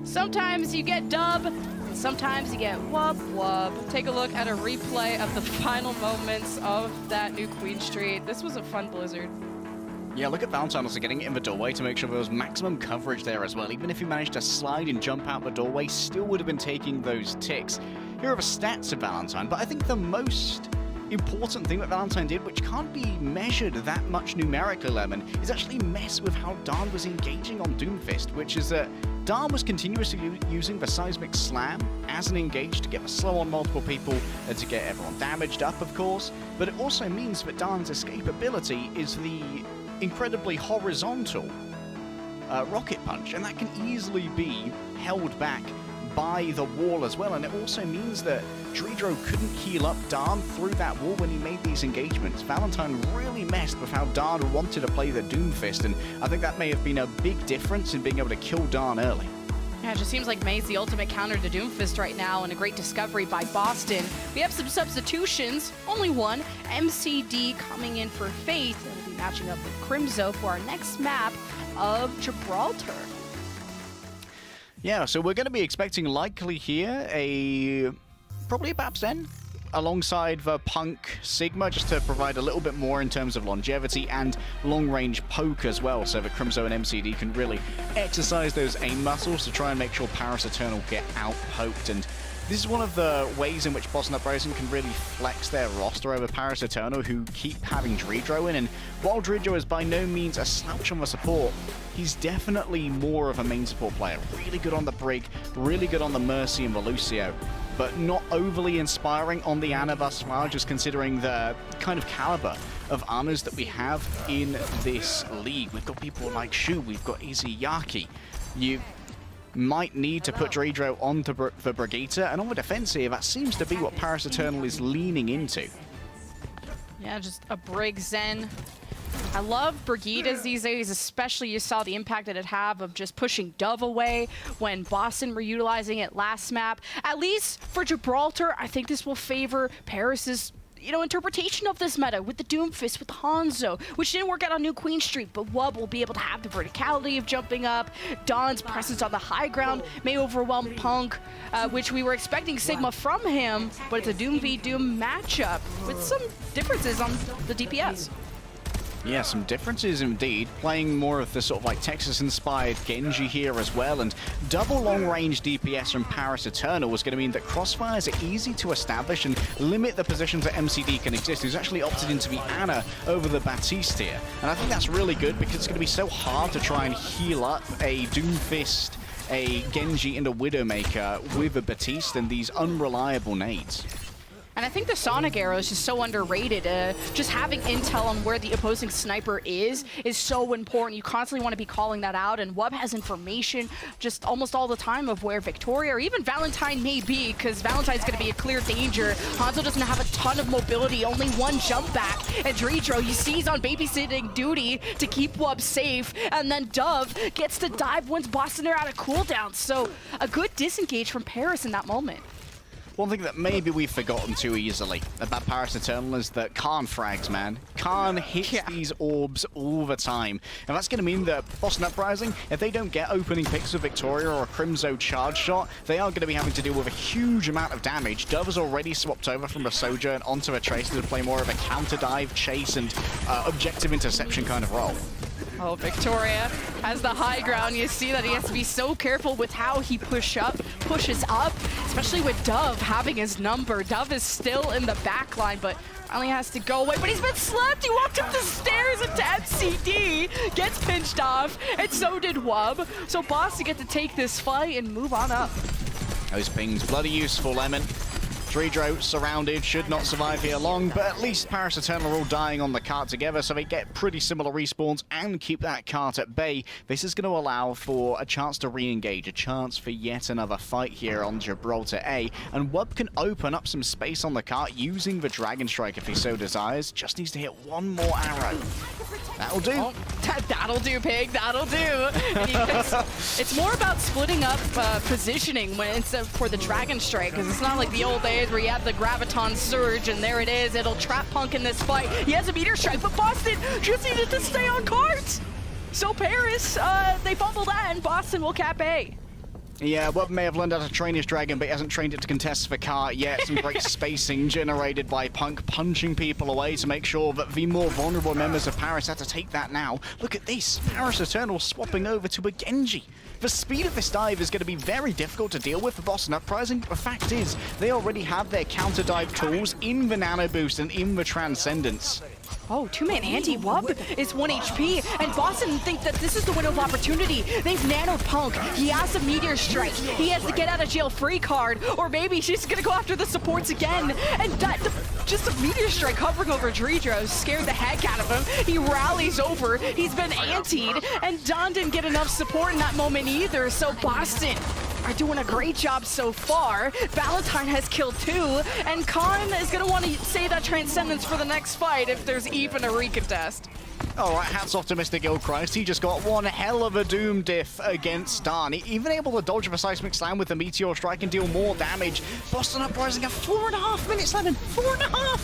Sometimes you get dub, and sometimes you get wub wub. Take a look at a replay of the final moments of that new Queen Street. This was a fun blizzard. Yeah, look at Valentine also getting it in the doorway to make sure there was maximum coverage there as well. Even if he managed to slide and jump out the doorway, still would have been taking those ticks. Here are the stats of Valentine, but I think the most important thing that Valentine did, which can't be measured that much numerically, Lemon, is actually mess with how Darn was engaging on Doomfist, which is that Darn was continuously using the Seismic Slam as an engage to get the slow on multiple people and to get everyone damaged up, of course, but it also means that Darn's escapability is the incredibly horizontal rocket punch, and that can easily be held back by the wall as well, and it also means that Dredro couldn't heal up Darn through that wall when he made these engagements. Valentine really messed with how Darn wanted to play the Doomfist, and I think that may have been a big difference in being able to kill Darn early. Yeah, it just seems like May's the ultimate counter to Doomfist right now, and a great discovery by Boston. We have some substitutions, only one. MCD coming in for Faith, and we'll be matching up with Crimzo for our next map of Gibraltar. Yeah, so we're going to be expecting likely here probably a BAP Zen alongside the Punk Sigma, just to provide a little bit more in terms of longevity and long-range poke as well, so that Crimzo and MCD can really exercise those aim muscles to try and make sure Paris Eternal get out-poked. And this is one of the ways in which Boston Uprising can really flex their roster over Paris Eternal, who keep having Dredro in. And while Dredro is by no means a slouch on the support, he's definitely more of a main support player. Really good on the Brig, really good on the Mercy and the Lucio, but not overly inspiring on the Ana thus far, just considering the kind of caliber of Anas that we have in this league. We've got people like Shu, we've got Izayaki. You might need to put Dredro onto the Brigitte, and on the defense here, that seems to be what Paris Eternal is leaning into. Yeah, just a Brig Zen. I love Brigittas these days, especially you saw the impact that it had of just pushing Dove away when Boston were utilizing it last map. At least for Gibraltar, I think this will favor Paris's interpretation of this meta with the Doomfist, with the Hanzo, which didn't work out on New Queen Street, but Wub will be able to have the verticality of jumping up. Dawn's presence on the high ground may overwhelm Punk, which we were expecting Sigma from him, but it's a Doom v Doom matchup with some differences on the DPS. Yeah, some differences indeed. Playing more of the sort of like Texas-inspired Genji here as well, and double long-range DPS from Paris Eternal is going to mean that crossfires are easy to establish and limit the positions that MCD can exist. He's actually opted into the Ana over the Baptiste here, and I think that's really good because it's going to be so hard to try and heal up a Doomfist, a Genji, and a Widowmaker with a Baptiste and these unreliable nades. And I think the Sonic Arrow is just so underrated. Just having intel on where the opposing sniper is so important. You constantly want to be calling that out, and Wub has information just almost all the time of where Victoria or even Valentine may be, because Valentine's going to be a clear danger. Hanzo doesn't have a ton of mobility, only one jump back, and Dredro, you see he's on babysitting duty to keep Wub safe, and then Dove gets to dive once Boston are out of cooldown. So a good disengage from Paris in that moment. One thing that maybe we've forgotten too easily about Paris Eternal is that Khan frags, man. Khan hits these orbs all the time. And that's going to mean that Boston Uprising, if they don't get opening picks of Victoria or a Crimzo charge shot, they are going to be having to deal with a huge amount of damage. Dove has already swapped over from a Sojourn onto a Tracer to play more of a counter dive, chase, and objective interception kind of role. Oh, Victoria has the high ground. You see that he has to be so careful with how he pushes up, especially with Dove having his number. Dove is still in the back line, but finally has to go away. But he's been slept. He walked up the stairs into MCD, gets pinched off, and so did Wub. So Boston get to take this fight and move on up. Those pings, bloody useful, Lemon. Dredro surrounded, should not survive here long, but at least Paris Eternal are all dying on the cart together, so they get pretty similar respawns and keep that cart at bay. This is going to allow for a chance to re-engage, a chance for yet another fight here on Gibraltar A, and Wub can open up some space on the cart using the Dragon Strike if he so desires. Just needs to hit one more arrow. That'll do. Oh, that'll do, Pig. That'll do. It's more about splitting up positioning when it's for the Dragon Strike, because it's not like the old days where you have the Graviton Surge, and there it is. It'll trap Punk in this fight. He has a Meteor Strike, but Boston just needed to stay on cards. So Paris, they fumble that, and Boston will cap A. Yeah, Wub may have learned how to train his dragon, but he hasn't trained it to contest the cart yet. Some great spacing generated by Punk, punching people away to make sure that the more vulnerable members of Paris had to take that now. Look at this, Paris Eternal swapping over to a Genji. The speed of this dive is going to be very difficult to deal with for Boston Uprising, but the fact is, they already have their counter dive tools in the Nano Boost and in the Transcendence. Oh, two-man anti-Wub is 1 HP, and Boston think that this is the window of opportunity. They've nanoed Punk. He has a Meteor Strike. He has the get-out-of-jail-free card, or maybe she's going to go after the supports again. And just a Meteor Strike hovering over Dredro scared the heck out of him. He rallies over. He's been antied, and Don didn't get enough support in that moment either, so Boston are doing a great job so far. Valentine has killed 2, and Khan is going to want to save that Transcendence for the next fight if there's even a recontest. Alright, hats off to Mr. Gilchrist. He just got one hell of a Doom diff against Darn. Even able to dodge a Seismic Slam with the Meteor Strike and deal more damage. Boston Uprising have 4.5 minutes, Lemon. 4.5!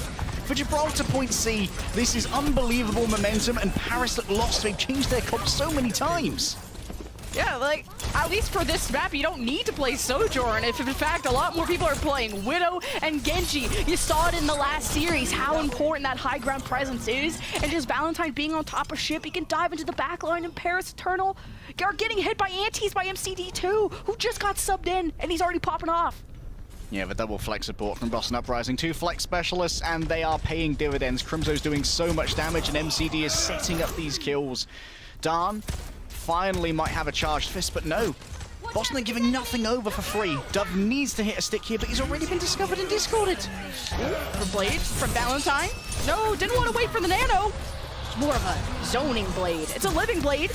For Gibraltar Point C, this is unbelievable momentum, and Paris at lost. They've changed their comp so many times. Yeah, like, at least for this map, you don't need to play Sojourn. If in fact a lot more people are playing Widow and Genji. You saw it in the last series, how important that high ground presence is. And just Valentine being on top of ship, he can dive into the backline, and Paris Eternal are getting hit by antis by MCD too, who just got subbed in, and he's already popping off. Yeah, the double flex support from Boston Uprising. 2 flex specialists, and they are paying dividends. Crimso's doing so much damage, and MCD is setting up these kills. Darn finally might have a charged fist, but no. Boston are giving nothing over for free. Dove needs to hit a stick here, but he's already been discovered and discorded. For Blade from Valentine. No, didn't want to wait for the nano. It's more of a zoning blade. It's a living blade,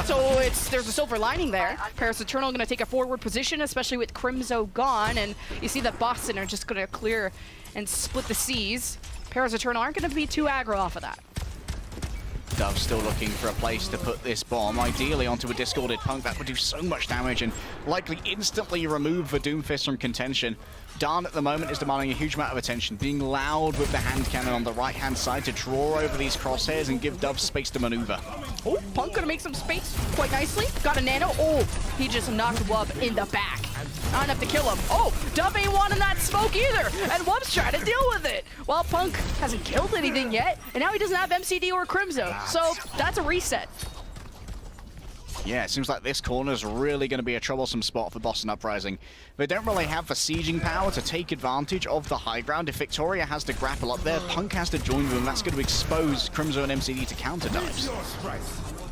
so there's a silver lining there. Paris Eternal going to take a forward position, especially with Crimzo gone, and you see that Boston are just going to clear and split the seas. Paris Eternal aren't going to be too aggro off of that. Dove still looking for a place to put this bomb, ideally onto a discorded Punk. That would do so much damage and likely instantly remove the Doomfist from contention. Darn at the moment is demanding a huge amount of attention, being loud with the hand cannon on the right-hand side to draw over these crosshairs and give Dove space to maneuver. Oh, Punk gonna make some space quite nicely. Got a nano. Oh, he just knocked Wub in the back. Not enough to kill him. Oh, Dove ain't wanting that smoke either, and Wub's trying to deal with it. Well, Punk hasn't killed anything yet, and now he doesn't have MCD or Crimzo, so that's a reset. Yeah, it seems like this corner is really going to be a troublesome spot for Boston Uprising. They don't really have the sieging power to take advantage of the high ground. If Victoria has to grapple up there, Punk has to join them. That's going to expose Crimzo and MCD to counter dives.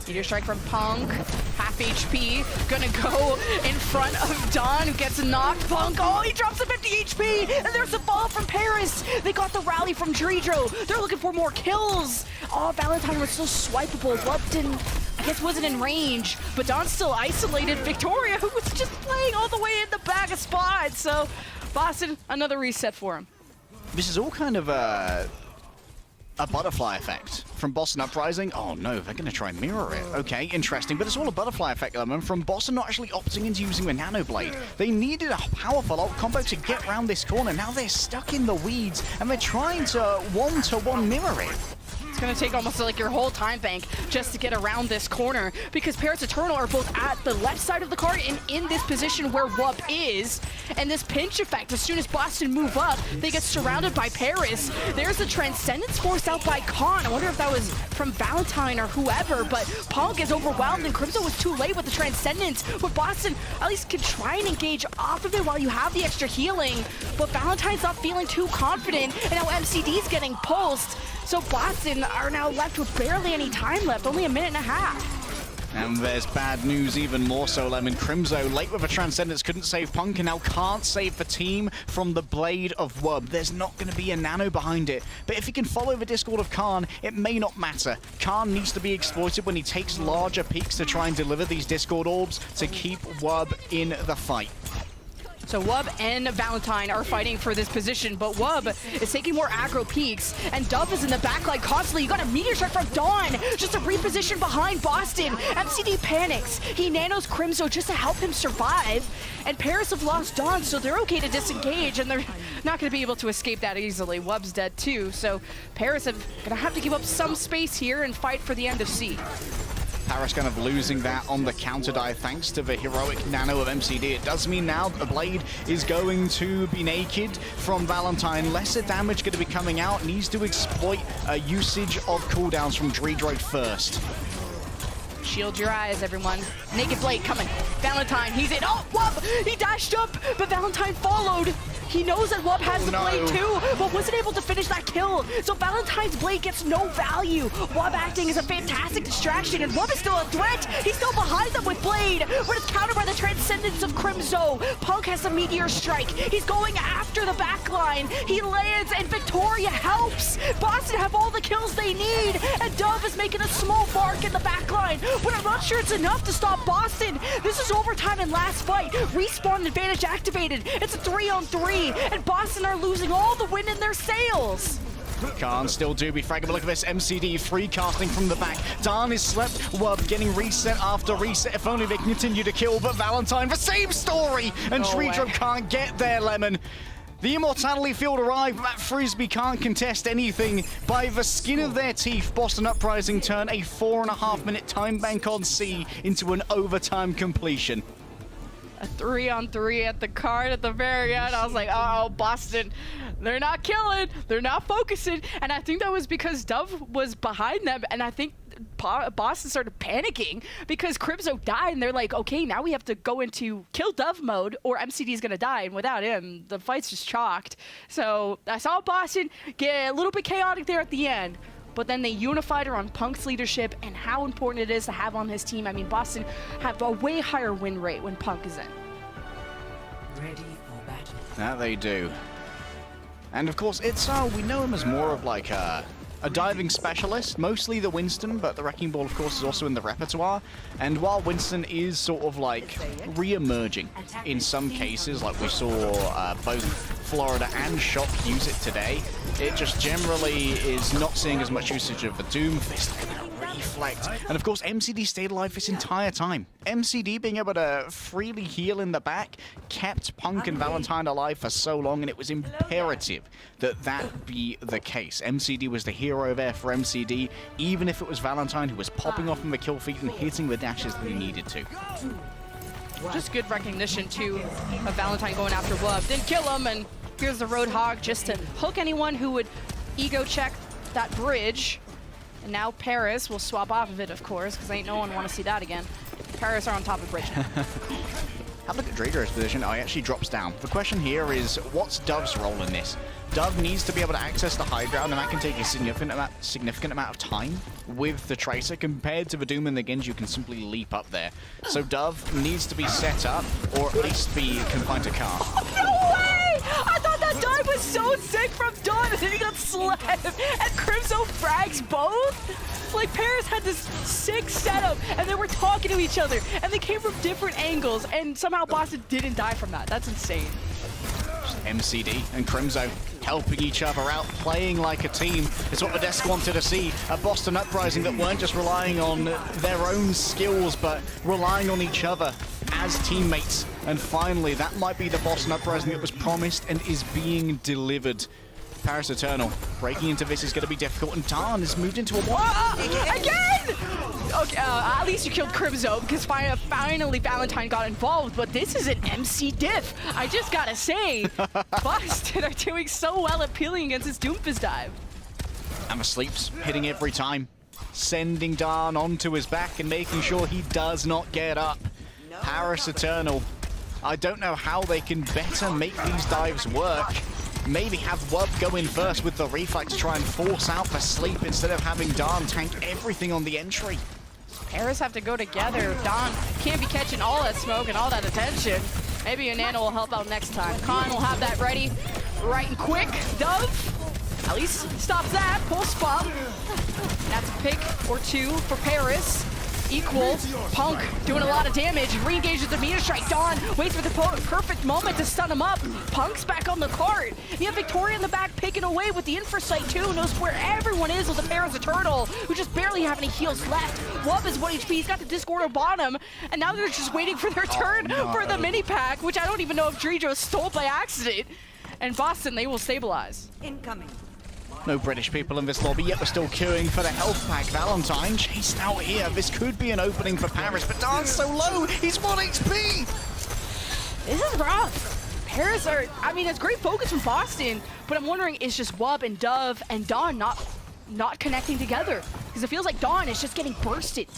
Meteor Strike from Punk, half HP, gonna go in front of Don, who gets knocked. Punk, oh, he drops to 50 HP, and there's a ball from Paris. They got the rally from Dredro. They're looking for more kills. Oh, Valentine was so swipeable. Wub didn't, I guess, wasn't in range, but Don's still isolated. Victoria, who was just playing all the way in the back of spots. So, Boston, another reset for him. This is all kind of a butterfly effect from Boston Uprising. Oh no, they're going to try and mirror it. Okay, interesting, but it's all a butterfly effect element from Boston not actually opting into using the Nano Blade. They needed a powerful ult combo to get around this corner. Now they're stuck in the weeds, and they're trying to one-to-one mirror it. It's gonna take almost like your whole time bank just to get around this corner, because Paris Eternal are both at the left side of the card and in this position where Wub is. And this pinch effect, as soon as Boston move up, they get surrounded by Paris. There's the Transcendence force out by Khan. I wonder if that was from Valentine or whoever, but Punk is overwhelmed and Crimson was too late with the Transcendence. But Boston at least can try and engage off of it while you have the extra healing. But Valentine's not feeling too confident, and now MCD's getting pulsed. So Boston are now left with barely any time left, only a minute and a half. And there's bad news even more so, Lemon. Crimzo, late with a Transcendence, couldn't save Punk, and now can't save the team from the Blade of Wub. There's not going to be a nano behind it. But if he can follow the Discord of Khan, it may not matter. Khan needs to be exploited when he takes larger peaks to try and deliver these Discord orbs to keep Wub in the fight. So Wub and Valentine are fighting for this position, but Wub is taking more aggro peaks, and Dove is in the backline constantly. You got a Meteor Strike from Dawn, just a reposition behind Boston. MCD panics. He nanos Crimzo just to help him survive, and Paris have lost Dawn, so they're okay to disengage, and they're not going to be able to escape that easily. Wub's dead too, so Paris are going to have to give up some space here and fight for the end of C. Paris kind of losing that on the counter dive thanks to the heroic nano of MCD. It does mean now the Blade is going to be naked from Valentine. Lesser damage going to be coming out. Needs to exploit a usage of cooldowns from Dredro first. Shield your eyes, everyone. Naked Blade coming. Valentine, he's in. Oh, Wub! He dashed up, but Valentine followed. He knows that Wub has the blade too, but wasn't able to finish that kill. So Valentine's blade gets no value. Wub acting as a fantastic distraction, and Wub is still a threat. He's still behind them with blade, but it's countered by the Transcendence of Crimzo. Punk has the Meteor Strike. He's going after the backline. He lands, and Victoria helps. Boston have all the kills they need, and Dove is making a small mark in the backline, but I'm not sure it's enough to stop Boston. This is overtime and last fight. Respawn advantage activated. It's a 3-on-3. And Boston are losing all the wind in their sails. Can't still do be fraggable. Look at this, MCD free casting from the back. Dan is slept, Wub getting reset after reset. If only they continue to kill, but Valentine, the same story! And Tridro can't get there, Lemon. The Immortality field arrived, but that Frisbee can't contest anything. By the skin of their teeth, Boston Uprising turn a 4.5-minute time bank on C into an overtime completion. A 3-on-3 at the card at the very end. I was like, oh, Boston, they're not killing, they're not focusing. And I think that was because Dove was behind them, and I think Boston started panicking because Crimzo died, and they're like, okay, now we have to go into kill Dove mode or MCD is going to die, and without him, the fight's just chalked. So I saw Boston get a little bit chaotic there at the end, but then they unified around Punk's leadership and how important it is to have on his team. I mean, Boston have a way higher win rate when Punk is in. Ready for battle. That they do. And of course, it's we know him as more of like a diving specialist, mostly the Winston, but the Wrecking Ball, of course, is also in the repertoire. And while Winston is sort of like re-emerging in some cases, like we saw both Florida and Shock use it today, it just generally is not seeing as much usage of the Doomfist and that reflect. And of course, MCD stayed alive this entire time. MCD being able to freely heal in the back kept Punk and Valentine alive for so long, and it was imperative that that be the case. MCD was the hero there for MCD, even if it was Valentine who was popping off in the kill feed and hitting the dashes that he needed to. Just good recognition, too, of Valentine going after Wub. Didn't kill him, and here's the Roadhog just to hook anyone who would ego check that bridge. And now Paris will swap off of it, of course, because ain't no one want to see that again. Paris are on top of bridge. Have a look at Drago's position. Oh, he actually drops down. The question here is, what's Dove's role in this? Dove needs to be able to access the high ground, and that can take a significant amount of time with the Tracer. Compared to the Doom and the Genji, you can simply leap up there. So Dove needs to be set up, or at least be confined to car. Oh, no way! I thought that dive was so sick from Dawn, and then he got slept, and Crimzo frags both? Like, Paris had this sick setup, and they were talking to each other, and they came from different angles, and somehow Boston didn't die from that. That's insane. MCD and Crimzo helping each other out, playing like a team. It's what the desk wanted to see. A Boston Uprising that weren't just relying on their own skills, but relying on each other as teammates. And finally, that might be the Boston Uprising that was promised and is being delivered. Paris Eternal breaking into this is going to be difficult, and Tarn has moved into a again! Okay, at least you killed Crimzo because finally Valentine got involved, but this is an MC diff. I just gotta say, Boston are doing so well at peeling against his Doomfist dive. And the sleeps hitting every time, sending Dan onto his back and making sure he does not get up. Paris Eternal, I don't know how they can better make these dives work. Maybe have Wub go in first with the reflex to try and force out the sleep instead of having Dan tank everything on the entry. Paris have to go together. Don can't be catching all that smoke and all that attention. Maybe a Nano will help out next time. Khan will have that ready right and quick. Dove, at least stops that. Pull spot. That's a pick or two for Paris. Equal. Punk doing a lot of damage. Re-engages the meter strike. Dawn waits for the perfect moment to stun him up. Punk's back on the cart. You have Victoria in the back picking away with the Infrasight too. Knows where everyone is with the Paris Eternal, who just barely have any heals left. Wub is 1 HP. He's got the Discord bottom, and now they're just waiting for their turn for the mini pack, which I don't even know if Dredro stole by accident. And Boston, they will stabilize. Incoming. No British people in this lobby, yet we're still queuing for the health pack. Valentine chased out here. This could be an opening for Paris, but Dan's so low. He's 1 HP. This is rough. Paris are, I mean, it's great focus from Boston, but I'm wondering, is just Wub and Dove and Dawn not connecting together? Because it feels like Dawn is just getting bursted.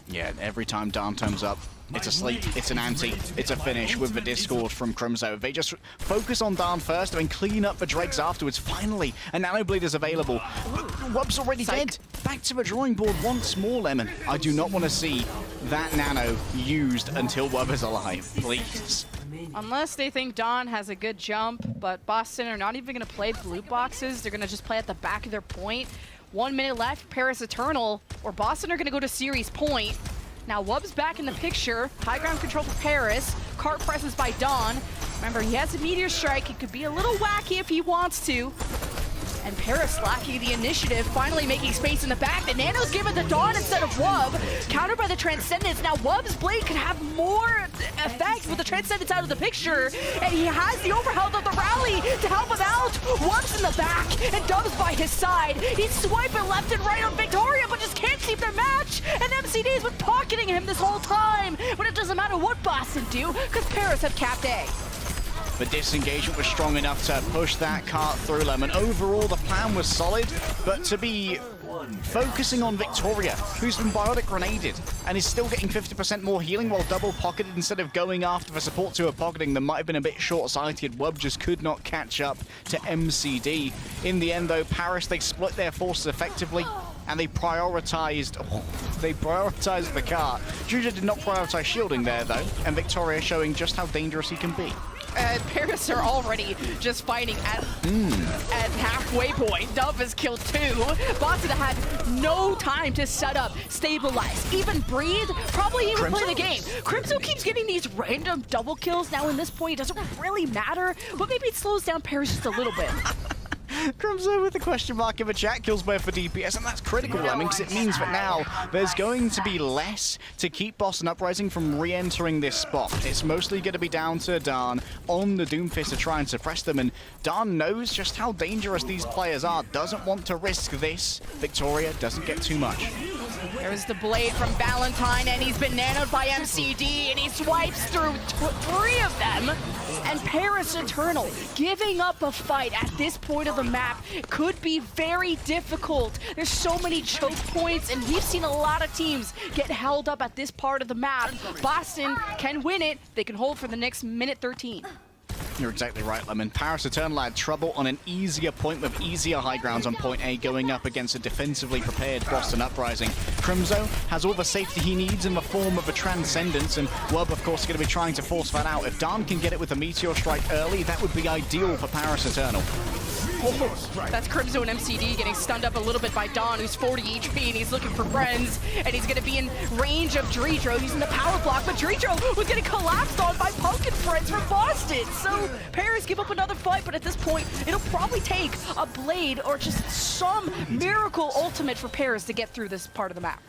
Yeah, every time Dawn turns up, it's a sleep, it's an anti, it's a finish with the Discord from Crimzo. They just focus on Dawn first and then clean up the dregs afterwards. Finally, a Nano Bleed is available. Wub's already dead. Back to the drawing board once more, Lemon. I do not want to see that Nano used until Wub is alive, please. Unless they think Dawn has a good jump, but Boston are not even going to play blue boxes. They're going to just play at the back of their point. 1 minute left, Paris Eternal, or Boston are going to go to series point. Now Wub's back in the picture. High ground control for Paris. Cart presses by Dawn. Remember, he has a meteor strike. He could be a little wacky if he wants to. And Paris lacking the initiative, finally making space in the back. The Nano's given to Dawn instead of Wub. Countered by the Transcendence. Now Wub's blade could have more effect with the Transcendence out of the picture. And he has the overhealth of the rally to help him out. Wub's in the back and Dub's by his side. He's swiping left and right on Victoria, but just can't keep their match. And MCD's been pocketing him this whole time. But it doesn't matter what Boston do, because Paris have capped A. The disengagement was strong enough to push that cart through Lemon. Overall, the plan was solid, but to be focusing on Victoria, who's been biotic grenaded and is still getting 50% more healing while double pocketed instead of going after the supports who are pocketing them might have been a bit short-sighted. Wub just could not catch up to MCD. In the end, though, Paris, they split their forces effectively and they prioritized the cart. Juju did not prioritize shielding there, though, and Victoria showing just how dangerous he can be. Paris are already just fighting at halfway point. Dove has killed 2. Boston had no time to set up, stabilize, even breathe, probably even play the game. Crimson keeps getting these random double kills. Now in this point, it doesn't really matter, but maybe it slows down Paris just a little bit. Crimson with the question mark in the chat, kills both for DPS, and that's critical, Lemming, because it means that now there's going to be less to keep Boston Uprising from re-entering this spot. It's mostly going to be down to Darn on the Doomfist to try and suppress them, and Darn knows just how dangerous these players are, doesn't want to risk this. Victoria doesn't get too much. There's the blade from Valentine, and he's been nanoed by MCD, and he swipes through 3 of them. And Paris Eternal giving up a fight at this point of the map could be very difficult. There's so many choke points, and we've seen a lot of teams get held up at this part of the map. Boston can win it. They can hold for the next minute 13. You're exactly right, Lemon. Paris Eternal had trouble on an easier point with easier high grounds on point A going up against a defensively prepared Boston Uprising. Crimzo has all the safety he needs in the form of a Transcendence, and Wub, of course, is going to be trying to force that out. If Darn can get it with a Meteor Strike early, that would be ideal for Paris Eternal. Oh, that's Crimzo and MCD getting stunned up a little bit by Dawn, who's 40 HP, and he's looking for friends, and he's going to be in range of Dredro using the power block, but Dredro was getting collapsed on by Pumpkin Friends from Boston. So Paris give up another fight, but at this point, it'll probably take a blade or just some miracle ultimate for Paris to get through this part of the map.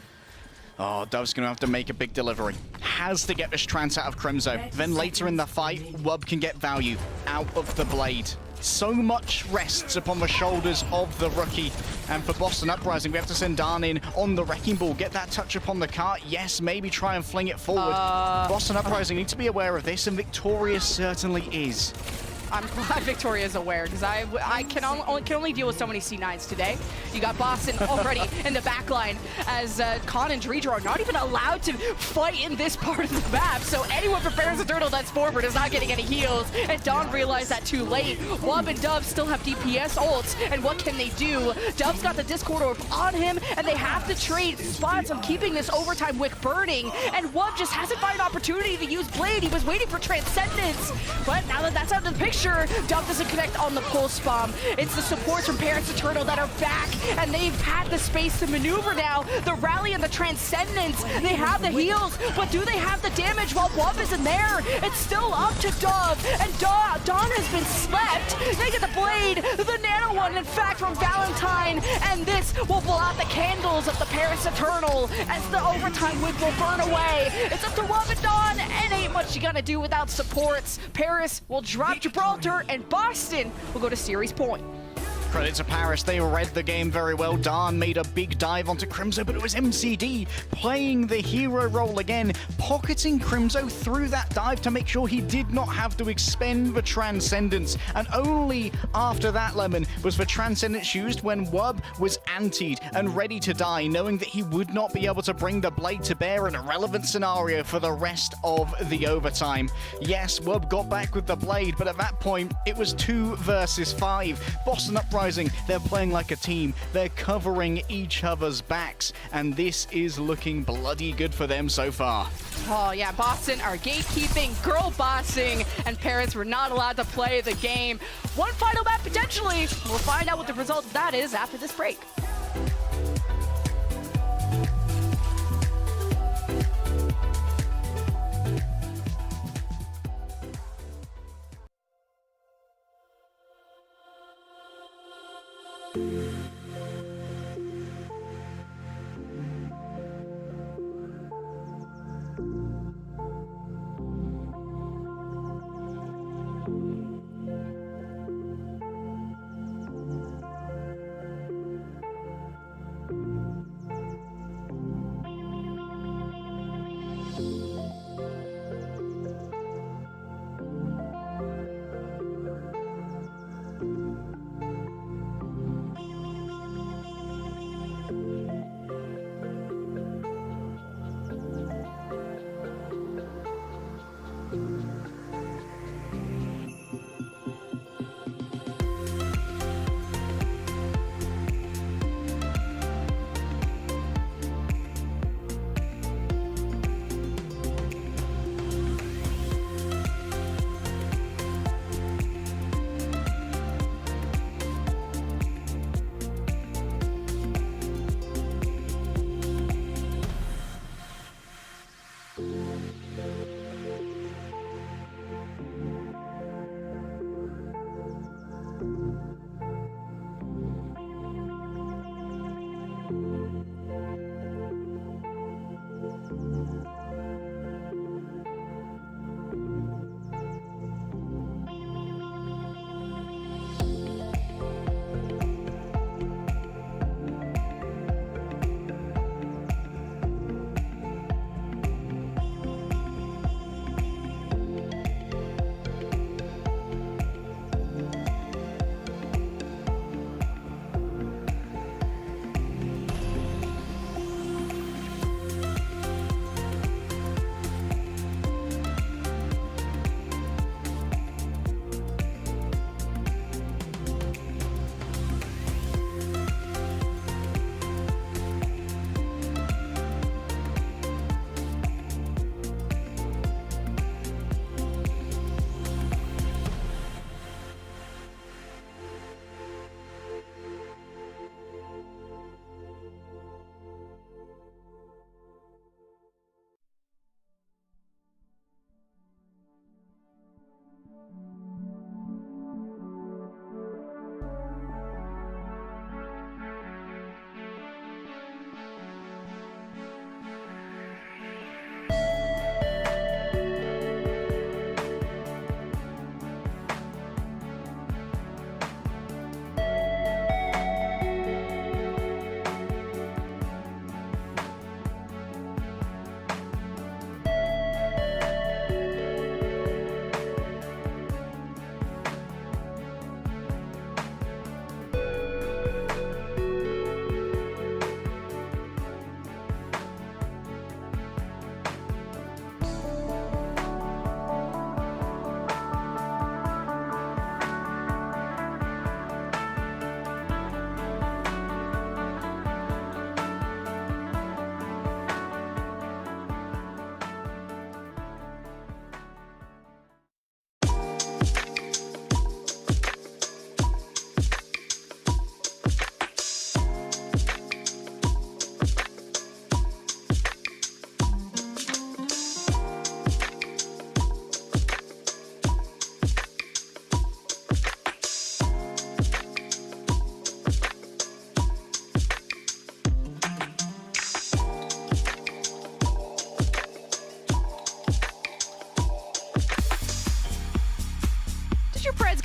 Oh, Dove's going to have to make a big delivery. Has to get this trance out of Crimzo. Then later in the fight, Wub can get value out of the blade. So much rests upon the shoulders of the rookie. And for Boston Uprising, we have to send Darn in on the Wrecking Ball, get that touch upon the cart. Yes, maybe try and fling it forward. Boston Uprising need to be aware of this, and Victoria certainly is. I'm glad Victoria's aware, because I can only deal with so many C9s today. You got Boston already in the back line, as Khan and Dredro are not even allowed to fight in this part of the map, so anyone from Paris Eternal that's forward is not getting any heals, and Dawn realized that too late. Wub and Dove still have DPS ults, and what can they do? Dove's got the Discord Orb on him, and they have to trade spots on keeping this overtime wick burning, and Wub just hasn't found an opportunity to use Blade. He was waiting for Transcendence, but now that that's out of the picture, Dove doesn't connect on the pulse bomb. It's the supports from Paris Eternal that are back, and they've had the space to maneuver now. The rally and the Transcendence, they have the heals, but do they have the damage while Wub isn't there? It's still up to Dove, and Dawn has been slept. They get the blade, the nano one, in fact, from Valentine, and this will blow out the candles of the Paris Eternal as the overtime wick will burn away. It's up to Wub and Dawn, and ain't much you gonna do without supports. Paris will drop Gibraltar, and Boston will go to series point. Credit to Paris, they read the game very well. Darn made a big dive onto Crimzo, but it was MCD playing the hero role again, pocketing Crimzo through that dive to make sure he did not have to expend the Transcendence. And only after that, Lemon, was the Transcendence used when Wub was antied and ready to die, knowing that he would not be able to bring the blade to bear in a relevant scenario for the rest of the overtime. Yes, Wub got back with the blade, but at that point, it was 2 versus 5. Boston Uprising, they're playing like a team. They're covering each other's backs, and this is looking bloody good for them so far. Oh yeah, Boston are gatekeeping, girl bossing, and Paris were not allowed to play the game. One final map potentially. We'll find out what the result of that is after this break.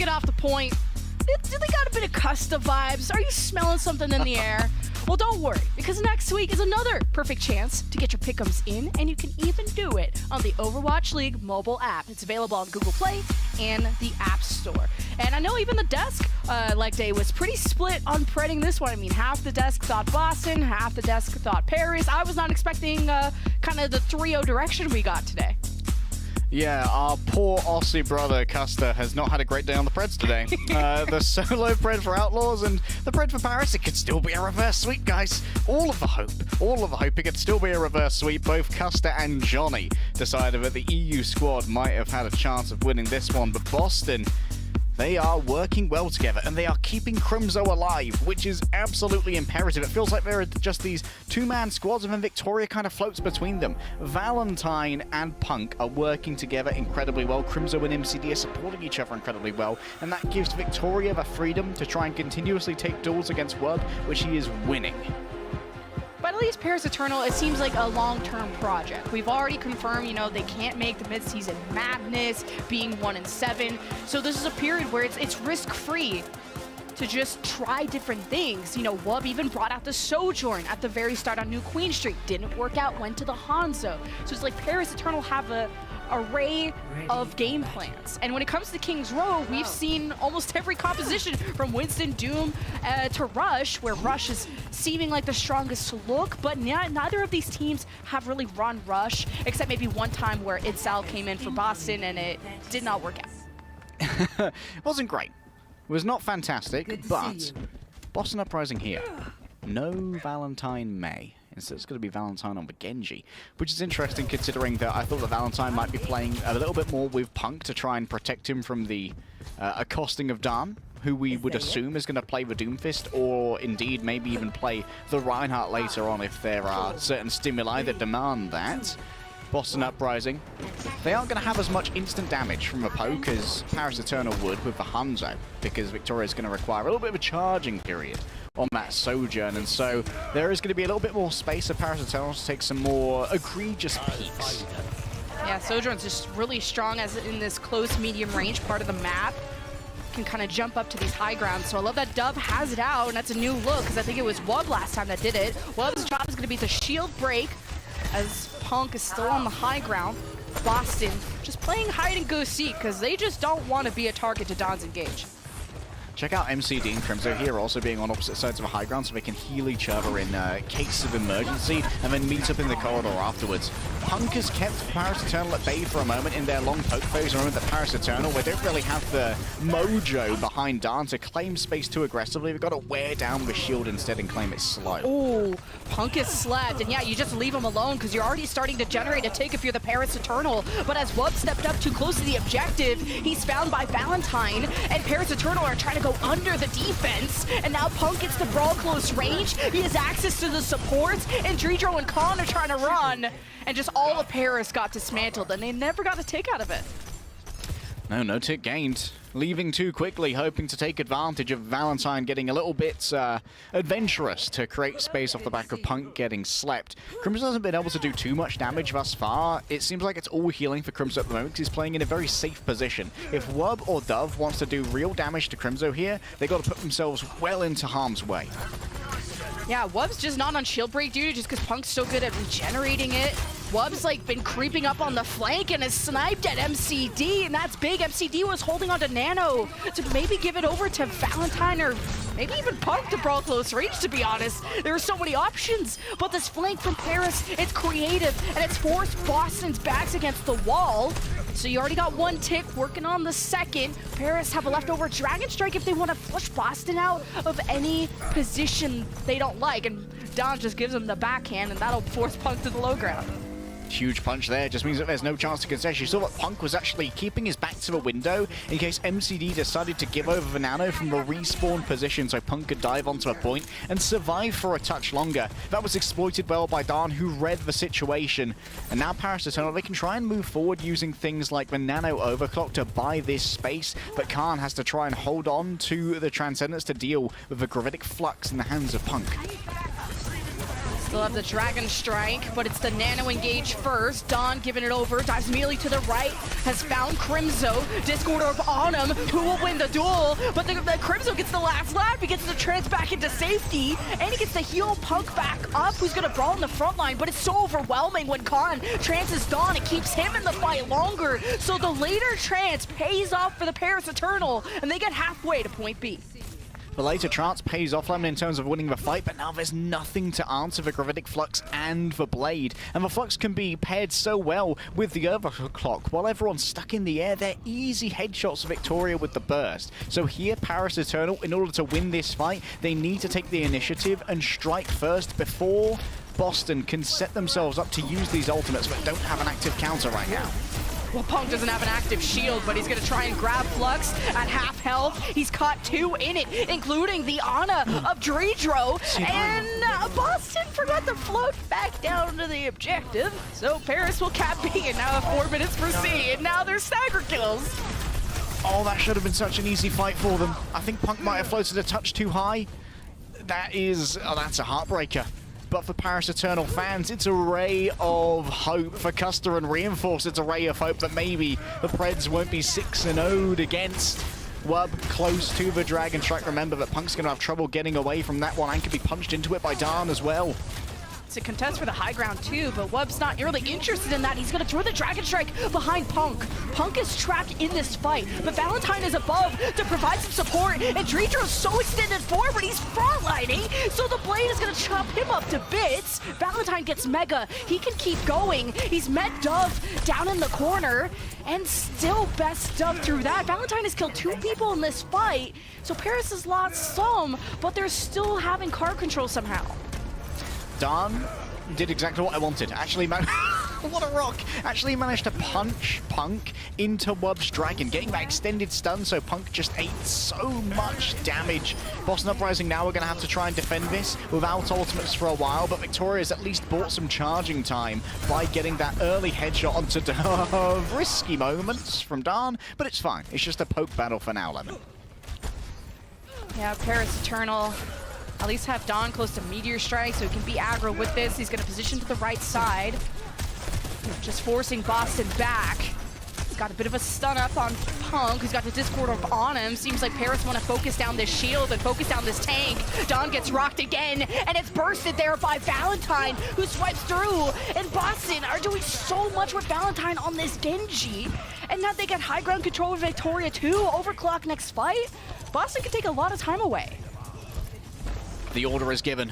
get off the point. Do they got a bit of Custa vibes? Are you smelling something in the air? Well, don't worry, because next week is another perfect chance to get your pick'ems in, and you can even do it on the Overwatch League mobile app. It's available on Google Play and the App Store. And I know even the desk leg day was pretty split on predicting this one. I mean, half the desk thought Boston, half the desk thought Paris. I was not expecting kind of the 3-0 direction we got today. Yeah, our poor Aussie brother Custa has not had a great day on the Preds today. The solo Pred for Outlaws and the Pred for Paris, it could still be a reverse sweep, guys. All of the hope, it could still be a reverse sweep. Both Custa and Johnny decided that the EU squad might have had a chance of winning this one, but Boston, They are working well together, and they are keeping Crimzo alive, which is absolutely imperative. It feels like there are just these two-man squads, and then Victoria kind of floats between them. Valentine and Punk are working together incredibly well. Crimzo and MCD are supporting each other incredibly well, and that gives Victoria the freedom to try and continuously take duels against Wub, which he is winning. But at least Paris Eternal, it seems like a long-term project. We've already confirmed, you know, they can't make the mid-season madness, being 1-7. So this is a period where it's risk-free to just try different things. You know, Wub even brought out the Sojourn at the very start on New Queen Street. Didn't work out, went to the Hanzo. So it's like Paris Eternal have a array of game plans. And when it comes to King's Row, we've seen almost every composition from Winston, Doom to Rush, where Rush is seeming like the strongest look, but neither of these teams have really run Rush, except maybe one time where Itzal came in for Boston and it did not work out. It wasn't great. It was not fantastic, but Boston Uprising here. No Valentine May. Instead, it's going to be Valentine on the Genji, which is interesting considering that I thought that Valentine might be playing a little bit more with Punk to try and protect him from the accosting of Dan, who we would assume is going to play the Doomfist, or indeed maybe even play the Reinhardt later on if there are certain stimuli that demand that. Boston Uprising, they aren't going to have as much instant damage from a poke as Paris Eternal would with the Hanzo, because Victoria is going to require a little bit of a charging period on that Sojourn, and so there is going to be a little bit more space for Paris Eternal to take some more egregious peaks. Yeah, Sojourn's just really strong as in this close medium range part of the map. Can kind of jump up to these high grounds. So I love that Dove has it out, and that's a new look, because I think it was Wub last time that did it. Wub's job is going to be the shield break, as Punk is still on the high ground. Boston just playing hide and go seek, because they just don't want to be a target to Don's engage. Check out MCD and Crimzo here also being on opposite sides of a high ground so they can heal each other in case of emergency and then meet up in the corridor afterwards. Punk has kept Paris Eternal at bay for a moment in their long poke phase. Remember that Paris Eternal, they don't really have the mojo behind Dan to claim space too aggressively. They've got to wear down the shield instead and claim it slow. Oh, Punk is slept, and yeah, you just leave him alone because you're already starting to generate a take if you're the Paris Eternal. But as Wub stepped up too close to the objective, he's found by Valentine, and Paris Eternal are trying to go under the defense, and now Punk gets to brawl close range. He has access to the supports, and Dredro and Khan are trying to run, and just all of Paris got dismantled, and they never got a take out of it. No tick gained. Leaving too quickly, hoping to take advantage of Valentine getting a little bit adventurous to create space off the back of Punk getting slept. Crimson hasn't been able to do too much damage thus far. It seems like it's all healing for Crimson at the moment because he's playing in a very safe position. If Wub or Dove wants to do real damage to Crimson here, they got to put themselves well into harm's way. Yeah, Wub's just not on shield break duty just because Punk's so good at regenerating it. Wub's like been creeping up on the flank and is sniped at MCD, and that's big. MCD was holding on to Nano to maybe give it over to Valentine or maybe even Punk to brawl close range, to be honest. There are so many options, but this flank from Paris, it's creative, and it's forced Boston's backs against the wall. So you already got one tick, working on the second. Paris have a leftover Dragon Strike if they want to flush Boston out of any position they don't like, and Don just gives them the backhand, and that'll force Punk to the low ground. Huge punch there, just means that there's no chance to contest. You saw that Punk was actually keeping his back to the window in case MCD decided to give over the Nano from the respawn position so Punk could dive onto a point and survive for a touch longer. That was exploited well by Dan, who read the situation. And now Paris Eternal, they can try and move forward using things like the Nano Overclock to buy this space, but Khan has to try and hold on to the Transcendence to deal with the Gravitic Flux in the hands of Punk. Still have the Dragon Strike, but it's the Nano engage first. Dawn giving it over, dives immediately to the right, has found Crimzo. Discord Orb on him, who will win the duel? But the Crimzo gets the last lap, he gets the trance back into safety, and he gets to heal Punk back up, who's gonna brawl in the front line, but it's so overwhelming when Khan trances Dawn, it keeps him in the fight longer. So the later trance pays off for the Paris Eternal, and they get halfway to point B. The later trance pays off Lemon in terms of winning the fight, but now there's nothing to answer the Gravitic Flux and the Blade. And the Flux can be paired so well with the Overclock. While everyone's stuck in the air, they're easy headshots for Victoria with the burst. So here, Paris Eternal, in order to win this fight, they need to take the initiative and strike first before Boston can set themselves up to use these ultimates, but don't have an active counter right now. Well, Punk doesn't have an active shield, but he's going to try and grab Flux at half health. He's caught 2 in it, including the Ana of Dreedro. And Boston forgot to float back down to the objective. So Paris will cap B, and now 4 minutes for C, and now there's stagger kills. Oh, that should have been such an easy fight for them. I think Punk might have floated a touch too high. That's a heartbreaker. But for Paris Eternal fans, it's a ray of hope. For Custer and Reinforce, it's a ray of hope that maybe the Preds won't be 6-0'd against Wub close to the Dragon Strike. Remember that Punk's going to have trouble getting away from that one and could be punched into it by Darn as well. It's a contest for the high ground too, but Wub's not really interested in that. He's going to throw the Dragon Strike behind Punk. Punk is trapped in this fight, but Valentine is above to provide some support, and Dreedro's so extended forward, he's frontlining, so the Blade is going to chop him up to bits. Valentine gets Mega. He can keep going. He's met Dove down in the corner, and still best Dove through that. Valentine has killed 2 people in this fight, so Paris has lost some, but they're still having card control somehow. Darn did exactly what I wanted. Actually, what a rock! Actually managed to punch Punk into Wub's Dragon, getting that extended stun, so Punk just ate so much damage. Boston Uprising now are going to have to try and defend this without ultimates for a while, but Victoria's at least bought some charging time by getting that early headshot onto Dove. Risky moments from Darn, but it's fine. It's just a poke battle for now, Lemon. Yeah, Paris Eternal at least have Dawn close to Meteor Strike, so he can be aggro with this. He's going to position to the right side, just forcing Boston back. He's got a bit of a stun up on Punk, who's got the Discord on him. Seems like Paris want to focus down this shield and focus down this tank. Dawn gets rocked again, and it's bursted there by Valentine, who swipes through. And Boston are doing so much with Valentine on this Genji. And now they get high ground control with Victoria too. Overclock next fight. Boston can take a lot of time away. The order is given.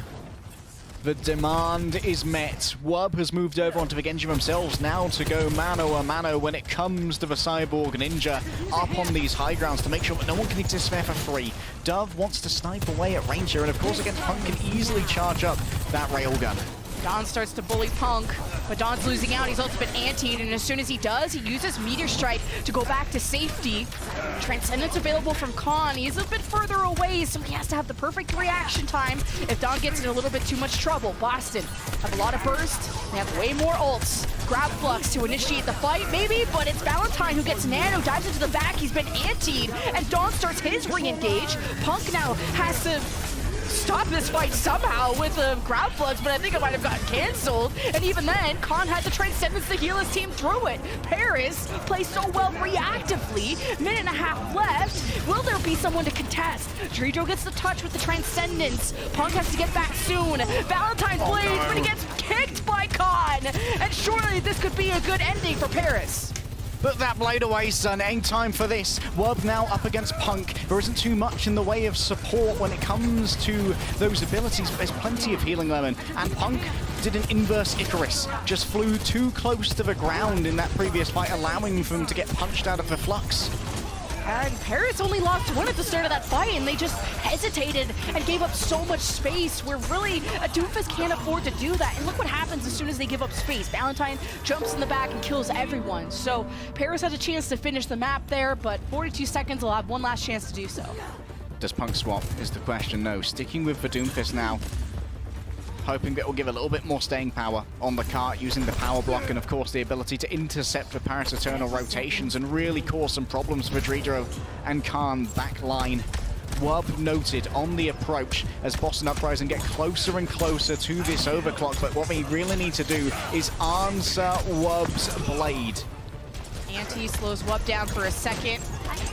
The demand is met. Wub has moved over onto the Genji themselves now to go mano a mano when it comes to the Cyborg Ninja up on these high grounds to make sure that no one can exist there for free. Dove wants to snipe away at Ranger, and of course against Punk can easily charge up that railgun. Dawn starts to bully Punk, but Dawn's losing out. He's also been antied, and as soon as he does, he uses Meteor Strike to go back to safety. Transcendence available from Khan. He's a bit further away, so he has to have the perfect reaction time if Dawn gets in a little bit too much trouble. Boston have a lot of burst. They have way more ults. Grab Flux to initiate the fight, maybe, but it's Valentine who gets Nano, dives into the back. He's been antied, and Dawn starts his re-engage. Punk now has to stop this fight somehow with the grab Flux, but I think it might have gotten canceled. And even then, Khan had the Transcendence to heal his team through it. Paris plays so well reactively. Minute and a half left. Will there be someone to contest? Dreedro gets the touch with the Transcendence. Punk has to get back soon. Valentine blades, but he gets kicked by Khan. And surely this could be a good ending for Paris. Put that blade away, son. Ain't time for this. Wub now up against Punk. There isn't too much in the way of support when it comes to those abilities, but there's plenty of healing, Lemon. And Punk did an inverse Icarus. Just flew too close to the ground in that previous fight, allowing them to get punched out of the Flux. And Paris only lost 1 at the start of that fight, and they just hesitated and gave up so much space where really a Doofus can't afford to do that. And look what happens as soon as they give up space. Valentine jumps in the back and kills everyone. So Paris has a chance to finish the map there, but 42 seconds will have one last chance to do so. Does Punk swap is the question. No, sticking with the Doomfist now. Hoping that will give a little bit more staying power on the cart, using the power block and of course the ability to intercept the Paris Eternal rotations and really cause some problems for Dreedro and Khan backline. Wub noted on the approach as Boston Uprising get closer and closer to this overclock, but what we really need to do is answer Wub's blade. Anti slows Wub down for a second.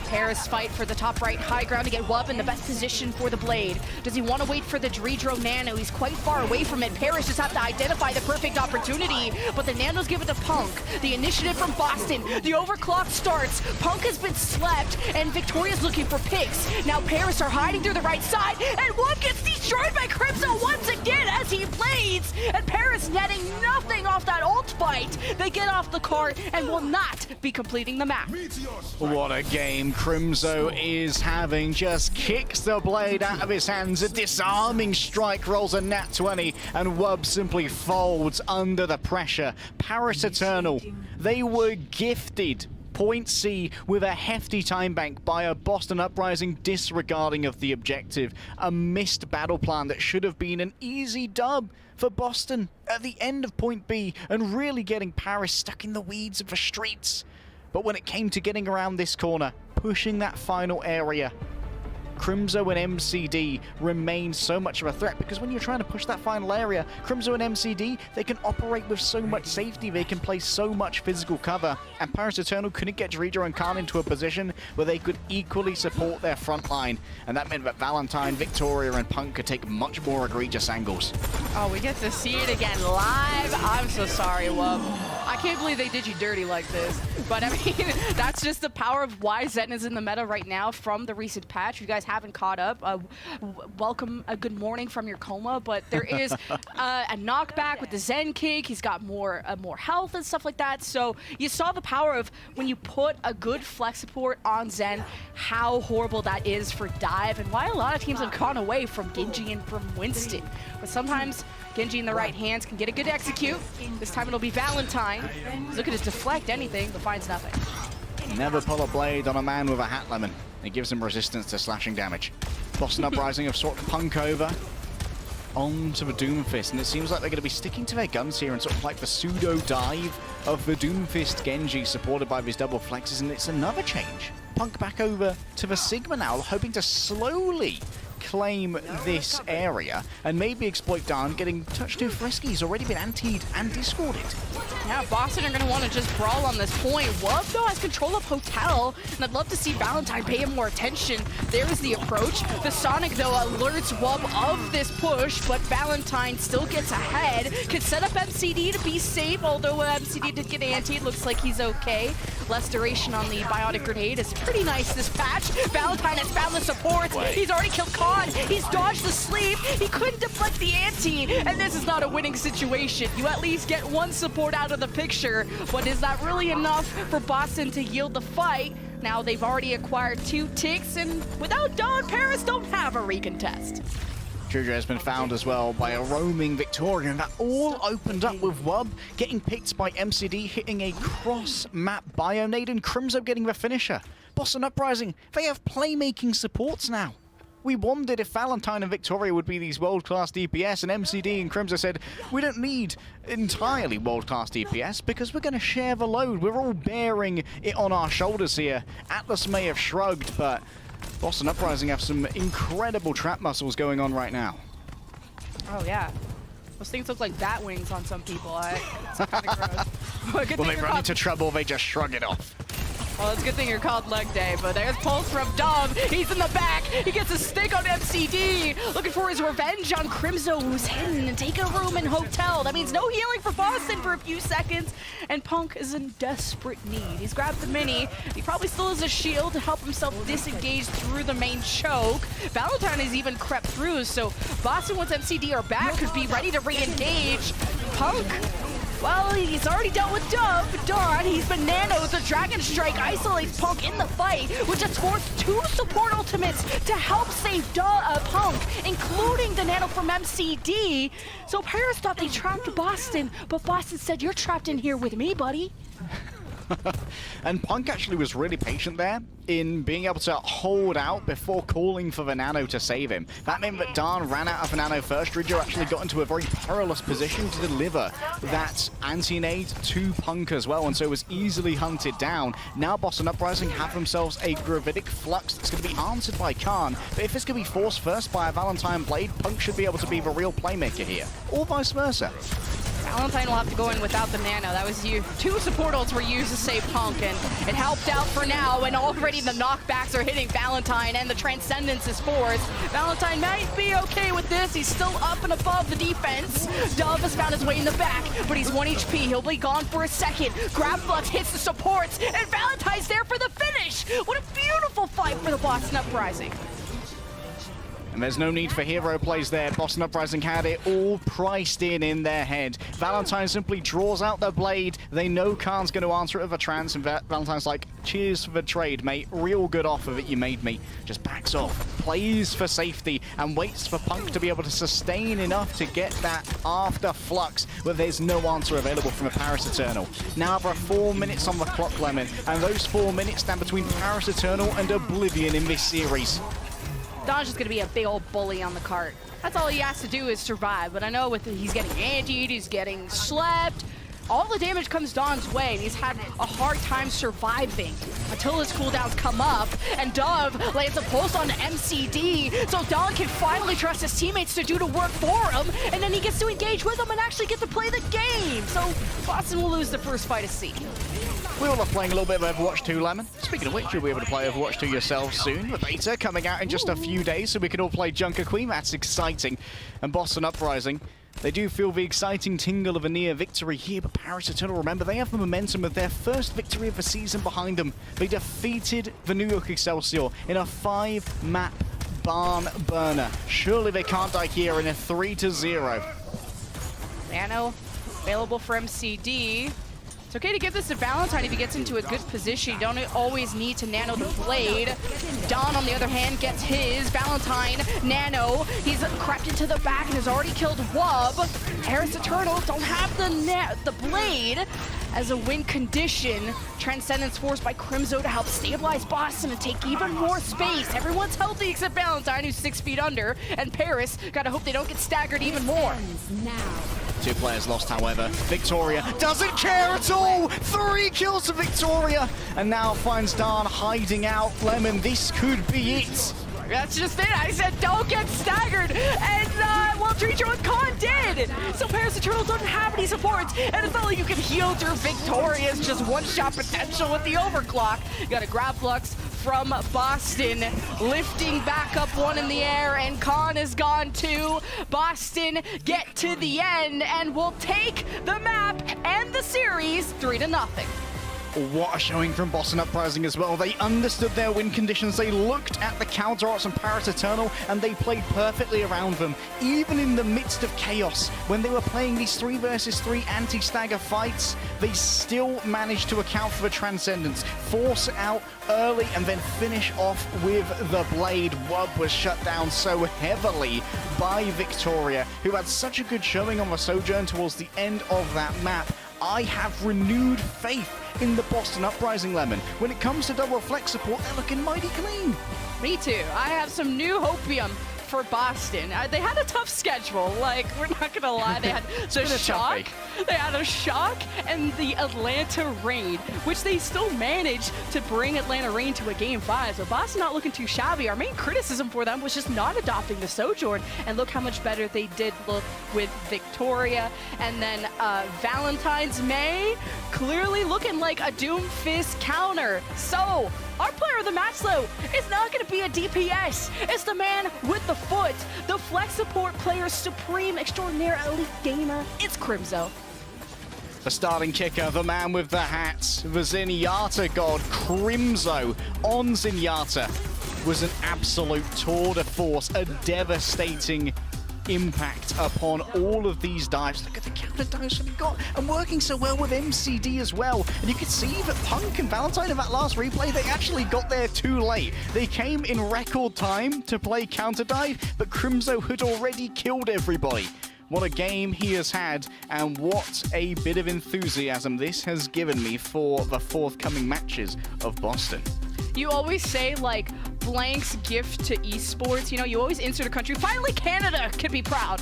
Paris fight for the top right high ground to get Wub in the best position for the blade. Does he want to wait for the Dreedro Nano? He's quite far away from it. Paris just have to identify the perfect opportunity, but the Nanos give it to Punk. The initiative from Boston. The overclock starts. Punk has been slept, and Victoria's looking for picks. Now Paris are hiding through the right side, and Wub gets these destroyed by Crimson once again as he blades, and Paris netting nothing off that ult fight. They get off the cart and will not be completing the map. What a game Crimson is having. Just kicks the blade out of his hands. A disarming strike rolls a nat 20, and Wub simply folds under the pressure. Paris Eternal, they were gifted Point C with a hefty time bank by a Boston Uprising disregarding of the objective. A missed battle plan that should have been an easy dub for Boston at the end of Point B, and really getting Paris stuck in the weeds of the streets. But when it came to getting around this corner, pushing that final area, Crimson and MCD remain so much of a threat, because when you're trying to push that final area, Crimson and MCD, they can operate with so much safety, they can play so much physical cover, and Paris Eternal couldn't get Jericho and Khan into a position where they could equally support their front line, and that meant that Valentine, Victoria, and Punk could take much more egregious angles. Oh, we get to see it again live. I'm so sorry, Wub. I can't believe they did you dirty like this. But I mean, that's just the power of why Zen is in the meta right now from the recent patch. You guys haven't caught up. Welcome, a good morning from your coma. But there is a knockback with the Zen kick. He's got more health and stuff like that. So you saw the power of when you put a good flex support on Zen, how horrible that is for dive, and why a lot of teams have gone away from Genji and from Winston. But sometimes Genji in the right hands can get a good execute. This time it'll be Valentine. He's looking to deflect anything, but finds nothing. Never pull a blade on a man with a hat lemon. It gives him resistance to slashing damage. Boston Uprising have sort of Punk over onto the Doomfist, and it seems like they're going to be sticking to their guns here and sort of like the pseudo dive of the Doomfist Genji supported by these double flexes, and it's another change. Punk back over to the Sigma now, hoping to slowly claim this area and maybe exploit Dawn getting touched too frisky. He's already been antied and discorded. Yeah, Boston are going to want to just brawl on this point. Wub, though, has control of Hotel, and I'd love to see Valentine pay him more attention. There's the approach. The Sonic, though, alerts Wub of this push, but Valentine still gets ahead. Could set up MCD to be safe, although MCD did get antied. Looks like he's okay. Less duration on the Biotic Grenade is pretty nice this patch. Valentine has found the support. He's already killed Khan. He's dodged the sleep. He couldn't deflect the anti, and this is not a winning situation. You at least get one support out of the picture, but is that really enough for Boston to yield the fight? Now they've already acquired 2 ticks, and without Dawn, Paris don't have a recontest. Juju has been found as well by a roaming Victoria, and that all opened up with Wub getting picked by MCD, hitting a cross-map Bionade, and Crimson getting the finisher. Boston Uprising, they have playmaking supports now. We wondered if Valentine and Victoria would be these world-class DPS, and MCD and Crimson said, we don't need entirely world-class DPS because we're going to share the load. We're all bearing it on our shoulders here. Atlas may have shrugged, but Boston Uprising have some incredible trap muscles going on right now. Oh, yeah. Those things look like bat wings on some people. It's kind of gross. When they run into trouble, they just shrug it off. Well, it's a good thing you're called leg day, but there's Pulse from Dove. He's in the back. He gets a stick on MCD. Looking for his revenge on Crimson, who's hidden and take a room in Hotel. That means no healing for Boston for a few seconds, and Punk is in desperate need. He's grabbed the mini. He probably still has a shield to help himself disengage through the main choke. Valentine has even crept through, so Boston, once MCD are back, could be ready to re-engage. Punk, well, he's already dealt with Dawn. He's been nanoed. The Dragon Strike isolates Punk in the fight, which has forced 2 support ultimates to help save Punk, including the nano from MCD. So Paris thought they trapped Boston, but Boston said, you're trapped in here with me, buddy. And Punk actually was really patient there in being able to hold out before calling for the nano to save him. That meant that Dawn ran out of the nano first. Ridger actually got into a very perilous position to deliver that anti-nade to Punk as well, and so was easily hunted down. Now Boston Uprising have themselves a gravitic flux that's going to be answered by Khan, but if it's going to be forced first by a Valentine Blade, Punk should be able to be the real playmaker here, or vice versa. Valentine will have to go in without the nano. That was 2 support ults were used to save Punk, and it helped out for now, and already the knockbacks are hitting Valentine, and the Transcendence is forced. Valentine might be okay with this. He's still up and above the defense. Dove has found his way in the back, but he's 1 HP. He'll be gone for a second. Grab Flux hits the supports, and Valentine's there for the finish. What a beautiful fight for the Boston Uprising. And there's no need for hero plays there. Boston Uprising had it all priced in their head. Valentine simply draws out the blade. They know Khan's going to answer it with a trance, and Valentine's like, cheers for the trade, mate. Real good off of it you made me. Just backs off, plays for safety, and waits for Punk to be able to sustain enough to get that after Flux, where there's no answer available from a Paris Eternal. Now there are 4 minutes on the clock, Lemon, and those 4 minutes stand between Paris Eternal and Oblivion in this series. Don's just going to be a big old bully on the cart. That's all he has to do is survive. But I know he's getting antied, he's getting slept. All the damage comes Don's way, and he's had a hard time surviving until his cooldowns come up, and Dove lands a pulse on MCD, so Don can finally trust his teammates to do the work for him, and then he gets to engage with them and actually get to play the game. So Boston will lose the first fight of C. We all are playing a little bit of Overwatch 2, Lemon. Speaking of which, you'll be able to play Overwatch 2 yourself soon. The beta coming out in just a few days, so we can all play Junker Queen. That's exciting. And Boston Uprising, they do feel the exciting tingle of a near victory here, but Paris Eternal, remember, they have the momentum of their first victory of the season behind them. They defeated the New York Excelsior in a 5-map barn burner. Surely they can't die here in a 3-0. Nano available for MCD. It's okay to give this to Valentine if he gets into a good position. You don't always need to nano the blade. Don, on the other hand, gets his. Valentine, nano. He's crept into the back and has already killed Wub. Paris Eternal don't have the blade as a win condition. Transcendence forced by Crimzo to help stabilize Boston and take even more space. Everyone's healthy except Valentine, who's 6 feet under, and Paris. Gotta hope they don't get staggered even more. 2 players lost, however. Victoria doesn't care at all! 3 kills to Victoria! And now finds Don hiding out. Lemon, this could be it. That's just it. I said don't get staggered. And, well, Treacher with Khan did. So Paris Eternal doesn't have any supports. And it's not like you can heal through Victoria's just one-shot potential with the overclock. You got a grab flux from Boston, lifting back up one in the air, and Khan is gone too. Boston get to the end and will take the map and the series 3-0. What a showing from Boston Uprising as well. They understood their win conditions. They looked at the counter arts from Paris Eternal and they played perfectly around them. Even in the midst of chaos, when they were playing these 3 versus 3 anti-stagger fights, they still managed to account for the Transcendence, force it out early and then finish off with the blade. Wub was shut down so heavily by Victoria, who had such a good showing on the Sojourn towards the end of that map. I have renewed faith in the Boston Uprising, Lemon. When it comes to double flex support, they're looking mighty clean. Me too. I have some new hopium for Boston. They had a tough schedule. Like, we're not gonna lie. They had the Shock. They had a Shock and the Atlanta Rain, which they still managed to bring Atlanta Rain to a Game 5. So Boston not looking too shabby. Our main criticism for them was just not adopting the Sojourn. And look how much better they did look with Victoria. And then Valentine's May clearly looking like a Doomfist counter. So our player of the match, though, is not going to be a DPS. It's the man with the foot, the flex support player, supreme extraordinaire elite gamer. It's Crimzo. The starting kicker, the man with the hats, the Zenyatta god, Crimzo on Zenyatta, was an absolute tour de force, a devastating impact upon all of these dives. Look at the counter dives that he got, and working so well with MCD as well. And you could see that Punk and Valentine in that last replay, they actually got there too late. They came in record time to play counter dive, but Crimzo had already killed everybody. What a game he has had, and what a bit of enthusiasm this has given me for the forthcoming matches of Boston. You always say, like, Blank's gift to esports. You know, you always insert a country. Finally, Canada can be proud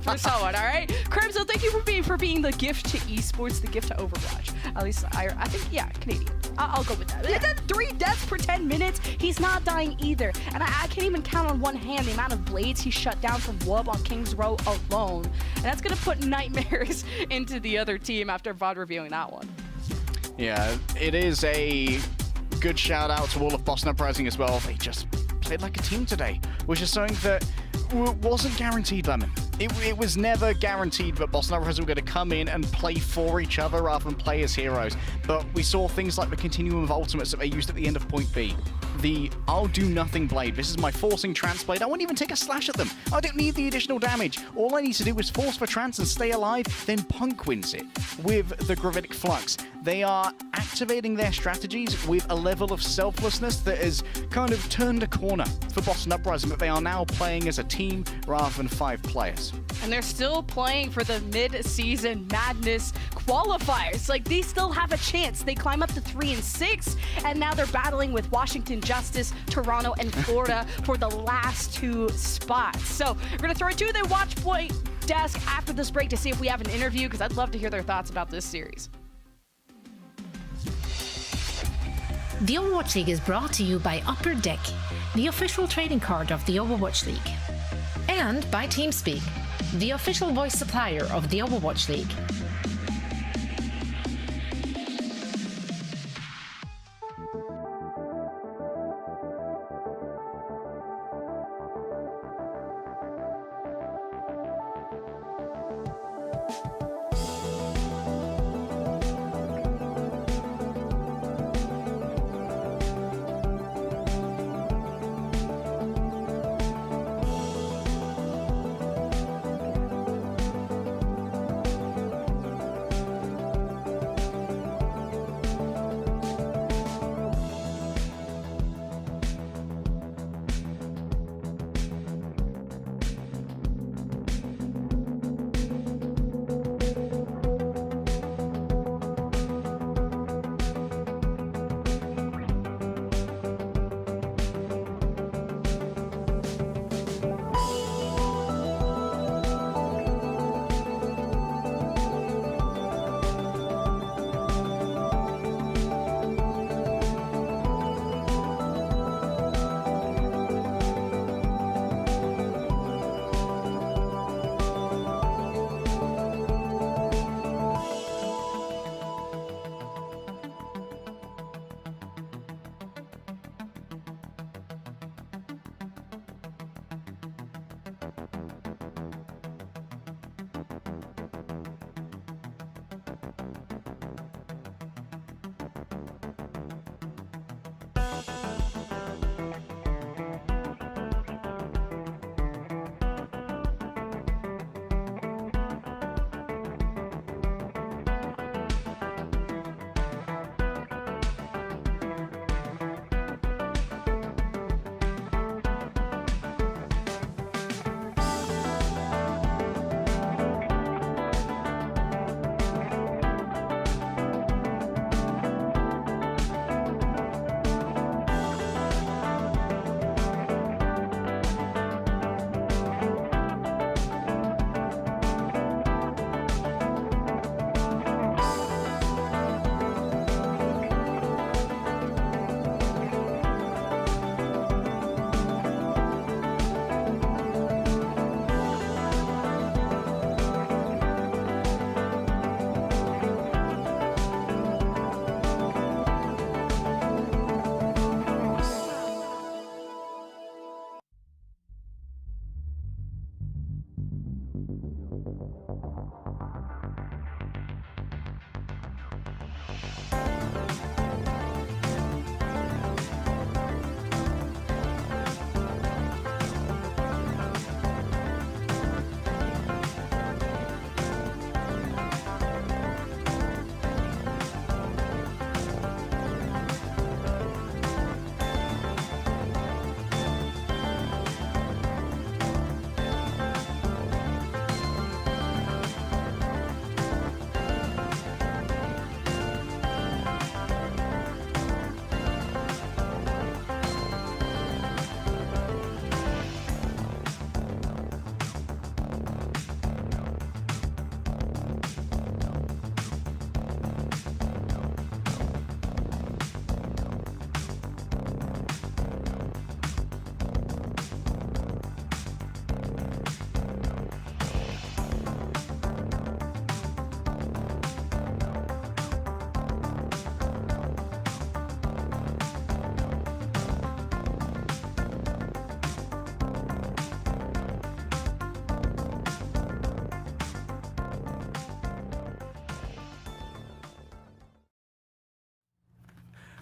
for someone, all right? Crimzo, thank you for being the gift to esports, the gift to Overwatch. At least, I think, yeah, Canadian. I'll go with that. Yeah. 3 deaths per 10 minutes. He's not dying either. And I can't even count on one hand the amount of blades he shut down from Wub on King's Row alone. And that's going to put nightmares into the other team after VOD reviewing that one. Yeah, it is a good shout out to all of Boston Uprising as well. They just played like a team today, which is something that wasn't guaranteed, Lemon. It was never guaranteed that Boston Uprising were going to come in and play for each other rather than play as heroes. But we saw things like the continuum of ultimates that they used at the end of Point B. the I'll do nothing blade. This is my forcing trance blade. I won't even take a slash at them. I don't need the additional damage. All I need to do is force for trance and stay alive, then Punk wins it with the Gravitic Flux. They are activating their strategies with a level of selflessness that has kind of turned a corner for Boston Uprising, but they are now playing as a team rather than 5 players. And they're still playing for the mid-season madness qualifiers. Like, they still have a chance. They climb up to 3 and 6, and now they're battling with Washington Justice, Toronto, and Florida for the last 2 spots. So we're going to throw it to the watch point desk after this break to see if we have an interview, because I'd love to hear their thoughts about this series. The Overwatch League is brought to you by Upper Deck, the official trading card of the Overwatch League. And by TeamSpeak, the official voice supplier of the Overwatch League.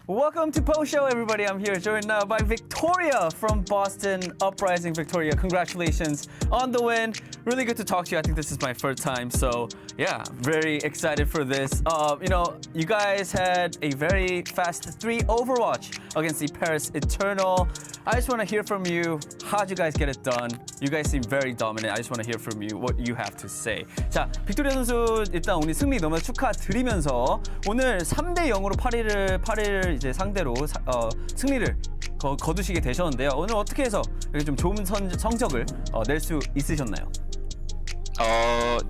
Welcome to Post Show, everybody. I'm here joined now by Victoria from Boston Uprising. Victoria, congratulations on the win. Really good to talk to you. I think this is my first time, so yeah, very excited for this. You guys had a very fast 3 Overwatch against the Paris Eternal. I just want to hear from you. How'd you guys get it done? You guys seem very dominant. I just want to hear from you what you have to say. 자, 빅토리아 선수 일단 오늘 승리 너무 축하드리면서 오늘 3대 0으로 파리를 이제 상대로 승리를 거두시게 되셨는데요. 오늘 어떻게 해서 이렇게 좀 좋은 성적을 낼 수 있으셨나요?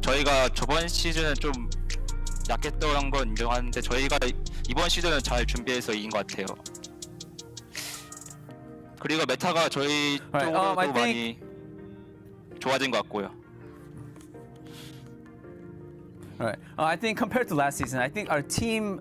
저희가 저번 시즌은 좀 약했던 건 인정하는데 저희가 이번 시즌은 잘 준비해서 이긴 것 같아요. 그리고 메타가 저희 쪽으로도 많이 좋아진 것 같고요. Right. I think compared to last season, I think our team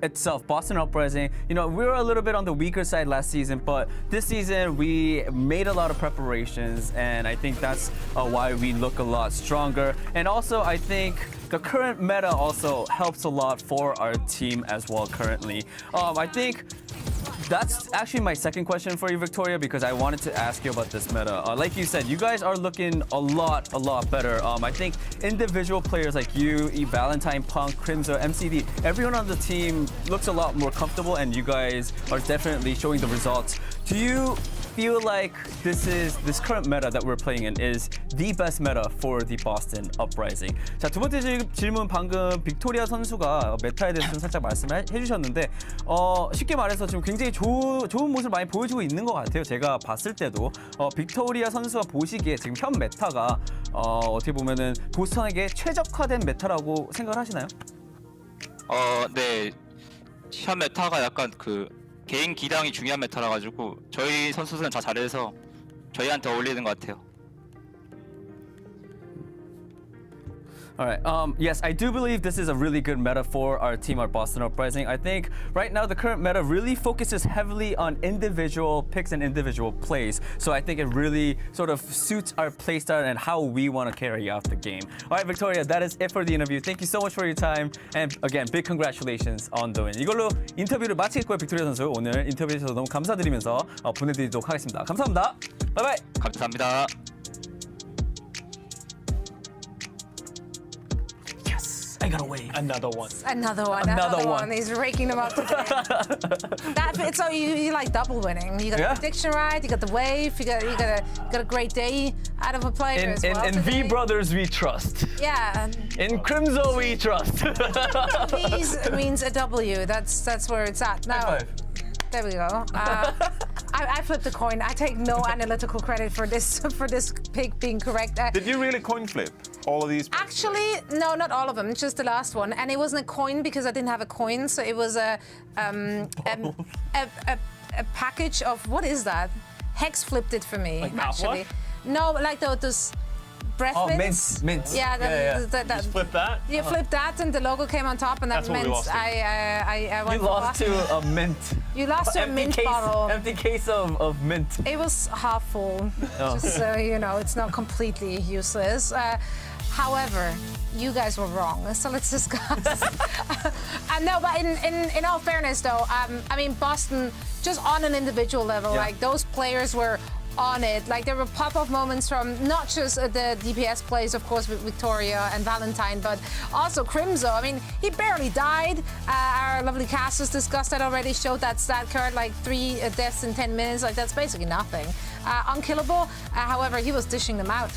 itself, Boston Uprising, we were a little bit on the weaker side last season, but this season we made a lot of preparations, and I think that's why we look a lot stronger. And also, I think the current meta also helps a lot for our team as well currently. I think that's actually my second question for you, Victoria, because I wanted to ask you about this meta. Like you said, you guys are looking a lot better. I think individual players like you, Valentine, Punk, Crimzo, MCD, everyone on the team looks a lot more comfortable, and you guys are definitely showing the results. Do you feel like this current meta that we're playing in is the best meta for the Boston Uprising? 자, 두 번째 질문 방금 빅토리아 선수가 메타에 대해서 좀 살짝 말씀을 해주셨는데 쉽게 말해서 지금 굉장히 좋은 모습을 많이 보여주고 있는 것 같아요. 제가 봤을 때도 빅토리아 선수가 보시기에 지금 현 메타가 어떻게 보면은 보스턴에게 최적화된 메타라고 생각을 하시나요? 네. 현 메타가 약간 개인 기량이 중요한 메타라 가지고 저희 선수들은 다 잘해서 저희한테 어울리는 것 같아요. All right. Yes, I do believe this is a really good meta for our team, our Boston Uprising. I think right now the current meta really focuses heavily on individual picks and individual plays. So I think it really sort of suits our playstyle and how we want to carry out the game. All right, Victoria, that is it for the interview. Thank you so much for your time. And again, big congratulations on the win. 이걸로 인터뷰를 마치겠고요, 빅토리아 선수. 오늘 인터뷰해 주셔서 너무 감사드리면서 보내드리도록 하겠습니다. 감사합니다. 바이바이. 감사합니다. I got away. Another one. He's raking them up today. So you like double winning. You got the prediction right. You got the wave. You got a great day out of a player as well. In V Brothers we trust. Yeah. In Crimzo we trust. V's means a W. That's where it's at. Now, there we go. I flipped a coin. I take no analytical credit for this pick being correct. Did you really coin flip all of these? Actually, no, not all of them. Just the last one, and it wasn't a coin because I didn't have a coin. So it was a package of what is that? Hex flipped it for me. Like actually, no, like those breath mints. Mints. Yeah, Just flip that. You flip that, and the logo came on top, and that meant I went. You lost to a mint. You lost to a mint bottle. Empty case of mint. It was half full, just so you know, it's not completely useless. However, you guys were wrong, so let's discuss. No, but in all fairness, though, I mean, Boston, just on an individual level, like those players were on it. Like there were pop-off moments from not just the DPS plays, of course, with Victoria and Valentine, but also Crimzo. I mean, he barely died. Our lovely Cassius discussed that already, showed that stat card, like 3 deaths in 10 minutes. Like that's basically nothing. Unkillable, however, he was dishing them out.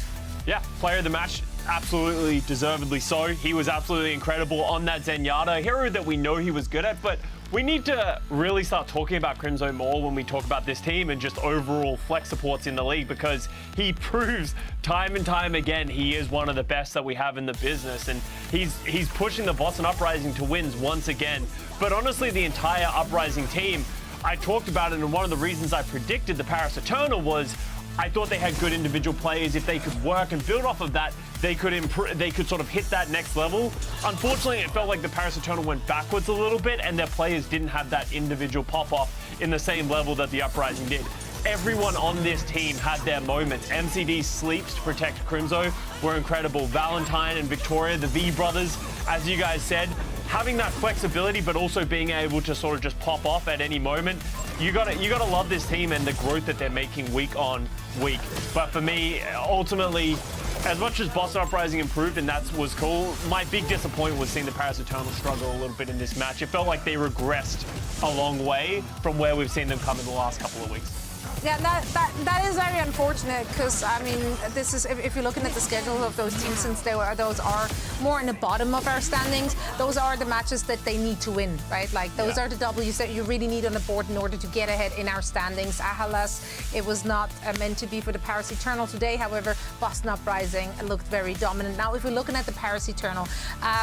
Yeah, player of the match, absolutely deservedly so. He was absolutely incredible on that Zenyatta, a hero that we know he was good at, but we need to really start talking about Crimzo more when we talk about this team and just overall flex supports in the league, because he proves time and time again he is one of the best that we have in the business, and he's pushing the Boston Uprising to wins once again. But honestly, the entire Uprising team, I talked about it, and one of the reasons I predicted the Paris Eternal was I thought they had good individual players. If they could work and build off of that, they could improve. They could sort of hit that next level. Unfortunately, it felt like the Paris Eternal went backwards a little bit, and their players didn't have that individual pop-off in the same level that the Uprising did. Everyone on this team had their moments. MCD's sleeps to protect Crimzo were incredible. Valentine and Victoria, the V brothers, as you guys said, having that flexibility, but also being able to sort of just pop off at any moment. You gotta love this team and the growth that they're making week on week. But for me, ultimately, as much as Boston Uprising improved and that was cool, my big disappointment was seeing the Paris Eternal struggle a little bit in this match. It felt like they regressed a long way from where we've seen them come in the last couple of weeks. Yeah, that is very unfortunate because, I mean, this is, if you're looking at the schedule of those teams, since those are more in the bottom of our standings, those are the matches that they need to win, right? Like, those are the W's that you really need on the board in order to get ahead in our standings. Ahalas, it was not meant to be for the Paris Eternal today. However, Boston Uprising looked very dominant. Now, if we're looking at the Paris Eternal,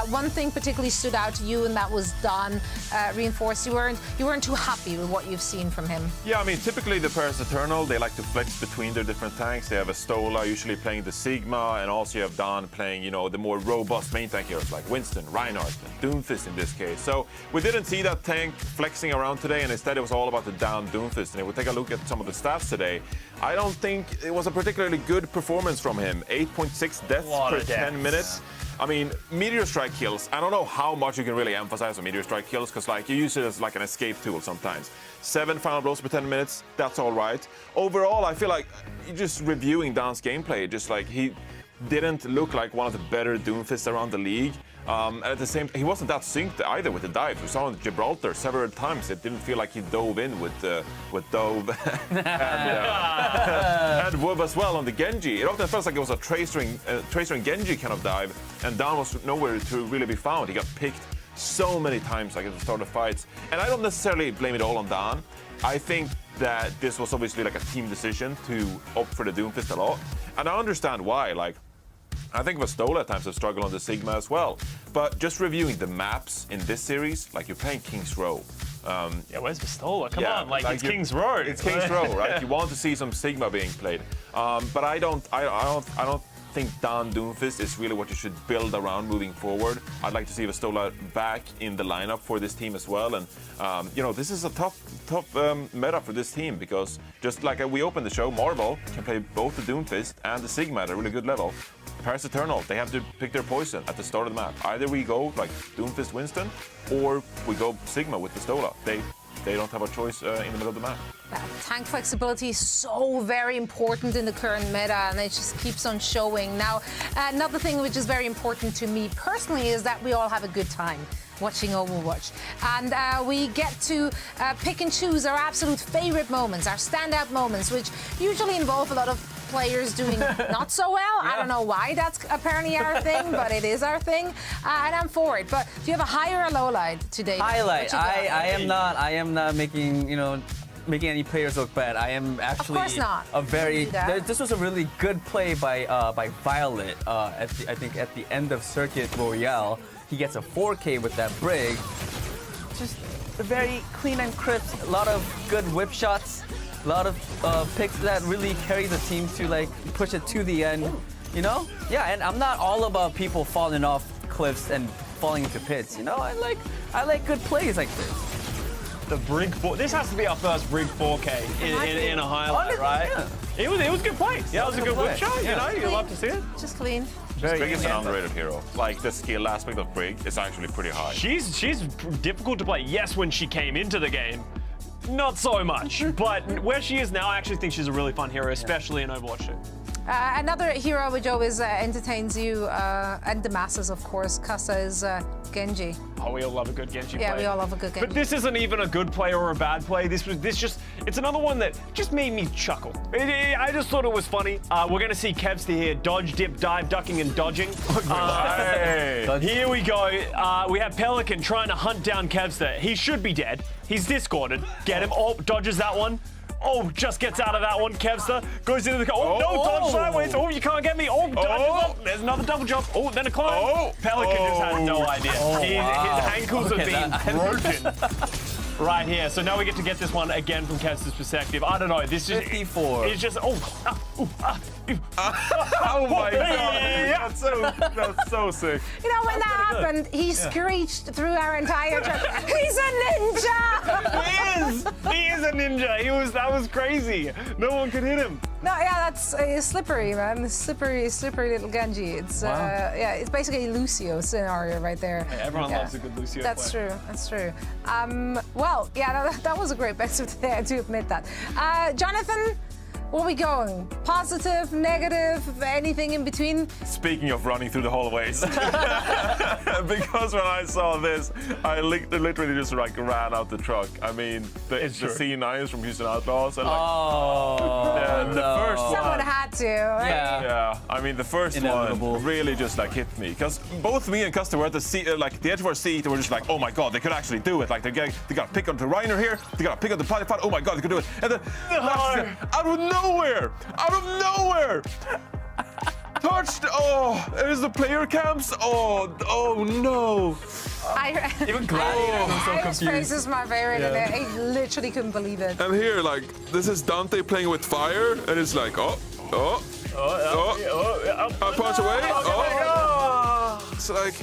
one thing particularly stood out to you, and that was Don reinforced. You weren't too happy with what you've seen from him. Yeah, I mean, typically the Paris Eternal, they like to flex between their different tanks. They have a Stola usually playing the Sigma, and also you have Don playing, you know, the more robust main tank heroes like Winston, Reinhardt, and Doomfist in this case. So we didn't see that tank flexing around today, and instead it was all about the down Doomfist. And if we take a look at some of the stats today, I don't think it was a particularly good performance from him. 8.6 deaths per 10 minutes. I mean, Meteor Strike kills, I don't know how much you can really emphasize on Meteor Strike kills, because like you use it as like an escape tool sometimes. 7 final blows per 10 minutes, that's all right. Overall, I feel like just reviewing Don's gameplay, just like he didn't look like one of the better Doomfists around the league. At the same, he wasn't that synced either with the dives. We saw him in Gibraltar several times. It didn't feel like he dove in with Dove and Wub as well on the Genji. It often felt like it was a Tracer and Genji kind of dive, and Don was nowhere to really be found. He got picked so many times, like at the start of fights. And I don't necessarily blame it all on Don. I think that this was obviously like a team decision to opt for the Doomfist a lot, and I understand why. Like, I think Vastola at times have struggled on the Sigma as well. But just reviewing the maps in this series, like you're playing King's Row. Yeah, where's Vastola? Come on, like it's King's Row. It's King's Row, right? You want to see some Sigma being played. But I don't think Don Doomfist is really what you should build around moving forward. I'd like to see Vastola back in the lineup for this team as well. And you know, this is a tough meta for this team, because just like we opened the show, Marvel can play both the Doomfist and the Sigma at a really good level. Paris Eternal, they have to pick their poison at the start of the map. Either we go like Doomfist Winston, or we go Sigma with Vastola. They don't have a choice in the middle of the map. Tank flexibility is so very important in the current meta, and it just keeps on showing. Now, another thing which is very important to me personally is that we all have a good time watching Overwatch. And we get to pick and choose our absolute favorite moments, our standout moments, which usually involve a lot of players doing not so well. I don't know why that's apparently our thing, but it is our thing, and I'm for it. But do you have a high or a low light today? Highlight. I am not making making any players look bad. I am actually of course not. This was a really good play by Violet. I think at the end of Circuit Royale, he gets a 4K with that Brig. Just very clean and crisp. A lot of good whip shots. A lot of picks that really carry the team to like push it to the end, you know? Yeah, and I'm not all about people falling off cliffs and falling into pits, you know? I like good plays like this. The Brig 4. This has to be our first Brig 4K in a highlight, right? Yeah. It was a good play. Yeah, it was a good whip shot. You know, you love to see it. Just clean. Brig is an underrated hero. Like, the skill aspect of Brig is actually pretty high. She's difficult to play. Yes, when she came into the game, not so much. But where she is now, I actually think she's a really fun hero, especially in Overwatch 2. Another hero which always entertains you, and the masses, of course, Kasa, is Genji. Oh, we all love a good Genji play. Yeah, we all love a good Genji. But this isn't even a good play or a bad play. It's another one that just made me chuckle. I just thought it was funny. We're going to see Kevster here, dodge, dip, dive, ducking, and dodging. Here we go. We have Pelican trying to hunt down Kevster. He should be dead. He's discorded. Get him. Oh, dodges that one. Oh, just gets out of that one. Kevster goes into the car. Oh, no, dodge sideways. Oh, you can't get me. Oh, dodges up. There's another double jump. Oh, then a climb. Pelican just has no idea. His ankles are being broken right here. So now we get to get this one again from Kevster's perspective. I don't know. This is 54. It's just, oh my God. That's so sick. You know, when that happened, he screeched through our entire trip. He's a ninja! He is a ninja. That was crazy. No one could hit him. No, yeah, that's slippery, man. Slippery little Genji. It's yeah, it's basically a Lucio scenario right there. Hey, everyone loves a good Lucio. That's play. true. That's true. Well, yeah, that was a great best of today. I do admit that. Jonathan, where are we going? Positive, negative, anything in between? Speaking of running through the hallways, because when I saw this, I literally just like ran out the truck. I mean, the C9s from Houston Outlaws. And, like, the first one. Someone had to. Right? Yeah. I mean, the first one really just like hit me because both me and Custer were at the seat, like the edge of our seat. They were just like, oh my god, they could actually do it. Like they got to pick on the Reiner here. They got to pick on the Pilot. Oh my god, they could do it. And then out of nowhere, touched. Oh, there's the player camps. Oh no. Even Gladiator was so confused. Face is my favorite, and I literally couldn't believe it. And here, like, this is Dante playing with fire, and it's like, I punch away. It's like,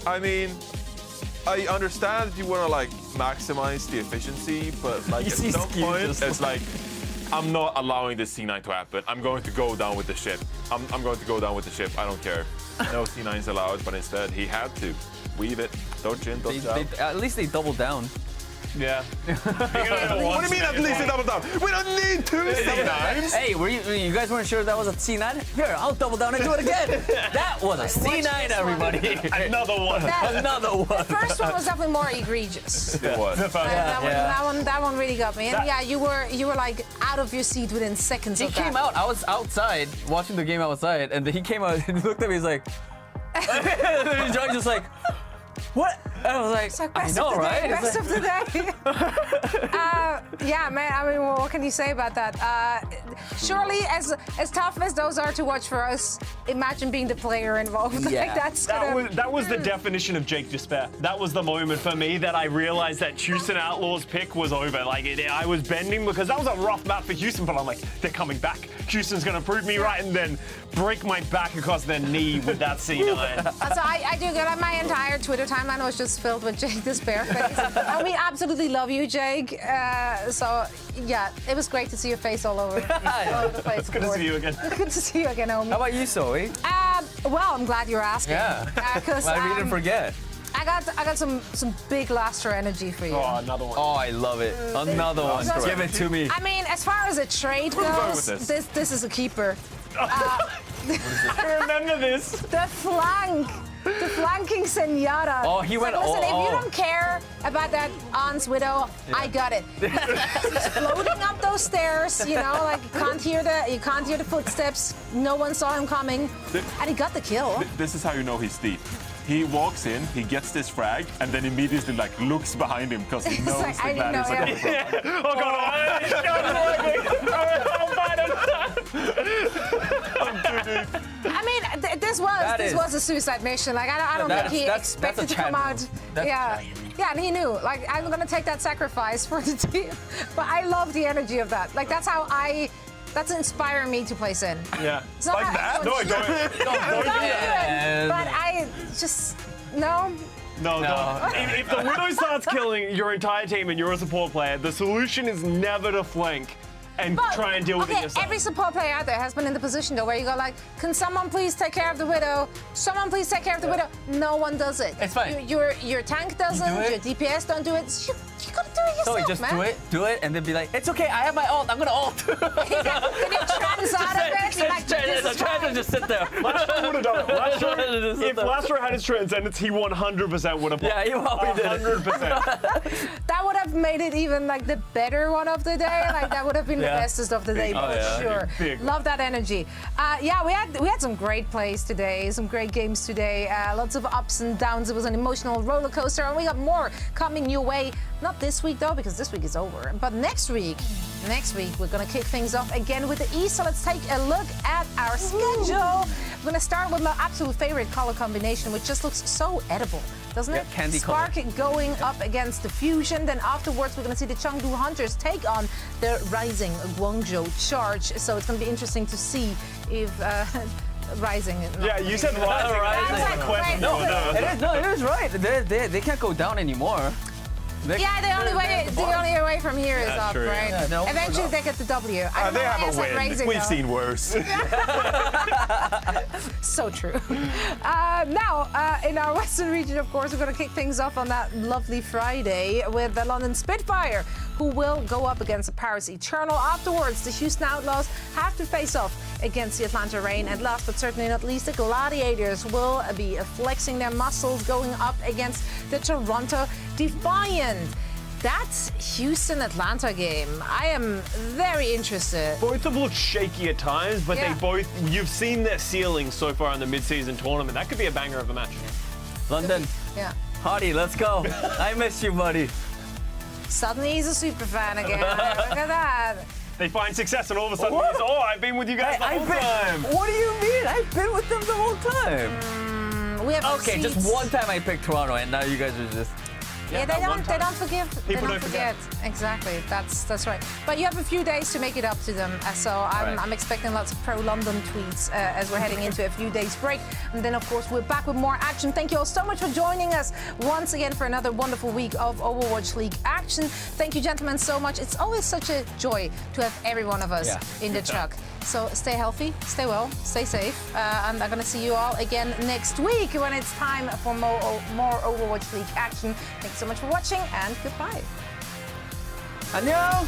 I mean, I understand that you want to like maximize the efficiency, but like at some point, it's like, I'm not allowing this C9 to happen. I'm going to go down with the ship. I'm going to go down with the ship. I don't care. No C9s allowed, but instead he had to weave it. Dodge in, dodge out. At least they doubled down. Yeah. What do you mean at least they doubled down? We don't need two C9s. Hey, you guys weren't sure that was a C9? Here, I'll double down and do it again. That was a C9, everybody. Another one. Another one. The first one was definitely more egregious. It was. That one really got me. And yeah, you were like out of your seat within seconds He of that. came out. I was outside watching the game outside, and then he came out and he looked at me. He's like, and Johnny just like, what? And I was like, I know, right? Rest of the day. Yeah, man. I mean, what can you say about that? Surely, as tough as those are to watch for us, imagine being the player involved. Yeah. Like, that was the definition of Jake despair. That was the moment for me that I realized that Houston Outlaws pick was over. Like, I was bending because that was a rough map for Houston, but I'm like, they're coming back. Houston's going to prove me right and then break my back across their knee with that C9. So I do get my entire Twitter timeline was just filled with Jake despair face. And we absolutely love you, Jake. So yeah, it was great to see your face all over the place. It's good to see you again. Good to see you again, homie. How about you, Zoe? Well, I'm glad you're asking. Yeah. Glad we didn't forget. I got some big Lastra energy for you. Oh, another one. Oh, I love it. Another one. Give it to me. I mean, as far as a trade goes, this is a keeper. I remember this. The flanking Senora. Oh, he went. Listen, if you don't care about that On's widow, I got it. He's floating up those stairs, you know, like you can't hear the footsteps. No one saw him coming, and he got the kill. This is how you know he's deep. He walks in, he gets this frag, and then immediately like looks behind him because he knows like, the Gladiators are coming from. Oh god! I mean, this was a suicide mission. Like I don't think he expected to come out. Yeah, and he knew. Like I'm gonna take that sacrifice for the team. But I love the energy of that. Like that's inspiring me to play Sin. Yeah. Like that? No, don't do it. But I just no. No. If the Widow starts killing your entire team and you're a support player, the solution is never to flank and try and deal with it yourself. Every support player out there has been in the position though where you go like, can someone please take care of the Widow? Someone please take care of the Widow. No one does it. It's fine. Your tank doesn't. Your DPS don't do it. You gotta do it yourself, so just man. do it, and then be like, it's okay. I have my ult. I'm gonna ult. Then you trans out of it. You're like, this is trying to just sit there. Lastra would have done it. If Lastra had his transcendence, he 100% would have. Yeah, he probably did. 100%. That would have made it even like the better one of the day. Like that would have been the bestest of the day for sure. Love that energy. Yeah, we had some great plays today, some great games today. Lots of ups and downs. It was an emotional roller coaster, and we got more coming your way. Not this week though, because this week is over. But next week we're gonna kick things off again with the East. So let's take a look at our schedule. We're gonna start with my absolute favorite color combination, which just looks so edible, doesn't it? Candy Spark color. going up against the Fusion. Then afterwards, we're gonna see the Chengdu Hunters take on the rising Guangzhou Charge. So it's gonna be interesting to see if Rising. Yeah, you said Rising. No, it is right. They can't go down anymore. Yeah, the only way from here is up, true. right? Yeah, no, Eventually they get the W. I don't They know why I have a said win. Rising, We've though. seen worse. So true. Now, in our Western region, of course, we're going to kick things off on that lovely Friday with the London Spitfire, who will go up against the Paris Eternal. Afterwards, the Houston Outlaws have to face off against the Atlanta Reign. And last but certainly not least, the Gladiators will be flexing their muscles going up against the Toronto Defiant. That Houston-Atlanta game, I am very interested. Both have looked shaky at times, but Yeah. they both, you've seen their ceiling so far in the mid-season tournament. That could be a banger of a match. London. Yeah. Hardy, let's go. I miss you, buddy. Suddenly he's a super fan again. Look at that. They find success and all of a sudden he's, I've been with you guys the whole time. What do you mean? I've been with them the whole time. We have Okay, seats. just one time I picked Toronto, and now you guys are just. Yeah, they don't forgive. People they don't forget. Exactly. That's right. But you have a few days to make it up to them. So I'm expecting lots of pro-London tweets as we're heading into a few days break. And then, of course, we're back with more action. Thank you all so much for joining us once again for another wonderful week of Overwatch League action. Thank you, gentlemen, so much. It's always such a joy to have every one of us in the truck. So stay healthy, stay well, stay safe. And I'm going to see you all again next week when it's time for more Overwatch League action. Thanks so much for watching and goodbye. 안녕.